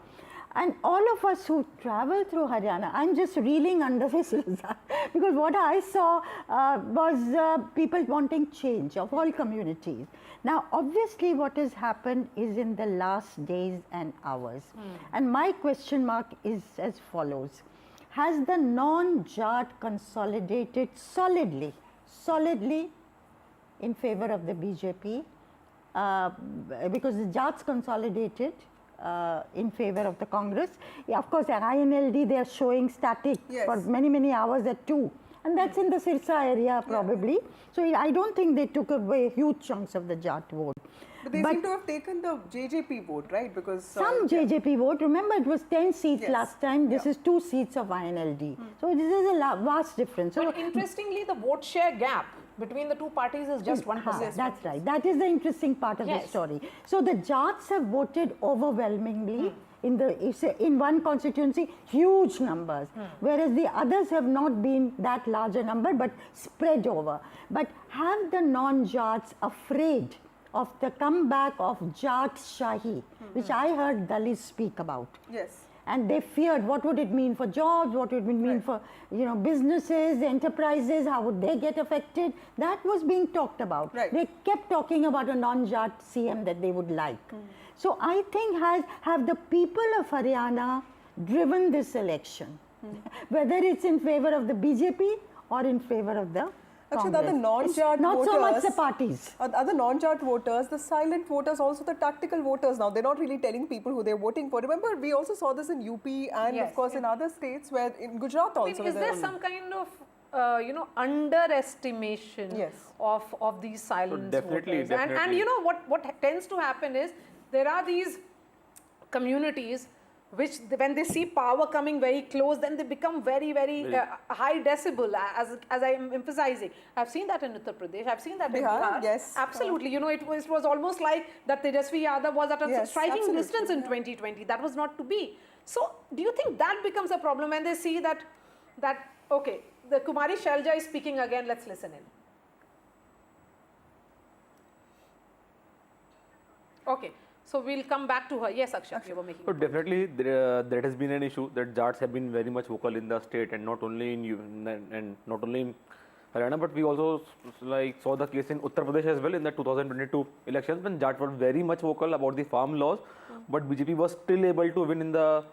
And all of us who travel through Haryana, I'm just reeling under this because what I saw was people wanting change of all communities. Now, obviously, what has happened is in the last days and hours. And my question mark is as follows. Has the non-Jat consolidated solidly in favor of the BJP? Because the Jats consolidated in favor of the Congress. Yeah, of course, at INLD, they are showing static for many, many hours at 2. And that's in the Sirsa area probably. So I don't think they took away huge chunks of the Jat vote. But they seem to have taken the JJP vote, right? Because some JJP vote. Remember, it was 10 seats last time. This is 2 seats of INLD. So this is a vast difference. But interestingly, the vote share gap between the two parties is just 1%. That's right. That is the interesting part of the story. So the Jats have voted overwhelmingly in one constituency, huge numbers, whereas the others have not been that large a number, but spread over. But have the non-Jats afraid of the comeback of Jat Shahi, which I heard Dalits speak about? Yes. And they feared what would it mean for jobs, what would it mean for businesses, enterprises, how would they get affected? That was being talked about. They kept talking about a non-Jat CM that they would like. So I think have the people of Haryana driven this election, whether it's in favor of the BJP or in favor of the Actually, the other non-Jat voters, not so much the parties. Other non-Jat voters, the silent voters, also the tactical voters now, they're not really telling people who they're voting for. Remember, we also saw this in UP and of course in other states, where in Gujarat also. Is there some kind of underestimation of these silent voters? And what tends to happen is there are these communities which, when they see power coming very close, then they become very, very high decibel, as I am emphasizing. I've seen that in Uttar Pradesh. I've seen that in Bihar. Yes. Absolutely. It was almost like that Tejasvi Yadav was at a striking distance in 2020. That was not to be. So, do you think that becomes a problem when they see that okay, the Kumari Shalja is speaking again, let's listen in. Okay. So we'll come back to her. Yes, Akshat, you were making. So definitely there has been an issue that Jats have been very much vocal in the state, and not only in Haryana, but we also saw the case in Uttar Pradesh as well in the 2022 elections, when Jats were very much vocal about the farm laws, but BJP was still able to win in the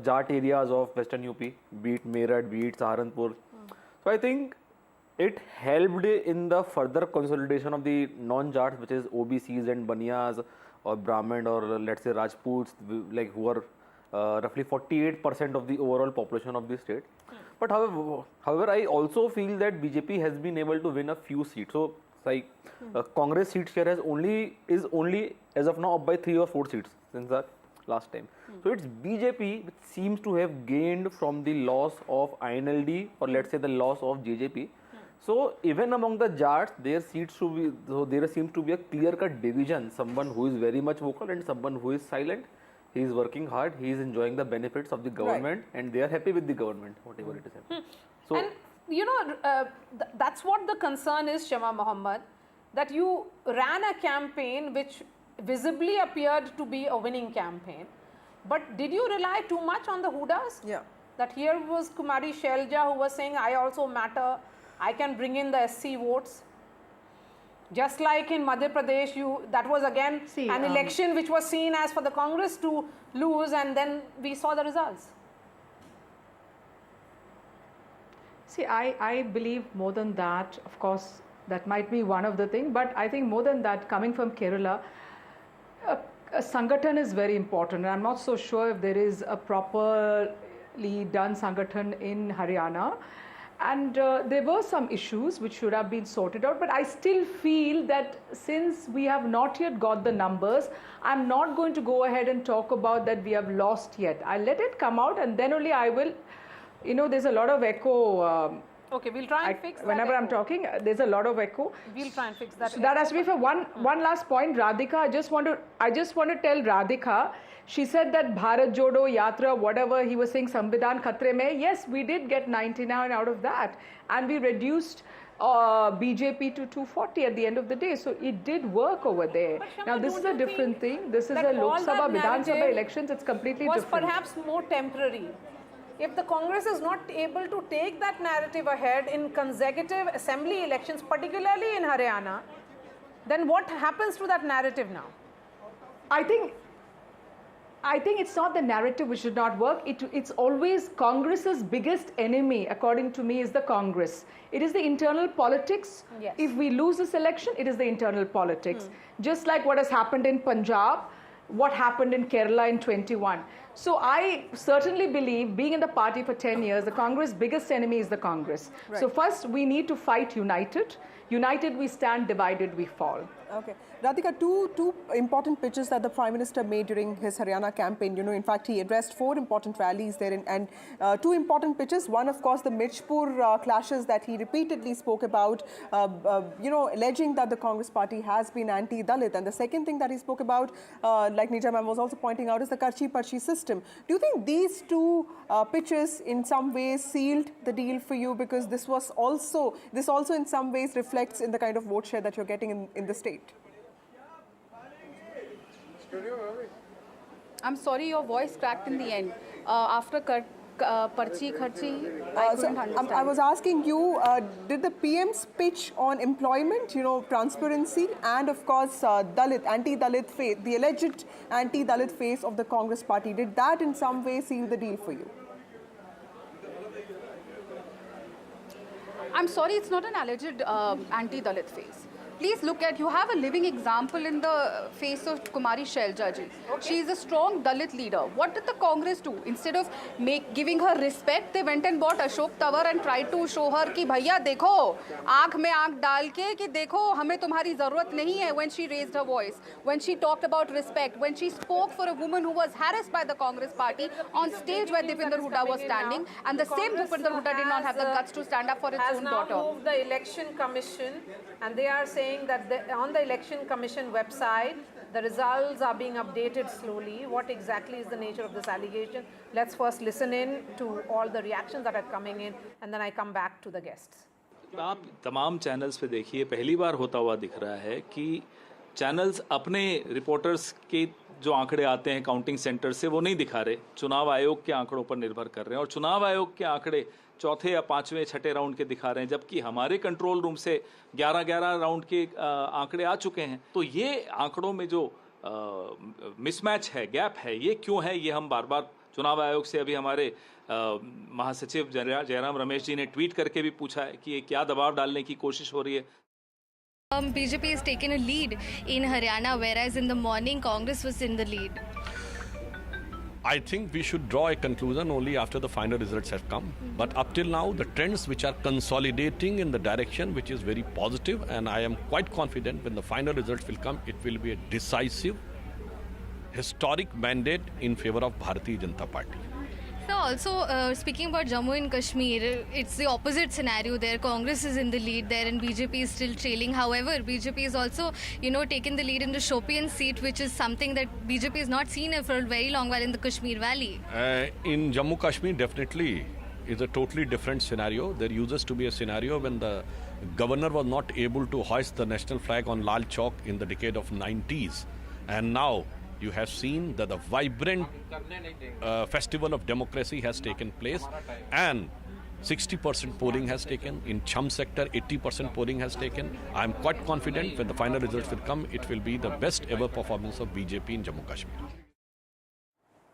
Jat areas of Western UP, be it Meerut, be it Saharanpur. So I think it helped in the further consolidation of the non-Jats, which is OBCs and Baniyas, or Brahmin, or let's say Rajputs, who are roughly 48% of the overall population of the state. But however, I also feel that BJP has been able to win a few seats. So, Congress seat share is only as of now up by 3 or 4 seats since the last time. So it's BJP which seems to have gained from the loss of INLD, or let's say the loss of JJP, So even among the Jats, there seems to be a clear-cut division. Someone who is very much vocal and someone who is silent. He is working hard. He is enjoying the benefits of the government, and they are happy with the government, whatever it is. So, and you know, that's what the concern is, Shema Mohammed, that you ran a campaign which visibly appeared to be a winning campaign. But did you rely too much on the Hoodas? Yeah. That here was Kumari Shailja who was saying, I also matter, I can bring in the SC votes. Just like in Madhya Pradesh, that was again an election which was seen as for the Congress to lose, and then we saw the results. See, I believe more than that. Of course, that might be one of the things, but I think more than that, coming from Kerala, a Sangathan is very important. And I'm not so sure if there is a properly done Sangathan in Haryana. And there were some issues which should have been sorted out, but I still feel that since we have not yet got the numbers, I'm not going to go ahead and talk about that we have lost yet. I'll let it come out, and then only I will, you know, there's a lot of echo. Okay, we'll try and fix that. Whenever I'm talking, there's a lot of echo. We'll try and fix that. So that has to be for one last point. Radhika, I just want to tell Radhika, she said that Bharat Jodo Yatra, whatever he was saying, Samvidhan Khatre mein, yes, we did get 99 out of that. And we reduced BJP to 240 at the end of the day. So it did work over there. Now this is a different thing. This is a Lok Sabha, Vidhan Sabha elections. It's completely different. Was perhaps more temporary. If the Congress is not able to take that narrative ahead in consecutive assembly elections, particularly in Haryana, then what happens to that narrative now? I think it's not the narrative which should not work. It's always Congress's biggest enemy, according to me, is the Congress. It is the internal politics. Yes. If we lose this election, it is the internal politics. Just like what has happened in Punjab, what happened in Kerala in 21. So I certainly believe, being in the party for 10 years, the Congress' biggest enemy is the Congress. Right. So first we need to fight united. United we stand, divided we fall. Okay. Radhika, two important pitches that the Prime Minister made during his Haryana campaign. You know, in fact, he addressed 4 important rallies there, and 2 important pitches. One, of course, the Mirchpur clashes that he repeatedly spoke about, you know, alleging that the Congress party has been anti-Dalit. And the second thing that he spoke about, like Nija ma'am was also pointing out, is the Karchi-Parchi system. Do you think these 2 pitches in some ways sealed the deal for you? Because this also in some ways reflects in the kind of vote share that you're getting in the state. I'm sorry, your voice cracked in the end. After Parchi Kharchi, I couldn't understand. I was asking you, did the PM's pitch on employment, you know, transparency, and of course Dalit, anti-Dalit face, the alleged anti-Dalit face of the Congress party, did that in some way seal the deal for you? I'm sorry, it's not an alleged anti-Dalit face. Please look at, you have a living example in the face of Kumari Shailja ji. Okay. She is a strong Dalit leader. What did the Congress do? Instead of giving her respect, they went and bought Ashok Tawar and tried to show her कि भैया देखो, आँख में आँख डाल के कि देखो हमें तुम्हारी ज़रूरत नहीं है. When she raised her voice, when she talked about respect, when she spoke for a woman who was harassed by the Congress party on stage where Bhupinder Hooda was standing, and the same Bhupinder Hooda did not have the guts to stand up for its own daughter. Has now moved the Election Commission, and they are saying that on the Election Commission website, the results are being updated slowly. What exactly is the nature of this allegation? Let's first listen in to all the reactions that are coming in, and then I come back to the guests. आप तमाम channels पे देखिए, पहली बार होता हुआ दिख रहा है कि चैनल्स अपने रिपोर्टर्स के जो आंकड़े आते हैं काउंटिंग सेंटर से वो नहीं दिखा रहे, चुनाव आयोग के आंकड़ों पर निर्भर कर रहे हैं, और चुनाव आयोग के आंकड़े चौथे या 5वें 6ठे राउंड के दिखा रहे हैं, जबकि हमारे कंट्रोल रूम से 11 राउंड के आंकड़े आ चुके हैं. तो ये आंकड़ों में जो मिसमैच है, गैप है, ये क्यों है, ये हम बार बार चुनाव आयोग से अभी हमारे महासचिव जयराम रमेश जी ने ट्वीट करके भी पूछा है कि ये क्या दबाव डालने की कोशिश हो रही है. BJP has taken a lead in Haryana, whereas in the morning Congress was in the lead. I think we should draw a conclusion only after the final results have come. But up till now, the trends which are consolidating in the direction which is very positive, and I am quite confident when the final results will come, it will be a decisive, historic mandate in favor of Bharatiya Janata Party. Now, also speaking about Jammu and Kashmir, it's the opposite scenario there. Congress is in the lead there and BJP is still trailing. However, BJP is also, taken the lead in the Shopian seat, which is something that BJP has not seen for a very long while in the Kashmir Valley. In Jammu Kashmir, definitely is a totally different scenario. There used to be a scenario when the governor was not able to hoist the national flag on Lal Chowk in the decade of 90s. And now you have seen that the vibrant festival of democracy has taken place, and 60% polling has taken. In Cham sector, 80% polling has taken. I am quite confident when the final results will come, it will be the best ever performance of BJP in Jammu Kashmir.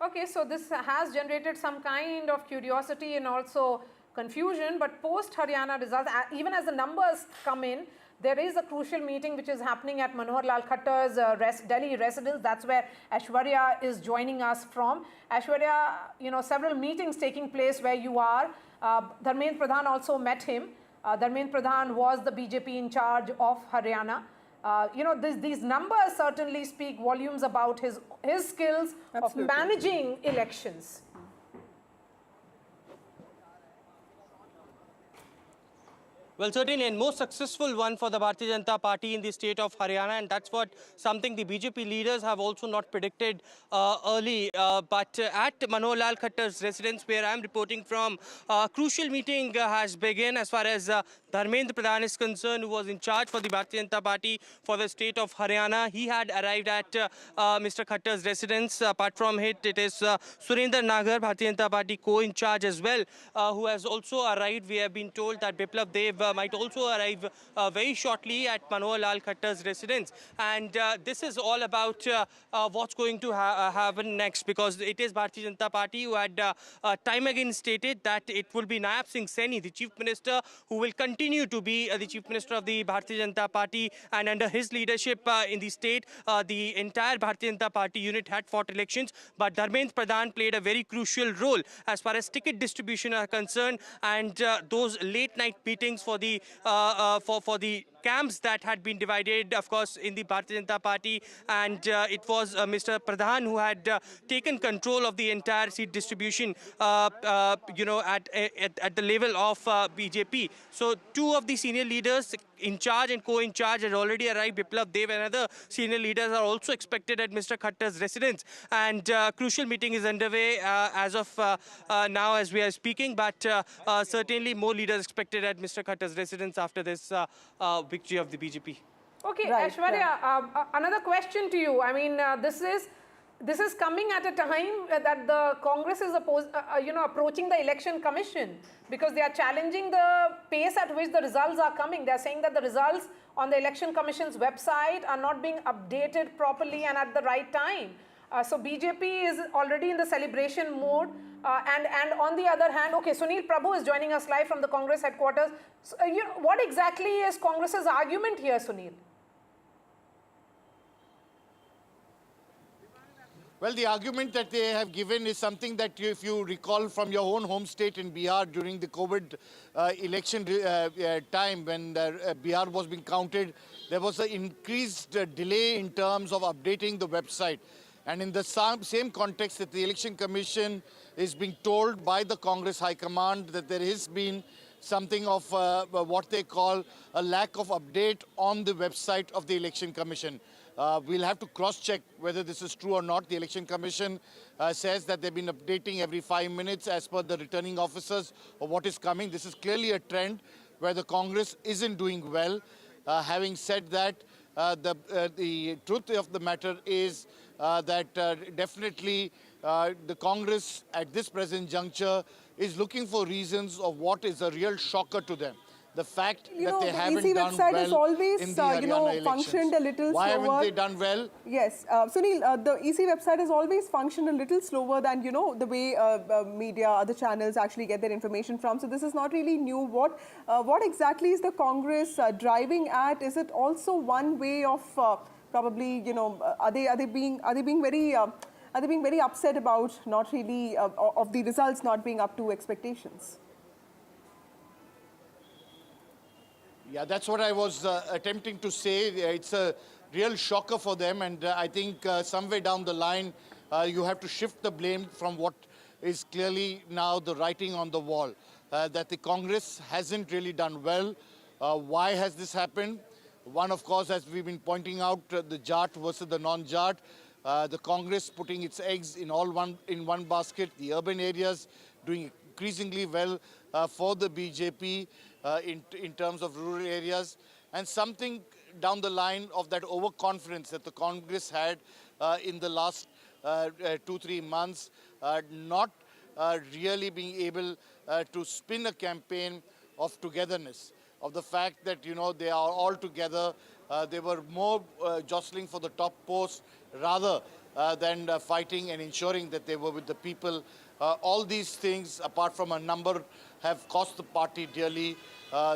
Okay, so this has generated some kind of curiosity and also confusion, but post Haryana results, even as the numbers come in, there is a crucial meeting which is happening at Manohar Lal Khattar's Delhi residence. That's where Aishwarya is joining us from. Aishwarya, several meetings taking place where you are. Dharmendra Pradhan also met him. Dharmendra Pradhan was the BJP in charge of Haryana. These numbers certainly speak volumes about his skills of managing elections. Well, certainly, and most successful one for the Bharatiya Janata Party in the state of Haryana, and that's something the BJP leaders have also not predicted early. But at Manohar Lal Khattar's residence, where I'm reporting from, a crucial meeting has begun as far as Dharmendra Pradhan is concerned, who was in charge for the Bharatiya Janata Party for the state of Haryana. He had arrived at Mr. Khattar's residence. Apart from it is Surendra Nagar, Bharatiya Janata Party co-in charge as well, who has also arrived. We have been told that Biplab Dev might also arrive very shortly at Manohar Lal Khattar's residence. And this is all about what's going to happen next, because it is Bharatiya Janata Party who had time again stated that it will be Nayab Singh Saini, the Chief Minister, who will continue to be the Chief Minister of the Bharatiya Janata Party. And under his leadership in the state, the entire Bharatiya Janata Party unit had fought elections. But Dharmendra Pradhan played a very crucial role as far as ticket distribution are concerned, and those late night meetings for the camps that had been divided, of course, in the Bharatiya Janata Party, and it was Mr. Pradhan who had taken control of the entire seat distribution, at the level of BJP. So two of the senior leaders in charge and co-in charge had already arrived. Biplab Dev and other senior leaders are also expected at Mr. Khattar's residence, and crucial meeting is underway as of now as we are speaking, but certainly more leaders expected at Mr. Khattar's residence after this victory of the BJP. Okay, right, Aishwarya, another question to you. I mean, this is coming at a time that the Congress is approaching the Election Commission, because they are challenging the pace at which the results are coming. They are saying that the results on the Election Commission's website are not being updated properly and at the right time. So BJP is already in the celebration mode, and on the other hand, okay, Sunil Prabhu is joining us live from the Congress headquarters. So, what exactly is Congress's argument here, Sunil? Well, the argument that they have given is something that, if you recall from your own home state in Bihar during the COVID election time, when Bihar was being counted, there was an increased delay in terms of updating the website. And in the same context, that the Election Commission is being told by the Congress High Command that there has been something of what they call a lack of update on the website of the Election Commission. We'll have to cross-check whether this is true or not. The Election Commission says that they've been updating every 5 minutes as per the returning officers of what is coming. This is clearly a trend where the Congress isn't doing well. Having said that, the truth of the matter is that definitely the Congress at this present juncture is looking for reasons of what is a real shocker to them. The fact that they haven't done well in the Haryana functioned a little Why slower. haven't they done well? Yes, Sunil, the EC website has always functioned a little slower than, the way media, other channels actually get their information from. So this is not really new. What exactly is the Congress driving at? Is it also one way of probably, are they being very upset about not really of the results not being up to expectations? Yeah, that's what I was attempting to say. It's a real shocker for them, and I think somewhere down the line, you have to shift the blame from what is clearly now the writing on the wall, that the Congress hasn't really done well. Why has this happened? One, of course, as we've been pointing out, the Jat versus the non-Jat. The Congress putting its eggs in one basket, the urban areas doing increasingly well for the BJP in terms of rural areas, and something down the line of that overconfidence that the Congress had in the last 2-3 months, not really being able to spin a campaign of togetherness, of the fact that, you know, they are all together. They were more jostling for the top post rather than fighting and ensuring that they were with the people. All these things, apart from a number, have cost the party dearly.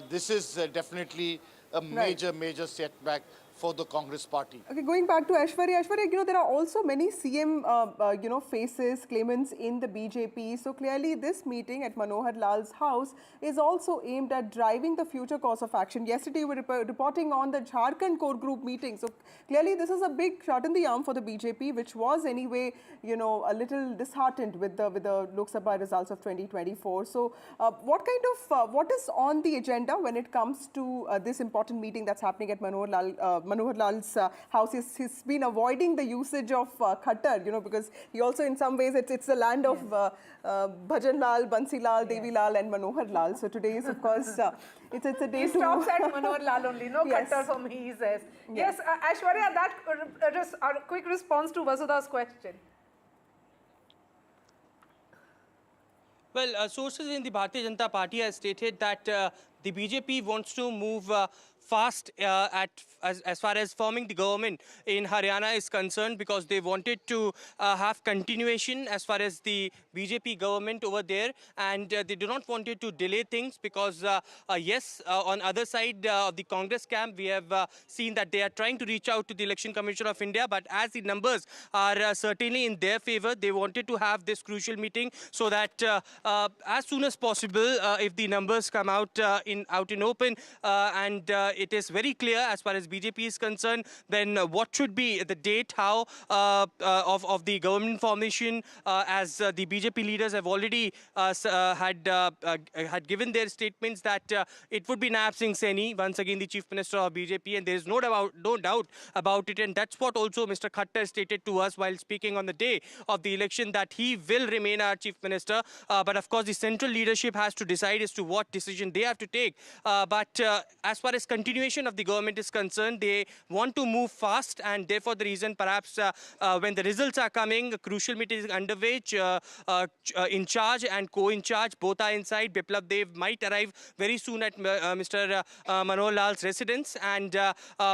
This is definitely a major setback for the Congress party. Okay, going back to Aishwarya. Aishwarya, you know, there are also many CM, faces, claimants in the BJP. So clearly this meeting at Manohar Lal's house is also aimed at driving the future course of action. Yesterday, we were reporting on the Jharkhand core group meeting. So clearly this is a big shot in the arm for the BJP, which was anyway, you know, a little disheartened with the Lok Sabha results of 2024. So what is on the agenda when it comes to this important meeting that's happening at Manohar Lal's house? He's been avoiding the usage of Khattar, you know, because he also, in some ways, it's the land of Bhajan Lal, Bansi Lal, Devi Lal and Manohar Lal. So today is, of course, it's a day he stops at Manohar Lal only, no Khattar for me, he says. Yes, Aishwarya, that just a quick response to Vasudha's question. Well, sources in the Bharatiya Janata Party have stated that the BJP wants to move fast as far as forming the government in Haryana is concerned, because they wanted to have continuation as far as the BJP government over there, and they do not want to delay things because, yes, on other side of the Congress camp, we have seen that they are trying to reach out to the Election Commission of India, but as the numbers are certainly in their favor, they wanted to have this crucial meeting so that as soon as possible, if the numbers come out in open and it is very clear as far as BJP is concerned, then what should be the date, how of the government formation, as the BJP leaders have already had given their statements that it would be Naib Singh Saini, once again the Chief Minister of BJP, and there is no doubt about it, and that's what also Mr. Khattar stated to us while speaking on the day of the election, that he will remain our Chief Minister, but of course the central leadership has to decide as to what decision they have to take. But as far as continuation of the government is concerned, they want to move fast, and therefore the reason perhaps when the results are coming, a crucial meeting is underway. In charge and co-in charge both are inside. Biplab Dev might arrive very soon at Mr. Manohar Lal's residence, and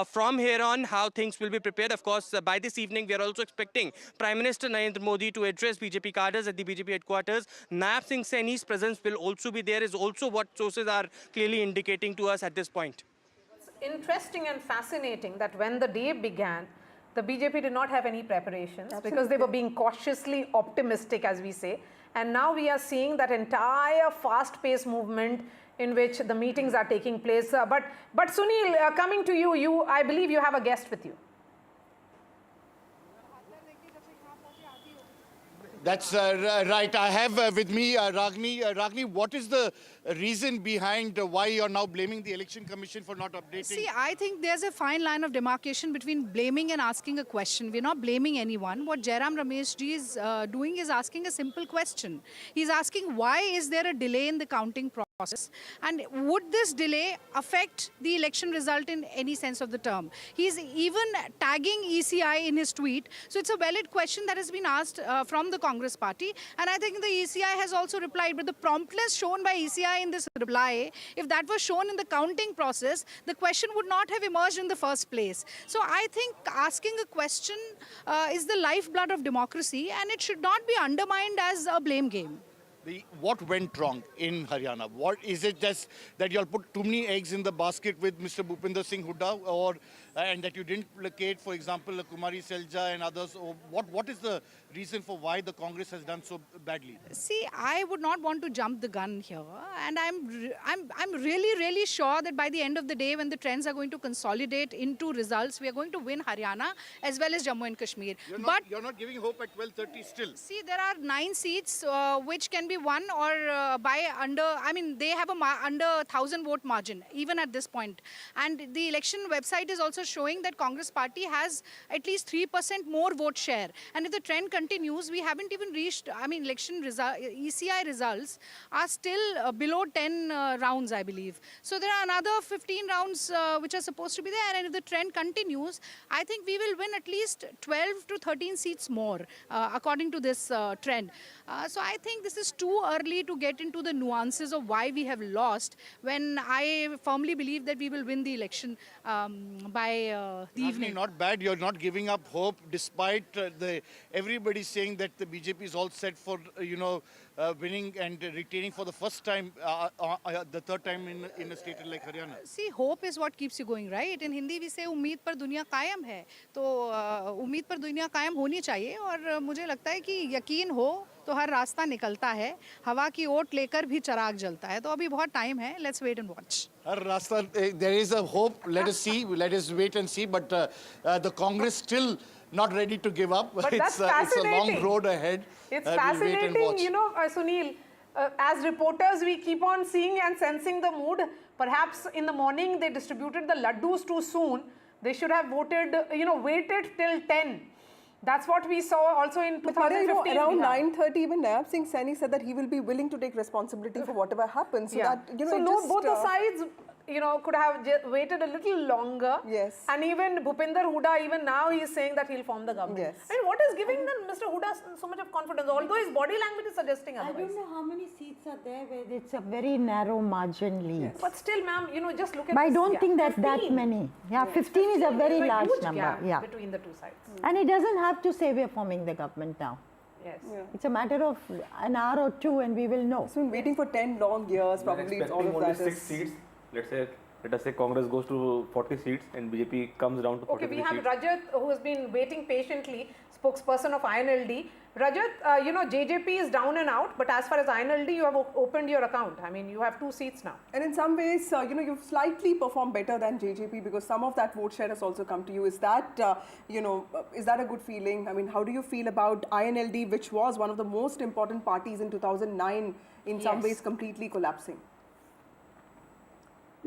from here on how things will be prepared. Of course, by this evening we are also expecting Prime Minister Narendra Modi to address BJP cadres at the BJP headquarters. Naib Singh Saini's presence will also be there, is also what sources are clearly indicating to us at this point. It's interesting and fascinating that when the day began, the BJP did not have any preparations because they were being cautiously optimistic, as we say. And now we are seeing that entire fast-paced movement in which the meetings are taking place. But Sunil, coming to you, I believe you have a guest with you. That's right. I have with me Ragini. Ragini, what is the reason behind why you're now blaming the Election Commission for not updating? See, I think there's a fine line of demarcation between blaming and asking a question. We're not blaming anyone. What Jairam Ramesh ji is doing is asking a simple question. He's asking, why is there a delay in the counting process? And would this delay affect the election result in any sense of the term? He's even tagging ECI in his tweet. So it's a valid question that has been asked from the Congress party. And I think the ECI has also replied. But the promptness shown by ECI in this reply, if that was shown in the counting process, the question would not have emerged in the first place. So I think asking a question is the lifeblood of democracy, and it should not be undermined as a blame game. What went wrong in Haryana? What is it just that you all put too many eggs in the basket with Mr. Bhupinder Hooda, or and that you didn't placate, for example, Kumari Selja and others? Or what is the reason for why the Congress has done so badly? See, I would not want to jump the gun here, and I'm really sure that by the end of the day, when the trends are going to consolidate into results, we are going to win Haryana as well as Jammu and Kashmir. You're not giving hope at 12:30 still. See, there are 9 seats which can be won or by under. I mean, they have a under 1,000 vote margin even at this point, and the election website is also showing that Congress party has at least 3% more vote share, and if the trend continues, we haven't even reached. I mean, election ECI results are still below 10 rounds, I believe. So there are another 15 rounds which are supposed to be there, and if the trend continues, I think we will win at least 12 to 13 seats more according to this trend. So I think this is too early to get into the nuances of why we have lost, when I firmly believe that we will win the election by the evening. Not bad. You're not giving up hope despite everybody saying that the BJP is all set for winning and retaining for the first time, the third time in a state like Haryana. See, hope is what keeps you going, right? In Hindi we say उम्मीद पर दुनिया कायम है, तो उम्मीद पर दुनिया कायम होनी चाहिए, और मुझे लगता है कि यकीन हो तो हर रास्ता निकलता है, हवा की ओट लेकर भी चिराग जलता है, तो अभी बहुत टाइम है, let's wait and watch. हर रास्ता, there is a hope. Let us see. Let us wait and see. But the Congress still not ready to give up. But that's it's a long road ahead. It's We'll wait and fascinating, watch. Sunil. As reporters, we keep on seeing and sensing the mood. Perhaps in the morning they distributed the laddus too soon. They should have voted, waited till 10. That's what we saw also in 2015. Around 9:30, even Nayab Singh Saini said that he will be willing to take responsibility for whatever happens. So that, both the sides, could have waited a little longer. Yes. And even Bhupinder Hooda, even now he is saying that he'll form the government. Yes. I mean, what is giving Mr. Hooda so much of confidence? Although his body language is suggesting otherwise. I don't know how many seats are there where it's a very narrow margin lead. Yes. But still, ma'am, just look at But I this don't gap. think that's 15. that many. Yeah, 15 is a very large huge number. Gap Yeah. between the two sides. And it doesn't have to say we're forming the government now. Yes. It's a matter of an hour or two and we will know. So waiting for 10 long years, probably it's all of only that 6 is... seats. Let us say Congress goes to 40 seats and BJP comes down to 43 Okay, we have seats. Rajat, who has been waiting patiently, spokesperson of INLD. Rajat, JJP is down and out, but as far as INLD, you have opened your account. I mean, you have 2 seats now. And in some ways, you've slightly performed better than JJP because some of that vote share has also come to you. Is that, is that a good feeling? I mean, how do you feel about INLD, which was one of the most important parties in 2009, in some ways completely collapsing?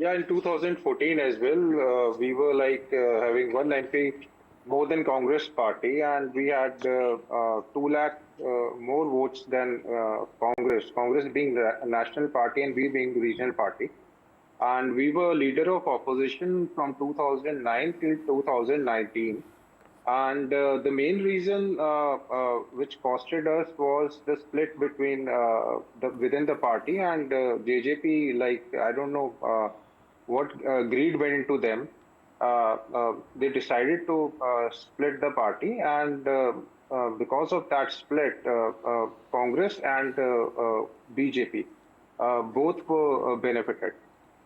Yeah, in 2014 as well, we were having 190 more than Congress party, and we had 2 lakh more votes than Congress. Congress being the national party and we being the regional party. And we were leader of opposition from 2009 till 2019. And the main reason which costed us was the split between within the party and JJP. I don't know what greed went into them. They decided to split the party, and because of that split, Congress and BJP both were benefited.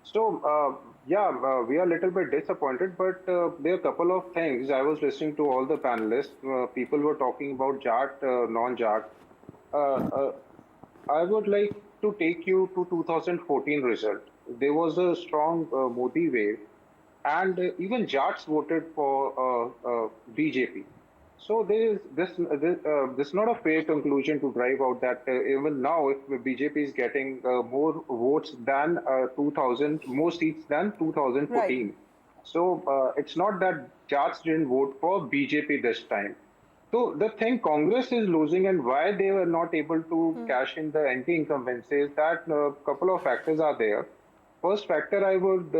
So we are a little bit disappointed, but there are a couple of things. I was listening to all the panelists. People were talking about Jat, non-Jat. I would like to take you to 2014 result. There was a strong Modi wave, and even Jats voted for BJP. So this is not a fair conclusion to drive out that even now, if BJP is getting more votes than 2000, more seats than 2014. Right. So it's not that Jats didn't vote for BJP this time. So the thing Congress is losing and why they were not able to cash in the anti-incumbency is that a couple of factors are there. First factor, I would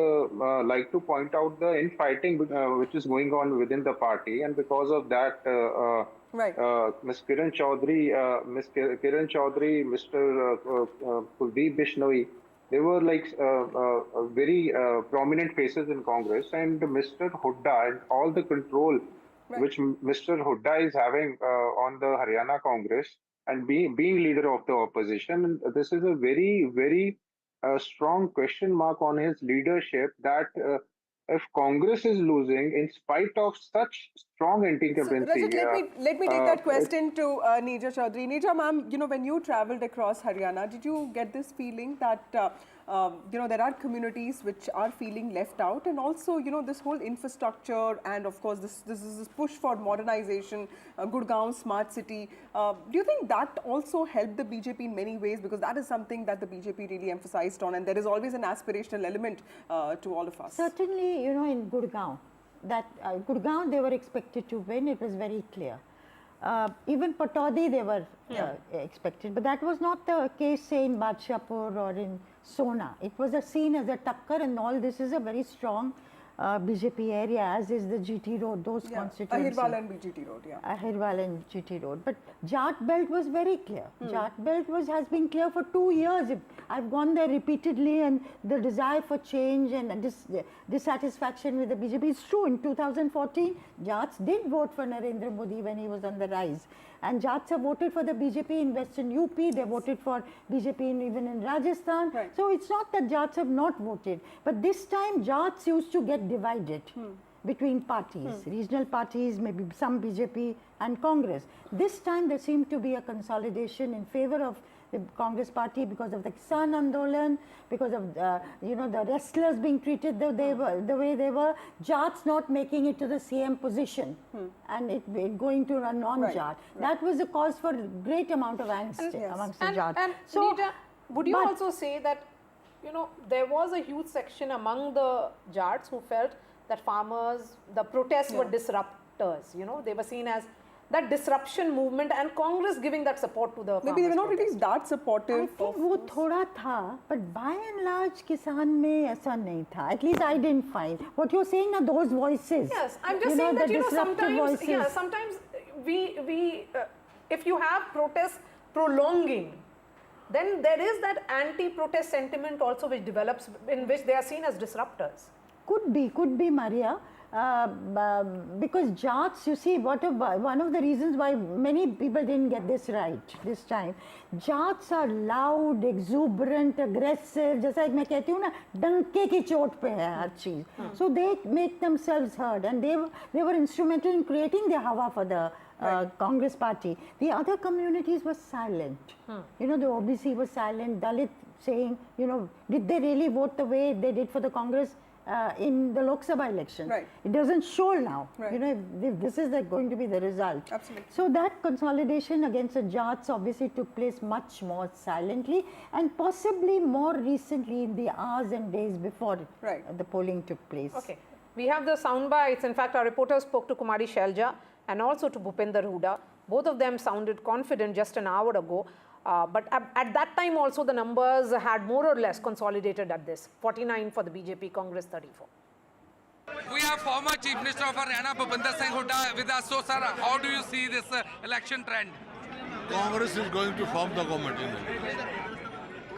like to point out the infighting which is going on within the party, and because of that, Ms. Kiran Chaudhary, Mr. Kuldeep Bishnoi, they were very prominent faces in Congress, and Mr. Hooda and all the control which Mr. Hooda is having on the Haryana Congress and being leader of the opposition, this is a very, very strong question mark on his leadership that if Congress is losing in spite of such strong So, anti-incumbency. Rajat, let me take that It, question to Neerja Chaudhary. Neerja, ma'am, when you traveled across Haryana, did you get this feeling that there are communities which are feeling left out, and also this whole infrastructure, and of course this push for modernization, Gurgaon smart city. Do you think that also helped the BJP in many ways, because that is something that the BJP really emphasized on, and there is always an aspirational element to all of us? Certainly, in Gurgaon, Gurgaon they were expected to win. It was very clear. Even Pataudi they were expected, but that was not the case, say, in Badshahpur or in Sona. It was seen as a takkar, and all this is a very strong BJP area, as is the GT road, those constituencies. Ahirwal and GT road, Ahirwal and GT road. But Jat belt was very clear. Jat belt has been clear for 2 years. I've gone there repeatedly, and the desire for change and dissatisfaction with the BJP is true. In 2014, Jats did vote for Narendra Modi when he was on the rise. And Jats have voted for the BJP in Western UP, they voted for BJP even in Rajasthan. Right. So it's not that Jats have not voted. But this time, Jats used to get divided between parties, regional parties, maybe some BJP and Congress. This time there seemed to be a consolidation in favor of the Congress party because of the Kisan Andolan, because of the wrestlers being treated the way they were, Jats not making it to the CM position and it going to a non-Jat. Right. That was a cause for great amount of angst amongst the Jats. And so, Neerja, would you also say that there was a huge section among the Jats who felt that farmers, the protests were disruptors, they were seen as that disruption movement, and Congress giving that support to the maybe they were not really that supportive. I think वो थोड़ा था, but by and large किसान में ऐसा नहीं था. At least I didn't find. What you're saying are those voices. Yes, I'm just saying that sometimes we if you have protests prolonging, then there is that anti-protest sentiment also which develops, in which they are seen as disruptors. Could be, Maria. Because Jats, you see, one of the reasons why many people didn't get this right this time, Jats are loud, exuberant, aggressive, जैसा मैं कहती हूँ ना, डंके की चोट पे है हर चीज. So they make themselves heard, and they were instrumental in creating the hawa for the Congress party. The other communities were silent. The OBC was silent, Dalit saying, did they really vote the way they did for the Congress in the Lok Sabha elections? Right. It doesn't show now. Right. If this is going to be the result. Absolutely. So that consolidation against the Jats obviously took place much more silently, and possibly more recently in the hours and days before the polling took place. Okay. We have the sound bites. In fact, our reporter spoke to Kumari Shelja and also to Bhupinder Hooda. Both of them sounded confident just an hour ago. But at that time also the numbers had more or less consolidated at this, 49 for the BJP, Congress 34. We have former Chief Minister of Haryana, Bhupinder Hooda with us. So sir, how do you see this election trend? Congress is going to form the government in India.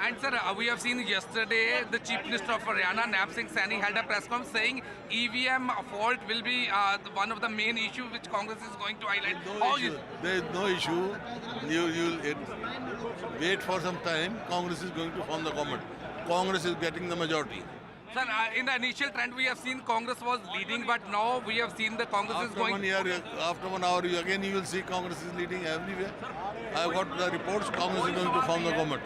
And sir, we have seen yesterday the Chief Minister of Haryana, Nab Singh Saini, held a press conference saying EVM fault will be one of the main issues which Congress is going to highlight. There is no issue. You'll wait for some time. Congress is going to form the government. Congress is getting the majority. Sir, in the initial trend we have seen Congress was leading, but now we have seen the Congress is going... After 1 hour, again you will see Congress is leading everywhere. I have got the reports, Congress is going to form the government.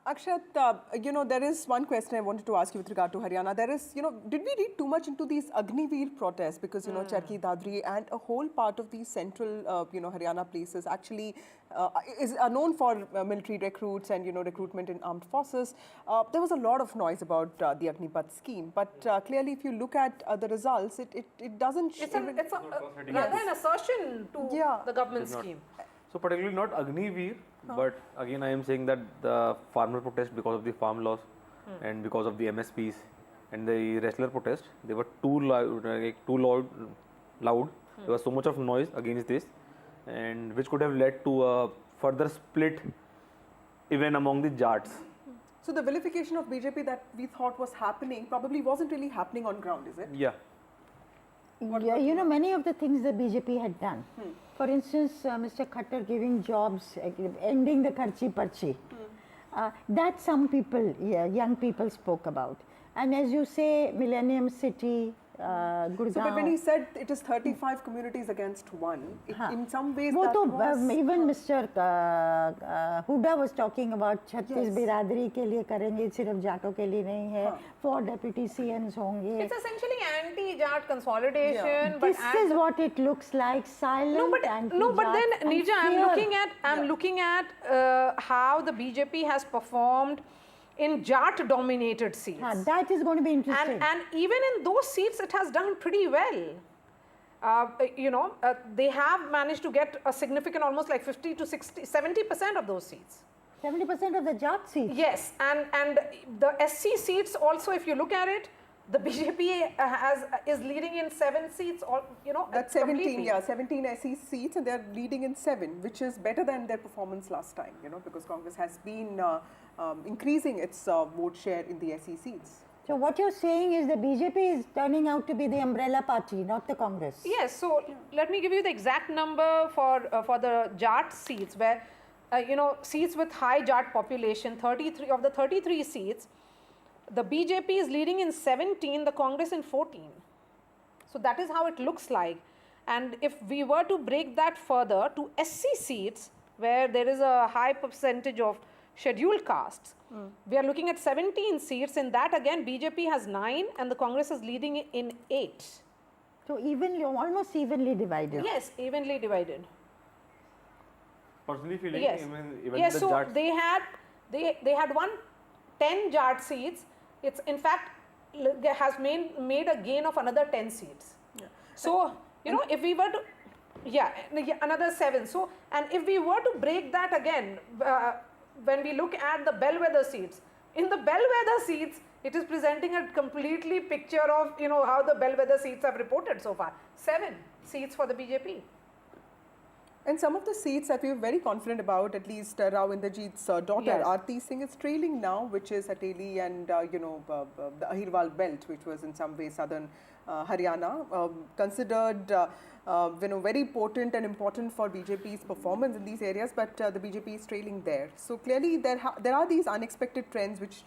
Akshat, there is one question I wanted to ask you with regard to Haryana. There is, did we read too much into these Agniveer protests? Because, Charki Dadri and a whole part of these central, Haryana places actually are known for military recruits and, recruitment in armed forces. There was a lot of noise about the Agnipath scheme. But clearly, if you look at the results, it doesn't... It's rather an assertion to the government scheme. So particularly not Agniveer, but again I am saying that the farmer protest because of the farm laws and because of the MSPs, and the wrestler protest, they were too loud. There was so much of noise against this, and which could have led to a further split even among the Jats. So the vilification of BJP that we thought was happening probably wasn't really happening on ground, is it? Yeah. Yeah, you know, many of the things the BJP had done. For instance, Mr. Khattar giving jobs, ending the Kharchi Parchi. That some people, young people spoke about. And as you say, Millennium City, Gurgaon. So, but when he said it is 35 communities against one, in some ways वो that तो was... even Mr. Hooda was talking about 36 बिरादरी के लिए करेंगे, सिर्फ जाटों के लिए नहीं है, 4 deputy CMs होंगे. It's essentially anti-Jat consolidation. But This is what it looks like, silent but then Nija, I'm looking at how the BJP has performed in Jat-dominated seats. That is going to be interesting. And even in those seats, it has done pretty well. They have managed to get a significant, almost like 50 to 60, 70% of those seats. 70% of the Jat seats? Yes, and the SC seats also, if you look at it, the BJP is leading in 7 seats, That's 17, 17 SC seats, and they're leading in 7, which is better than their performance last time, because Congress has been increasing its vote share in the SC seats. So what you're saying is the BJP is turning out to be the umbrella party, not the Congress. Yes, so let me give you the exact number for the Jat seats, where, seats with high Jat population, 33 of the 33 seats, the BJP is leading in 17, the Congress in 14. So that is how it looks like. And if we were to break that further to SC seats, where there is a high percentage of scheduled castes, we are looking at 17 seats. In that again, BJP has 9 and the Congress is leading in 8. So almost evenly divided. Yes, evenly divided. Personally feeling, yes. even yes, the so Jats... they had won 10 Jat seats. It's in fact has made a gain of another 10 seats. Yeah. So if we were to another 7. So and if we were to break that again, when we look at the bellwether seats, in the bellwether seats, it is presenting a completely picture of how the bellwether seats have reported so far. 7 seats for the BJP. And some of the seats that we were very confident about, at least Rao Inderjeet's daughter, Yes. Aarti Singh, is trailing now, which is Ateli and, the Ahirwal belt, which was in some way southern Haryana, considered very potent and important for BJP's performance in these areas, but the BJP is trailing there. So clearly there are these unexpected trends which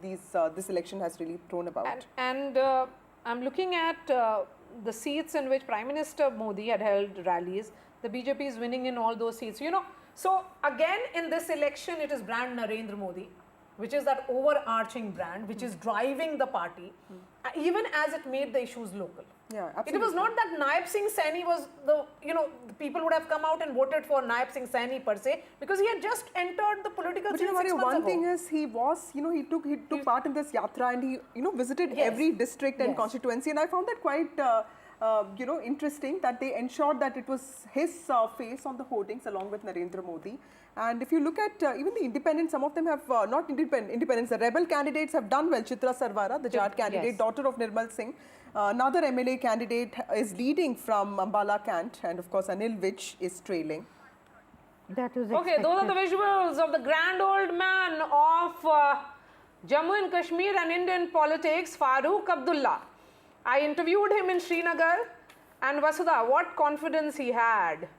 this election has really thrown about. And I'm looking at the seats in which Prime Minister Modi had held rallies. The BJP is winning in all those seats. So again in this election it is brand Narendra Modi, which is that overarching brand which is driving the party, even as it made the issues local. Yeah, absolutely. It was not that Naib Singh Saini was the people would have come out and voted for Naib Singh Saini per se, because he had just entered the political scene 6 months ago. One thing is he took part in this yatra and he visited every district and constituency, and I found that quite interesting that they ensured that it was his face on the hoardings along with Narendra Modi. And if you look at even the independents, some of them have not independents, the rebel candidates have done well. Chitra Sarwara, the Jat candidate, daughter of Nirmal Singh, another MLA candidate is leading from Ambala Cant, and of course Anil Vij is trailing. That was okay, those are the visuals of the grand old man of Jammu and Kashmir and Indian politics, Farooq Abdullah. I interviewed him in Srinagar, and Vasudha, what confidence he had.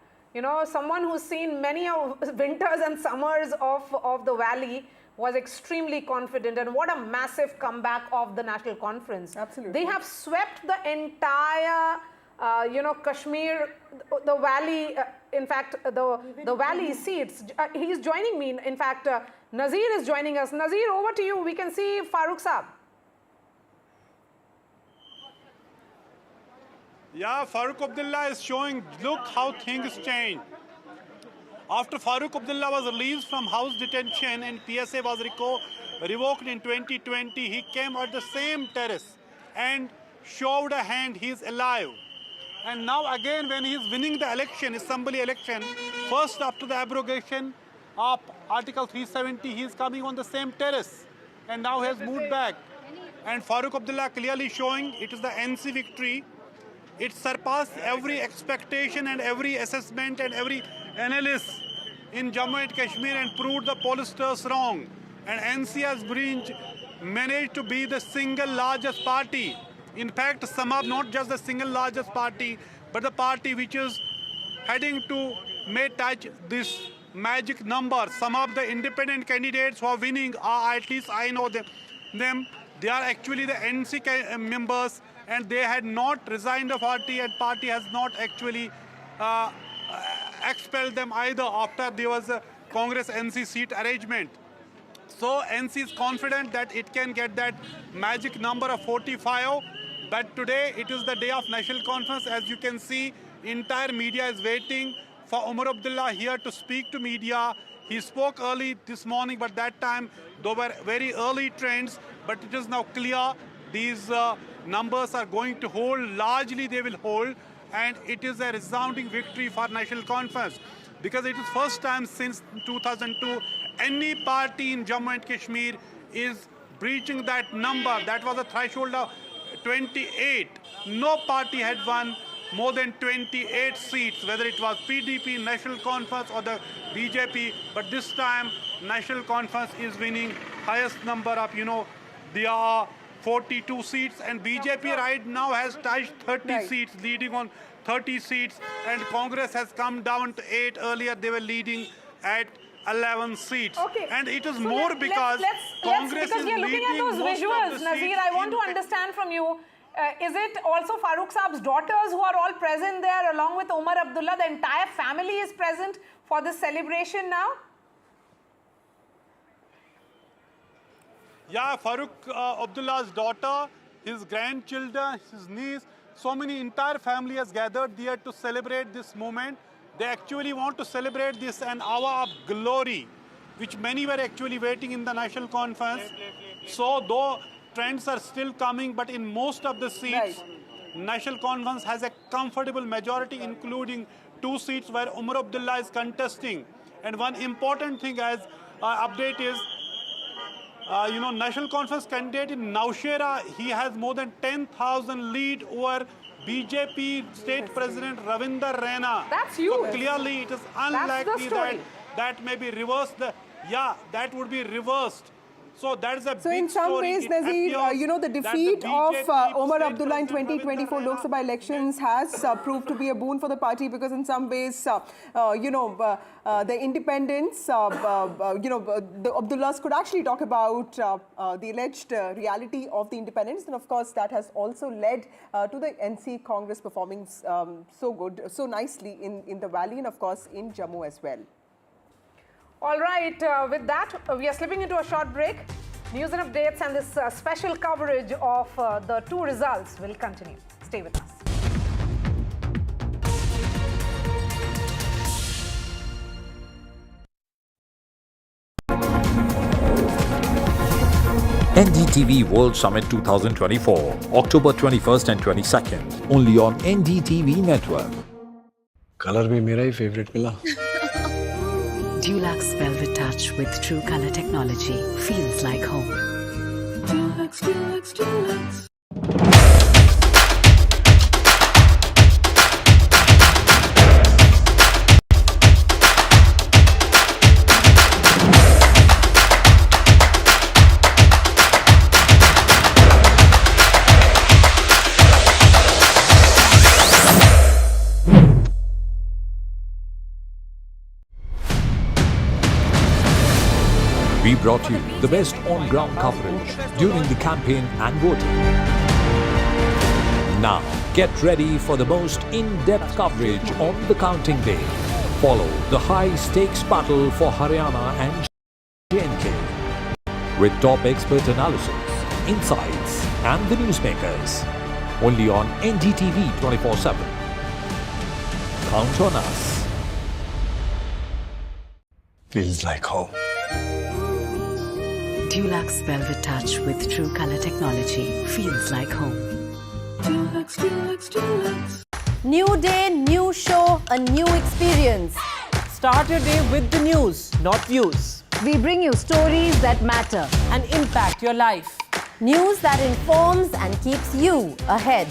Someone who's seen many winters and summers of the valley was extremely confident, and what a massive comeback of the National Conference. Absolutely. They have swept the entire, Kashmir, the valley, in fact, the valley seats. He's joining me. In fact, Nazir is joining us. Nazir, over to you. We can see Farooq Saab. Yeah, Farooq Abdullah is showing, look how things change. After Farooq Abdullah was released from house detention and PSA was revoked in 2020, he came at the same terrace and showed a hand, he is alive. And now again when he is winning the election, Assembly election, first after the abrogation of Article 370, he is coming on the same terrace and now has moved back. And Farooq Abdullah clearly showing it is the NC victory. It surpassed every expectation and every assessment and every analyst in Jammu and Kashmir and proved the pollsters wrong. and NC has managed to be the single largest party. In fact, not just the single largest party, but the party which is heading to may touch this magic number. Some of the independent candidates who are winning are, at least I know them. They are actually the NC members, and they had not resigned the party, and party has not actually expelled them either after there was a Congress NC seat arrangement. So NC is confident that it can get that magic number of 45. But today it is the day of national conference. As you can see, entire media is waiting for Omar Abdullah here to speak to media. He spoke early this morning, but that time there were very early trends. But it is now clear these numbers are going to hold. Largely they will hold, and it is a resounding victory for national conference, because it is first time since 2002 any party in Jammu and Kashmir is breaching that number. That was a threshold of 28. No party had won more than 28 seats, whether it was PDP, National Conference or the BJP. But this time, National Conference is winning highest number of, there are 42 seats, and BJP right now has touched 30 seats, leading on 30 seats, and Congress has come down to 8. Earlier they were leading at 11 seats. Okay. And it is more because Congress because is we are looking at those visuals, Nazir, I want to understand from you, is it also Farooq Saab's daughters who are all present there along with Omar Abdullah? The entire family is present for this celebration now? Yeah, Farooq Abdullah's daughter, his grandchildren, his niece, so many entire family has gathered there to celebrate this moment. They actually want to celebrate this an hour of glory, which many were actually waiting in the national conference. So though trends are still coming, but in most of the seats, national conference has a comfortable majority, including 2 seats where Omar Abdullah is contesting. And one important thing as update is, national conference candidate in Naushera, he has more than 10,000 lead over BJP State President Ravinder Raina. That's huge. So clearly it is unlikely that may be reversed. That would be reversed. So that is a So big in some story. ways, Nazir, the defeat of Omar Abdullah in 2024 Lok Sabha elections has proved to be a boon for the party, because in some ways, the independents, the Abdullahs could actually talk about the alleged reality of the independents. And of course, that has also led to the NC Congress performing so nicely in the valley, and of course in Jammu as well. All right, with that, we are slipping into a short break. News and updates and this special coverage of the 2 results will continue. Stay with us. NDTV World Summit 2024, October 21st and 22nd, only on NDTV network. Color bhi mera hi favorite mila. Dulux Velvet Touch with True Color technology feels like home. Dulux, Dulux, Dulux. We brought you the best on-ground coverage during the campaign and voting. Now, get ready for the most in-depth coverage on the counting day. Follow the high-stakes battle for Haryana and J&K with top expert analysis, insights and the newsmakers. Only on NDTV 24/7. Count on us. Feels like home. Dulux Velvet Touch with True Color technology feels like home. Dulux, Dulux, Dulux. New day, new show, a new experience. Start your day with the news, not views. We bring you stories that matter and impact your life. News that informs and keeps you ahead.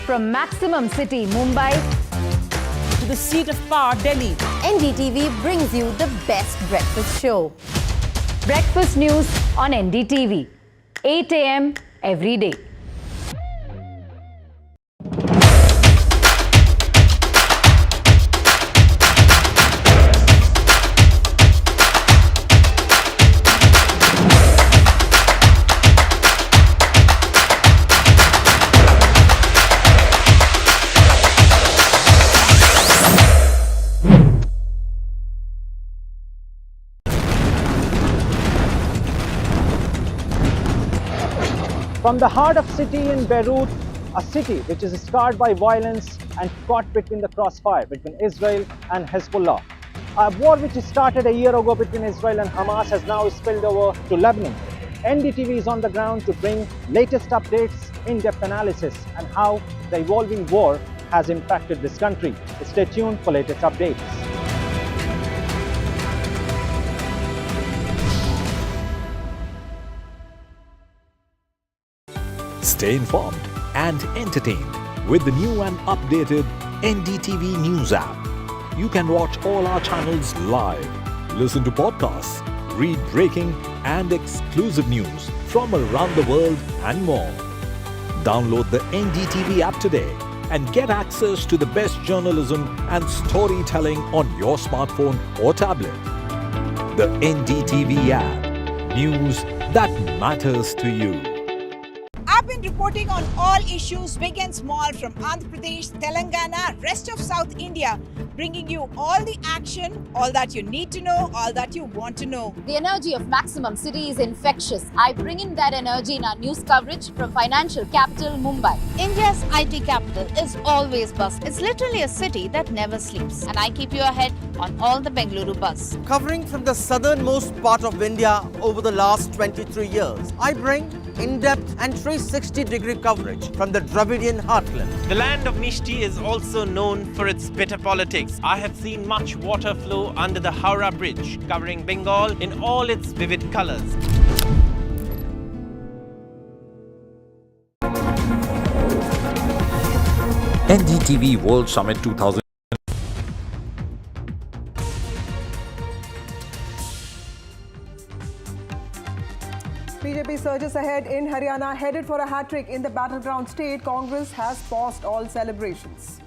From Maximum City, Mumbai, to the seat of power, Delhi, NDTV brings you the best breakfast show. Breakfast news on NDTV, 8 a.m. every day. From the heart of city in Beirut, a city which is scarred by violence and caught between the crossfire between Israel and Hezbollah. A war which started a year ago between Israel and Hamas has now spilled over to Lebanon. NDTV is on the ground to bring latest updates, in-depth analysis, and how the evolving war has impacted this country. Stay tuned for latest updates. Stay informed and entertained with the new and updated NDTV News app. You can watch all our channels live, listen to podcasts, read breaking and exclusive news from around the world and more. Download the NDTV app today and get access to the best journalism and storytelling on your smartphone or tablet. The NDTV app. News that matters to you. I've been reporting on all issues, big and small, from Andhra Pradesh, Telangana, rest of South India, bringing you all the action, all that you need to know, all that you want to know. The energy of Maximum City is infectious. I bring in that energy in our news coverage from financial capital, Mumbai. India's IT capital is always buzz. It's literally a city that never sleeps. And I keep you ahead on all the Bengaluru buzz. Covering from the southernmost part of India over the last 23 years, I bring in-depth and 360-degree coverage from the Dravidian heartland. The land of Mishti is also known for its bitter politics. I have seen much water flow under the Howrah Bridge, covering Bengal in all its vivid colors. NDTV World Summit 2000. BJP surges ahead in Haryana, headed for a hat-trick in the battleground state. Congress has paused all celebrations.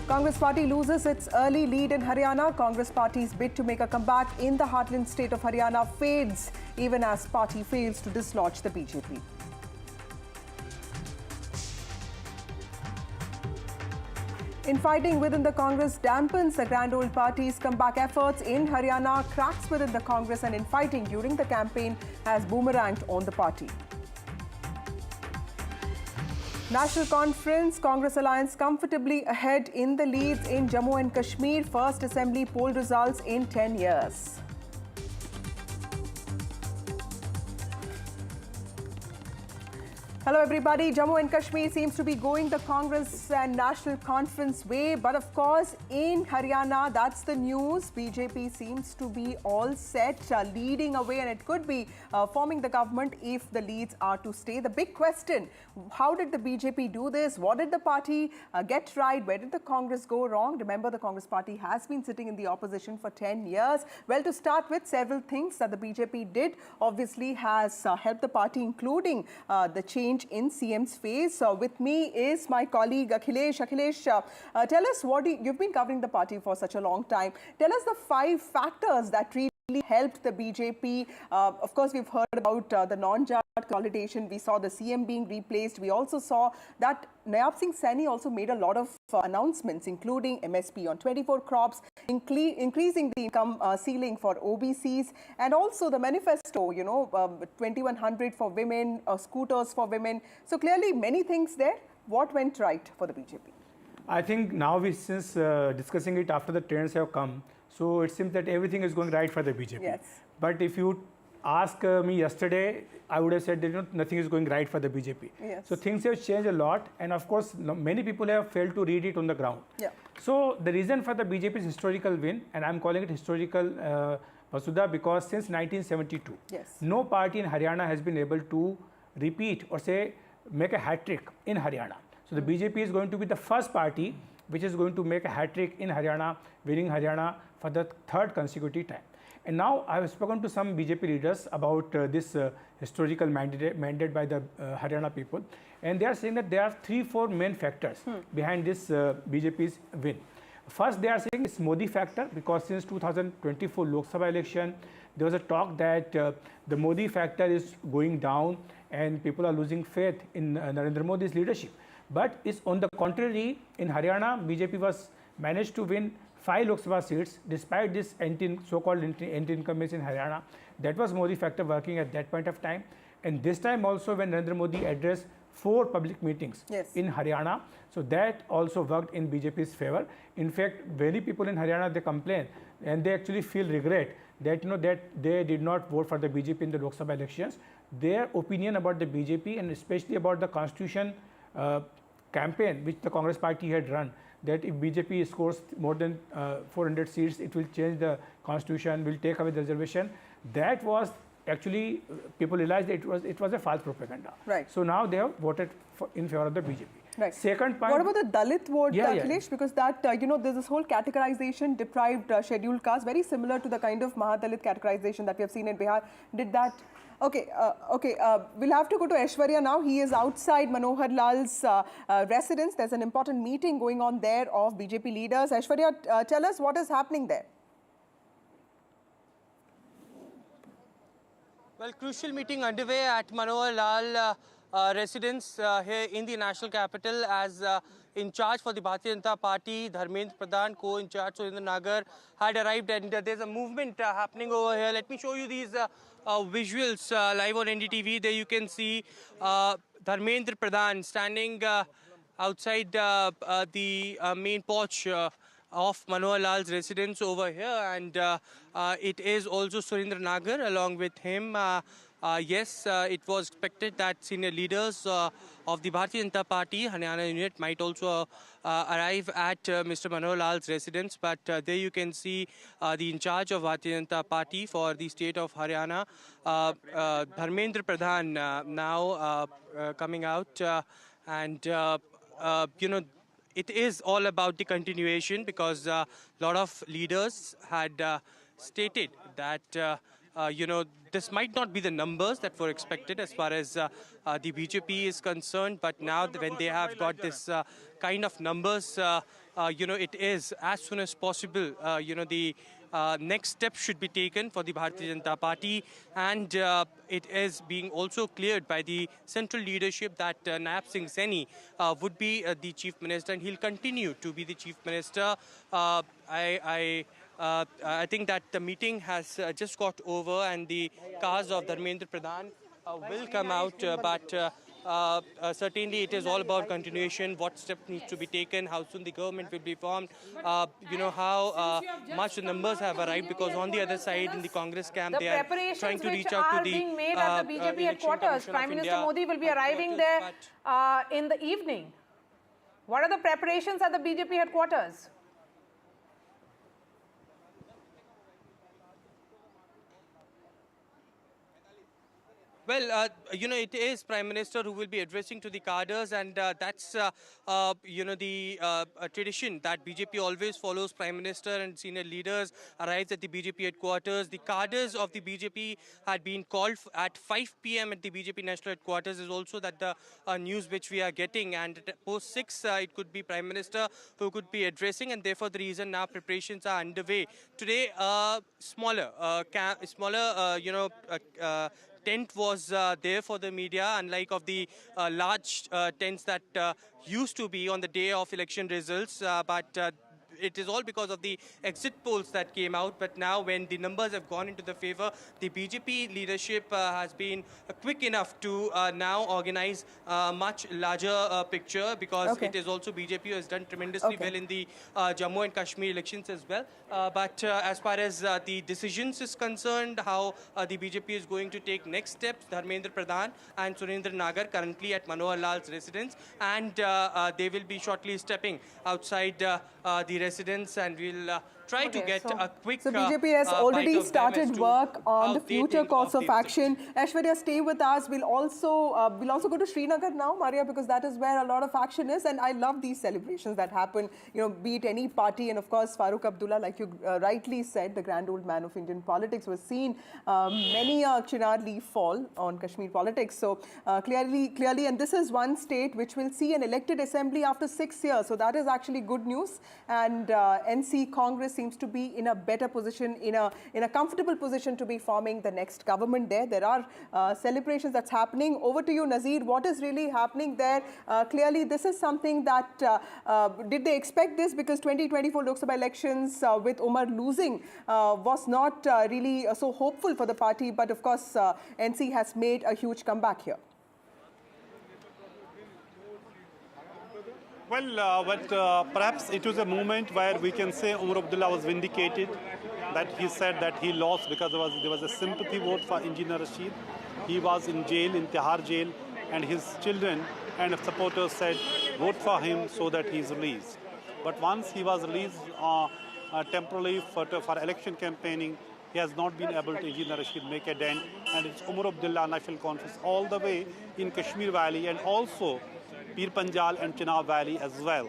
Congress party loses its early lead in Haryana. Congress party's bid to make a comeback in the heartland state of Haryana fades, even as party fails to dislodge the BJP. Infighting within the Congress dampens the grand old party's comeback efforts in Haryana. Cracks within the Congress and infighting during the campaign has boomeranged on the party. National Conference, Congress Alliance comfortably ahead in the leads in Jammu and Kashmir. First Assembly poll results in 10 years. Hello everybody. Jammu and Kashmir seems to be going the Congress and National Conference way, but of course in Haryana, that's the news. BJP seems to be all set, leading away, and it could be forming the government if the leads are to stay. The big question, how did the BJP do this? What did the party get right? Where did the Congress go wrong? Remember, the Congress party has been sitting in the opposition for 10 years. Well, to start with, several things that the BJP did obviously has helped the party, including the change in CM's face. With me is my colleague Akhilesh. Akhilesh, tell us you've been covering the party for such a long time. Tell us the 5 factors that really helped the BJP. Of course, we've heard about the non-Jat consolidation. We saw the CM being replaced. We also saw that Nayab Singh Saini also made a lot of announcements, including MSP on 24 crops, increasing the income ceiling for OBCs, and also the manifesto, 2100 for women, scooters for women. So clearly many things there. What went right for the BJP? I think now since discussing it after the trends have come, so it seems that everything is going right for the BJP. Yes. But if you ask me yesterday, I would have said that nothing is going right for the BJP. Yes. So things have changed a lot, and of course many people have failed to read it on the ground. Yeah. So the reason for the BJP's historical win, and I'm calling it historical, Vasudha, because since 1972, yes, no party in Haryana has been able to repeat or say make a hat-trick in Haryana. So the BJP is going to be the first party which is going to make a hat-trick in Haryana, winning Haryana for the 3rd consecutive time. And now I have spoken to some BJP leaders about this historical mandate by the Haryana people, and they are saying that there are 3-4 main factors behind this BJP's win. First, they are saying it's Modi factor, because since 2024 Lok Sabha election, there was a talk that the Modi factor is going down and people are losing faith in Narendra Modi's leadership. But it's on the contrary, in Haryana, BJP was managed to win 5 Lok Sabha seats despite this so-called anti-incumbents in Haryana. That was Modi factor working at that point of time. And this time also, when Narendra Modi addressed 4 public meetings in Haryana, so that also worked in BJP's favor. In fact, many people in Haryana, they complain and they actually feel regret that that they did not vote for the BJP in the Lok Sabha elections. Their opinion about the BJP and especially about the constitution campaign which the Congress party had run, that if BJP scores more than 400 seats, it will change the constitution, will take away the reservation. That was actually, people realized that it was a false propaganda. Right. So now they have voted in favor of the BJP. Right. Second point. What about the Dalit vote, Yeah. Akhilesh? Because that, there's this whole categorization, deprived scheduled caste, very similar to the kind of Mahadalit categorization that we have seen in Bihar. Did that... Okay, we'll have to go to Aishwarya now. He is outside Manohar Lal's residence. There's an important meeting going on there of BJP leaders. Aishwarya, tell us what is happening there. Well, crucial meeting underway at Manohar Lal residence here in the national capital, as in charge for the Bharatiya Janata Party, Dharmendra Pradhan, co-in charge Surendra Nagar, had arrived, and there's a movement happening over here. Let me show you these visuals live on NDTV. There you can see Dharmendra Pradhan standing outside the main porch of Manohar Lal's residence over here, and it is also Surendra Nagar along with him. Yes, it was expected that senior leaders of the Bharatiya Janata Party, Haryana unit, might also arrive at Mr. Manohar Lal's residence, but there you can see the in charge of Bharatiya Janata Party for the state of Haryana, Dharmendra Pradhan, now coming out, and it is all about the continuation, because a lot of leaders had stated that this might not be the numbers that were expected as far as the BJP is concerned, but now when they have got this kind of numbers, it is as soon as possible, the next step should be taken for the Bharatiya Janata Party, and it is being also cleared by the central leadership that Naib Singh Saini would be the chief minister, and he'll continue to be the chief minister. I think that the meeting has just got over, and the cars of Dharmendra Pradhan will come out, but certainly it is all about continuation, what steps need to be taken, how soon the government will be formed, how much the numbers have arrived, because on the other side in the Congress camp they are trying to reach out to the being made at the BJP headquarters. Prime Minister Modi will be arriving there in the evening. What are the preparations at the BJP headquarters? Well, it is Prime Minister who will be addressing to the cadres, and that's, the tradition that BJP always follows. Prime Minister and senior leaders arrives at the BJP headquarters. The cadres of the BJP had been called at 5 p.m. at the BJP national headquarters, is also that the news which we are getting, and post 6, it could be Prime Minister who could be addressing, and therefore the reason now preparations are underway. Today, smaller, tent was there for the media, unlike of the large tents that used to be on the day of election results, but it is all because of the exit polls that came out. But now when the numbers have gone into the favor, the BJP leadership has been quick enough to now organize a much larger picture, because it is also BJP who has done tremendously well in the Jammu and Kashmir elections as well. But as far as the decisions is concerned, how the BJP is going to take next steps, Dharmendra Pradhan and Surendra Nagar currently at Manohar Lal's residence, and they will be shortly stepping outside the residence, and we'll try to get a quick So BJP has already started work on the future course of action. Aishwarya, stay with us. We'll also go to Srinagar now, Maria, because that is where a lot of action is. And I love these celebrations that happen, you know, be it any party. And of course, Farooq Abdullah, like you rightly said, the grand old man of Indian politics, was seen many a chinar leaf fall on Kashmir politics. So clearly, and this is one state which will see an elected assembly after 6 years. So that is actually good news. And NC Congress seems to be in a better position, in a comfortable position to be forming the next government there. There are celebrations that's happening. Over to you, Nazir. What is really happening there? Clearly, this is something that, did they expect this? Because 2024 Lok Sabha elections with Omar losing was not really so hopeful for the party. But of course, NC has made a huge comeback here. Well, perhaps it was a moment where we can say Omar Abdullah was vindicated, that he said that he lost because there was a sympathy vote for Engineer Rashid. He was in jail, in Tihar jail, and his children and supporters said, vote for him so that he is released. But once he was released temporarily for election campaigning, he has not been able to, Engineer Rashid, make a dent. And it's Omar Abdullah National Conference all the way in Kashmir Valley and also Pir Panjal and Chenab Valley as well.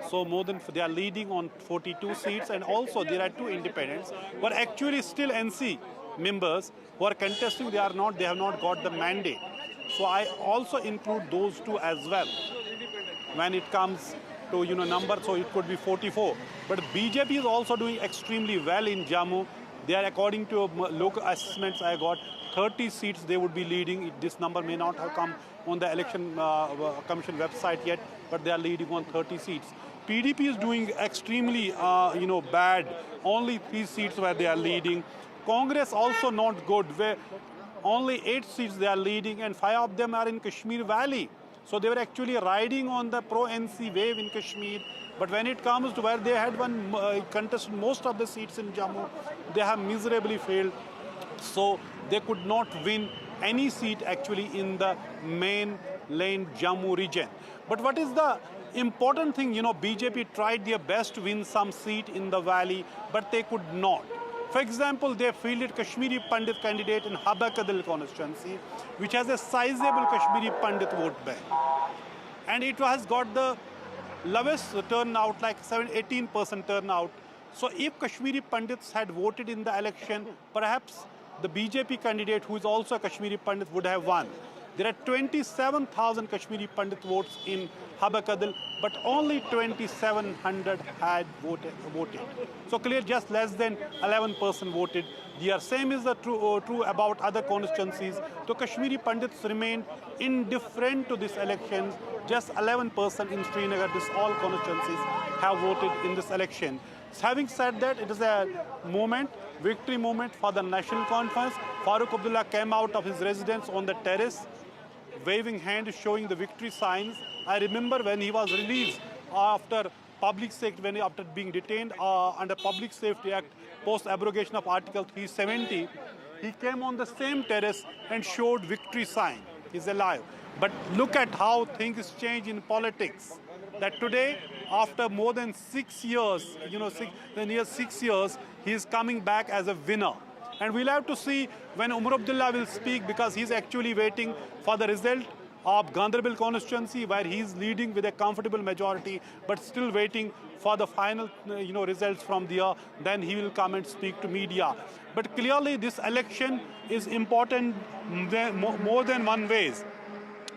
So they are leading on 42 seats, and also there are 2 independents, but actually still NC members who are contesting, they have not got the mandate. So I also include those 2 as well. When it comes to number, so it could be 44. But BJP is also doing extremely well in Jammu. They are, according to local assessments I got, 30 seats they would be leading. This number may not have come on the election commission website yet, but they are leading on 30 seats. PDP is doing extremely bad. Only 3 seats where they are leading. Congress also not good, where only 8 seats they are leading, and 5 of them are in Kashmir Valley. So they were actually riding on the pro-NC wave in Kashmir. But when it comes to where they had contested most of the seats in Jammu, they have miserably failed. So they could not win any seat actually in the mainland Jammu region. But what is the important thing, BJP tried their best to win some seat in the valley, but they could not. For example, they fielded Kashmiri Pandit candidate in Habakadil constituency, which has a sizable Kashmiri Pandit vote bank. And it has got the lowest turnout, like 18% turnout. So if Kashmiri Pandits had voted in the election, perhaps the BJP candidate, who is also a Kashmiri Pandit, would have won. There are 27,000 Kashmiri Pandit votes in Habakadil, but only 2,700 had voted. So clear, just less than 11% voted. The same is true about other constituencies. So Kashmiri Pandits remained indifferent to this election. Just 11% in Srinagar, all constituencies have voted in this election. Having said that, it is a victory moment for the National Conference. Farooq Abdullah came out of his residence on the terrace, waving hand, showing the victory signs. I remember when he was released after after being detained under Public Safety Act, post-abrogation of Article 370, he came on the same terrace and showed victory sign. He's alive. But look at how things change in politics. That today, after more than 6 years, near 6 years, he is coming back as a winner. And we'll have to see when Omar Abdullah will speak, because he's actually waiting for the result of Gandarbil constituency, where he's leading with a comfortable majority, but still waiting for the final results from there. Then he will come and speak to media. But clearly this election is important more than one ways.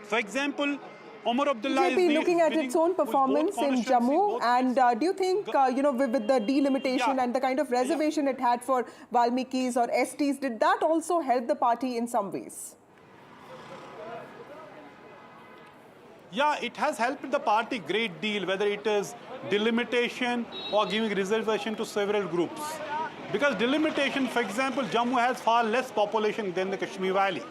For example, Omar Abdullah BJP looking at its own performance in Jammu, and do you think, with the delimitation and the kind of reservation it had for Valmikis or STs, did that also help the party in some ways? Yeah, it has helped the party great deal, whether it is delimitation or giving reservation to several groups. Because delimitation, for example, Jammu has far less population than the Kashmir Valley.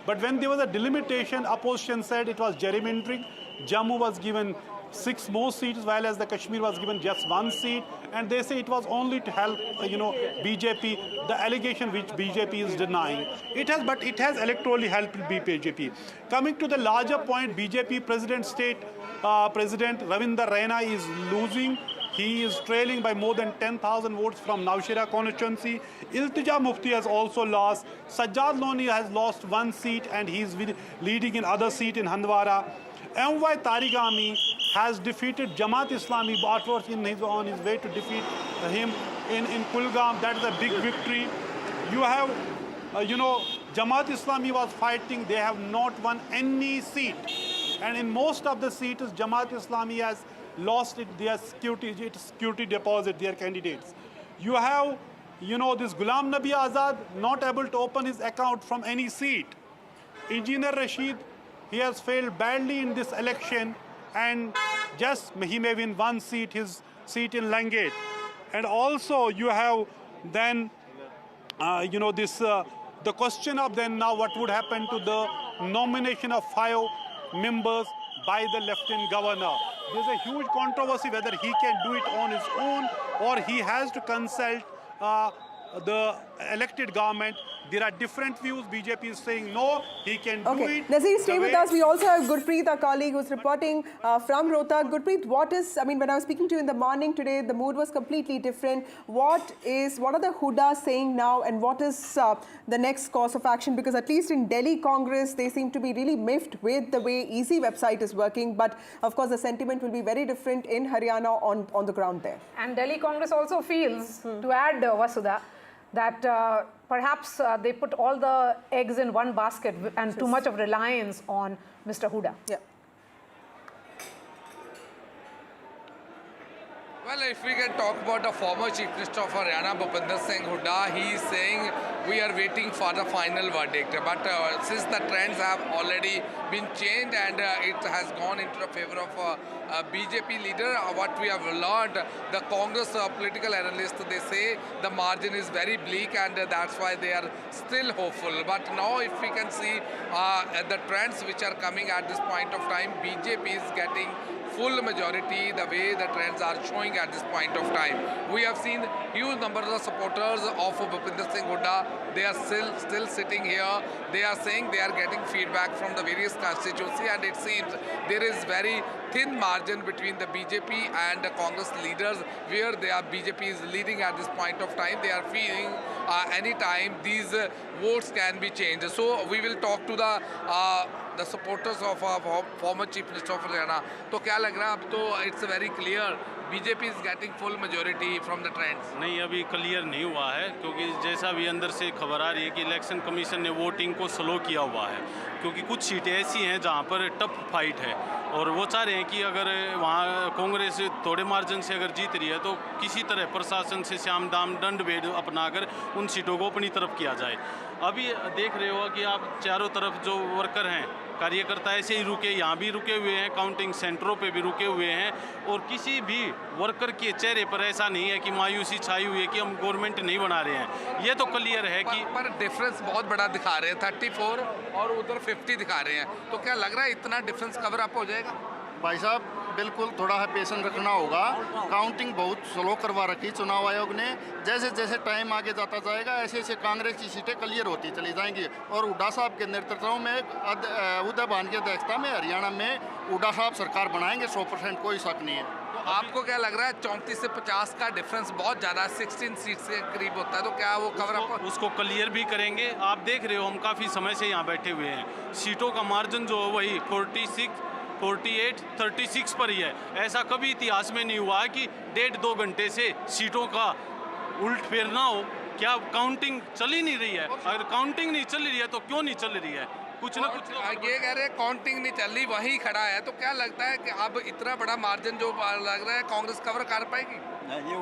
But when there was a delimitation, opposition said it was gerrymandering. Jammu was given 6 more seats, while as the Kashmir was given just 1 seat. And they say it was only to help, BJP, the allegation which BJP is denying. But it has electorally helped BJP. Coming to the larger point, BJP President Ravinder Raina is losing. He is trailing by more than 10,000 votes from Naushera constituency. Iltija Mufti has also lost. Sajjad Loni has lost 1 seat and he is leading in other seat in Handwara. MY Tariq Ami has defeated Jamaat Islami, but was on his way to defeat him in Kulgam. That is a big victory. You have, Jamaat Islami was fighting. They have not won any seat. And in most of the seats, Jamaat Islami has lost their security deposit, their candidates. You have, this Ghulam Nabi Azad not able to open his account from any seat. Engineer Rashid, he has failed badly in this election and just he may win 1 seat, his seat in Langate. And also you have then, the question of then now what would happen to the nomination of 5 members by the Lieutenant Governor. There's a huge controversy whether he can do it on his own or he has to consult the elected government. There are different views. BJP is saying no, he can do it. Nazir, stay with us. We also have Gurpreet, our colleague, who's reporting from Rohtak. Gurpreet, when I was speaking to you in the morning today, the mood was completely different. What are the Hoodas saying now and what is the next course of action? Because at least in Delhi Congress, they seem to be really miffed with the way Easy website is working. But of course, the sentiment will be very different in Haryana on the ground there. And Delhi Congress also feels, to add Vasudha, that perhaps they put all the eggs in one basket and too much of reliance on Mr. Hooda. Yeah. Well, if we can talk about the former Chief Minister of Haryana, Bhupinder Hooda, he is saying we are waiting for the final verdict. But since the trends have already been changed and it has gone into the favor of BJP leader, what we have learned, the Congress political analysts, they say the margin is very bleak and that's why they are still hopeful. But now if we can see the trends which are coming at this point of time, BJP is getting full majority the way the trends are showing at this point of time. We have seen huge numbers of supporters of Bhupinder Hooda. They are still sitting here. They are saying they are getting feedback from the various constituencies and it seems there is very thin margin between the BJP and the Congress leaders where BJP is leading at this point of time. They are feeling any time these votes can be changed. So we will talk to the supporters of our former Chief Minister of Haryana. तो क्या लग रहा है अब तो it's very clear BJP is getting full majority from the trends. नहीं अभी clear नहीं हुआ है क्योंकि जैसा भी अंदर से खबर आ रही है कि इलेक्शन कमीशन ने वोटिंग को स्लो किया हुआ है क्योंकि कुछ सीटें ऐसी हैं जहां पर टफ फाइट है और वो चाह रहे हैं कि अगर वहां कांग्रेस थोड़े मार्जिन से अगर जीत रही है तो किसी तरह प्रशासन से श्याम दाम दंड भेद अपनाकर उन सीटों को अपनी तरफ किया जाए। अभी देख रहे हो कि आप चारों तरफ जो वर्कर हैं कार्यकर्ता ऐसे ही रुके, यहाँ भी रुके हुए हैं, काउंटिंग सेंटरों पे भी रुके हुए हैं और किसी भी वर्कर के चेहरे पर ऐसा नहीं है कि मायूसी छाई हुई है कि हम गवर्नमेंट नहीं बना रहे हैं। ये तो क्लियर है कि पर डिफरेंस बहुत बड़ा दिखा रहे हैं 34 और उधर 50 दिखा रहे हैं। तो क्या लग रहा है इतना डिफरेंस कवर अप हो जाएगा? भाई साहब बिल्कुल थोड़ा है पेशेंस रखना होगा। काउंटिंग बहुत स्लो करवा रखी चुनाव आयोग ने। जैसे जैसे टाइम आगे जाता जाएगा ऐसे ऐसे कांग्रेस की सीटें क्लियर होती चली जाएंगी और हुड्डा साहब के नेतृत्व में उदय भान की अध्यक्षता में हरियाणा में हुड्डा साहब सरकार बनाएंगे 100%, कोई शक नहीं है। तो आपको क्या लग रहा है 34 से 50 का डिफरेंस बहुत ज़्यादा 16 सीट के करीब होता है तो क्या वो कवर अप उसको क्लियर भी करेंगे? आप देख रहे हो हम काफ़ी समय से यहाँ बैठे हुए हैं, सीटों का मार्जिन जो वही 46, 48, 36 पर ही है। ऐसा कभी इतिहास में नहीं हुआ कि 1.5-2 घंटे से सीटों का उल्ट फेरना हो। क्या काउंटिंग चल ही नहीं रही है? अगर काउंटिंग नहीं चल रही है तो क्यों नहीं चल रही है? कुछ ना कुछ ये कह रहे हैं काउंटिंग नहीं चल रही, वही खड़ा है। तो क्या लगता है कि अब इतना बड़ा मार्जिन जो लग रहा है कांग्रेस कवर कर पाएगी? ये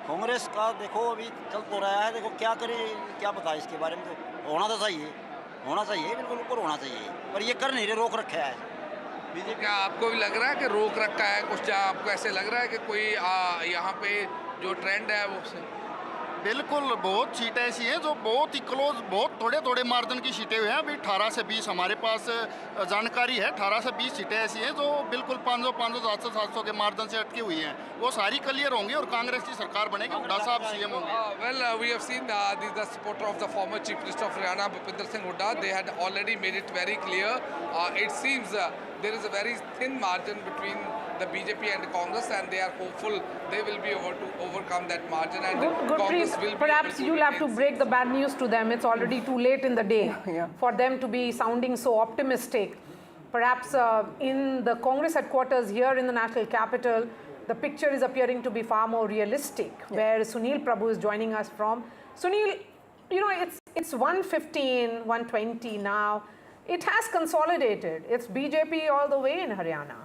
कांग्रेस का देखो अभी चल तो रहा है, देखो क्या करे, क्या पता इसके बारे में। तो होना तो चाहिए, बिल्कुल ऊपर होना चाहिए, पर ये कर नहीं रहे, रोक रखा है। क्या आपको भी लग रहा है कि रोक रखा है कुछ? आपको ऐसे लग रहा है कि कोई यहाँ पे जो ट्रेंड है वो बिल्कुल बहुत सीटें ऐसी हैं जो बहुत ही क्लोज, बहुत थोड़े मार्जिन की सीटें हुई हैं। अभी 18 से 20 हमारे पास जानकारी है, 18 से 20 सीटें ऐसी हैं जो बिल्कुल 500, 700 के मार्जिन से अटकी हुई हैं। वो सारी क्लियर होंगी और कांग्रेस की सरकार बनेगी, हुड्डा साहब सीएम होंगे। Well, we have seen the supporter of the former Chief Minister of Haryana, Bhupinder Hooda. They had already made it very clear. It seems there is a very thin margin between the BJP and the Congress, and they are hopeful they will be able to overcome that margin, and Congress will be perhaps able to you'll have to break the bad news to them. It's already too late in the day for them to be sounding so optimistic. Perhaps in the Congress headquarters here in the national capital, the picture is appearing to be far more realistic, where Sunil Prabhu is joining us from. Sunil, you know, it's 1:15, 1:20 now. It has consolidated. It's BJP all the way in Haryana.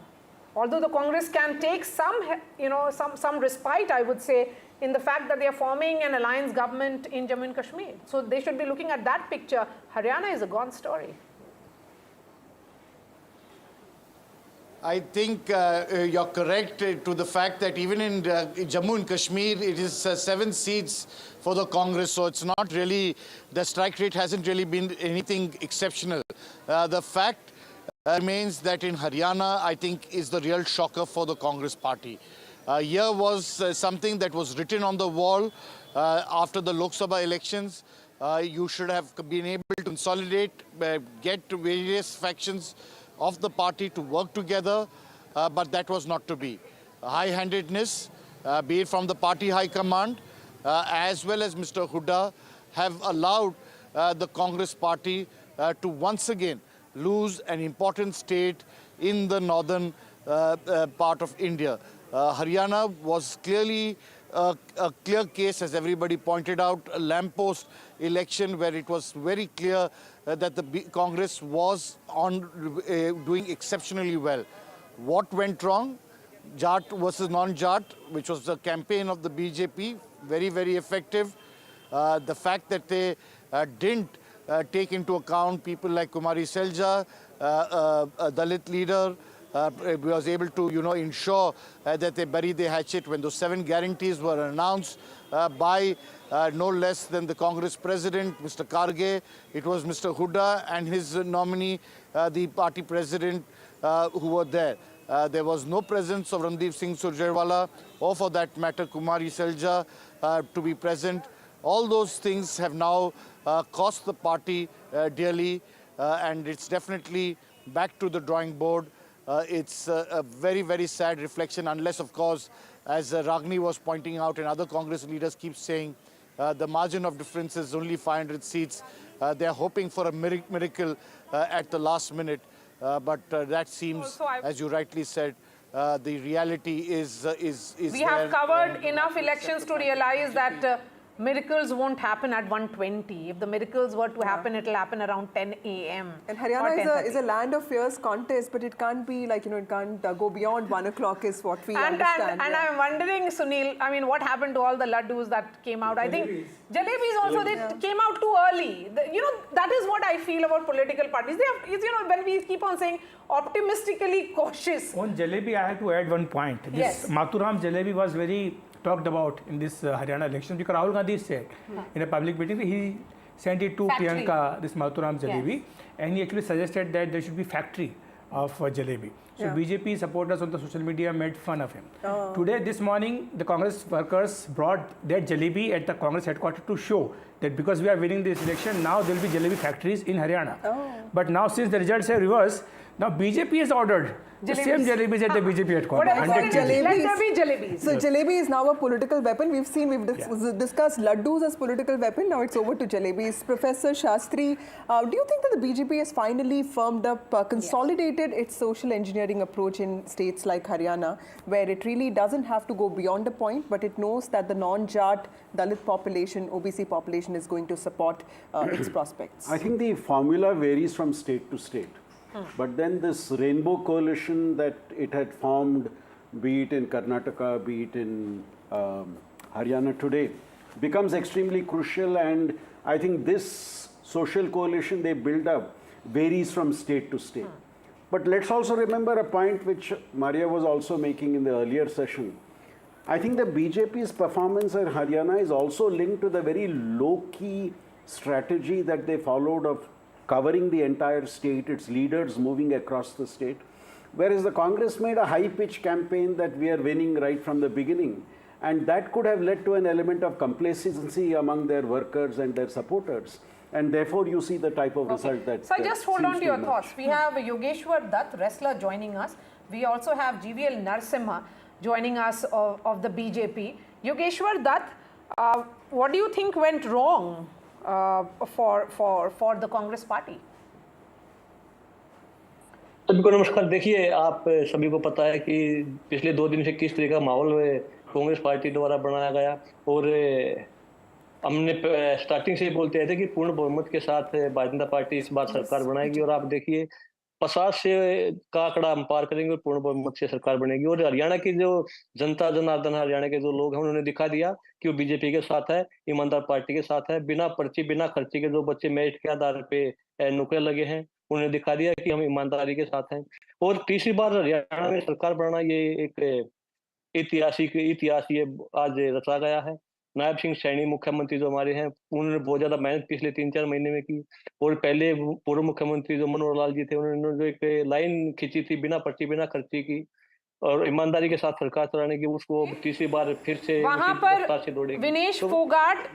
Although the Congress can take some, you know, some respite, I would say, in the fact that they are forming an alliance government in Jammu and Kashmir. So they should be looking at that picture. Haryana is a gone story. I think you're correct to the fact that even in Jammu and Kashmir, it is 7 seats for the Congress. So it's not really, the strike rate hasn't really been anything exceptional. The fact remains that in Haryana, I think, is the real shocker for the Congress party. Here was something that was written on the wall after the Lok Sabha elections. You should have been able to consolidate, get various factions of the party to work together, but that was not to be. High-handedness, be it from the party high command, as well as Mr. Hooda, have allowed the Congress party to once again lose an important state in the northern part of India. Haryana was clearly a clear case, as everybody pointed out, a lamppost election where it was very clear that the Congress was doing exceptionally well. What went wrong? Jat versus non-Jat, which was the campaign of the BJP, very, very effective. The fact that they didn't take into account people like Kumari Selja, a Dalit leader, was able to, ensure that they buried the hatchet when those 7 guarantees were announced by no less than the Congress president, Mr. Karge. It was Mr. Hooda and his nominee, the party president, who were there. There was no presence of Randeep Singh Surjewala or, for that matter, Kumari Selja to be present. All those things have now cost the party dearly, and it's definitely back to the drawing board. It's a very, very sad reflection, unless, of course, as Ragini was pointing out and other Congress leaders keep saying, the margin of difference is only 500 seats. They're hoping for a miracle at the last minute. But that seems, as you rightly said, the reality is we have covered enough elections to realize that miracles won't happen at 1:20. If the miracles were to happen, it'll happen around 10 a.m. And Haryana is a land of fierce contest, but it can't be like, it can't go beyond 1 o'clock is what we understand. And I'm wondering, Sunil, I mean, what happened to all the laddus that came out? I think jalebis also, they came out too early. That is what I feel about political parties. They have, when we keep on saying optimistically cautious. On jalebi, I have to add one point. This Mathuram jalebi was very talked about in this Haryana election, because Rahul Gandhi said in a public meeting that he sent it to Priyanka, this Mathuram jalebi, and he actually suggested that there should be factory of jalebi. So BJP supporters on the social media made fun of him. Today, this morning, the Congress workers brought their jalebi at the Congress headquarters to show that because we are winning this election, now there will be jalebi factories in Haryana. But now, since the results have reversed, now BJP has ordered the same jalebis at the BJP headquarters. Let there be jalebis. So jalebi is now a political weapon. We've discussed laddus as political weapon. Now it's over to jalebis. Professor Shastri, do you think that the BJP has finally firmed up, consolidated its social engineering approach in states like Haryana, where it really doesn't have to go beyond a point, but it knows that the non-Jat, Dalit population, OBC population is going to support its prospects? I think the formula varies from state to state. But then this rainbow coalition that it had formed, be it in Karnataka, be it in Haryana today, becomes extremely crucial. And I think this social coalition they build up varies from state to state. But let's also remember a point which Maria was also making in the earlier session. I think the BJP's performance in Haryana is also linked to the very low-key strategy that they followed of covering the entire state, its leaders moving across the state. Whereas the Congress made a high-pitch campaign that we are winning right from the beginning. And that could have led to an element of complacency among their workers and their supporters. And therefore, you see the type of result that. So just hold on to your thoughts. We have Yogeshwar Dutt, wrestler, joining us. We also have GVL Narasimha joining us of the BJP. Yogeshwar Dutt, what do you think went wrong for the Congress party? सभी को नमस्कार। देखिए, आप सभी को पता है कि पिछले 2 दिन से किस तरह का माहौल कांग्रेस पार्टी द्वारा बनाया गया, और हमने स्टार्टिंग से ही बोलते रहे थे कि पूर्ण बहुमत के साथ भारतीय जनता पार्टी इस बार सरकार बनाएगी, और आप देखिए 50 से का आंकड़ा हम पार करेंगे और पूर्ण बहुमत से सरकार बनेगी। और हरियाणा की जो जनता जनार्दन, हरियाणा के जो लोग हैं, उन्होंने दिखा दिया कि वो बीजेपी के साथ है, ईमानदार पार्टी के साथ है। बिना पर्ची बिना खर्ची के जो बच्चे मेरिट के आधार पे नौकरी लगे हैं, उन्होंने दिखा दिया कि हम ईमानदारी के साथ हैं। और तीसरी बार हरियाणा में सरकार बनना ये एक इतिहास ये आज रचा गया है। नायब सिंह सैनी मुख्यमंत्री जो हमारे हैं, उन्होंने बहुत ज्यादा मेहनत पिछले 3-4 महीने में की। और पहले पूर्व मुख्यमंत्री जो मनोहर लाल जी थे, उन्होंने जो एक लाइन खींची थी बिना पर्ची बिना खर्ची की और ईमानदारी के साथ सरकार चलाने की, उसको तीसरी बार फिर से वहां पर विनेश फोगाट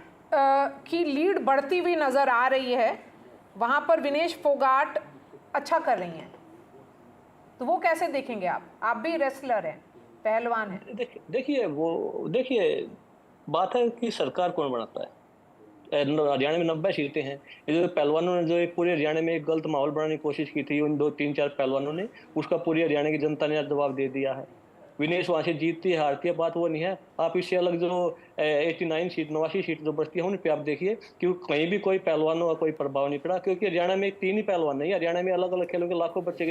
की लीड बढ़ती हुई नजर आ रही है। वहां पर विनेश फोगाट अच्छा कर रही हैं, तो वो कैसे देखेंगे आप भी रेसलर हैं, पहलवान हैं। देखिए बात है कि सरकार कौन बनाता है। हरियाणा में 90 सीटें हैं। ये जो पहलवानों ने जो एक पूरे हरियाणा में एक गलत माहौल बनाने की कोशिश की थी, उन 2-3-4 पहलवानों ने, उसका पूरी हरियाणा की जनता ने जवाब दे दिया है। विनेश वहाँ से जीतती है हारती है, बात वो नहीं है। आप इससे अलग जो 89 सीट 89 सीट जो बचती है, उन पे आप देखिए कि कहीं भी कोई पहलवानों का कोई प्रभाव नहीं पड़ा, क्योंकि हरियाणा में 3 ही पहलवान नहीं, हरियाणा में अलग अलग खेलों के लाखों बच्चे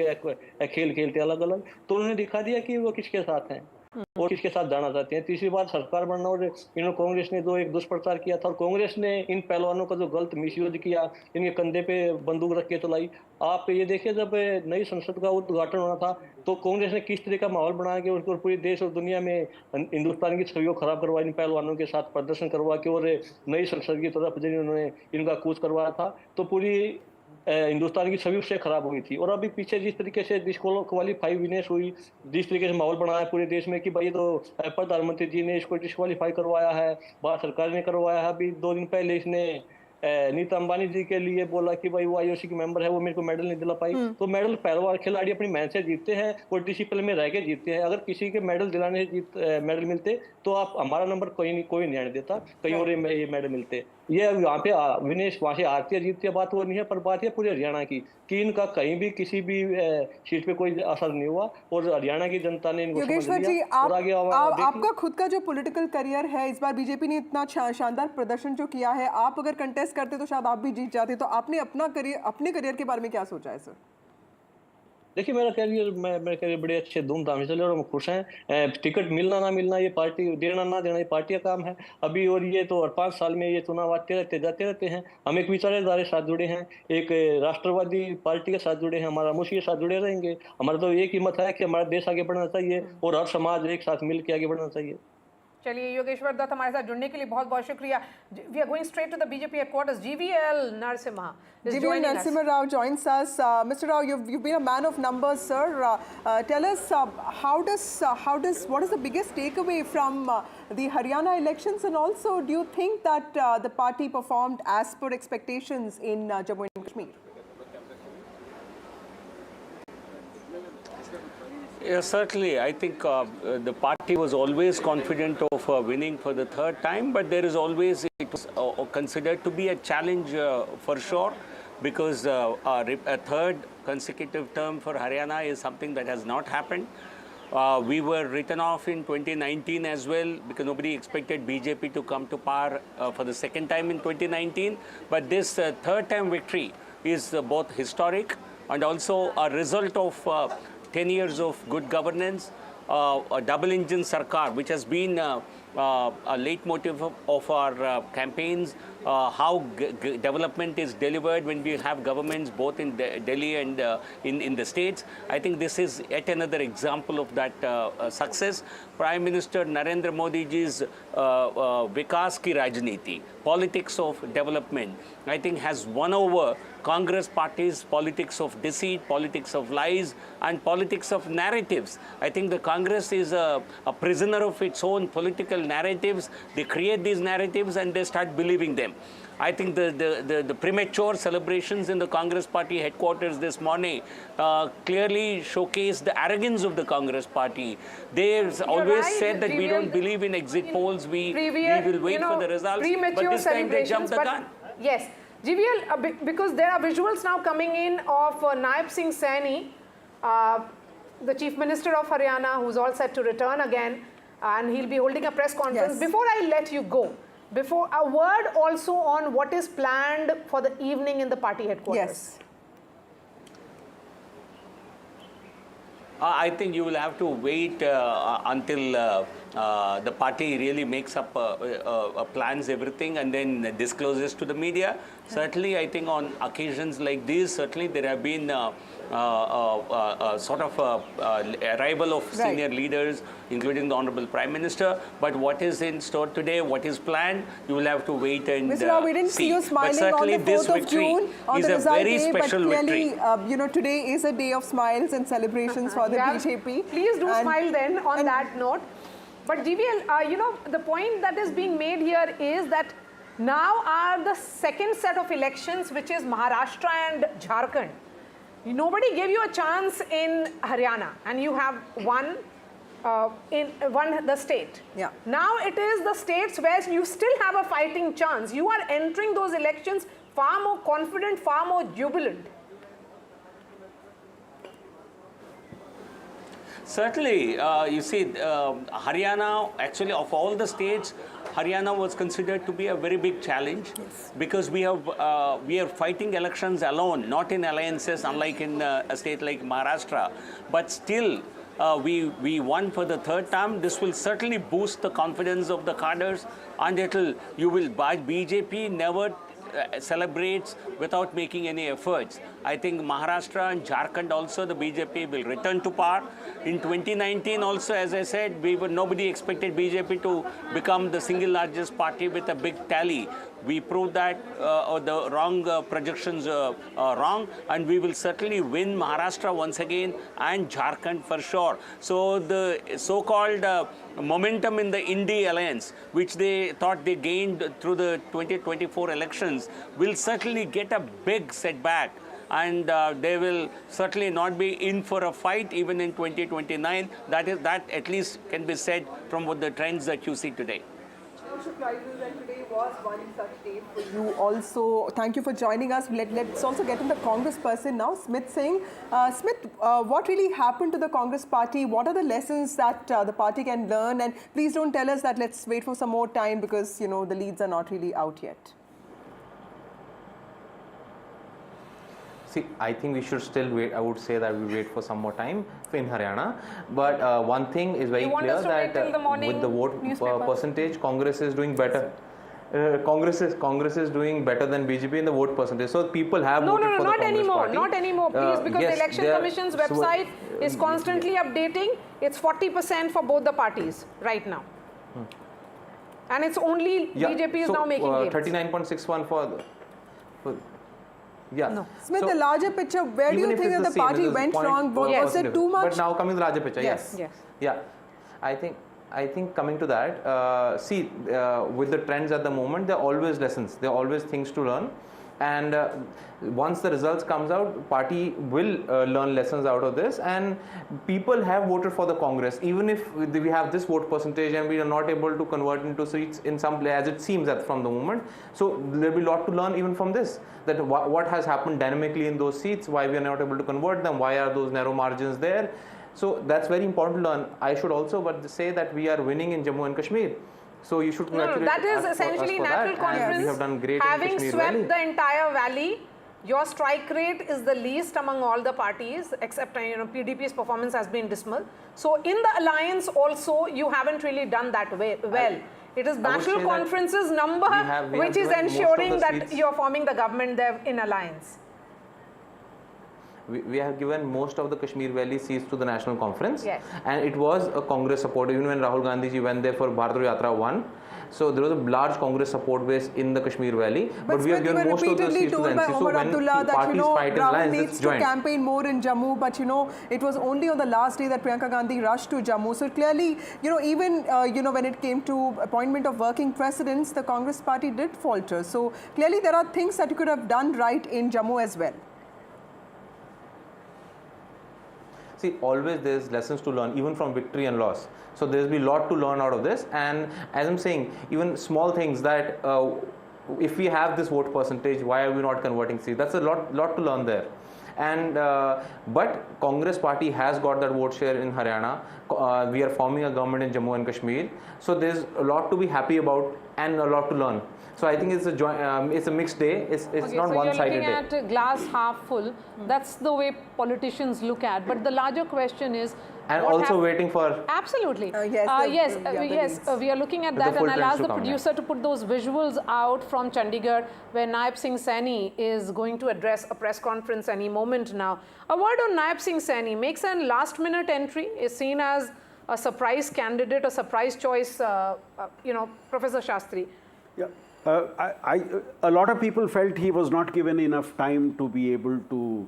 खेल खेलते अलग अलग, तो उन्होंने दिखा दिया कि वो किसके साथ हैं और किसके साथ जाना चाहते हैं। तीसरी बार सरकार बनना, और इन्होंने कांग्रेस ने जो एक दुष्प्रचार किया था, और कांग्रेस ने इन पहलवानों का जो गलत मिसयूज किया, इनके कंधे पे बंदूक रख के चलाई। आप ये देखिए, जब नई संसद का उद्घाटन होना था, तो कांग्रेस ने किस तरह का माहौल बनाया कि उसको पूरे देश और दुनिया में हिंदुस्तान की छवि को खराब करवा, इन पहलवानों के साथ प्रदर्शन करवा के, और नई संसद की तरफ जिन्होंने इनका कूच करवाया था, तो पूरी हिंदुस्तान की छवि उससे खराब हुई थी। और अभी पीछे जिस तरीके से डिस्क्वालीफाई विनेश हुई, जिस तरीके से माहौल बनाया पूरे देश में कि भाई तो प्रधानमंत्री जी ने इसको डिस्क्वालीफाई करवाया है, भारत सरकार ने करवाया है। अभी 2 दिन पहले इसने नीता अंबानी जी के लिए बोला कि भाई वो आईओसी की मेंबर है, वो मेरे को मेडल नहीं दिला पाई। तो मेडल पहलवान खिलाड़ी अपनी मेहनत से जीतते हैं और डिसिप्लिन में रह के जीतते हैं। अगर किसी के मेडल दिलाने से मेडल मिलते, तो आप हमारा नंबर कोई नहीं आने देता, कहीं और ये मेडल मिलते। ये यहाँ पे विनेश वहाँ से हारती है जीतती है, बात वो नहीं है, पर बात है पूरे हरियाणा की कि इनका कहीं भी किसी भी सीट पे कोई असर नहीं हुआ, और हरियाणा की जनता ने इनको योगेश्वर जी, आपका खुद का जो पॉलिटिकल करियर है, इस बार बीजेपी ने इतना शानदार प्रदर्शन जो किया है, आप अगर कंटेस्ट करते तो शायद आप भी जीत जाते, तो आपने अपने करियर के बारे में क्या सोचा है सर? देखिए, मेरा करियर बड़े अच्छे धूमधाम से चले और हम खुश हैं। टिकट मिलना ना मिलना, ये पार्टी देना ना देना, ये पार्टी का काम है अभी। और ये तो 5 साल में ये चुनाव आते जाते रहते हैं। हम एक विचारधारा के साथ जुड़े हैं, एक राष्ट्रवादी पार्टी के साथ जुड़े हैं, हमारा मुशी के साथ जुड़े रहेंगे। हमारा तो एक ही मत है कि हमारा देश आगे बढ़ना चाहिए और हर समाज एक साथ मिल के आगे बढ़ना चाहिए। चलिए, योगेश्वर दत्त हमारे साथ जुड़ने के लिए बहुत बहुत शुक्रिया। We are going straight to the BJP headquarters. GVL Narasimha Rao joins us. Mr. Rao, you've been a man of numbers, sir. Tell us what is the biggest takeaway from the Haryana elections, and also do you think that the party performed as per expectations in Jammu and Kashmir? Yes, certainly. I think the party was always confident of winning for the 3rd time, but there is always, it was considered to be a challenge for sure, because a 3rd consecutive term for Haryana is something that has not happened. We were written off in 2019 as well, because nobody expected BJP to come to power for the 2nd time in 2019. But this 3rd time victory is both historic and also a result of 10 years of good governance, a double engine sarkar, which has been a leitmotif of our campaigns, how development is delivered when we have governments both in Delhi and in the states. I think this is yet another example of that success. Prime Minister Narendra Modi ji's Vikas ki Rajniti, politics of development, I think has won over Congress party's politics of deceit, politics of lies, and politics of narratives. I think the Congress is a prisoner of its own political narratives. They create these narratives and they start believing them. them. I think the premature celebrations in the Congress party headquarters this morning clearly showcase the arrogance of the Congress party. They've always said that we don't believe in exit polls, we will wait for the results, but this time they jumped the gun. Yes, GVL, because there are visuals now coming in of Naib Singh Saini, the Chief Minister of Haryana, who's all set to return again, and he'll be holding a press conference. Yes. Before I let you go, before a word also on what is planned for the evening in the party headquarters. Yes. I think you will have to wait until the party really makes up plans everything and then discloses to the media. Certainly, I think on occasions like these, certainly there have been sort of arrival of senior leaders, including the Honorable Prime Minister. But what is in store today, what is planned, you will have to wait and Mr. Rao, we didn't see you smiling on the 4th of June on the result day, but clearly, you know, today is a day of smiles and celebrations for the BJP. Please do smile then on that note. But GVL, you know, the point that is being made here is that now are the second set of elections, which is Maharashtra and Jharkhand. Nobody gave you a chance in Haryana, and you have won the state. Yeah. Now it is the states where you still have a fighting chance. You are entering those elections far more confident, far more jubilant. Certainly, you see, Haryana, actually of all the states, Haryana was considered to be a very big challenge because we are fighting elections alone, not in alliances, unlike in a state like Maharashtra. But still, we won for the third term. This will certainly boost the confidence of the cadres, and BJP never celebrates without making any efforts. I think Maharashtra and Jharkhand also, the BJP will return to power. In 2019 also, as I said, nobody expected BJP to become the single largest party with a big tally. We proved that the wrong projections are wrong, and we will certainly win Maharashtra once again and Jharkhand for sure. So the so-called momentum in the India alliance, which they thought they gained through the 2024 elections, will certainly get a big setback. And they will certainly not be in for a fight even in 2029. That at least can be said from what the trends that you see today. And today was one such day for you also. Thank you for joining us. Let's also get in the Congress person now, Smith Singh. Smith, what really happened to the Congress party? What are the lessons that the party can learn? And please don't tell us that let's wait for some more time because, you know, the leads are not really out yet. See, I think we should still wait. I would say that we wait for some more time in Haryana. But one thing is very clear that with the vote percentage, Congress is doing better. Congress is doing better than BJP in the vote percentage. So people have voted for the Congress party. Not anymore, please, because the Election Commission's website is constantly updating. It's 40% for both the parties right now. And it's only BJP is now making gains. 39.61 for yeah. No. Smith, the larger picture, where do you think that the party went wrong? Was it too much? But now coming to the larger picture, yes. Yeah. I think coming to that, see, with the trends at the moment, there are always lessons. There are always things to learn. And once the results comes out, party will learn lessons out of this, and people have voted for the Congress. Even if we have this vote percentage and we are not able to convert into seats in some place, as it seems that from the moment. So there will be a lot to learn even from this, that what has happened dynamically in those seats, why we are not able to convert them, why are those narrow margins there. So that's very important to learn. I should also say that we are winning in Jammu and Kashmir. So you should congratulate that is essentially National Conference. We have done great having in Kashmir swept Valley. the entire valley. Your strike rate is the least among all the parties, except PDP's performance has been dismal. So in the alliance also, you haven't really done that well. It is National Conference's number which is ensuring that you're forming the government there in alliance. We have given most of the Kashmir Valley seats to the National Conference, yes. And it was a Congress support. Even when Rahul Gandhi ji went there for Bharat Yatra 1, So there was a large Congress support base in the Kashmir Valley, but we have given most of the seats to the NC. So Omar Abdullah that Rahul needs to joint. campaign more in Jammu, but it was only on the last day that Priyanka Gandhi rushed to Jammu. So clearly, even when it came to appointment of working presidents, the Congress party did falter. So clearly, there are things that you could have done right in Jammu as well. See, always there's lessons to learn, even from victory and loss. So there's be a lot to learn out of this. And as I'm saying, even small things that if we have this vote percentage, why are we not converting seats? That's a lot to learn there. And but Congress party has got that vote share in Haryana. We are forming a government in Jammu and Kashmir. So there's a lot to be happy about and a lot to learn. So I think it's a mixed day. It's not one-sided day. You're looking at glass half full. That's the way politicians look at. But the larger question is. And also waiting for. Absolutely. Yes, we are looking at that, and I'll ask the producer to put those visuals out from Chandigarh, where Naib Singh Saini is going to address a press conference any moment now. A word on Naib Singh Saini. Makes a last-minute entry. Is seen as a surprise candidate, a surprise choice. Professor Shastri. Yeah. A lot of people felt he was not given enough time to be able to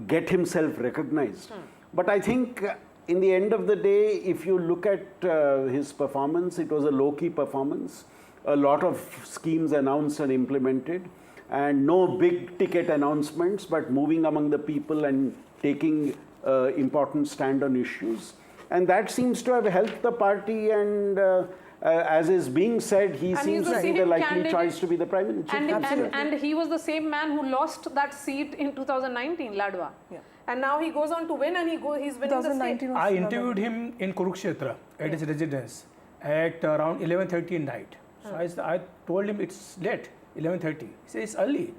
get himself recognized. But I think in the end of the day, if you look at his performance, it was a low-key performance. A lot of schemes announced and implemented, and no big ticket announcements, but moving among the people and taking important stand on issues. And that seems to have helped the party, and as is being said, he seems to be the likely choice to be the Prime Minister. And he was the same man who lost that seat in 2019, Ladwa. Yeah. And now he goes on to win, and he's winning the state. I interviewed him in Kurukshetra at his residence at around 11:30 at night. So I told him it's late, 11:30. He said it's early.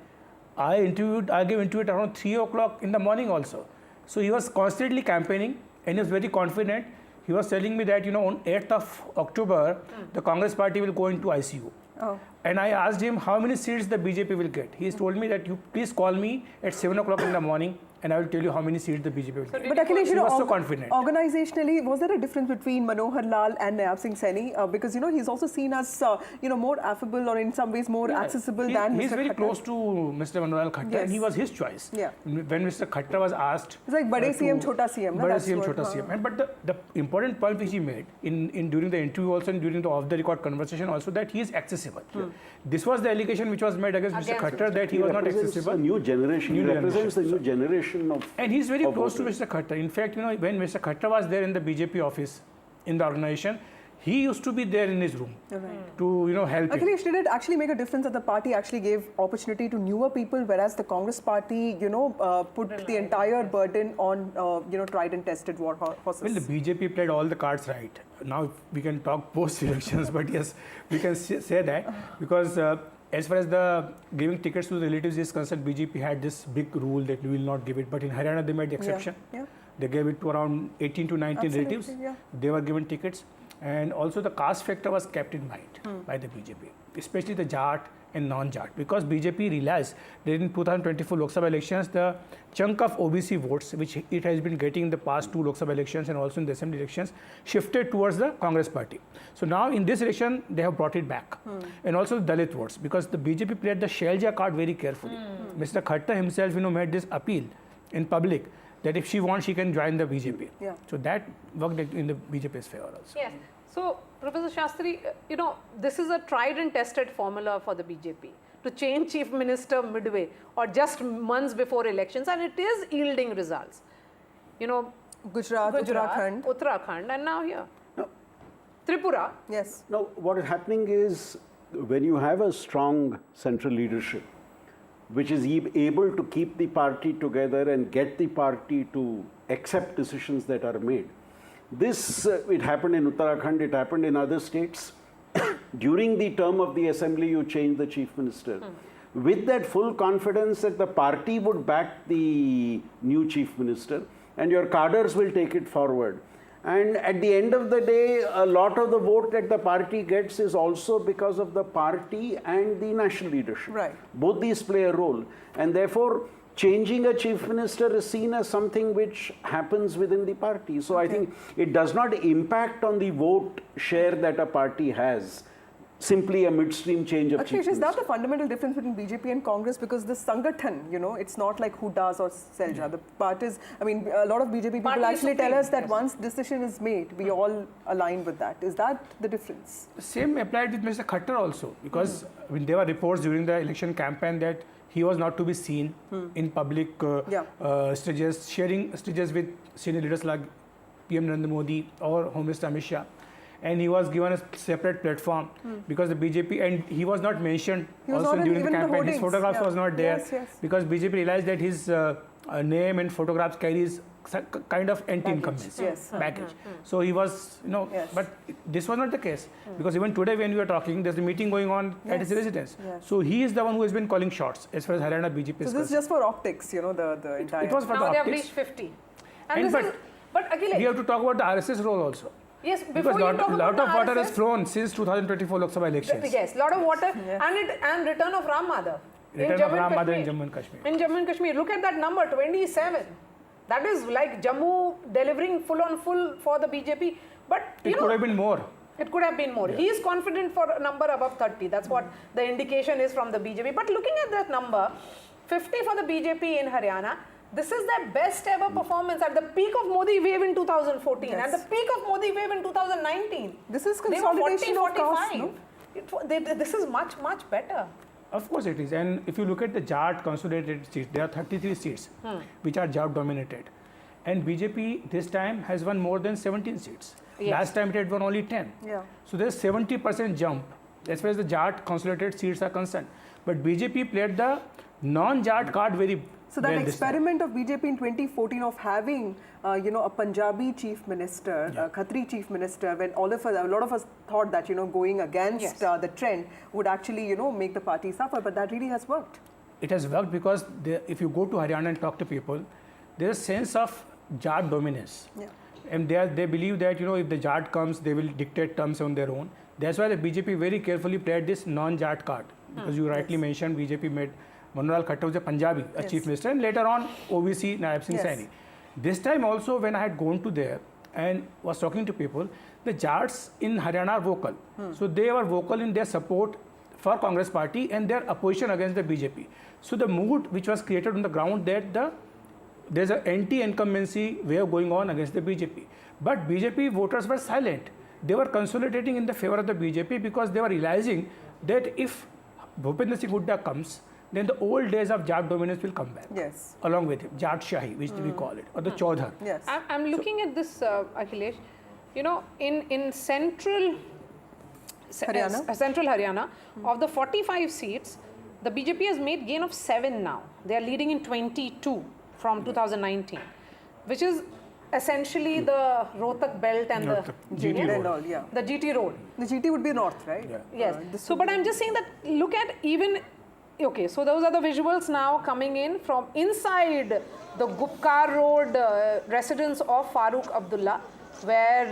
I gave interview at around 3 o'clock in the morning also. So he was constantly campaigning, and he was very confident. He was telling me that, on 8th of October, the Congress party will go into ICU. Oh. And I asked him how many seats the BJP will get. He told me that you please call me at 7 o'clock in the morning, and I will tell you how many seats the BJP will get. But Akhilesh, he was so confident. Organizationally, was there a difference between Manohar Lal and Naib Singh Saini? Because, he's also seen as, more affable or in some ways more accessible than Mr. He's very Khattar. Close to Mr. Manohar Khattar, and he was his choice. Yeah. When Mr. Khattar was asked... It's like Bade CM, Chota CM. Bade CM, Chota CM. But the important point which he made during the interview also and during the off-the-record conversation also, that he is accessible. This was the allegation which was made against Mr. Khattar, that he was not accessible. A new generation. He represents the new generation of... And he's very close to Mr. Khattar. In fact, when Mr. Khattar was there in the BJP office, in the organization, he used to be there in his room to, help him. Akhilesh, did it actually make a difference that the party actually gave opportunity to newer people, whereas the Congress party, put the entire burden on, tried and tested war horses? Well, the BJP played all the cards right. Now we can talk post-elections, but yes, we can say that because as far as the giving tickets to the relatives is concerned, BJP had this big rule that we will not give it. But in Haryana, they made the exception. Yeah. They gave it to around 18 to 19 relatives. Yeah. They were given tickets. And also the caste factor was kept in mind by the BJP, especially the Jat and non-Jat. Because BJP realized that in 2024 Lok Sabha elections, the chunk of OBC votes, which it has been getting in the past 2 Lok Sabha elections and also in the Assembly elections, shifted towards the Congress party. So now in this election, they have brought it back. And also the Dalit votes, because the BJP played the Shailja card very carefully. Mr. Khattar himself, made this appeal in public that if she wants, she can join the BJP. Yeah. So that worked in the BJP's favor also. Yes. So, Professor Shastri, this is a tried and tested formula for the BJP to change Chief Minister midway or just months before elections, and it is yielding results. Gujarat, Uttarakhand, and now here. No. Tripura. Yes. Now, what is happening is when you have a strong central leadership, which is able to keep the party together and get the party to accept decisions that are made. It happened in Uttarakhand, it happened in other states. During the term of the assembly, you changed the chief minister. With that full confidence that the party would back the new chief minister and your cadres will take it forward. And at the end of the day, a lot of the vote that the party gets is also because of the party and the national leadership. Right. Both these play a role. And therefore, changing a chief minister is seen as something which happens within the party. So I think it does not impact on the vote share that a party has. simply a midstream change of chief Akhilesh, is that minister. the fundamental difference between BJP and Congress? Because the Sangathan, you know, it's not like who does or Selja. The parties, I mean, a lot of BJP people actually tell us that once decision is made, we all align with that. Is that the difference? Same applied with Mr. Khattar also, because I mean, there were reports during the election campaign that he was not to be seen in public stages, sharing stages with senior leaders like PM Narendra Modi or Home Minister Amit Shah. And he was given a separate platform because the BJP, and he was not mentioned also during the campaign. His photographs was not there because BJP realized that his name and photographs carries kind of anti-incumbency baggage. So he was, you know, but this was not the case because even today when we are talking, there's a meeting going on at his residence. So he is the one who has been calling shots as far as Haryana BJP is So this is just for optics, you know, the entire... It was for the Now they optics. have reached 50. But Akhilesh, we have to talk about the RSS role also. Yes, Because before you talk about lot of water RSS, has flown since 2024 Lok Sabha elections. Yes, lot of water and return of Ram Madhav. Return of Ram Madhav in Jammu and Kashmir. In Jammu and Kashmir, look at that number, 27. That is like Jammu delivering full on full for the BJP. But it could have been more. It could have been more. He is confident for a number above 30. That's what the indication is from the BJP. But looking at that number, 50 for the BJP in Haryana, this is their best ever performance at the peak of Modi wave in 2014, at the peak of Modi wave in 2019. This is consolidation of caste, no? This is much, much better. Of course it is. And if you look at the Jat consolidated seats, there are 33 seats which are Jat dominated. And BJP this time has won more than 17 seats. Last time it had won only 10. So there's 70% jump as far as the Jat consolidated seats are concerned. But BJP played the non-Jat card very So that experiment of BJP in 2014 of having, you know, a Punjabi chief minister, a Khatri chief minister, when all of us, a lot of us thought that, you know, going against the trend would actually, you know, make the party suffer, but that really has worked. It has worked because if you go to Haryana and talk to people, there's a sense of Jat dominance. And they believe that, you know, if the Jat comes, they will dictate terms on their own. That's why the BJP very carefully played this non-Jat card. Because you rightly mentioned BJP made Manohar Khattar was a Punjabi, a chief minister, and later on OVC Naib Singh Saini. This time also when I had gone to there and was talking to people, the Jats in Haryana are vocal. So they were vocal in their support for Congress party and their opposition against the BJP. So the mood which was created on the ground that there's an anti-incumbency wave going on against the BJP. But BJP voters were silent. They were consolidating in the favor of the BJP because they were realizing that if Bhupinder Hooda comes, then the old days of Jat dominance will come back. Along with him, Jat Shahi, which we call it, or the Chaudhar. I'm looking at this, Akhilesh. You know, in central Haryana, of the 45 seats, the BJP has made gain of 7 now. They are leading in 22 from 2019, which is essentially the Rohtak belt and the GT road. The GT road. The GT would be north, right? Yes. So, but I'm just saying that look at even. Okay, so those are the visuals now coming in from inside the Gupkar Road residence of Farooq Abdullah, where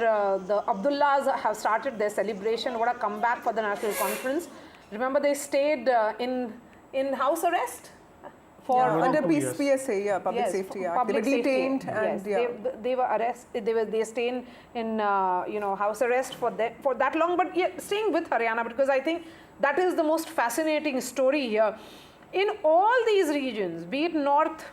the Abdullahs have started their celebration. What a comeback for the National Conference. Remember, they stayed in house arrest for under PSA, Public Safety Act. They were detained and they were arrested. They stayed in you know, house arrest for that long. But staying with Haryana, because I think that is the most fascinating story here. In all these regions, be it North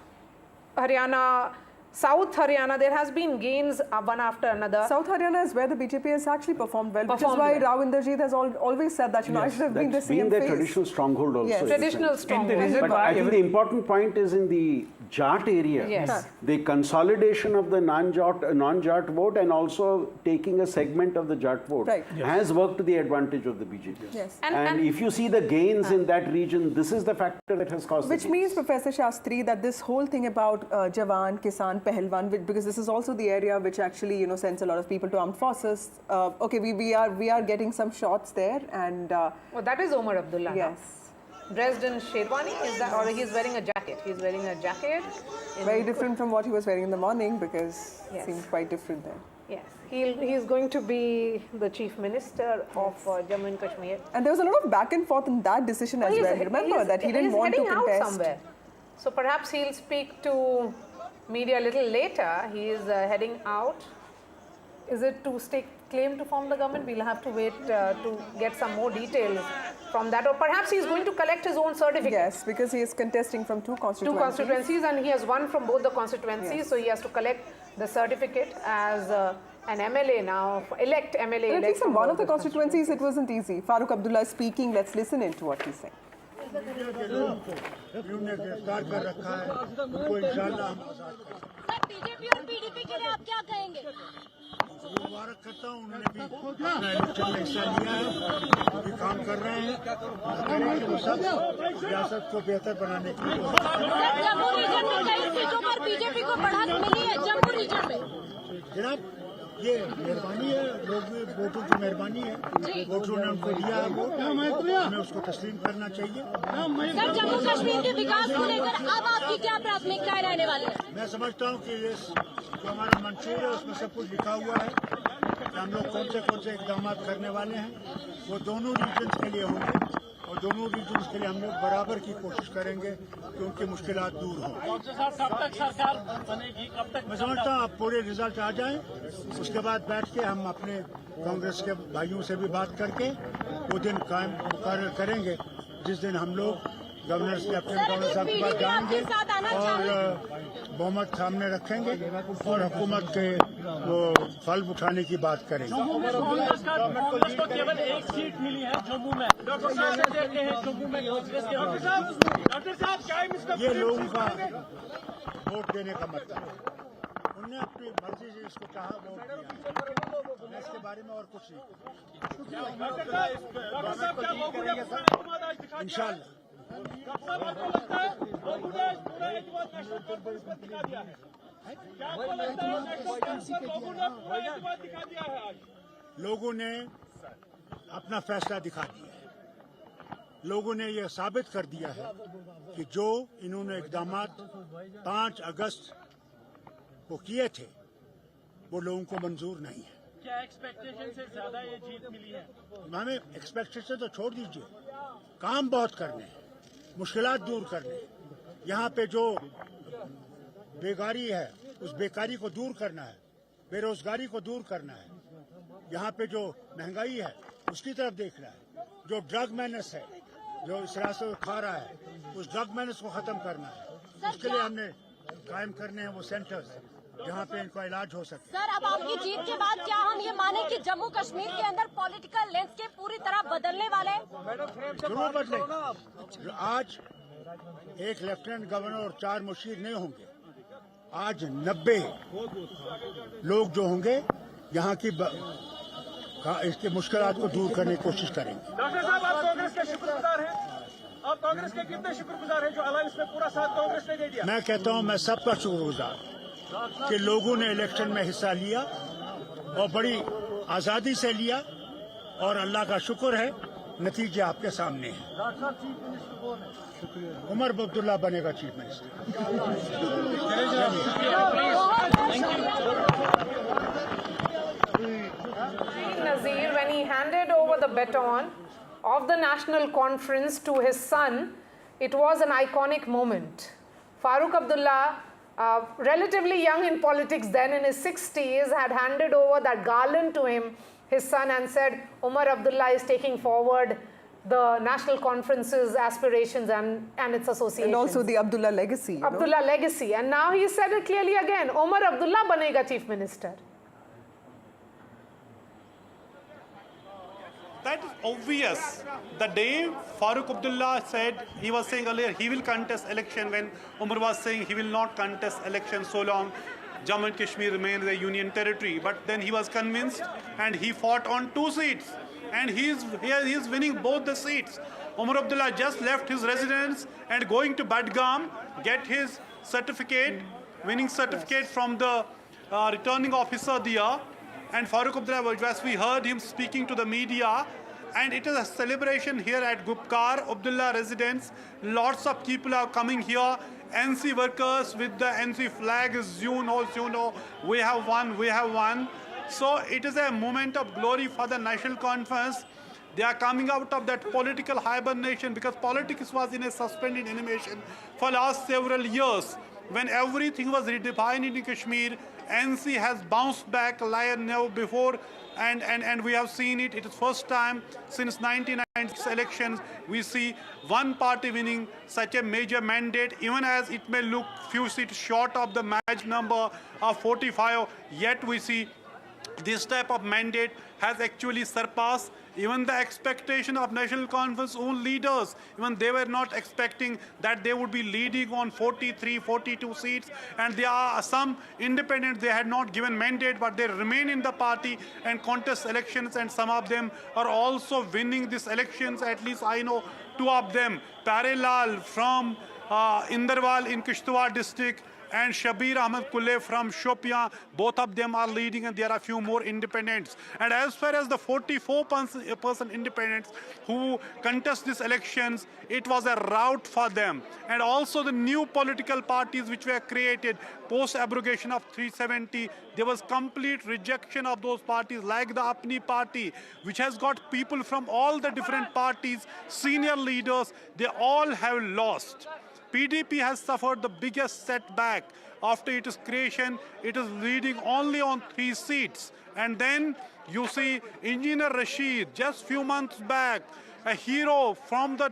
Haryana, South Haryana, there has been gains one after another. South Haryana is where the BJP has actually performed well, which is why Rao Inderjeet has always said that, you know, I should have been the CM their traditional stronghold also. Traditional stronghold. But I think the important point is in the Jat area, the consolidation of the non-Jat vote and also taking a segment of the Jat vote has worked to the advantage of the BJP. And if you see the gains in that region, this is the factor that has caused Which means, Professor Shastri, that this whole thing about Jawan, Kisan, Pahalwan, because this is also the area which actually, you know, sends a lot of people to armed forces. Okay, we are getting some shots there, and well, that is Omar Abdullah. Yes. Dressed in sherwani, is that, or he's wearing a jacket? He's wearing a jacket. Very different from what he was wearing in the morning, because it seemed quite different there. Yes, he's going to be the chief minister of Jammu and Kashmir. And there was a lot of back and forth in that decision as well. Remember that he didn't want to contest. Out somewhere. So perhaps he'll speak to media a little later. He is heading out. Is it to claim to form the government? We'll have to wait to get some more details from that. Or perhaps he's going to collect his own certificate. Yes, because he is contesting from two constituencies. Two constituencies, and he has won from both the constituencies. Yes. So he has to collect the certificate as an MLA now, elect MLA. But at least in one of the constituencies, it wasn't easy. Farooq Abdullah is speaking. Let's listen in to what he's saying. BJP और PDP के लिए आप क्या कहेंगे? मुबारक करता हूँ, उन्होंने भी अपना इलेक्शन में हिस्सा लिया है, अभी काम कर रहे हैं, वो सब सियासत को बेहतर बनाने के लिए। जम्मू रीजन में कई सीटों पर बीजेपी को बढ़त मिली है, जम्मू रीजन में। जनाब, ये मेहरबानी है, लोग वोटों की मेहरबानी है, वोटरों ने उनको दिया है वोट, हमें उसको तस्लीम करना चाहिए। सर, जम्मू कश्मीर के विकास को लेकर अब आपकी क्या प्राथमिकताएं रहने वाली है? मैं समझता हूँ कि ये जो हमारा मंशूर है उसमें सब कुछ लिखा हुआ है कि हम लोग कौन से इकदाम करने वाले हैं, वो दोनों रीजन्स के लिए होंगे और दोनों रीजन्स के लिए हम लोग बराबर की कोशिश करेंगे कि उनकी मुश्किलात दूर हों। मैं समझता हूँ आप पूरे रिजल्ट आ जाएं, उसके बाद बैठ के हम अपने कांग्रेस के भाइयों से भी बात करके वो दिन कायम मुकर्रर करेंगे जिस दिन हम लोग गवर्नर लेफ्टिनेंट गवर्नर साहब के पास जाएंगे और बहुमत सामने रखेंगे और हुकूमत के वो फल उठाने की बात करेंगे। कांग्रेस को केवल एक सीट मिली है जम्मू में। डॉक्टर साहब कहते हैं जम्मू में ये लोगों का वोट देने का मतलब है, उन्होंने अपनी मर्जी से इसको कहा वोट दिया, इसके बारे में और कुछ नहीं। इंशाल्लाह लोगों ने अपना फैसला दिखा दिया है, लोगों ने यह साबित कर दिया है कि जो इन्होंने इक़दामात 5 अगस्त को किए थे वो लोगों को मंजूर नहीं है। क्या एक्सपेक्टेशन से ज्यादा ये जीत मिली है? हमें एक्सपेक्टेशन तो छोड़ दीजिए, काम बहुत करने हैं, मुश्किलात दूर करने, यहाँ पे जो बेकारी है उस बेकारी को दूर करना है, बेरोजगारी को दूर करना है, यहाँ पे जो महंगाई है उसकी तरफ देखना है, जो ड्रग मैनेस है जो इस रास्ते को खा रहा है उस ड्रग मैनेस को खत्म करना है, उसके लिए हमने कायम करने हैं वो सेंटर्स जहाँ पे इनका इलाज हो सके। सर, अब आपकी जीत के बाद क्या हम ये माने कि जम्मू कश्मीर के अंदर पॉलिटिकल लैंडस्केप पूरी तरह बदलने वाले हैं? जरूर बदलेगा। आज एक लेफ्टिनेंट गवर्नर और 4 मुशीर नहीं होंगे, आज 90 लोग जो होंगे यहाँ की इसके मुश्किलात को दूर करने की कोशिश करेंगे। डॉक्टर साहब, आप कांग्रेस के शुक्रगुजार हैं, आप कांग्रेस के कितने शुक्रगुजार हैं जो अलायंस में पूरा साथ कांग्रेस ने दे दिया? मैं कहता हूँ मैं सबका शुक्रगुजार कि लोगों ने इलेक्शन में हिस्सा लिया और बड़ी आज़ादी से लिया और अल्लाह का शुक्र है नतीजे आपके सामने हैं। उमर अब्दुल्ला बनेगा chief minister. Nazir, when he handed over the baton of the national conference to his son, it was an iconic moment. Farooq Abdullah, relatively young in politics then, in his 60s, had handed over that garland to him, his son, and said, Omar Abdullah is taking forward the national conference's aspirations and its associations. And also the Abdullah legacy. Abdullah legacy. And now he said it clearly again, Omar Abdullah banega chief minister. That is obvious. The day Farooq Abdullah said, he was saying earlier, he will contest election, when Umar was saying he will not contest election so long Jammu and Kashmir remains a union territory. But then he was convinced and he fought on 2 seats. And he is winning both the seats. Omar Abdullah just left his residence and going to Badgam, get his certificate, winning certificate from the returning officer there. And Farooq Abdullah, as we heard him speaking to the media, and it is a celebration here at Gupkar, Abdullah residence. Lots of people are coming here. NC workers with the NC flag is, you know, we have won, we have won. So it is a moment of glory for the national conference. They are coming out of that political hibernation because politics was in a suspended animation for last several years. when everything was redefined in Kashmir, NC has bounced back like never before, and we have seen it. It is first time since 1996 elections we see one party winning such a major mandate, even as it may look few seats short of the magic number of 45, yet we see this type of mandate has actually surpassed even the expectation of National Conference own leaders. Even they were not expecting that they would be leading on 43, 42 seats. And there are some independents, they had not given mandate, but they remain in the party and contest elections. And some of them are also winning these elections. At least I know two of them. Parelal from Inderwal in Kishtwar district, and Shabir Ahmed Kulle from Shopian, both of them are leading, and there are a few more independents. And as far as the 44% independents who contest these elections, it was a rout for them. And also the new political parties which were created post-abrogation of 370, there was complete rejection of those parties, like the Apni party, which has got people from all the different parties, senior leaders, they all have lost. PDP has suffered the biggest setback. After its creation, it is leading only on 3 seats. And then you see Engineer Rashid, just few months back, a hero from the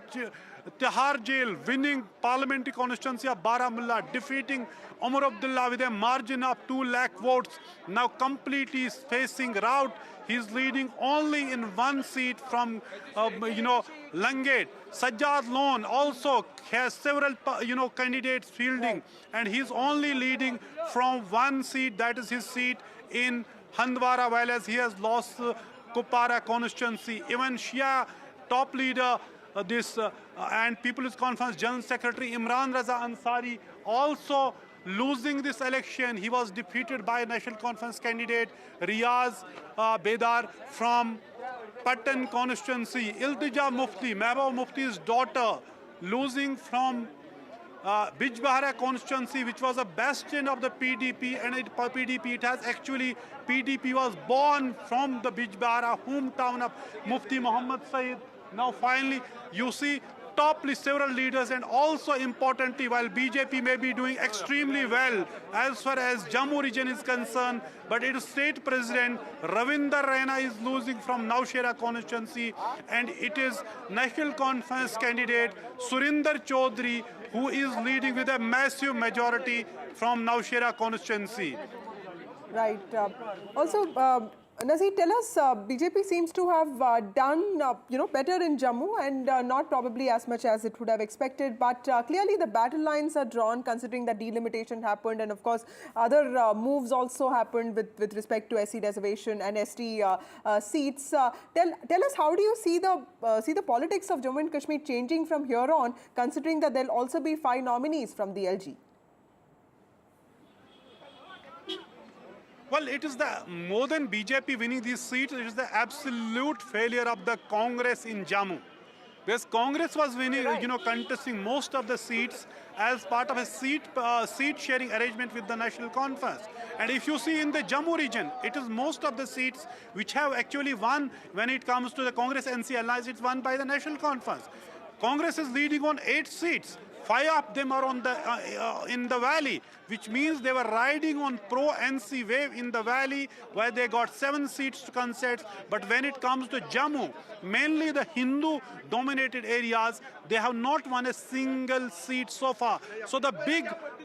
Tihar jail, winning parliamentary constituency of Baramulla, defeating Omar Abdullah with a margin of 2 lakh votes. Now completely facing rout. He's leading only in 1 seat from, Langate. Sajjad Lone also has several, candidates fielding, and he's only leading from 1 seat, that is his seat in Handwara, whereas he has lost Kupara constituency. Even Shia top leader, and People's Conference General Secretary Imran Raza Ansari also losing this election. He was defeated by National Conference candidate Riaz Bedar from Patan constituency. Iltija Mufti, Mehbooba Mufti's daughter, losing from Bijbahara constituency, which was a bastion of the PDP, and PDP was born from the Bijbahara, hometown of Mufti Muhammad Saeed. Now finally, you see top several leaders, and also importantly, while BJP may be doing extremely well as far as Jammu region is concerned, but its state president Ravinder Raina is losing from Naushera constituency, and it is National Conference candidate Surinder Chaudhary who is leading with a massive majority from Naushera constituency. Right. Also, Nazir, tell us, BJP seems to have done, better in Jammu, and not probably as much as it would have expected. But clearly, the battle lines are drawn, considering that delimitation happened, and of course, other moves also happened with respect to SC reservation and ST seats. Tell us, how do you see the politics of Jammu and Kashmir changing from here on, considering that there'll also be 5 nominees from the LG? Well, it is more than BJP winning these seats, it is the absolute failure of the Congress in Jammu. Because Congress was winning, contesting most of the seats as part of a seat sharing arrangement with the National Conference. And if you see in the Jammu region, it is most of the seats which have actually won when it comes to the Congress NC alliance, it's won by the National Conference. Congress is leading on 8 seats. 5 of them are on in the valley, which means they were riding on pro-NC wave in the valley, where they got 7 seats to contest. But when it comes to Jammu, mainly the Hindu-dominated areas, they have not won a single seat so far. So the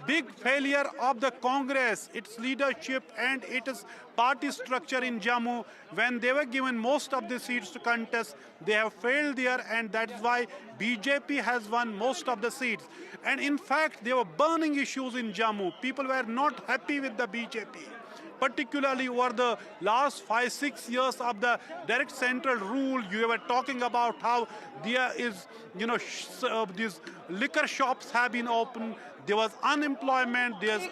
big failure of the Congress, its leadership and its party structure in Jammu, when they were given most of the seats to contest, they have failed there, and that is why BJP has won most of the seats. And in fact, there were burning issues in Jammu. People were not happy with the BJP, particularly over the last 5-6 years of the direct central rule. You were talking about how there is, these liquor shops have been opened. There was unemployment, there's,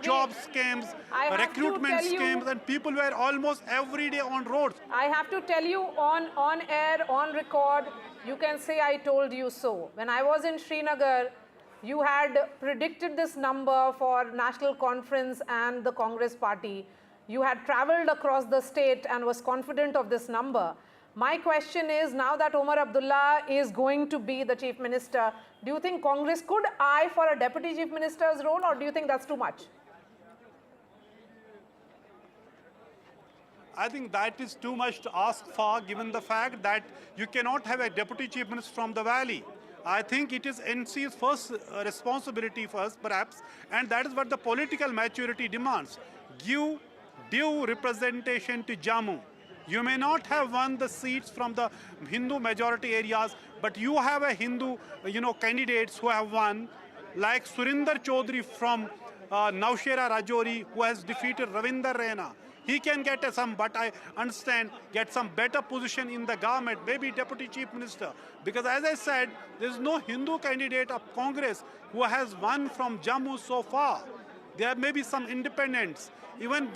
job scams, recruitment scams, and people were almost every day on roads. I have to tell you on air, on record, you can say I told you so. When I was in Srinagar, you had predicted this number for National Conference and the Congress party. You had traveled across the state and was confident of this number. My question is, now that Omar Abdullah is going to be the Chief Minister, do you think Congress could eye for a Deputy Chief Minister's role, or do you think that's too much? I think that is too much to ask for, given the fact that you cannot have a Deputy Chief Minister from the Valley. I think it is NC's first responsibility first, perhaps, and that is what the political maturity demands. Give due representation to Jammu. You may not have won the seats from the Hindu majority areas, but you have a Hindu, candidates who have won, like Surinder Chaudhary from Naushera Rajouri, who has defeated Ravinder Raina. He can get some, but I understand, get some better position in the government, maybe Deputy Chief Minister. Because as I said, there is no Hindu candidate of Congress who has won from Jammu so far. There may be some independents. Even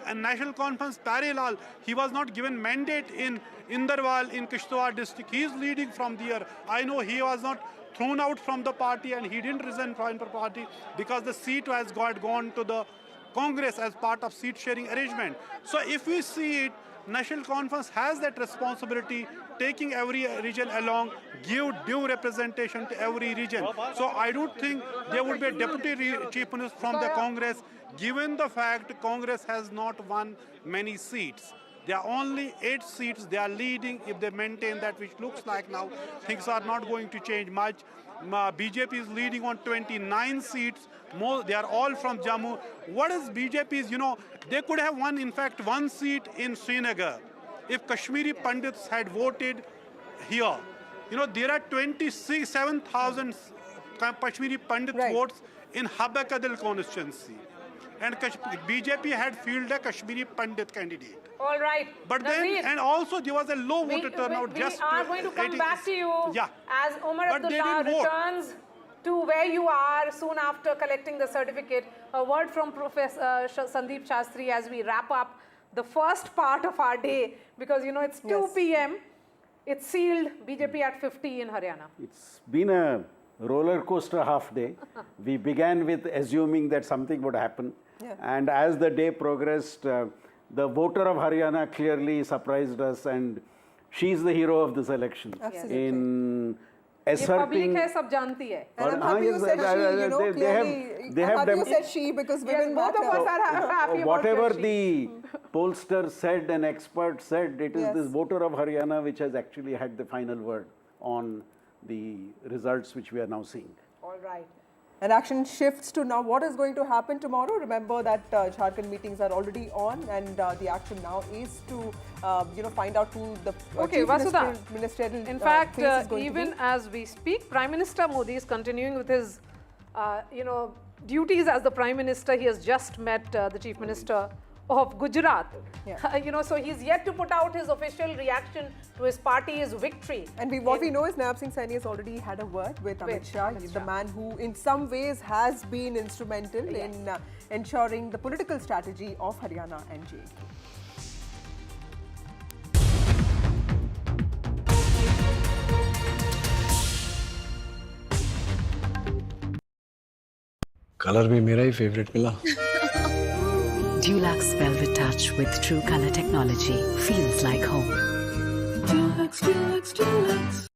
a national conference parallel, he was not given mandate in Indarwal in Kishtwar district. He is leading from there. I know he was not thrown out from the party and he didn't resign from the party because the seat has gone to the Congress as part of seat sharing arrangement. So if we see it, National Conference has that responsibility, taking every region along, give due representation to every region. So I don't think there would be a Deputy Chief Minister from the Congress, given the fact Congress has not won many seats. There are only 8 seats they are leading. If they maintain that, which looks like now, things are not going to change much. BJP is leading on 29 seats. They are all from Jammu. What is BJP's, they could have won, in fact, 1 seat in Srinagar if Kashmiri Pandits had voted here. There are 27,000 Kashmiri Pandit votes in Habakadal constituency. And BJP had fielded a Kashmiri Pandit candidate. All right. But then, and also there was a low voter turnout. We are going to come back to you as Omar Abdullah returns to where you are soon after collecting the certificate. A word from Professor Sandeep Shastri as we wrap up the first part of our day, because it's 2 p.m. It's sealed, BJP at 50 in Haryana. It's been a roller coaster half day. We began with assuming that something would happen. And as the day progressed, the voter of Haryana clearly surprised us, and she's the hero of this election. Absolutely. In asserting... Public hai, sab janti hai. And I'm happy you said she, clearly. I'm happy you said she, because women both of us are happy whatever about the pollster said and expert said, it is this voter of Haryana which has actually had the final word on the results which we are now seeing. All right. And action shifts to now what is going to happen tomorrow. Remember that Jharkhand meetings are already on, and the action now is to find out who the Chief ministerial in fact, face is going even to be. as we speak, Prime Minister Modi is continuing with his duties as the Prime Minister. He has just met the Chief Minister of Gujarat. So he's yet to put out his official reaction to his party's victory. And what we know is Naab Singh Saini has already had a word with Amit Shah, the man who in some ways has been instrumental in ensuring the political strategy of Haryana and JK. Colour भी मेरा ही favourite मिला. Dulux Velvet Touch with True Color Technology feels like home. Dulux, Dulux, Dulux.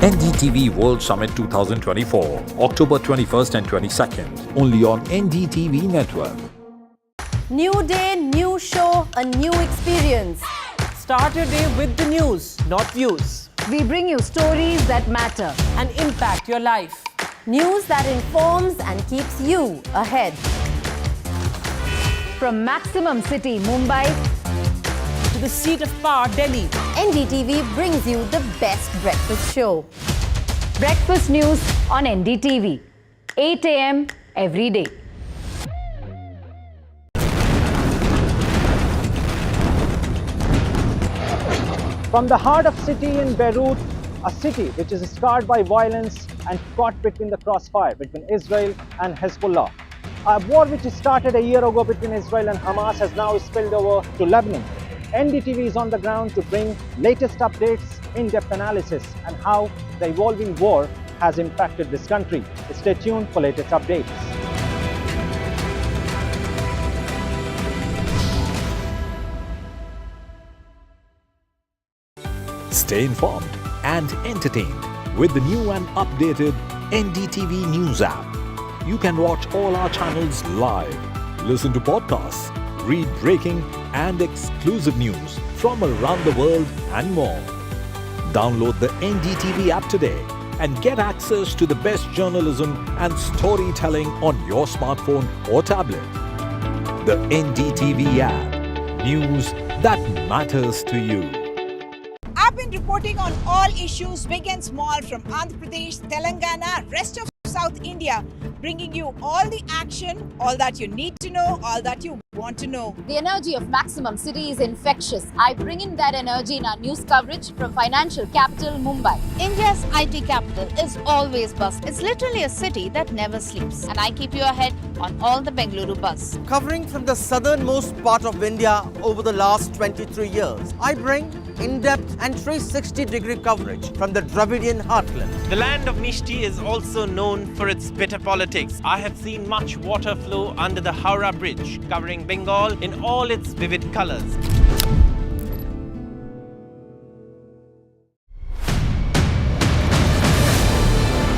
NDTV World Summit 2024, October 21st and 22nd, only on NDTV Network. New day, new show, a new experience. Start your day with the news, not views. We bring you stories that matter and impact your life. News that informs and keeps you ahead. From Maximum City, Mumbai, to the seat of power, Delhi, NDTV brings you the best breakfast show. Breakfast news on NDTV, 8 a.m. every day. From the heart of city in Beirut, a city which is scarred by violence and caught between the crossfire between Israel and Hezbollah. A war which started a year ago between Israel and Hamas has now spilled over to Lebanon. NDTV is on the ground to bring latest updates, in-depth analysis, and how the evolving war has impacted this country. Stay tuned for latest updates. Stay informed and entertained with the new and updated NDTV News app. You can watch all our channels live, listen to podcasts, read breaking and exclusive news from around the world and more. Download the NDTV app today and get access to the best journalism and storytelling on your smartphone or tablet. The NDTV app. News that matters to you. I've been reporting on all issues, big and small, from Andhra Pradesh, Telangana, rest of South India, bringing you all the action, all that you need to know, all that you want to know. The energy of Maximum City is infectious. I bring in that energy in our news coverage from financial capital Mumbai. India's IT capital is always buzz. It's literally a city that never sleeps. And I keep you ahead on all the Bengaluru buzz. Covering from the southernmost part of India over the last 23 years, I bring in-depth and 360-degree coverage from the Dravidian heartland. The land of Mishti is also known for its bitter politics. I have seen much water flow under the Howrah Bridge, covering Bengal in all its vivid colors.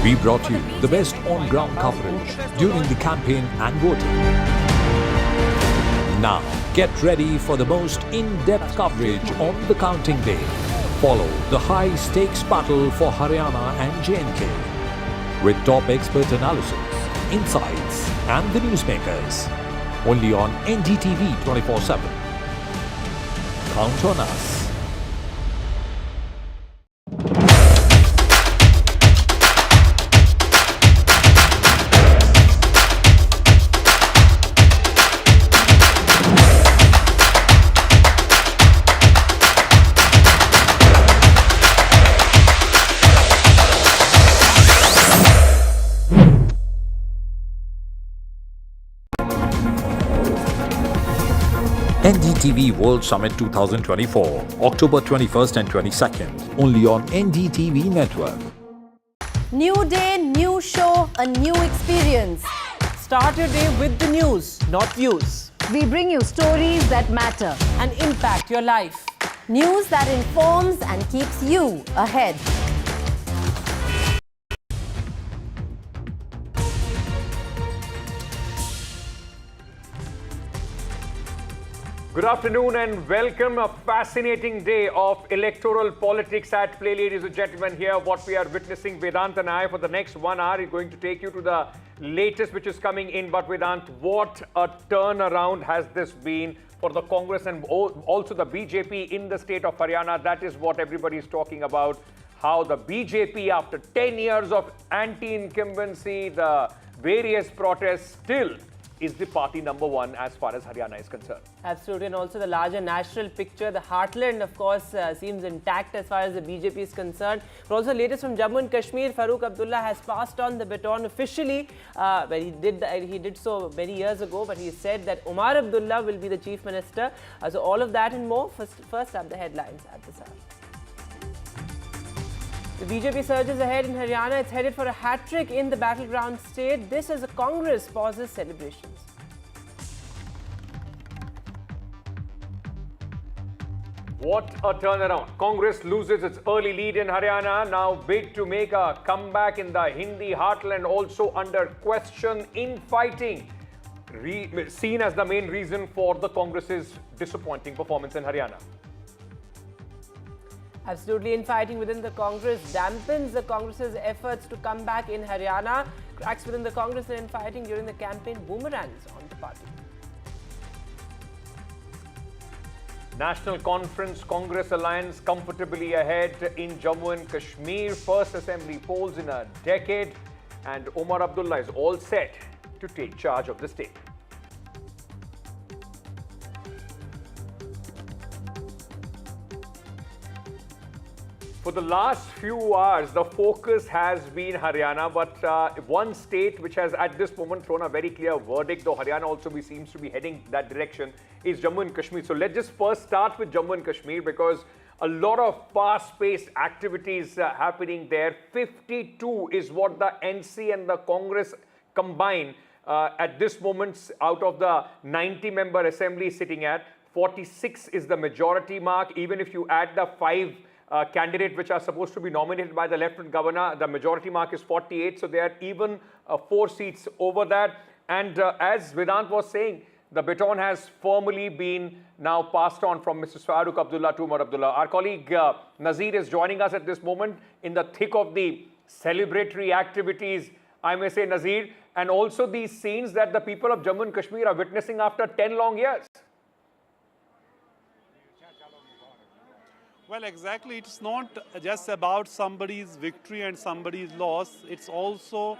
We brought you the best on-ground coverage during the campaign and voting. Now, get ready for the most in-depth coverage on the counting day. Follow the high-stakes battle for Haryana and J&K with top expert analysis, insights and the newsmakers. Only on NDTV 24/7. Count on us. NDTV World Summit 2024, October 21st and 22nd, only on NDTV Network. New day, new show, a new experience. Start your day with the news, not views. We bring you stories that matter and impact your life. News that informs and keeps you ahead. Good afternoon and welcome. A fascinating day of electoral politics at play, ladies and gentlemen. Here, what we are witnessing, Vedant and I, for the next 1 hour, is going to take you to the latest which is coming in. But Vedant, what a turnaround has this been for the Congress and also the BJP in the state of Haryana. That is what everybody is talking about. How the BJP, after 10 years of anti-incumbency, the various protests, still is the party #1 as far as Haryana is concerned. Absolutely, and also the larger national picture, the heartland, of course, seems intact as far as the BJP is concerned. But also, latest from Jammu and Kashmir, Farooq Abdullah has passed on the baton officially. Well, he did so many years ago, but he said that Omar Abdullah will be the chief minister. So all of that and more. First up, the headlines at the start. The BJP surges ahead in Haryana. It's headed for a hat-trick in the battleground state. This as the Congress pauses celebrations. What a turnaround. Congress loses its early lead in Haryana. Now bid to make a comeback in the Hindi heartland, also under question. Infighting seen as the main reason for the Congress's disappointing performance in Haryana. Absolutely, infighting within the Congress dampens the Congress's efforts to come back in Haryana. Cracks within the Congress and infighting during the campaign boomerangs on the party. National Conference Congress Alliance comfortably ahead in Jammu and Kashmir. First assembly polls in a decade. And Omar Abdullah is all set to take charge of the state. For the last few hours, the focus has been Haryana, but one state which has at this moment thrown a very clear verdict, though Haryana also seems to be heading that direction, is Jammu and Kashmir. So let's just first start with Jammu and Kashmir, because a lot of fast-paced activities happening there. 52 is what the NC and the Congress combine at this moment out of the 90-member assembly sitting at. 46 is the majority mark. Even if you add the 5 candidates which are supposed to be nominated by the Lieutenant Governor, the majority mark is 48. So they are even 4 seats over that. And as Vedant was saying, the baton has formally been now passed on from Mr. Farooq Abdullah to Omar Abdullah. Our colleague Nazir is joining us at this moment in the thick of the celebratory activities, I may say, Nazir, and also these scenes that the people of Jammu and Kashmir are witnessing after 10 long years. Well, exactly. It's not just about somebody's victory and somebody's loss. It's also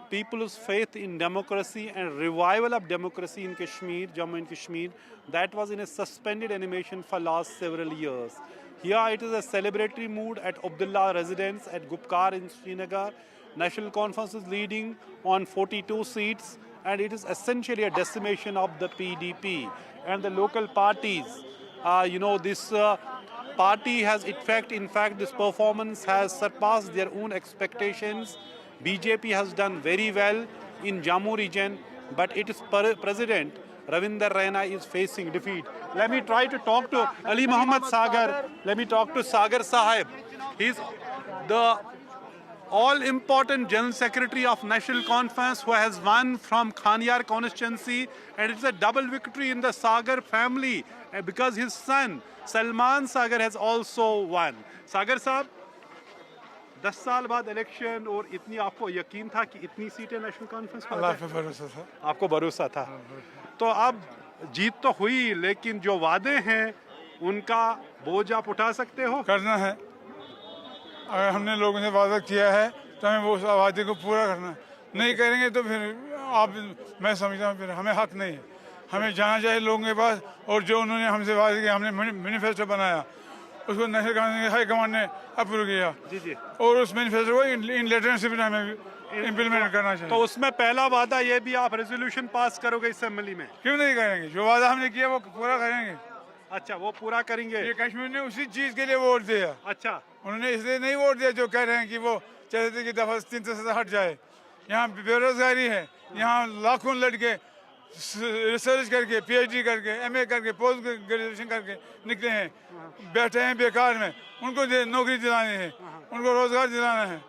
people's faith in democracy and revival of democracy in Kashmir, Jammu and Kashmir, that was in a suspended animation for last several years. Here it is a celebratory mood at Abdullah residence at Gupkar in Srinagar. National Conference is leading on 42 seats, and it is essentially a decimation of the PDP and the local parties. This party has, in fact, this performance has surpassed their own expectations. BJP has done very well in Jammu region, but its president, Ravinder Raina, is facing defeat. Let me try to talk to Ali Muhammad Sagar. Let me talk to Sagar Sahib. He's the all-important General Secretary of National Conference who has won from Khanyar constituency, and it's a double victory in the Sagar family because his son Salman Sagar has also won. Sagar Sahab, 10 साल बाद election और इतनी आपको यकीन था कि इतनी सीटें नेशनल कॉन्फ्रेंस को? अल्लाह पे भरोसा था। आपको भरोसा था। तो अब जीत तो हुई, लेकिन जो वादे हैं उनका बोझ आप उठा सकते हो? करना है। अगर हमने लोगों से वादा किया है तो हमें वो वादे को पूरा करना है। नहीं करेंगे तो फिर मैं समझता हूँ फिर हमें हक नहीं है। हमें जाना चाहिए लोगों के पास, और जो उन्होंने हमसे वादे किया, हमने मैनिफेस्टो बनाया, उसको नेशनल हाई कमांड ने अप्रूव किया, और उस मैनिफेस्टो को इन लेटर्स से भी हमें इम्प्लीमेंट करना चाहिए। तो उसमें पहला वादा ये भी आप रेजोल्यूशन पास करोगे असेंबली में? क्यों नहीं करेंगे? जो वादा हमने किया वो पूरा करेंगे। अच्छा, वो पूरा करेंगे। ये कश्मीर ने उसी चीज के लिए वोट दिया। अच्छा, उन्होंने इसलिए नहीं वोट दिया जो कह रहे हैं कि वो चाहते थे कि दफा 300 से हट जाए। यहाँ बेरोजगारी है, यहाँ लाखों लड़के रिसर्च करके, PhD करके, MA करके, पोस्ट ग्रेजुएशन करके निकले हैं, बैठे हैं बेकार में। उनको नौकरी दिलानी है, उनको रोजगार दिलाना है।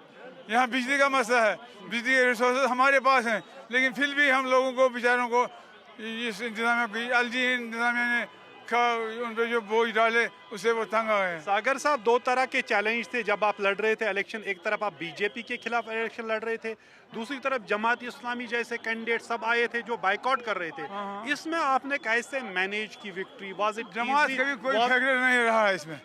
यहाँ बिजली का मसला है, बिजली के रिसोर्सेज हमारे पास हैं, लेकिन फिर भी हम लोगों को, बेचारों को इस इंतजामिया इंतजामिया ने उन पर जो बोझ डाले उससे वो तंग आ गए। सागर साहब, 2 तरह के चैलेंज थे जब आप लड़ रहे थे इलेक्शन। एक तरफ आप BJP के खिलाफ इलेक्शन लड़ रहे थे, दूसरी तरफ जमात इस्लामी जैसे कैंडिडेट सब आए थे जो बाइकआउट कर रहे थे। इसमें आपने कैसे मैनेज की विक्ट्री? वाज इट जमात का भी कोई फैक्टर नहीं रहा इसमें।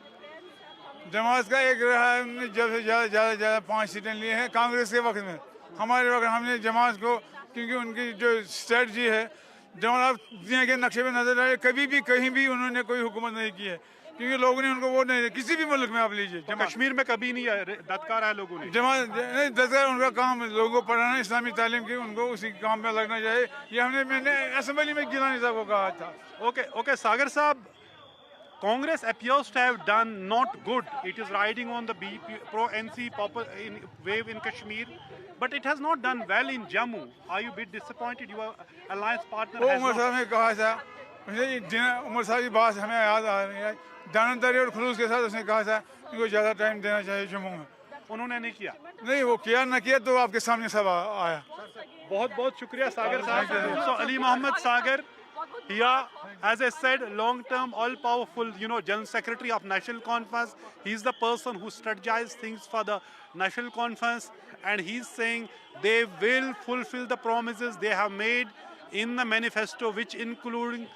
जमात का एक रहा है, जब से ज़्यादा 5 सीटें लिए हैं कांग्रेस के वक्त में। हमारे वक्त हमने जमात को, क्योंकि उनकी जो स्ट्रेटजी है, जब आप दुनिया के नक्शे में नजर आए, कभी भी कहीं भी उन्होंने कोई हुकूमत नहीं की है, क्योंकि लोगों ने उनको वोट नहीं दिया। किसी भी मुल्क में आप लीजिए, कश्मीर में कभी नहीं दत्कार है लोगों ने। जमात नहीं दत्कार, उनका काम लोगों को पढ़ाना, इस्लामी तालीम की, उनको उसी काम में लगना चाहिए। ये मैंने असेंबली में गिलानी साहब को कहा था। Okay, Sagar Saab, Congress appears to have done not good. It is riding on the pro-NC wave in Kashmir, but it has not done well in Jammu. Are you a bit disappointed? Your alliance partner has Umar साहब ने कहा था, उमर साहब की बात हमें याद आ रही है, दानदारी और खुलूस के साथ उसने कहा था इनको ज़्यादा टाइम देना चाहिए जम्मू में। उन्होंने नहीं किया? नहीं, वो किया ना किया तो आपके सामने सब आया। बहुत बहुत शुक्रिया सागर साहब। So Ali Muhammad Sagar, here, as I said, long-term, all-powerful, General Secretary of National Conference. He's the person who strategized things for the National Conference, and he's saying they will fulfill the promises they have made in the manifesto, which including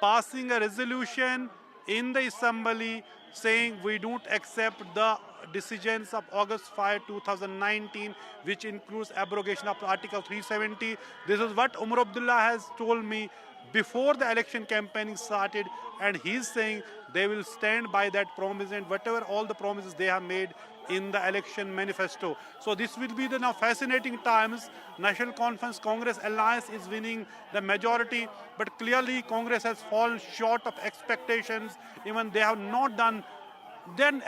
passing a resolution in the Assembly saying we don't accept the decisions of August 5, 2019, which includes abrogation of Article 370. This is what Omar Abdullah has told me. before the election campaigning started, and he's saying they will stand by that promise and whatever all the promises they have made in the election manifesto. So this will be the now fascinating times. National Conference Congress Alliance is winning the majority, but clearly Congress has fallen short of expectations. Even they have not done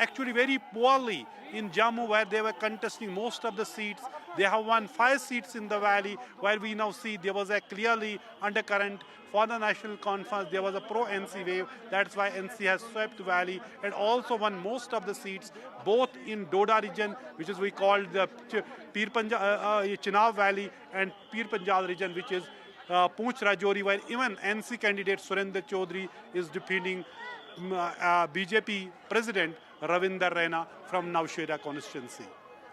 actually very poorly in Jammu, where they were contesting most of the seats. They have won 5 seats in the valley, where we now see there was a clearly undercurrent for the National Conference. There was a pro-NC wave. That's why NC has swept valley and also won most of the seats, both in Doda region, which is we call the Chenab Valley, and Pir Panjal region, which is Poonch Rajouri, where even NC candidate Surendra Chaudhary is defeating BJP President Ravinder Raina from Navshera constituency.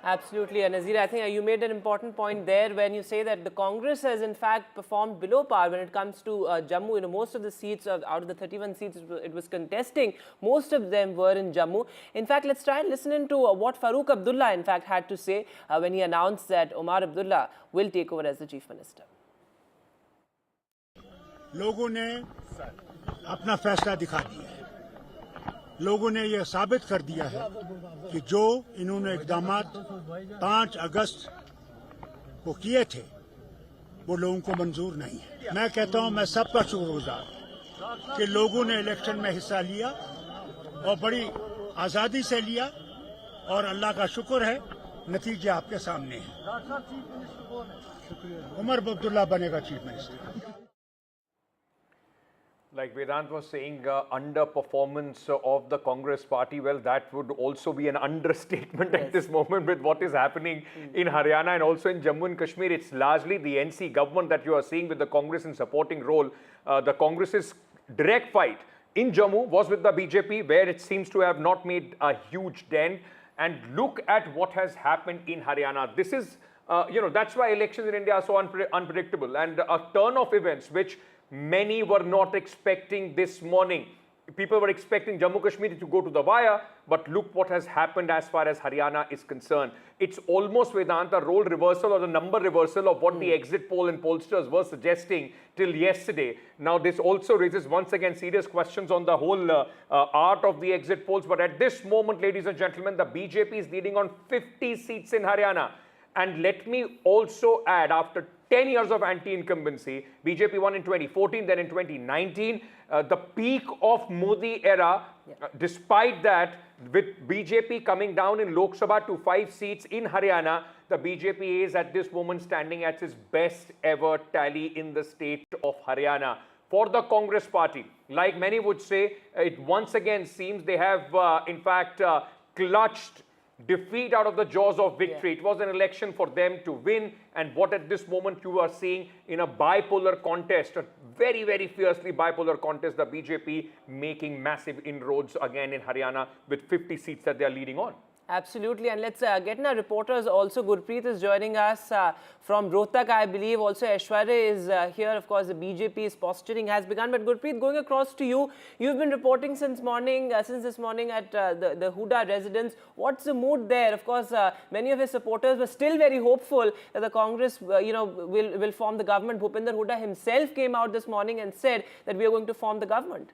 Absolutely, and Nazir, I think you made an important point there when you say that the Congress has in fact performed below par when it comes to Jammu. You know, most of the seats out of the 31 seats it was contesting, most of them were in Jammu. In fact, let's try and listen into what Farooq Abdullah in fact had to say when he announced that Omar Abdullah will take over as the Chief Minister. लोगों ने अपना फैसला दिखा दिया है। लोगों ने यह साबित कर दिया है कि जो इन्होंने इक़दामात 5 अगस्त को किए थे वो लोगों को मंजूर नहीं है। मैं कहता हूं मैं सबका शुक्रगुजार कि लोगों ने इलेक्शन में हिस्सा लिया और बड़ी आज़ादी से लिया और अल्लाह का शुक्र है नतीजे आपके सामने हैं। उमर अब्दुल्ला बनेगा chief minister. Like Vedant was saying, underperformance of the Congress party, well, that would also be an understatement at this moment with what is happening in Haryana and also in Jammu and Kashmir. It's largely the NC government that you are seeing with the Congress in supporting role. The Congress's direct fight in Jammu was with the BJP, where it seems to have not made a huge dent. And look at what has happened in Haryana. This is, that's why elections in India are so unpredictable, and a turn of events which many were not expecting this morning. People were expecting Jammu Kashmir to go to the wire, but look what has happened as far as Haryana is concerned. It's almost, Vedanta, role reversal or the number reversal of what the exit poll and pollsters were suggesting till yesterday. Now, this also raises once again serious questions on the whole art of the exit polls. But at this moment, ladies and gentlemen, the BJP is leading on 50 seats in Haryana. And let me also add, after 10 years of anti-incumbency, BJP won in 2014, then in 2019. The peak of Modi era, despite that, with BJP coming down in Lok Sabha to 5 seats in Haryana, the BJP is at this moment standing at its best ever tally in the state of Haryana. For the Congress party, like many would say, it once again seems they have, in fact, clutched defeat out of the jaws of victory. It was an election for them to win, and what at this moment you are seeing in a bipolar contest, a very, very fiercely bipolar contest, the BJP making massive inroads again in Haryana with 50 seats that they are leading on. Absolutely, and let's get in our reporters also. Gurpreet is joining us from Rohtak, I believe. Also, Aishwarya is here. Of course, the BJP's posturing has begun. But Gurpreet, going across to you, you've been reporting since this morning at the Hooda residence. What's the mood there? Of course, many of his supporters were still very hopeful that the Congress, will form the government. Bhupinder Hooda himself came out this morning and said that we are going to form the government.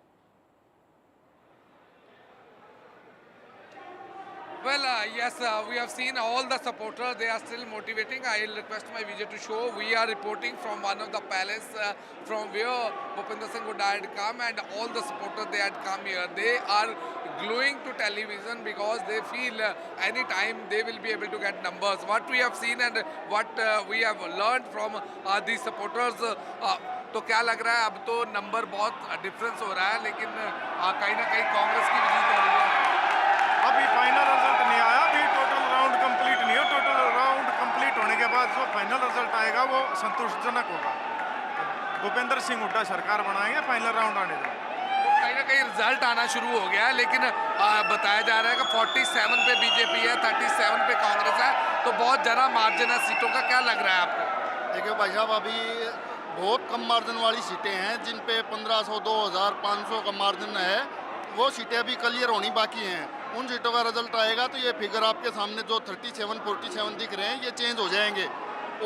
Well, yes, we have seen all the supporters. They are still motivating. I will request my visual to show. We are reporting from one of the palace from where Bhupinder Singh Hooda had come, and all the supporters, they had come here. They are gluing to television because they feel any time they will be able to get numbers. What we have seen and what we have learned from these supporters, तो क्या लग रहा है अब तो number बहुत difference हो रहा है, लेकिन कहीं ना कहीं कांग्रेस की भी जीत हो रही है। अभी फाइनल रिजल्ट नहीं आया, अभी टोटल राउंड कंप्लीट नहीं हो। टोटल राउंड कंप्लीट होने के बाद जो फाइनल रिजल्ट आएगा वो संतोषजनक होगा। भूपेंद्र सिंह हुड्डा सरकार बनाएंगे, फाइनल राउंड आने दें। कहीं ना कहीं रिजल्ट आना शुरू हो गया है, लेकिन बताया जा रहा है कि 47 पे बीजेपी है, 37 पे कांग्रेस है, तो बहुत ज़रा मार्जिन है सीटों का। क्या लग रहा है आपको? देखिए भाई साहब, अभी बहुत कम मार्जिन वाली सीटें हैं जिन पे 1500, 2500 का मार्जिन है, वो सीटें अभी क्लियर होनी बाकी हैं। उन सीटों का रिजल्ट आएगा तो ये फिगर आपके सामने जो 37, 47 दिख रहे हैं, ये चेंज हो जाएंगे।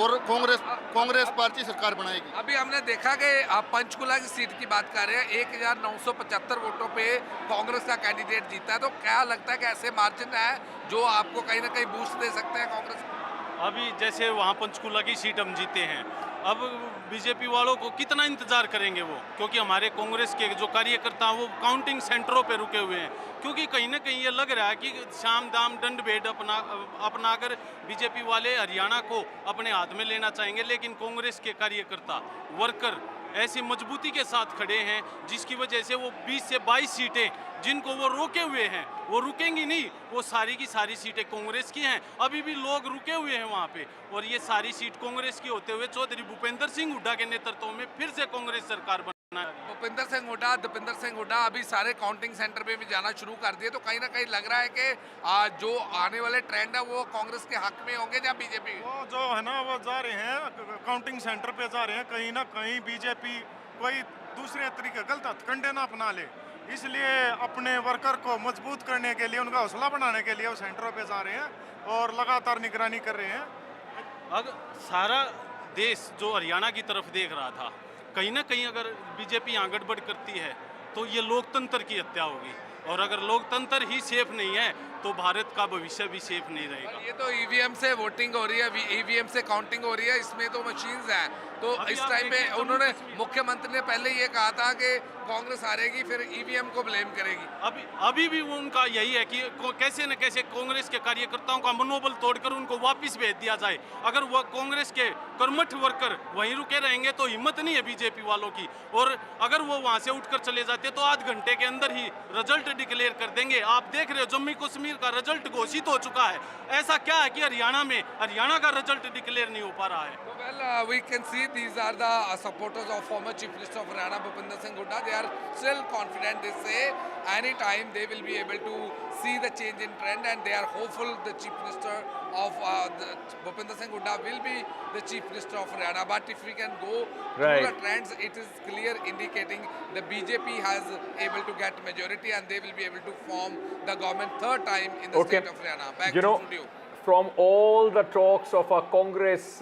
और कांग्रेस पार्टी सरकार बनाएगी। अभी हमने देखा कि आप पंचकुला की सीट की बात कर रहे हैं, 1975 वोटों पे कांग्रेस का कैंडिडेट जीता है, तो क्या लगता है कि ऐसे मार्जिन है जो आपको कहीं ना कहीं बूस्ट दे सकते हैं कांग्रेस को? अभी जैसे वहाँ पंचकुला की सीट हम जीते हैं, अब बीजेपी वालों को कितना इंतजार करेंगे वो, क्योंकि हमारे कांग्रेस के जो कार्यकर्ता हैं वो काउंटिंग सेंटरों पे रुके हुए हैं, क्योंकि कहीं ना कहीं ये लग रहा है कि शाम दाम दंड भेद अपनाकर बीजेपी वाले हरियाणा को अपने हाथ में लेना चाहेंगे, लेकिन कांग्रेस के कार्यकर्ता वर्कर ऐसी मजबूती के साथ खड़े हैं जिसकी वजह से वो 20 से 22 सीटें जिनको वो रोके हुए हैं वो रुकेंगी नहीं, वो सारी की सारी सीटें कांग्रेस की हैं, अभी भी लोग रुके हुए हैं वहाँ पे, और ये सारी सीट कांग्रेस की होते हुए चौधरी भूपेंद्र सिंह हुड्डा के नेतृत्व में फिर से कांग्रेस सरकार बना है। भूपिंदर सिंह हुड्डा अभी सारे काउंटिंग सेंटर पे भी जाना शुरू कर दिए, तो कहीं ना कहीं लग रहा है कि जो आने वाले ट्रेंड है वो कांग्रेस के हक में होंगे या बीजेपी? वो जो है ना वो जा रहे हैं काउंटिंग सेंटर पे जा रहे हैं, कहीं ना कहीं बीजेपी कोई दूसरे तरीके गलत हथकंडे ना अपना ले, इसलिए अपने वर्कर को मजबूत करने के लिए, उनका हौसला बढ़ाने के लिए वो सेंटरों पे जा रहे हैं और लगातार निगरानी कर रहे हैं। अगर सारा देश जो हरियाणा की तरफ देख रहा था, कहीं ना कहीं अगर बीजेपी यहाँ गड़बड़ करती है तो ये लोकतंत्र की हत्या होगी, और अगर लोकतंत्र ही सेफ नहीं है तो भारत का भविष्य भी सेफ नहीं रहेगा। ये तो ईवीएम से वोटिंग हो रही है, ईवीएम से काउंटिंग हो रही है, इसमें तो मशीन्स हैं, तो इस टाइम पे उन्होंने मुख्यमंत्री ने पहले ये कहा था कि कांग्रेस हारेगी फिर ईवीएम को ब्लेम करेगी। अभी भी उनका यही है कि कैसे न कैसे कांग्रेस के कार्यकर्ताओं का मनोबल तोड़कर उनको वापस भेज दिया जाए। अगर वह कांग्रेस के कर्मठ वर्कर वहीं रुके रहेंगे तो हिम्मत नहीं है बीजेपी वालों की, और अगर वो वहां से उठकर चले जाते तो आध घंटे के अंदर ही रिजल्ट डिक्लेयर कर देंगे। आप देख रहे हो जम्मू कश्मीर का रिजल्ट घोषित हो चुका है, ऐसा क्या है कि हरियाणा का रिजल्ट डिक्लेयर नहीं हो पा रहा है? Well, we can see these are the supporters of former Chief Minister of Haryana, Bhupinder Singh Hooda. They are still confident. They say any time they will be able to see the change in trend, and they are hopeful the Chief Minister of Bhupinder Singh Hooda will be the Chief Minister of Haryana. But if we can go through the trends, it is clear indicating the BJP has able to get majority, and they will be able to form the government third time in the state of Haryana. Back to studio. From all the talks of a Congress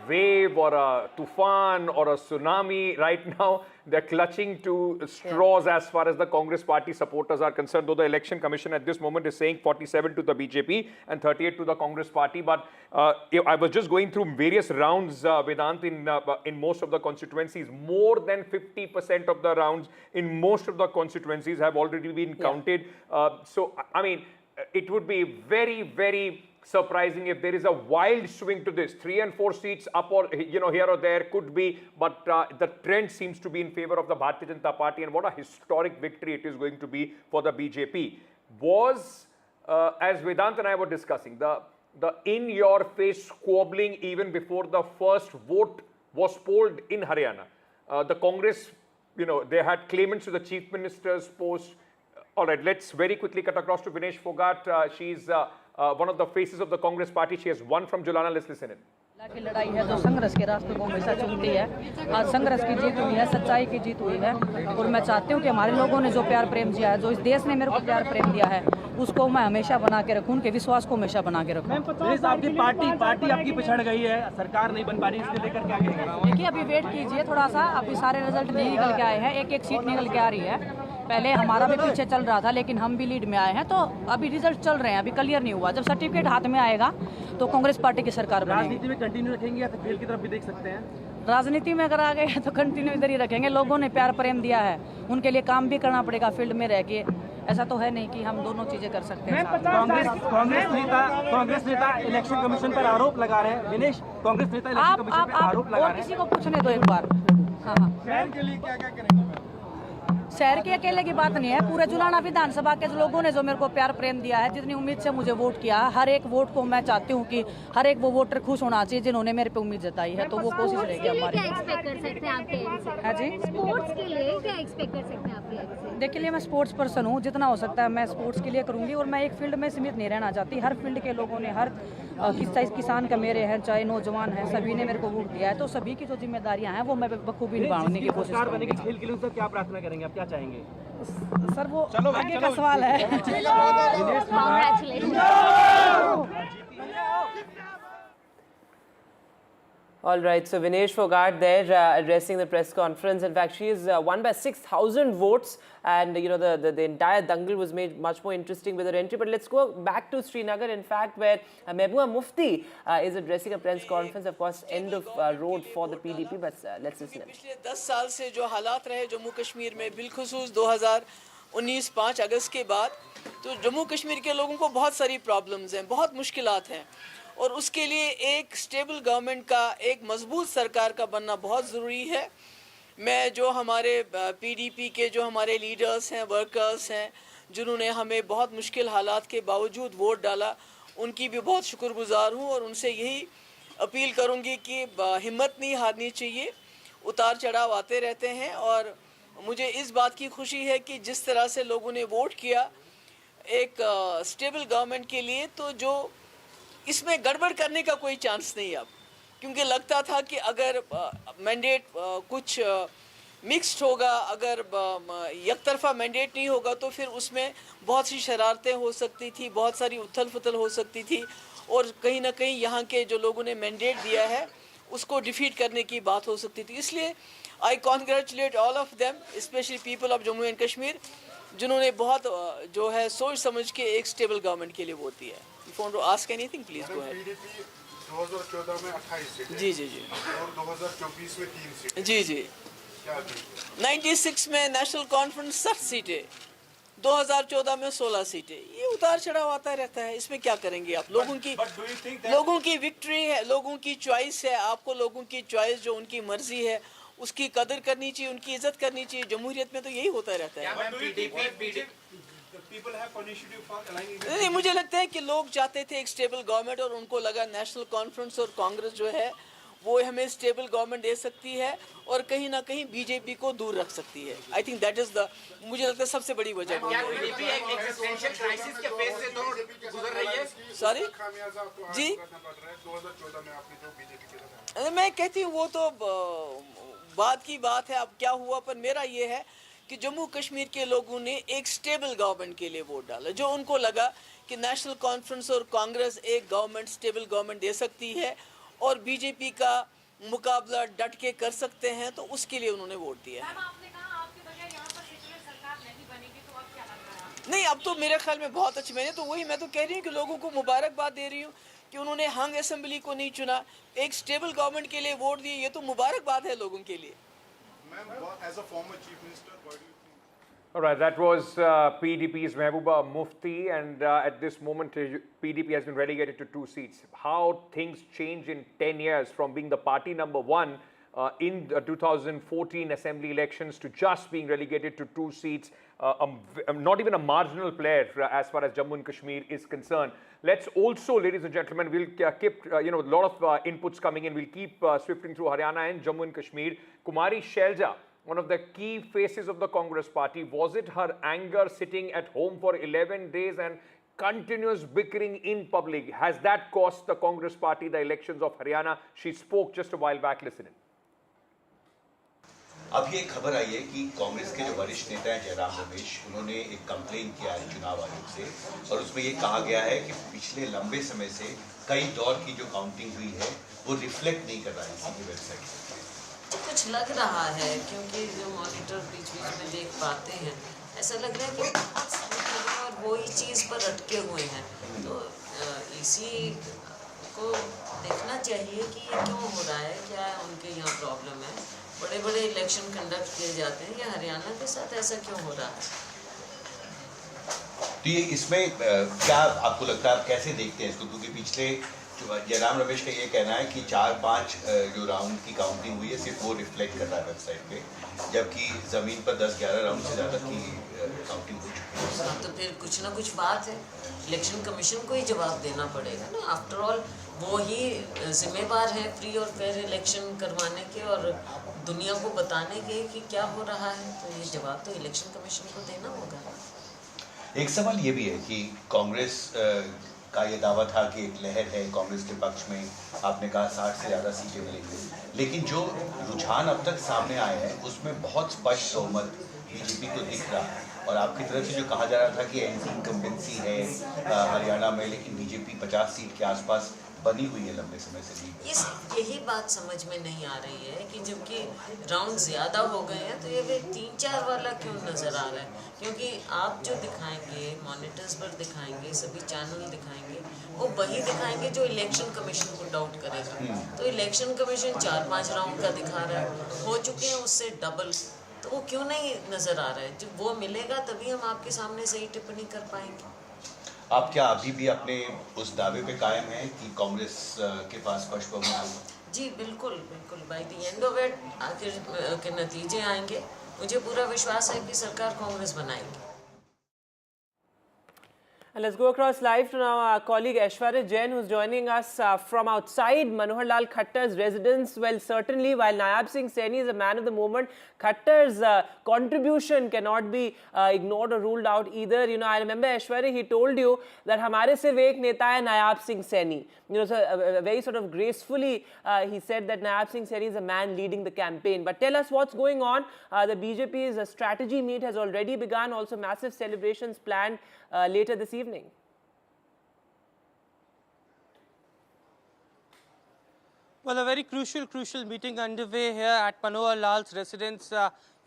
wave or a tufan or a tsunami, right now they're clutching to straws as far as the Congress party supporters are concerned, though the Election Commission at this moment is saying 47 to the BJP and 38 to the Congress party. But I was just going through various rounds, Vedant, in most of the constituencies. More than 50% of the rounds in most of the constituencies have already been counted. So, I mean, it would be very, very surprising if there is a wild swing to this. 3 and 4 seats up or here or there could be, but the trend seems to be in favor of the Bharatiya Janata Party, and what a historic victory it is going to be for the BJP. Was, as Vedant and I were discussing, the in-your-face squabbling even before the first vote was polled in Haryana. The Congress, they had claimants to the Chief Minister's post. All right, let's very quickly cut across to Vinesh Phogat. She's one of the faces of the Congress party. She has won from Julana. Let's listen in. की लड़ाई है जो संघर्ष के रास्ते को हमेशा चुनती है। आज संघर्ष की जीत हुई है, सच्चाई की जीत हुई है, और मैं चाहती हूँ कि हमारे लोगों ने जो प्यार प्रेम दिया है, जो इस देश ने मेरे को प्यार प्रेम दिया है, उसको मैं हमेशा बना के रखूँ, उनके विश्वास को हमेशा बना के रखूँ। आपकी पार्टी आपकी पिछड़ गई है, सरकार नहीं बन पा रही, इसको लेकर क्या कहेंगे? देखिए, अभी वेट कीजिए थोड़ा सा, अभी सारे रिजल्ट नहीं निकल के आए हैं, एक सीट निकल के आ रही है। पहले हमारा भी पीछे चल रहा था, लेकिन हम भी लीड में आए हैं, तो अभी रिजल्ट चल रहे हैं, अभी क्लियर नहीं हुआ। जब सर्टिफिकेट हाथ में आएगा तो कांग्रेस पार्टी की सरकार बनेगी। राजनीति में कंटिन्यू रखेंगे या फिर खेल की तरफ भी देख सकते हैं? राजनीति में अगर आ गए तो कंटिन्यू इधर ही रखेंगे। लोगों ने प्यार प्रेम दिया है, उनके लिए काम भी करना पड़ेगा फील्ड में रह के। ऐसा तो है नहीं कि हम दोनों चीजें कर सकते हैं। कांग्रेस नेता इलेक्शन कमीशन पर आरोप लगा रहे हैं। विनेश, कांग्रेस नेता इलेक्शन कमीशन पर आरोप लगा रहे हैं। किसी को पूछने दो एक बार। हाँ, शहर के लिए क्या क्या करेंगे? शहर के अकेले की बात नहीं है, पूरे जुलाना विधानसभा के लोगों ने जो मेरे को प्यार प्रेम दिया है, जितनी उम्मीद से मुझे वोट किया, हर एक वोट को मैं चाहती हूँ कि हर एक वो वोटर खुश होना चाहिए जिन्होंने मेरे पे उम्मीद जताई है, तो वो कोशिश रहेगी हमारी। क्या एक्सपेक्ट कर सकते हैं आपके? हाँ जी, स्पोर्ट्स के लिए क्या एक्सपेक्ट कर सकते हैं आपके? देखिए, मैं स्पोर्ट्स पर्सन हूँ, जितना हो सकता है मैं स्पोर्ट्स के लिए करूँगी, और मैं एक फील्ड में सीमित नहीं रहना चाहती। हर फील्ड के लोगों ने, हर किसान का मेरे हैं, चाहे नौजवान हैं, सभी ने मेरे को वोट दिया है, तो सभी की जो जिम्मेदारियाँ हैं वो मैं बखूबी निभाने की कोशिश करूँगी। खेल के लिए क्या प्रार्थना करेंगे, आप क्या चाहेंगे? सर, वो आगे का सवाल है। All right, so Vinesh Fogart there addressing the press conference. In fact, she is won by 6,000 votes, and you know the entire dangle was made much more interesting with her entry. But let's go back to Srinagar, in fact, where Mehbooba Mufti is addressing a press conference. Of course, end of road for the PDP, but let's listen. पिछले 10 साल से जो हालात रहे जम्मू कश्मीर में, बिलखुसूस 2019 5 अगस्त के बाद, तो जम्मू कश्मीर के लोगों को बहुत सारी प्रॉब्लम्स हैं, बहुत मुश्किलात हैं, और उसके लिए एक स्टेबल गवर्नमेंट का, एक मजबूत सरकार का बनना बहुत ज़रूरी है। मैं जो हमारे पीडीपी के जो हमारे लीडर्स हैं, वर्कर्स हैं, जिन्होंने हमें बहुत मुश्किल हालात के बावजूद वोट डाला, उनकी भी बहुत शुक्रगुजार हूँ, और उनसे यही अपील करूँगी कि हिम्मत नहीं हारनी चाहिए। उतार चढ़ाव आते रहते हैं, और मुझे इस बात की खुशी है कि जिस तरह से लोगों ने वोट किया एक स्टेबल गवर्नमेंट के लिए, तो जो इसमें गड़बड़ करने का कोई चांस नहीं अब, क्योंकि लगता था कि अगर मैंडेट कुछ मिक्स्ड होगा, अगर एक तरफा मैंडेट नहीं होगा, तो फिर उसमें बहुत सी शरारतें हो सकती थी, बहुत सारी उथल पुथल हो सकती थी, और कहीं ना कहीं यहाँ के जो लोगों ने मैंडेट दिया है उसको डिफीट करने की बात हो सकती थी। इसलिए I congratulate all of them, specially people of Jammu and Kashmir, जिन्होंने बहुत जो है सोच समझ के एक स्टेबल गवर्नमेंट के लिए वोट दिया है। If you want to ask anything, please go ahead. 2014 में 28 सीटें, जी जी जी, और 2024 में 3 सीटें, जी जी, 96 में नेशनल कॉन्फ्रेंस 60 सीटें, 2014 में 16 सीटें। ये उतार चढ़ाव आता रहता है, इसमें क्या करेंगे आप? लोगों की विक्ट्री है, लोगों की चॉइस है, आपको लोगों की चॉइस जो उनकी मर्जी है उसकी कदर करनी चाहिए, उनकी इज्जत करनी चाहिए। जमहूरियत में तो यही होता रहता है। नहीं, मुझे लगता है कि लोग चाहते थे एक स्टेबल गवर्नमेंट, और उनको लगा नेशनल कॉन्फ्रेंस और कांग्रेस जो है वो हमें स्टेबल गवर्नमेंट दे सकती है और कहीं ना कहीं बीजेपी को दूर रख सकती है। I think that is the, मुझे लगता है सबसे बड़ी वजह। सॉरी जी, मैं कहती हूँ वो तो बात की बात है, अब क्या हुआ, पर मेरा ये है कि जम्मू कश्मीर के लोगों ने एक स्टेबल गवर्नमेंट के लिए वोट डाला, जो उनको लगा कि नेशनल कॉन्फ्रेंस और कांग्रेस एक गवर्नमेंट, स्टेबल गवर्नमेंट दे सकती है और बीजेपी का मुकाबला डट के कर सकते हैं, तो उसके लिए उन्होंने वोट दिया है। नहीं, अब तो मेरे ख्याल में बहुत अच्छी, मैंने तो वही, मैं तो कह रही हूँ कि लोगों को मुबारकबाद दे रही हूँ कि उन्होंने हंग असेंबली को नहीं चुना, एक स्टेबल गवर्नमेंट के लिए वोट दिए, ये तो मुबारकबाद है लोगों के लिए। As a former chief minister, what do you think? All right, that was PDP's Mehbooba Mufti, and at this moment PDP has been relegated to 2 seats. How things change in 10 years from being the party number 1 in the 2014 assembly elections to just being relegated to 2 seats, not even a marginal player as far as Jammu and Kashmir is concerned. Let's also, ladies and gentlemen, we'll keep a lot of inputs coming in. We'll keep swifting through Haryana and Jammu and Kashmir. Kumari Shelja, one of the key faces of the Congress party, was it her anger sitting at home for 11 days and continuous bickering in public? Has that cost the Congress party the elections of Haryana? She spoke just a while back. Listen in. अब ये खबर आई है कि कांग्रेस के जो वरिष्ठ नेता हैं जयराम रमेश, उन्होंने एक कंप्लेन किया है चुनाव आयोग से, और उसमें ये कहा गया है कि पिछले लंबे समय से कई दौर की जो काउंटिंग हुई है वो रिफ्लेक्ट नहीं कर रहा है इसी की वेबसाइट से। कुछ लग रहा है, क्योंकि जो मॉनिटर बीच बीच में देख पाते हैं, ऐसा लग रहा है कि बहुत और वही चीज़ पर अटके हुए हैं। तो इसी को देखना चाहिए कि ये क्यों हो रहा है, क्या उनके यहाँ प्रॉब्लम है। बड़े बड़े इलेक्शन कंडक्ट किए जाते हैं, या हरियाणा के साथ ऐसा क्यों हो रहा है? तो ये इसमें क्या आपको लगता है, आप कैसे देखते हैं इसको? क्योंकि पिछले जयराम रमेश का ये कहना है कि 4-5 जो राउंड की काउंटिंग हुई है सिर्फ वो रिफ्लेक्ट कर रहा है वेबसाइट पे, जबकि ज़मीन पर 10-11 राउंड से ज़्यादा की काउंटिंग हो चुकी है। तो फिर कुछ ना कुछ बात है, इलेक्शन कमीशन को ही जवाब देना पड़ेगा ना। आफ्टर ऑल वो ही जिम्मेवार है फ्री और फेयर इलेक्शन करवाने के और दुनिया को बताने के कि क्या हो रहा है। तो ये जवाब तो इलेक्शन कमीशन को देना होगा। एक सवाल ये भी है कि कांग्रेस का ये दावा था कि एक लहर है कांग्रेस के पक्ष में, आपने कहा 60 से ज़्यादा सीटें मिलेंगी, लेकिन जो रुझान अब तक सामने आए हैं उसमें बहुत स्पष्ट बहुमत बीजेपी को दिख रहा है। और आपकी तरफ से जो कहा जा रहा था कि एंटी इनकम्बेंसी है हरियाणा में, लेकिन बीजेपी 50 सीट के आसपास बनी हुई है लंबे समय से लीड। यही बात समझ में नहीं आ रही है कि जबकि राउंड ज़्यादा हो गए हैं तो ये 3-4 वाला क्यों नज़र आ रहा है? क्योंकि आप जो दिखाएंगे, मॉनिटर्स पर दिखाएंगे, सभी चैनल दिखाएंगे, वो वही दिखाएंगे जो इलेक्शन कमीशन को डाउट करेगा। तो इलेक्शन कमीशन 4-5 राउंड का दिखा रहा है, हो चुके हैं उससे डबल, तो वो क्यों नहीं नज़र आ रहा है? जब वो मिलेगा तभी हम आपके सामने सही टिप्पणी कर पाएंगे। आप क्या अभी भी अपने उस दावे पे कायम हैं कि कांग्रेस के पास स्पष्ट बहुमत होगा? जी बिल्कुल बिल्कुल, by the end of it आखिर के नतीजे आएंगे। मुझे पूरा विश्वास है कि सरकार कांग्रेस बनाएगी। And let's go across live to now our colleague Aishwarya Jain, who's joining us from outside Manohar Lal Khattar's residence. Well, certainly, while Nayab Singh Saini is a man of the moment, Khattar's contribution cannot be ignored or ruled out either. You know, I remember Aishwarya, he told you that hamare sirf ek neta hai Nayab Singh Saini. You know, so very sort of gracefully he said that Nayab Singh Saini is a man leading the campaign. But tell us what's going on. The BJP's strategy meet has already begun. Also, massive celebrations planned later this evening. Well, a very crucial meeting underway here at Manohar Lal's residence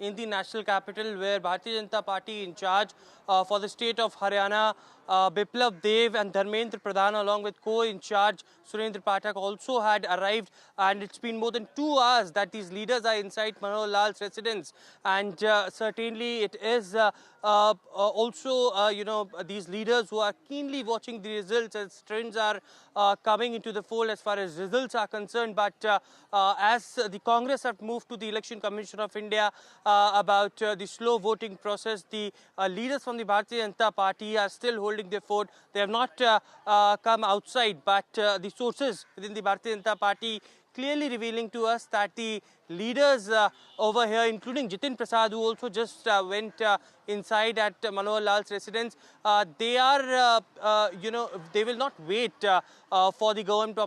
in the national capital, where Bharatiya Janata Party in charge for the state of Haryana, Biplab Dev and Dharmendra Pradhan, along with co-in charge Surendra Pathak, also had arrived, and it's been more than 2 hours that these leaders are inside Manohar Lal's residence. And certainly it is also, you know, these leaders who are keenly watching the results as trends are coming into the fold as far as results are concerned. But as the Congress have moved to the Election Commission of India about the slow voting process, the leaders from the Bharatiya Janata Party are still holding their fort. They have not come outside, but the sources within the Bharatiya Janata Party clearly revealing to us that the leaders over here, including Jitin Prasad, who also just went inside at Manohar Lal's residence, they are, you know, they will not wait for the government,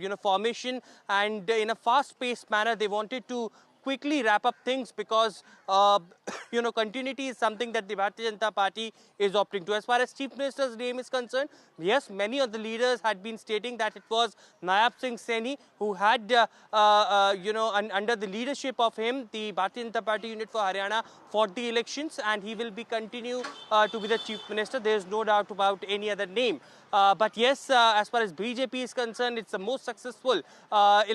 you know, formation, and in a fast-paced manner, they wanted to quickly wrap up things because, you know, continuity is something that the Bharatiya Janata Party is opting to. As far as Chief Minister's name is concerned, yes, many of the leaders had been stating that it was Nayab Singh Saini who had, you know, under the leadership of him, the Bharatiya Janata Party unit for Haryana fought the elections, and he will be continue to be the Chief Minister. There is no doubt about any other name. But yes, as far as BJP is concerned, it's the most successful election